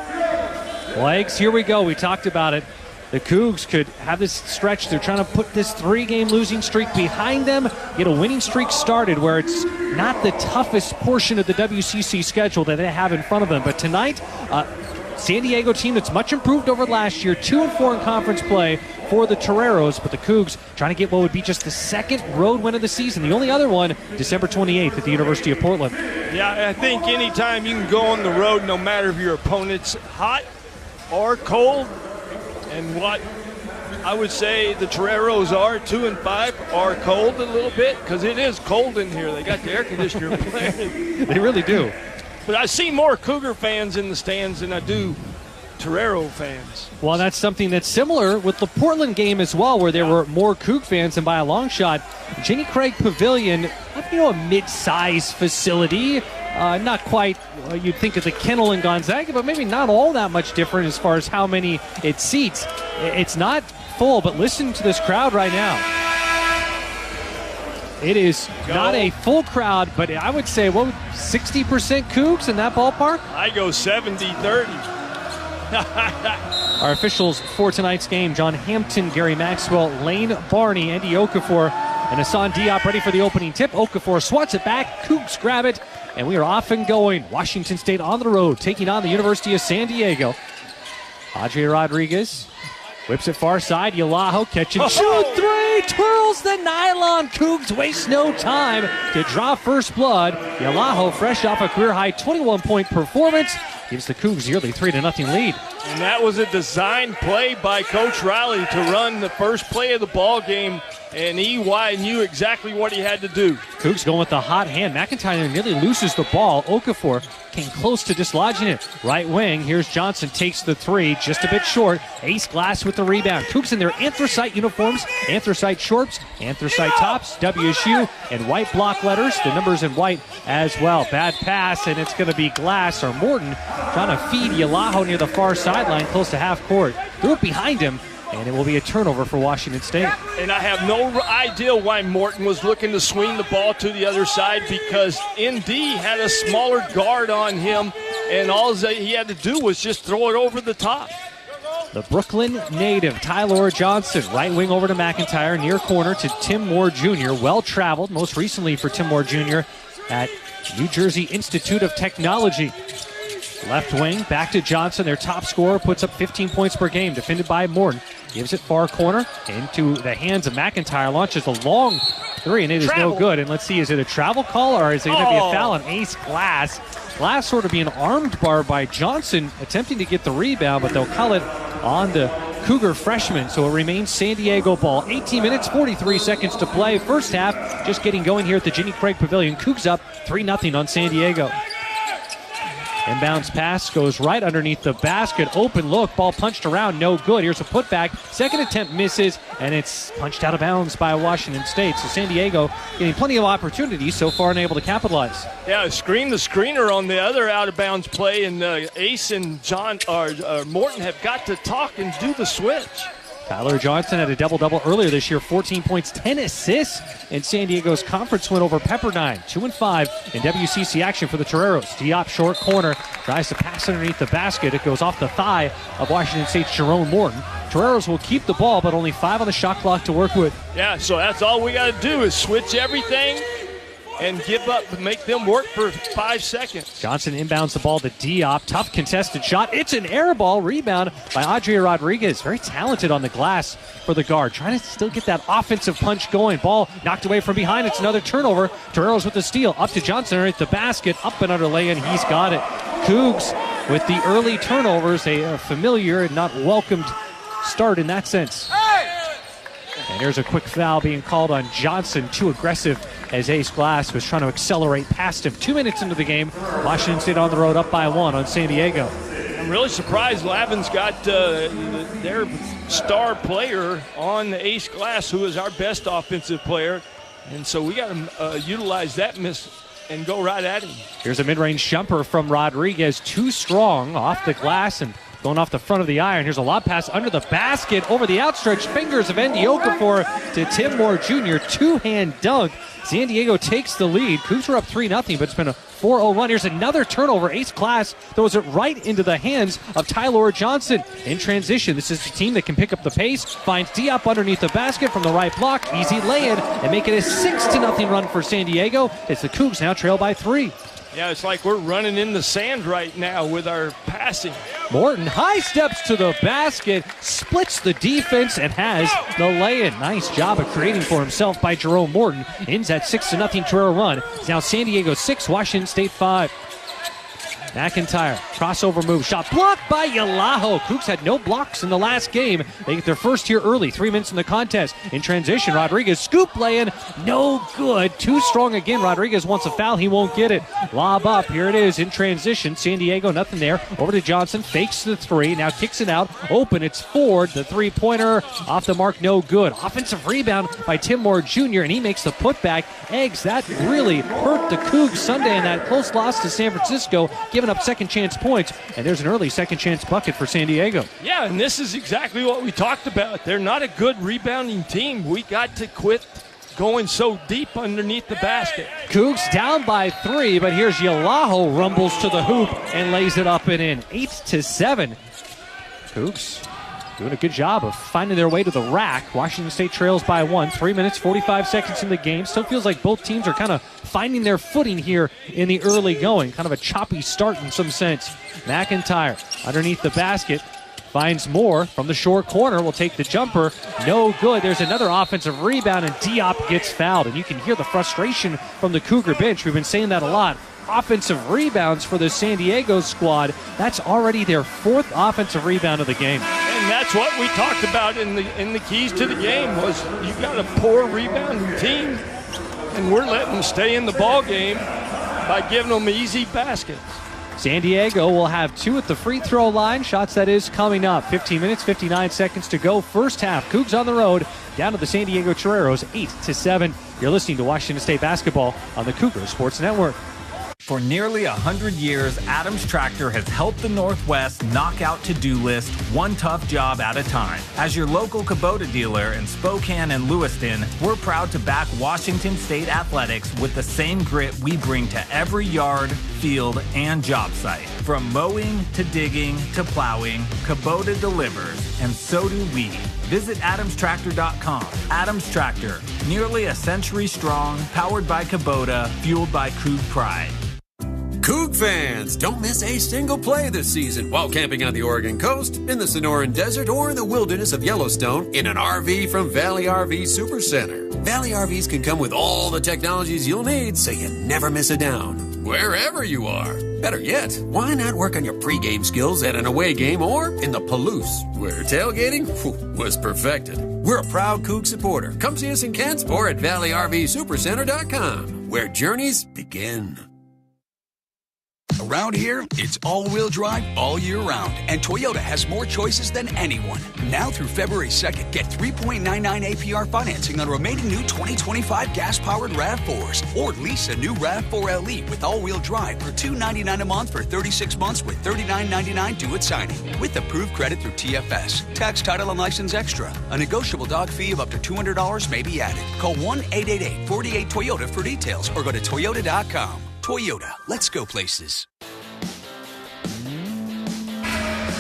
Legs, here we go. We talked about it. The Cougs could have this stretch. They're trying to put this 3-game losing streak behind them, get a winning streak started where it's not the toughest portion of the WCC schedule that they have in front of them. But tonight, San Diego team that's much improved over last year, 2-4 in conference play for the Toreros, but the Cougs trying to get what would be just the second road win of the season. The only other one, December 28th at the University of Portland. Yeah, I think anytime you can go on the road, no matter if your opponent's hot or cold, and what I would say the Toreros are 2-5 are cold a little bit, because it is cold in here. They got the air conditioner playing. They really do. But I see more Cougar fans in the stands than I do Torero fans. Well, that's something that's similar with the Portland game as well, where there were more Coug fans, and by a long shot, Jenny Craig Pavilion, a mid-size facility. Not quite, you'd think of the Kennel in Gonzaga, but maybe not all that much different as far as how many it seats. It's not full, but listen to this crowd right now. It is not a full crowd, but I would say, 60% Cougs in that ballpark? I go 70-30. Our officials for tonight's game, John Hampton, Gary Maxwell, Lane Barney, Andy Okafor, and Hassan Diop ready for the opening tip. Okafor swats it back, Cougs grab it, and we are off and going. Washington State on the road, taking on the University of San Diego. Adria Rodriguez whips it far side. Yalaho catch and shoot three. Twirls the nylon. Cougs waste no time to draw first blood. Yalaho, fresh off a career-high 21-point performance, gives the Cougs the early 3-0 lead. And that was a design play by Coach Riley to run the first play of the ball game, and EY knew exactly what he had to do. Cougs going with the hot hand. McIntyre nearly loses the ball. Okafor came close to dislodging it. Right wing, here's Johnson, takes the three, just a bit short. Ace Glass with the rebound. Cougs in their anthracite uniforms, anthracite shorts, anthracite tops, WSU, and white block letters. The numbers in white as well. Bad pass, and it's going to be Glass or Morton trying to feed Yalaho near the far sideline, close to half court. Threw it behind him, and it will be a turnover for Washington State. And I have no idea why Morton was looking to swing the ball to the other side, because ND had a smaller guard on him, and all he had to do was just throw it over the top. The Brooklyn native, Tyler Johnson, right wing over to McIntyre, near corner to Tim Moore Jr., well-traveled, most recently for Tim Moore Jr. at New Jersey Institute of Technology. Left wing, back to Johnson, their top scorer, puts up 15 points per game, defended by Morton. Gives it far corner into the hands of McIntyre, launches a long three, and it is no good. And let's see, is it a travel call, or is it going to be a foul on Ace Glass? Glass sort of being armed bar by Johnson, attempting to get the rebound, but they'll call it on the Cougar freshman, so it remains San Diego ball. 18 minutes, 43 seconds to play. First half just getting going here at the Jenny Craig Pavilion. Cougs up 3-0 on San Diego. Inbounds pass goes right underneath the basket. Open look, ball punched around, no good. Here's a putback. Second attempt misses, and it's punched out of bounds by Washington State. So San Diego getting plenty of opportunities, so far unable to capitalize. Yeah, screen the screener on the other out-of-bounds play, and Ace and Morton have got to talk and do the switch. Tyler Johnson had a double-double earlier this year, 14 points, 10 assists in San Diego's conference win over Pepperdine. 2-5 in WCC action for the Toreros. Diop short corner, tries to pass underneath the basket. It goes off the thigh of Washington State's Jerome Morton. Toreros will keep the ball, but only 5 on the shot clock to work with. Yeah, so that's all we got to do is switch everything and give up and make them work for 5 seconds. Johnson inbounds the ball to Diop. Tough contested shot. It's an air ball. Rebound by Adria Rodriguez. Very talented on the glass for the guard. Trying to still get that offensive punch going. Ball knocked away from behind. It's another turnover. Toreros with the steal. Up to Johnson underneath the basket. Up and under lay, and he's got it. Cougs with the early turnovers. A familiar and not welcomed start in that sense. And there's a quick foul being called on Johnson. Too aggressive as Ace Glass was trying to accelerate past him. 2 minutes into the game, Washington State on the road up by 1 on San Diego. I'm really surprised Lavin's got their star player on the Ace Glass, who is our best offensive player. And so we got to utilize that miss and go right at him. Here's a mid-range jumper from Rodriguez. Too strong off the glass and going off the front of the iron. Here's a lob pass under the basket over the outstretched fingers of Andy Okafor to Tim Moore Jr. Two-hand dunk. San Diego takes the lead. Cougs are up 3-0, but it's been a 4-0 run. Here's another turnover. Ace Glass throws it right into the hands of Tyler Johnson. In transition, this is the team that can pick up the pace. Finds Diop underneath the basket from the right block. Easy lay-in and make it a 6-0 run for San Diego. It's the Cougs now trail by 3. Yeah, it's like we're running in the sand right now with our passing. Morton high steps to the basket, splits the defense, and has the lay-in. Nice job of creating for himself by Jerome Morton. Ends that 6-0 Torero run. It's now San Diego 6, Washington State 5. McIntyre, crossover move, shot blocked by Yalaho. Cougs had no blocks in the last game. They get their first here early, 3 minutes in the contest. In transition, Rodriguez scoop lay-in, no good. Too strong again. Rodriguez wants a foul, he won't get it. Lob up, here it is in transition. San Diego, nothing there. Over to Johnson, fakes the three, now kicks it out. Open, it's Ford, the three-pointer, off the mark, no good. Offensive rebound by Tim Moore Jr., and he makes the putback. Eggs, that really hurt the Cougs Sunday in that close loss to San Francisco, giving up second chance points, and there's an early second chance bucket for San Diego. Yeah, and this is exactly what we talked about. They're not a good rebounding team. We got to quit going so deep underneath the basket. Cougs down by 3, but here's Yalaho, rumbles to the hoop and lays it up and in. 8-7. Cougs doing a good job of finding their way to the rack. Washington State trails by 1. 3 minutes, 45 seconds in the game. Still feels like both teams are kind of finding their footing here in the early going. Kind of a choppy start in some sense. McIntyre underneath the basket. Finds Moore from the short corner. Will take the jumper. No good. There's another offensive rebound, and Diop gets fouled. And you can hear the frustration from the Cougar bench. We've been saying that a lot. Offensive rebounds for the San Diego squad. That's already their 4th offensive rebound of the game. And that's what we talked about in the keys to the game was you got a poor rebounding team, and we're letting them stay in the ball game by giving them easy baskets. San Diego will have 2 at the free throw line. Shots, that is, coming up. 15 minutes, 59 seconds to go. First half. Cougs on the road. Down to the San Diego Toreros, 8-7. You're listening to Washington State basketball on the Cougar Sports Network. For nearly 100 years, Adams Tractor has helped the Northwest knock out to-do list one tough job at a time. As your local Kubota dealer in Spokane and Lewiston, we're proud to back Washington State athletics with the same grit we bring to every yard, field, and job site. From mowing to digging to plowing, Kubota delivers, and so do we. Visit AdamsTractor.com. Adams Tractor, nearly a century strong, powered by Kubota, fueled by Coug pride. Coug fans, don't miss a single play this season while camping on the Oregon coast, in the Sonoran Desert, or in the wilderness of Yellowstone in an RV from Valley RV Supercenter. Valley RVs can come with all the technologies you'll need so you never miss a down, wherever you are. Better yet, why not work on your pregame skills at an away game or in the Palouse, where tailgating was perfected. We're a proud Coug supporter. Come see us in Kent or at ValleyRVSupercenter.com, where journeys begin. Around here, it's all-wheel drive all year round, and Toyota has more choices than anyone. Now through February 2nd, get 3.99 APR financing on remaining new 2025 gas-powered RAV4s, or lease a new RAV4 LE with all-wheel drive for $299 a month for 36 months with $39.99 due at signing, with approved credit through TFS. Tax, title, and license extra. A negotiable doc fee of up to $200 may be added. Call 1-888-48-TOYOTA for details, or go to Toyota.com. Toyota, let's go places.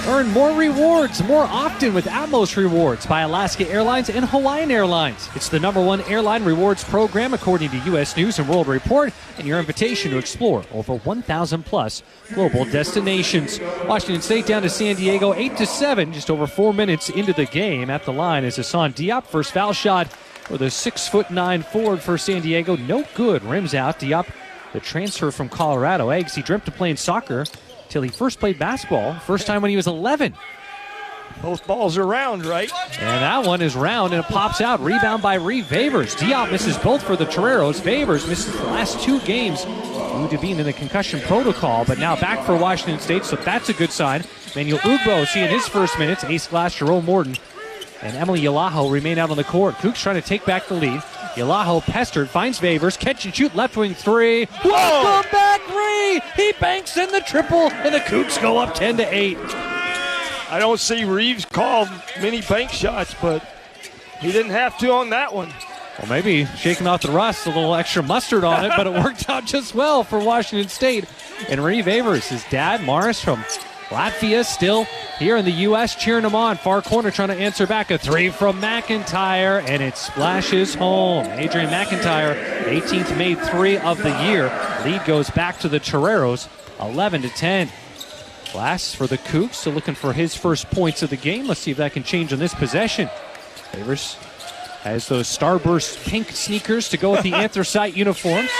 Earn more rewards more often with Atmos Rewards by Alaska Airlines and Hawaiian Airlines. It's the #1 airline rewards program according to U.S. News and World Report, and your invitation to explore over 1,000 plus global destinations. Washington State down to San Diego 8-7, just over 4 minutes into the game. At the line is Hassan Diop. First foul shot for the 6'9" forward for San Diego. No good. Rims out. Diop, the transfer from Colorado. Eggs, he dreamt of playing soccer till he first played basketball. First time when he was 11. Both balls are round, right? And that one is round, and it pops out. Rebound by Reeve Favors. Diop misses both for the Toreros. Favors misses the last 2 games due to being in the concussion protocol, but now back for Washington State, so that's a good sign. Manuel Ugbo seeing his first minutes. Ace glass, Jerome Morton and Emily Yalaho remain out on the court. Cougs trying to take back the lead. Yalaho pestered, finds Favors, catch and shoot, left wing 3. Welcome back, Ree! He banks in the triple, and the Cougs go up 10-8. I don't see Reeves call many bank shots, but he didn't have to on that one. Well, maybe shaking off the rust, a little extra mustard on it, but it worked out just well for Washington State. And Reeve Favors, his dad, Morris from Latvia, still here in the U.S., cheering him on. Far corner trying to answer back. A 3 from McIntyre, and it splashes home. Adrian McIntyre, 18th made 3 of the year. Lead goes back to the Toreros, 11-10. Glass for the Cougs, still looking for his first points of the game. Let's see if that can change on this possession. Favors has those Starburst pink sneakers to go with the anthracite uniforms.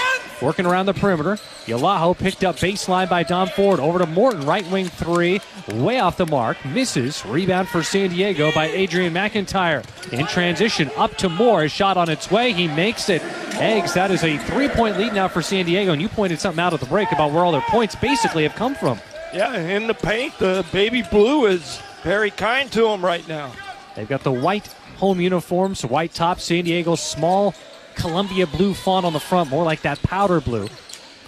Working around the perimeter. Yalaho picked up baseline by Dom Ford. Over to Morton, right wing three. Way off the mark. Misses. Rebound for San Diego by Adrian McIntyre. In transition, up to Moore. His shot on its way. He makes it. Eggs, that is a 3-point lead now for San Diego. And you pointed something out at the break about where all their points basically have come from. Yeah, in the paint, the baby blue is very kind to them right now. They've got the white home uniforms, white top, San Diego small Columbia blue font on the front, more like that powder blue.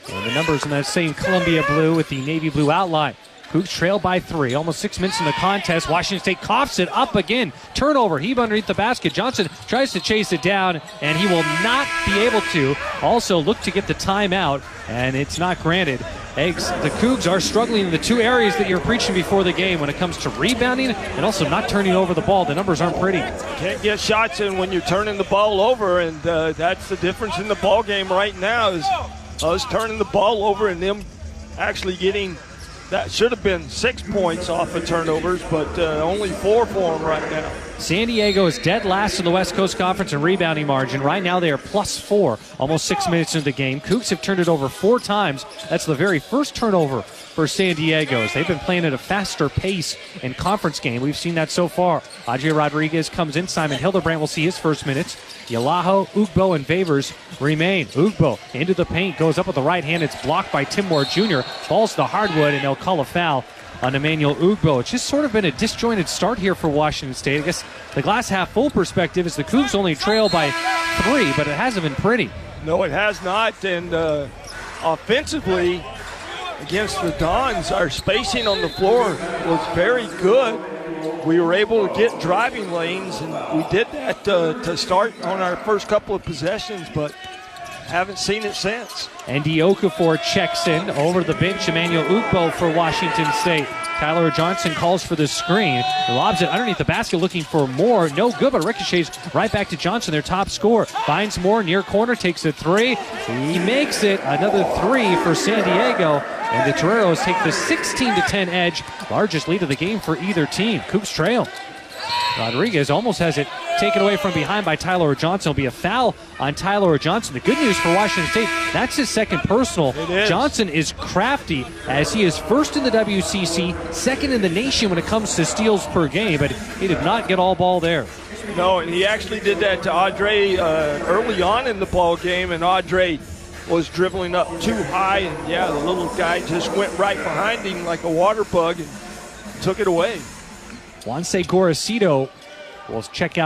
And the numbers in that same Columbia blue with the navy blue outline. Cougs trail by 3, almost 6 minutes in the contest. Washington State coughs it up again. Turnover, heave underneath the basket. Johnson tries to chase it down, and he will not be able to. Also look to get the timeout, and it's not granted. Eggs, the Cougs are struggling in the two areas that you're preaching before the game when it comes to rebounding and also not turning over the ball. The numbers aren't pretty. Can't get shots in when you're turning the ball over, and that's the difference in the ball game right now is us turning the ball over and them actually getting. That should have been 6 points off of turnovers, but only 4 for them right now. San Diego is dead last in the West Coast Conference in rebounding margin. Right now they are +4, almost 6 minutes into the game. Cougs have turned it over 4 times. That's the very first turnover for San Diego, as they've been playing at a faster pace in conference game. We've seen that so far. Adria Rodriguez comes in. Simon Hildebrandt will see his first minutes. Yalaho, Ugbo, and Favors remain. Ugbo into the paint, goes up with the right hand. It's blocked by Tim Moore Jr. Falls to hardwood, and they'll call a foul on Emmanuel Ugbo. It's just sort of been a disjointed start here for Washington State. I guess the glass half full perspective is the Cougs only trail by 3, but it hasn't been pretty. No, it has not, and offensively against the Dons, our spacing on the floor was very good. We were able to get driving lanes, and we did that to start on our first couple of possessions, but haven't seen it since. Andy Okafor checks in over the bench. Emmanuel Ugbo for Washington State. Tyler Johnson calls for the screen. Lobs it underneath the basket looking for Moore. No good, but ricochets right back to Johnson, their top scorer. Finds Moore near corner, takes a 3. He makes it. Another 3 for San Diego. And the Toreros take the 16-10 edge. Largest lead of the game for either team. Cougs trail. Rodriguez almost has it taken away from behind by Tyler Johnson. It'll be a foul on Tyler Johnson. The good news for Washington State, that's his second personal. Johnson is crafty as he is first in the WCC, second in the nation when it comes to steals per game, but he did not get all ball there. No, and he actually did that to Audrey early on in the ball game, and Audrey was dribbling up too high, and yeah, the little guy just went right behind him like a water bug and took it away. Juanse Gorosito will check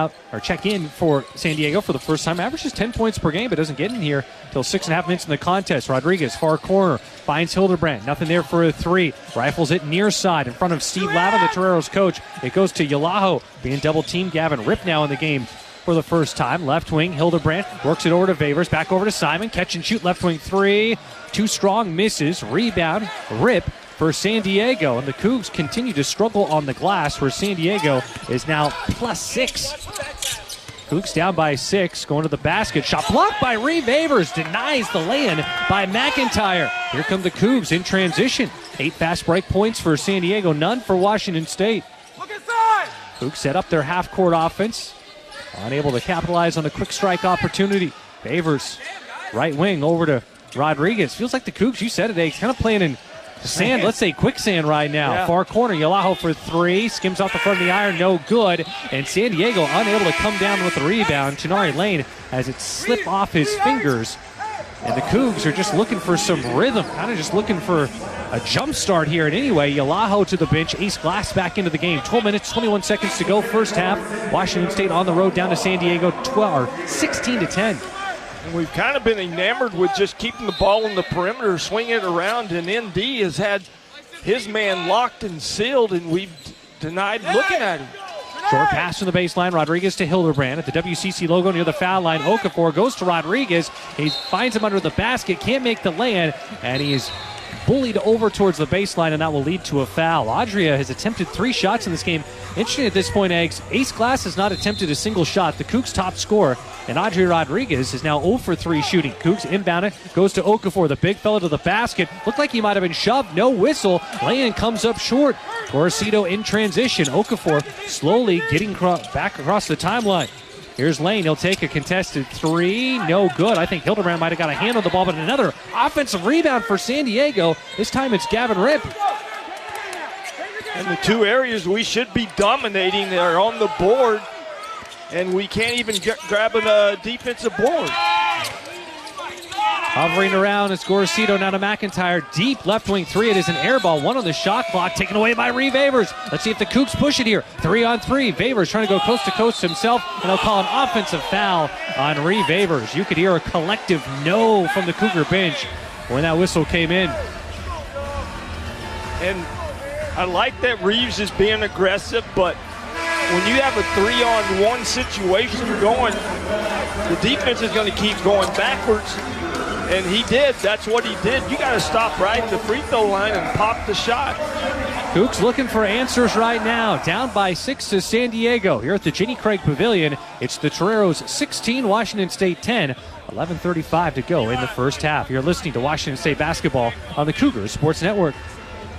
in for San Diego for the first time. Averages 10 points per game, but doesn't get in here until 6.5 minutes in the contest. Rodriguez, far corner, finds Hildebrandt. Nothing there for a 3. Rifles it near side in front of Steve Lavin, the Toreros coach. It goes to Yalaho, being double-teamed. Gavin Rip now in the game for the first time. Left wing, Hildebrandt works it over to Favors. Back over to Simon. Catch and shoot, left wing 3. Too strong, misses. Rebound, Rip for San Diego, and the Cougs continue to struggle on the glass, where San Diego is now +6. Cougs down by 6, going to the basket. Shot blocked by Reeve Favors, denies the lay-in by McIntyre. Here come the Cougs in transition. 8 fast break points for San Diego, none for Washington State. Cougs set up their half-court offense, unable to capitalize on the quick strike opportunity. Favors, right wing over to Rodriguez. Feels like the Cougs, you said it, kind of playing in sand, let's say quicksand right now. Yeah. Far corner, Yalaho for 3. Skims off the front of the iron, no good. And San Diego unable to come down with the rebound. Chinari Lane has it slip off his fingers. And the Cougs are just looking for some rhythm, kind of just looking for a jump start here. And anyway, Yalaho to the bench. Ace Glass back into the game. 12 minutes, 21 seconds to go first half. Washington State on the road down to San Diego, 16-10. And we've kind of been enamored with just keeping the ball on the perimeter, swinging it around, and ND has had his man locked and sealed, and we've denied looking at him. Short pass from the baseline, Rodriguez to Hildebrandt at the WCC logo near the foul line. Okafor goes to Rodriguez. He finds him under the basket, can't make the lay-in, and he is bullied over towards the baseline, and that will lead to a foul. Adria has attempted 3 shots in this game. Interesting at this point, Eggs, Ace Glass has not attempted a single shot, the Cougs' top scorer, and Adria Rodriguez is now 0 for 3 shooting. Cougs inbound it, goes to Okafor, the big fella to the basket. Looked like he might have been shoved, no whistle. Lane comes up short. Gorosito in transition. Okafor slowly getting back across the timeline. Here's Lane. He'll take a contested 3. No good. I think Hildebrand might have got a hand on the ball, but another offensive rebound for San Diego. This time it's Gavin Ripp. And the 2 areas we should be dominating are on the board, and we can't even grab a defensive board. Hovering around, it's Gorosito now to McIntyre. Deep left wing 3. It is an air ball. 1 on the shot clock, taken away by Reeve Avers. Let's see if the Cougs push it here. 3 on 3. Avers trying to go coast to coast himself, and they'll call an offensive foul on Reeve Avers. You could hear a collective no from the Cougar bench when that whistle came in. And I like that Reeves is being aggressive, but when you have a 3-on-1 situation going, the defense is going to keep going backwards. And he did. That's what he did. You got to stop right at the free throw line and pop the shot. Cougs looking for answers right now. Down by 6 to San Diego. Here at the Jenny Craig Pavilion, it's the Toreros 16, Washington State 10. 11:35 to go in the first half. You're listening to Washington State basketball on the Cougars Sports Network.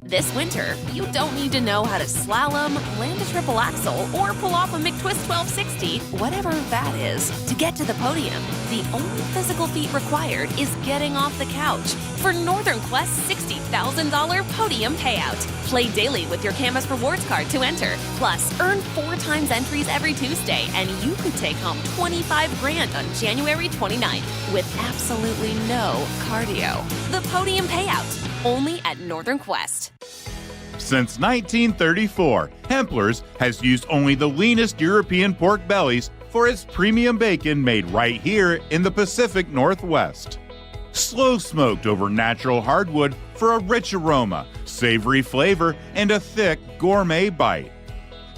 This winter, you don't need to know how to slalom, land a triple axel, or pull off a McTwist 1260, whatever that is, to get to the podium. The only physical feat required is getting off the couch for Northern Quest's $60,000 podium payout. Play daily with your Campus Rewards card to enter. Plus, earn 4 times entries every Tuesday, and you could take home $25,000 on January 29th with absolutely no cardio. The podium payout. Only at Northern Quest. Since 1934, Hempler's has used only the leanest European pork bellies for its premium bacon made right here in the Pacific Northwest. Slow smoked over natural hardwood for a rich aroma, savory flavor, and a thick gourmet bite.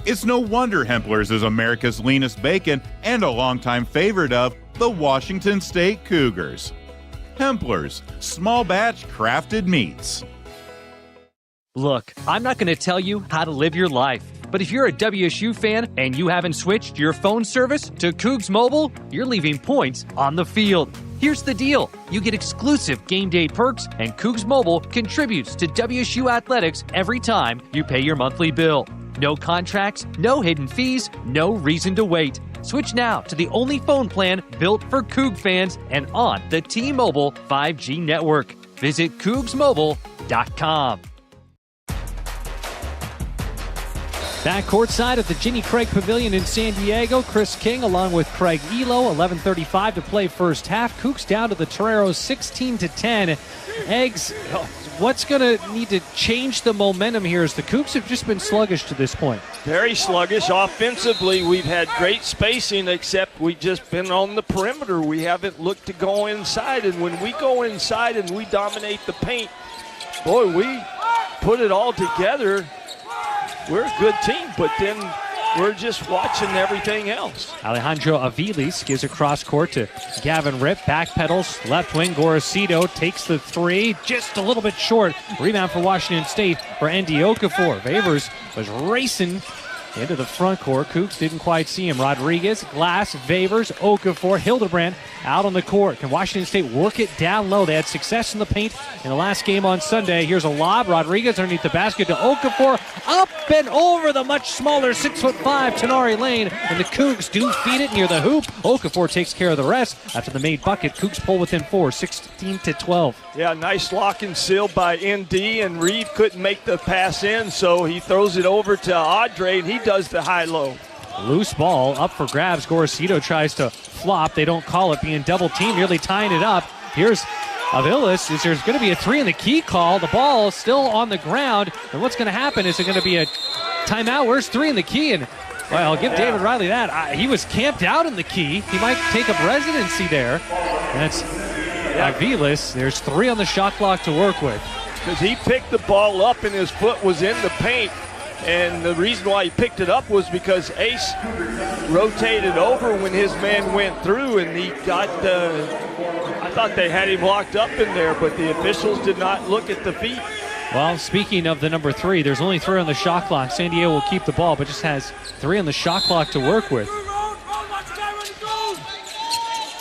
It's no wonder Hempler's is America's leanest bacon and a longtime favorite of the Washington State Cougars. Hempler's, small batch crafted meats. Look, I'm not going to tell you how to live your life, but if you're a WSU fan and you haven't switched your phone service to Cougs Mobile, you're leaving points on the field. Here's the deal. You get exclusive game day perks, and Cougs Mobile contributes to WSU athletics every time you pay your monthly bill. No contracts, no hidden fees, no reason to wait. Switch now to the only phone plan built for Coug fans and on the T-Mobile 5G network. Visit CougsMobile.com. Back courtside at the Jenny Craig Pavilion in San Diego, Chris King along with Craig Elo. 11:35 to play first half. Cougs down to the Toreros 16-10. Eggs, what's going to need to change the momentum here as the Cougs have just been sluggish to this point? Very sluggish. Offensively, we've had great spacing, except we've just been on the perimeter. We haven't looked to go inside, and when we go inside and we dominate the paint, boy, we put it all together. We're a good team, but then we're just watching everything else. Alejandro Aviles gives a cross court to Gavin Ripp. Backpedals, left wing. Gorosito takes the 3, just a little bit short. Rebound for Washington State for Andy Okafor. Avers was racing into the front court. Cougs didn't quite see him. Rodriguez, Glass, Vavers, Okafor, Hildebrand out on the court. Can Washington State work it down low? They had success in the paint in the last game on Sunday. Here's a lob. Rodriguez underneath the basket to Okafor. Up and over the much smaller 6'5" Tenari Lane. And the Cougs do feed it near the hoop. Okafor takes care of the rest. After the made bucket, Cougs pull within 4, 16-12. Yeah, nice lock and seal by ND, and Reeve couldn't make the pass in, so he throws it over to Audrey, and he does the high-low. Loose ball up for grabs. Gorosito tries to flop. They don't call it, being double teamed, nearly tying it up. Here's Aviles. There's going to be a 3 in the key call. The ball is still on the ground. And what's going to happen is it going to be a timeout. Where's 3 in the key? And well, I'll give David Riley that. He was camped out in the key. He might take up residency there. That's Aviles. There's 3 on the shot clock to work with. Because he picked the ball up and his foot was in the paint. And the reason why he picked it up was because Ace rotated over when his man went through, and he got I thought they had him locked up in there, but the officials did not look at the feet. Well, speaking of the number 3, there's only 3 on the shot clock. San Diego will keep the ball, but just has 3 on the shot clock to work with.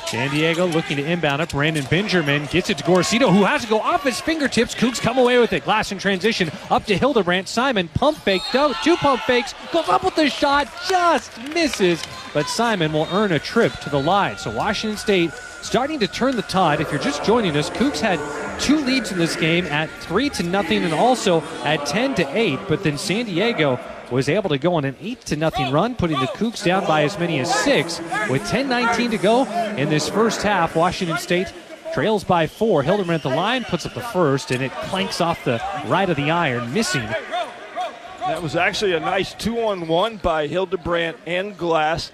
San Diego looking to inbound it. Brandon Benjamin gets it to Gorosito, who has to go off his fingertips. Cougs come away with it. Glass in transition up to Hildebrandt. Simon pump fake, 2 pump fakes, goes up with the shot, just misses. But Simon will earn a trip to the line. So Washington State starting to turn the tide. If you're just joining us, Cougs had 2 leads in this game at 3-0 and also at 10-8. But then San Diego was able to go on an 8-0 run, putting the Cougs down by as many as 6. With 10:19 to go in this first half, Washington State trails by 4. Hildebrandt at the line, puts up the first, and it clanks off the right of the iron, missing. That was actually a nice 2-on-1 by Hildebrandt and Glass.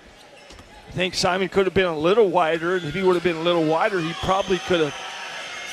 I think Simon could have been a little wider, and if he would have been a little wider, he probably could have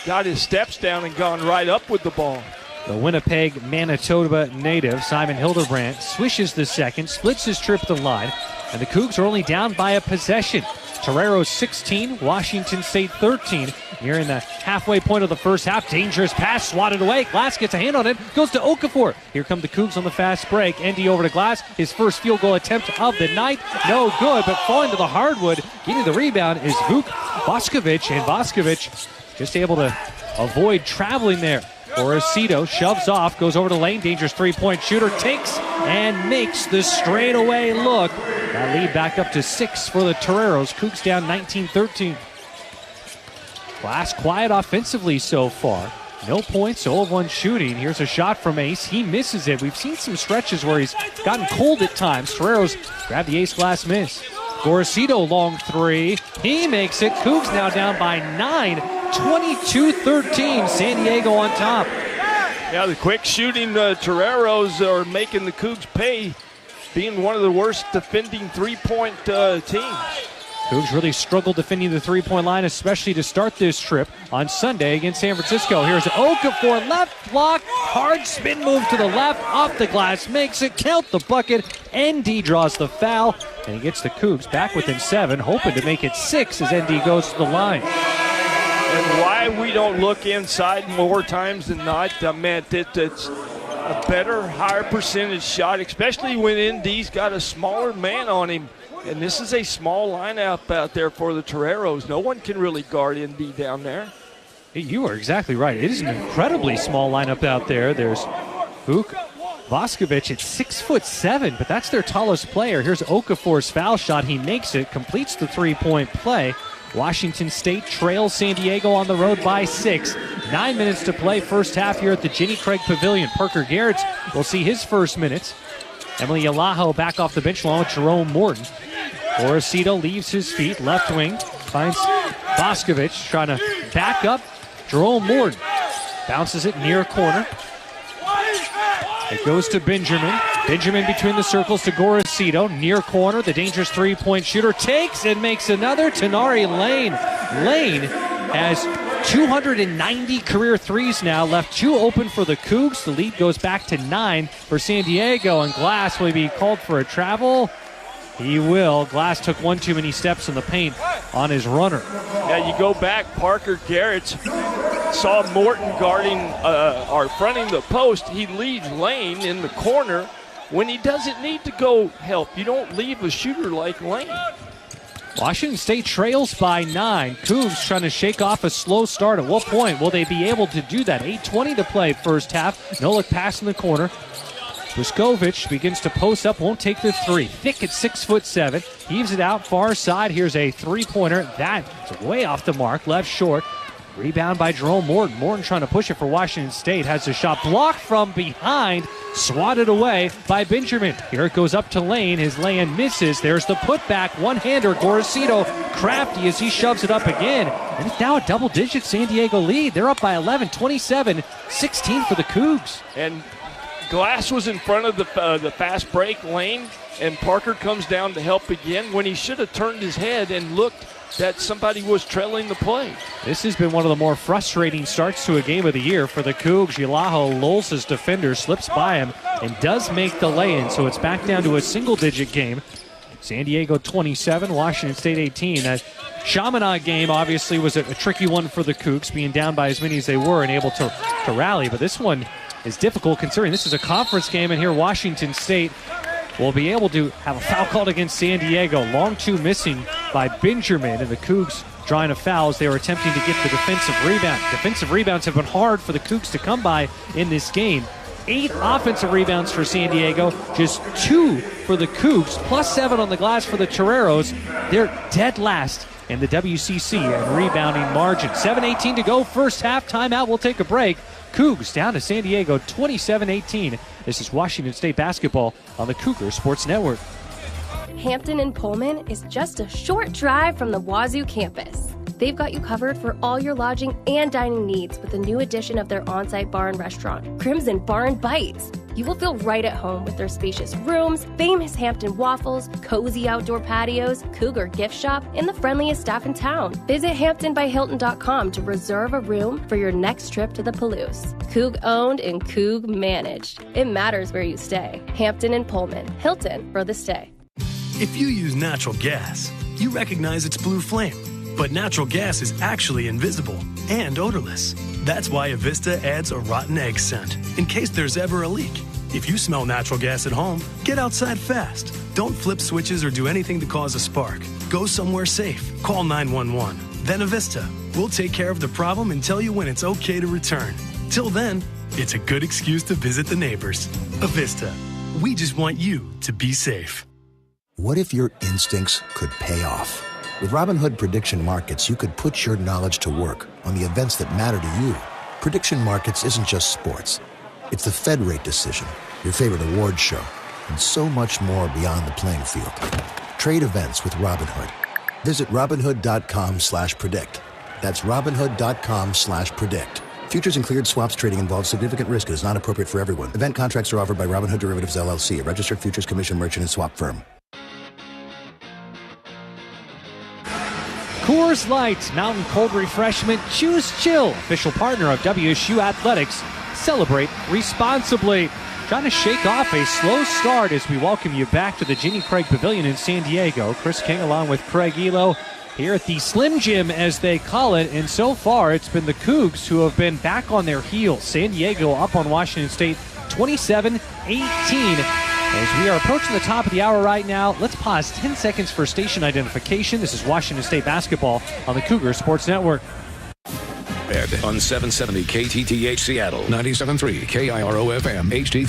got his steps down and gone right up with the ball. The Winnipeg, Manitoba native, Simon Hildebrandt, swishes the second, splits his trip to the line, and the Cougs are only down by a possession. Toreros 16, Washington State 13. Nearing the halfway point of the first half. Dangerous pass, swatted away. Glass gets a hand on it, goes to Okafor. Here come the Cougs on the fast break. Endy over to Glass, his first field goal attempt of the night. No good, but falling to the hardwood. Getting the rebound is Vuk Voskovic, and Voskovic just able to avoid traveling there. Orosito shoves off, goes over to lane. Dangerous three-point shooter, takes and makes the straightaway look. That lead back up to 6 for the Toreros. Cougs down 19-13. Glass quiet offensively so far. No points, 0 of 1 shooting. Here's a shot from Ace. He misses it. We've seen some stretches where he's gotten cold at times. Toreros grab the Ace Glass miss. Gorosito long 3. He makes it. Cougs now down by 9. 22-13. San Diego on top. Yeah, the quick shooting Toreros are making the Cougs pay, being one of the worst defending three-point teams. Cougs really struggled defending the three-point line, especially to start this trip on Sunday against San Francisco. Here's Okafor, left block, hard spin move to the left, off the glass, makes it, count the bucket. ND draws the foul, and he gets the Cougs back within 7, hoping to make it 6 as ND goes to the line. And why we don't look inside more times than not, it's a better, higher percentage shot, especially when ND's got a smaller man on him. And this is a small lineup out there for the Toreros. No one can really guard ND down there. You are exactly right. It is an incredibly small lineup out there. There's Vuk Voskovic at 6'7", but that's their tallest player. Here's Okafor's foul shot. He makes it, completes the three-point play. Washington State trails San Diego on the road by 6. 9 minutes to play first half here at the Jenny Craig Pavilion. Parker Garrett will see his first minutes. Emily Alaho back off the bench along with Jerome Morton. Orosito leaves his feet, left wing, finds Voskovic trying to back up. Jerome Morton bounces it near corner. It goes to Benjamin. Benjamin between the circles to Gorosito. Near corner, the dangerous three-point shooter takes and makes another. Tanari Lane. Lane has 290 career threes now. Left 2 open for the Cougs. The lead goes back to 9 for San Diego. And Glass will be called for a travel. He will. Glass took one too many steps in the paint on his runner. Yeah, you go back, Parker Garrett saw Morton guarding or fronting the post. He leaves Lane in the corner when he doesn't need to go help. You don't leave a shooter like Lane. Washington State trails by 9. Cougs trying to shake off a slow start. At what point will they be able to do that? 8:20 to play first half. No look pass in the corner. Vuskovic begins to post up, won't take the 3. Thick at 6'7". Heaves it out far side. Here's a three-pointer. That's way off the mark. Left short. Rebound by Jerome Morton. Morton trying to push it for Washington State. Has a shot blocked from behind. Swatted away by Benjamin. Here it goes up to Lane. His lay-in misses. There's the putback. One-hander. Gorosito crafty as he shoves it up again. And it's now a double-digit San Diego lead. They're up by 11, 27-16 for the Cougs. And Glass was in front of the fast break lane, and Parker comes down to help again when he should have turned his head and looked that somebody was trailing the play. This has been one of the more frustrating starts to a game of the year for the Cougs. Yalaho lulls his defender, slips by him, and does make the lay-in, so it's back down to a single-digit game. San Diego 27, Washington State 18. That Chaminade game obviously was a tricky one for the Cougs, being down by as many as they were and able to rally, but this one is difficult considering this is a conference game, and here Washington State will be able to have a foul called against San Diego. Long two missing by Benjamin, and the Cougs drawing a foul as they were attempting to get the defensive rebound. Defensive rebounds have been hard for the Cougs to come by in this game. 8 offensive rebounds for San Diego, just 2 for the Cougs, plus 7 on the glass for the Toreros. They're dead last in the WCC and rebounding margin. 7:18 to go, first half. Timeout, we'll take a break. Cougs down to San Diego 27-18. This is Washington State basketball on the Cougar Sports Network. Hampton and Pullman is just a short drive from the Wazoo campus. They've got you covered for all your lodging and dining needs with a new addition of their on-site bar and restaurant, Crimson Bar and Bites. You will feel right at home with their spacious rooms, famous Hampton waffles, cozy outdoor patios, Cougar gift shop, and the friendliest staff in town. Visit HamptonByHilton.com to reserve a room for your next trip to the Palouse. Coug owned and Coug managed. It matters where you stay. Hampton and Pullman. Hilton for the stay. If you use natural gas, you recognize its blue flame. But natural gas is actually invisible and odorless. That's why Avista adds a rotten egg scent, in case there's ever a leak. If you smell natural gas at home, get outside fast. Don't flip switches or do anything to cause a spark. Go somewhere safe. Call 911. Then Avista. We'll take care of the problem and tell you when it's okay to return. Till then, it's a good excuse to visit the neighbors. Avista. We just want you to be safe. What if your instincts could pay off? With Robinhood Prediction Markets, you could put your knowledge to work on the events that matter to you. Prediction Markets isn't just sports. It's the Fed rate decision, your favorite award show, and so much more beyond the playing field. Trade events with Robinhood. Visit Robinhood.com/predict. That's Robinhood.com/predict. Futures and cleared swaps trading involves significant risk and is not appropriate for everyone. Event contracts are offered by Robinhood Derivatives LLC, a registered futures commission merchant and swap firm. Coors Light, mountain cold refreshment, choose chill, official partner of WSU Athletics. Celebrate responsibly. Trying to shake off a slow start as we welcome you back to the Jenny Craig Pavilion in San Diego. Chris King along with Craig Elo here at the Slim Jim, as they call it, and so far it's been the Cougs who have been back on their heels. San Diego up on Washington State 27-18. As we are approaching the top of the hour right now, let's pause 10 seconds for station identification. This is Washington State basketball on the Cougar Sports Network. On 770 KTTH Seattle, 97.3 KIRO FM HD3.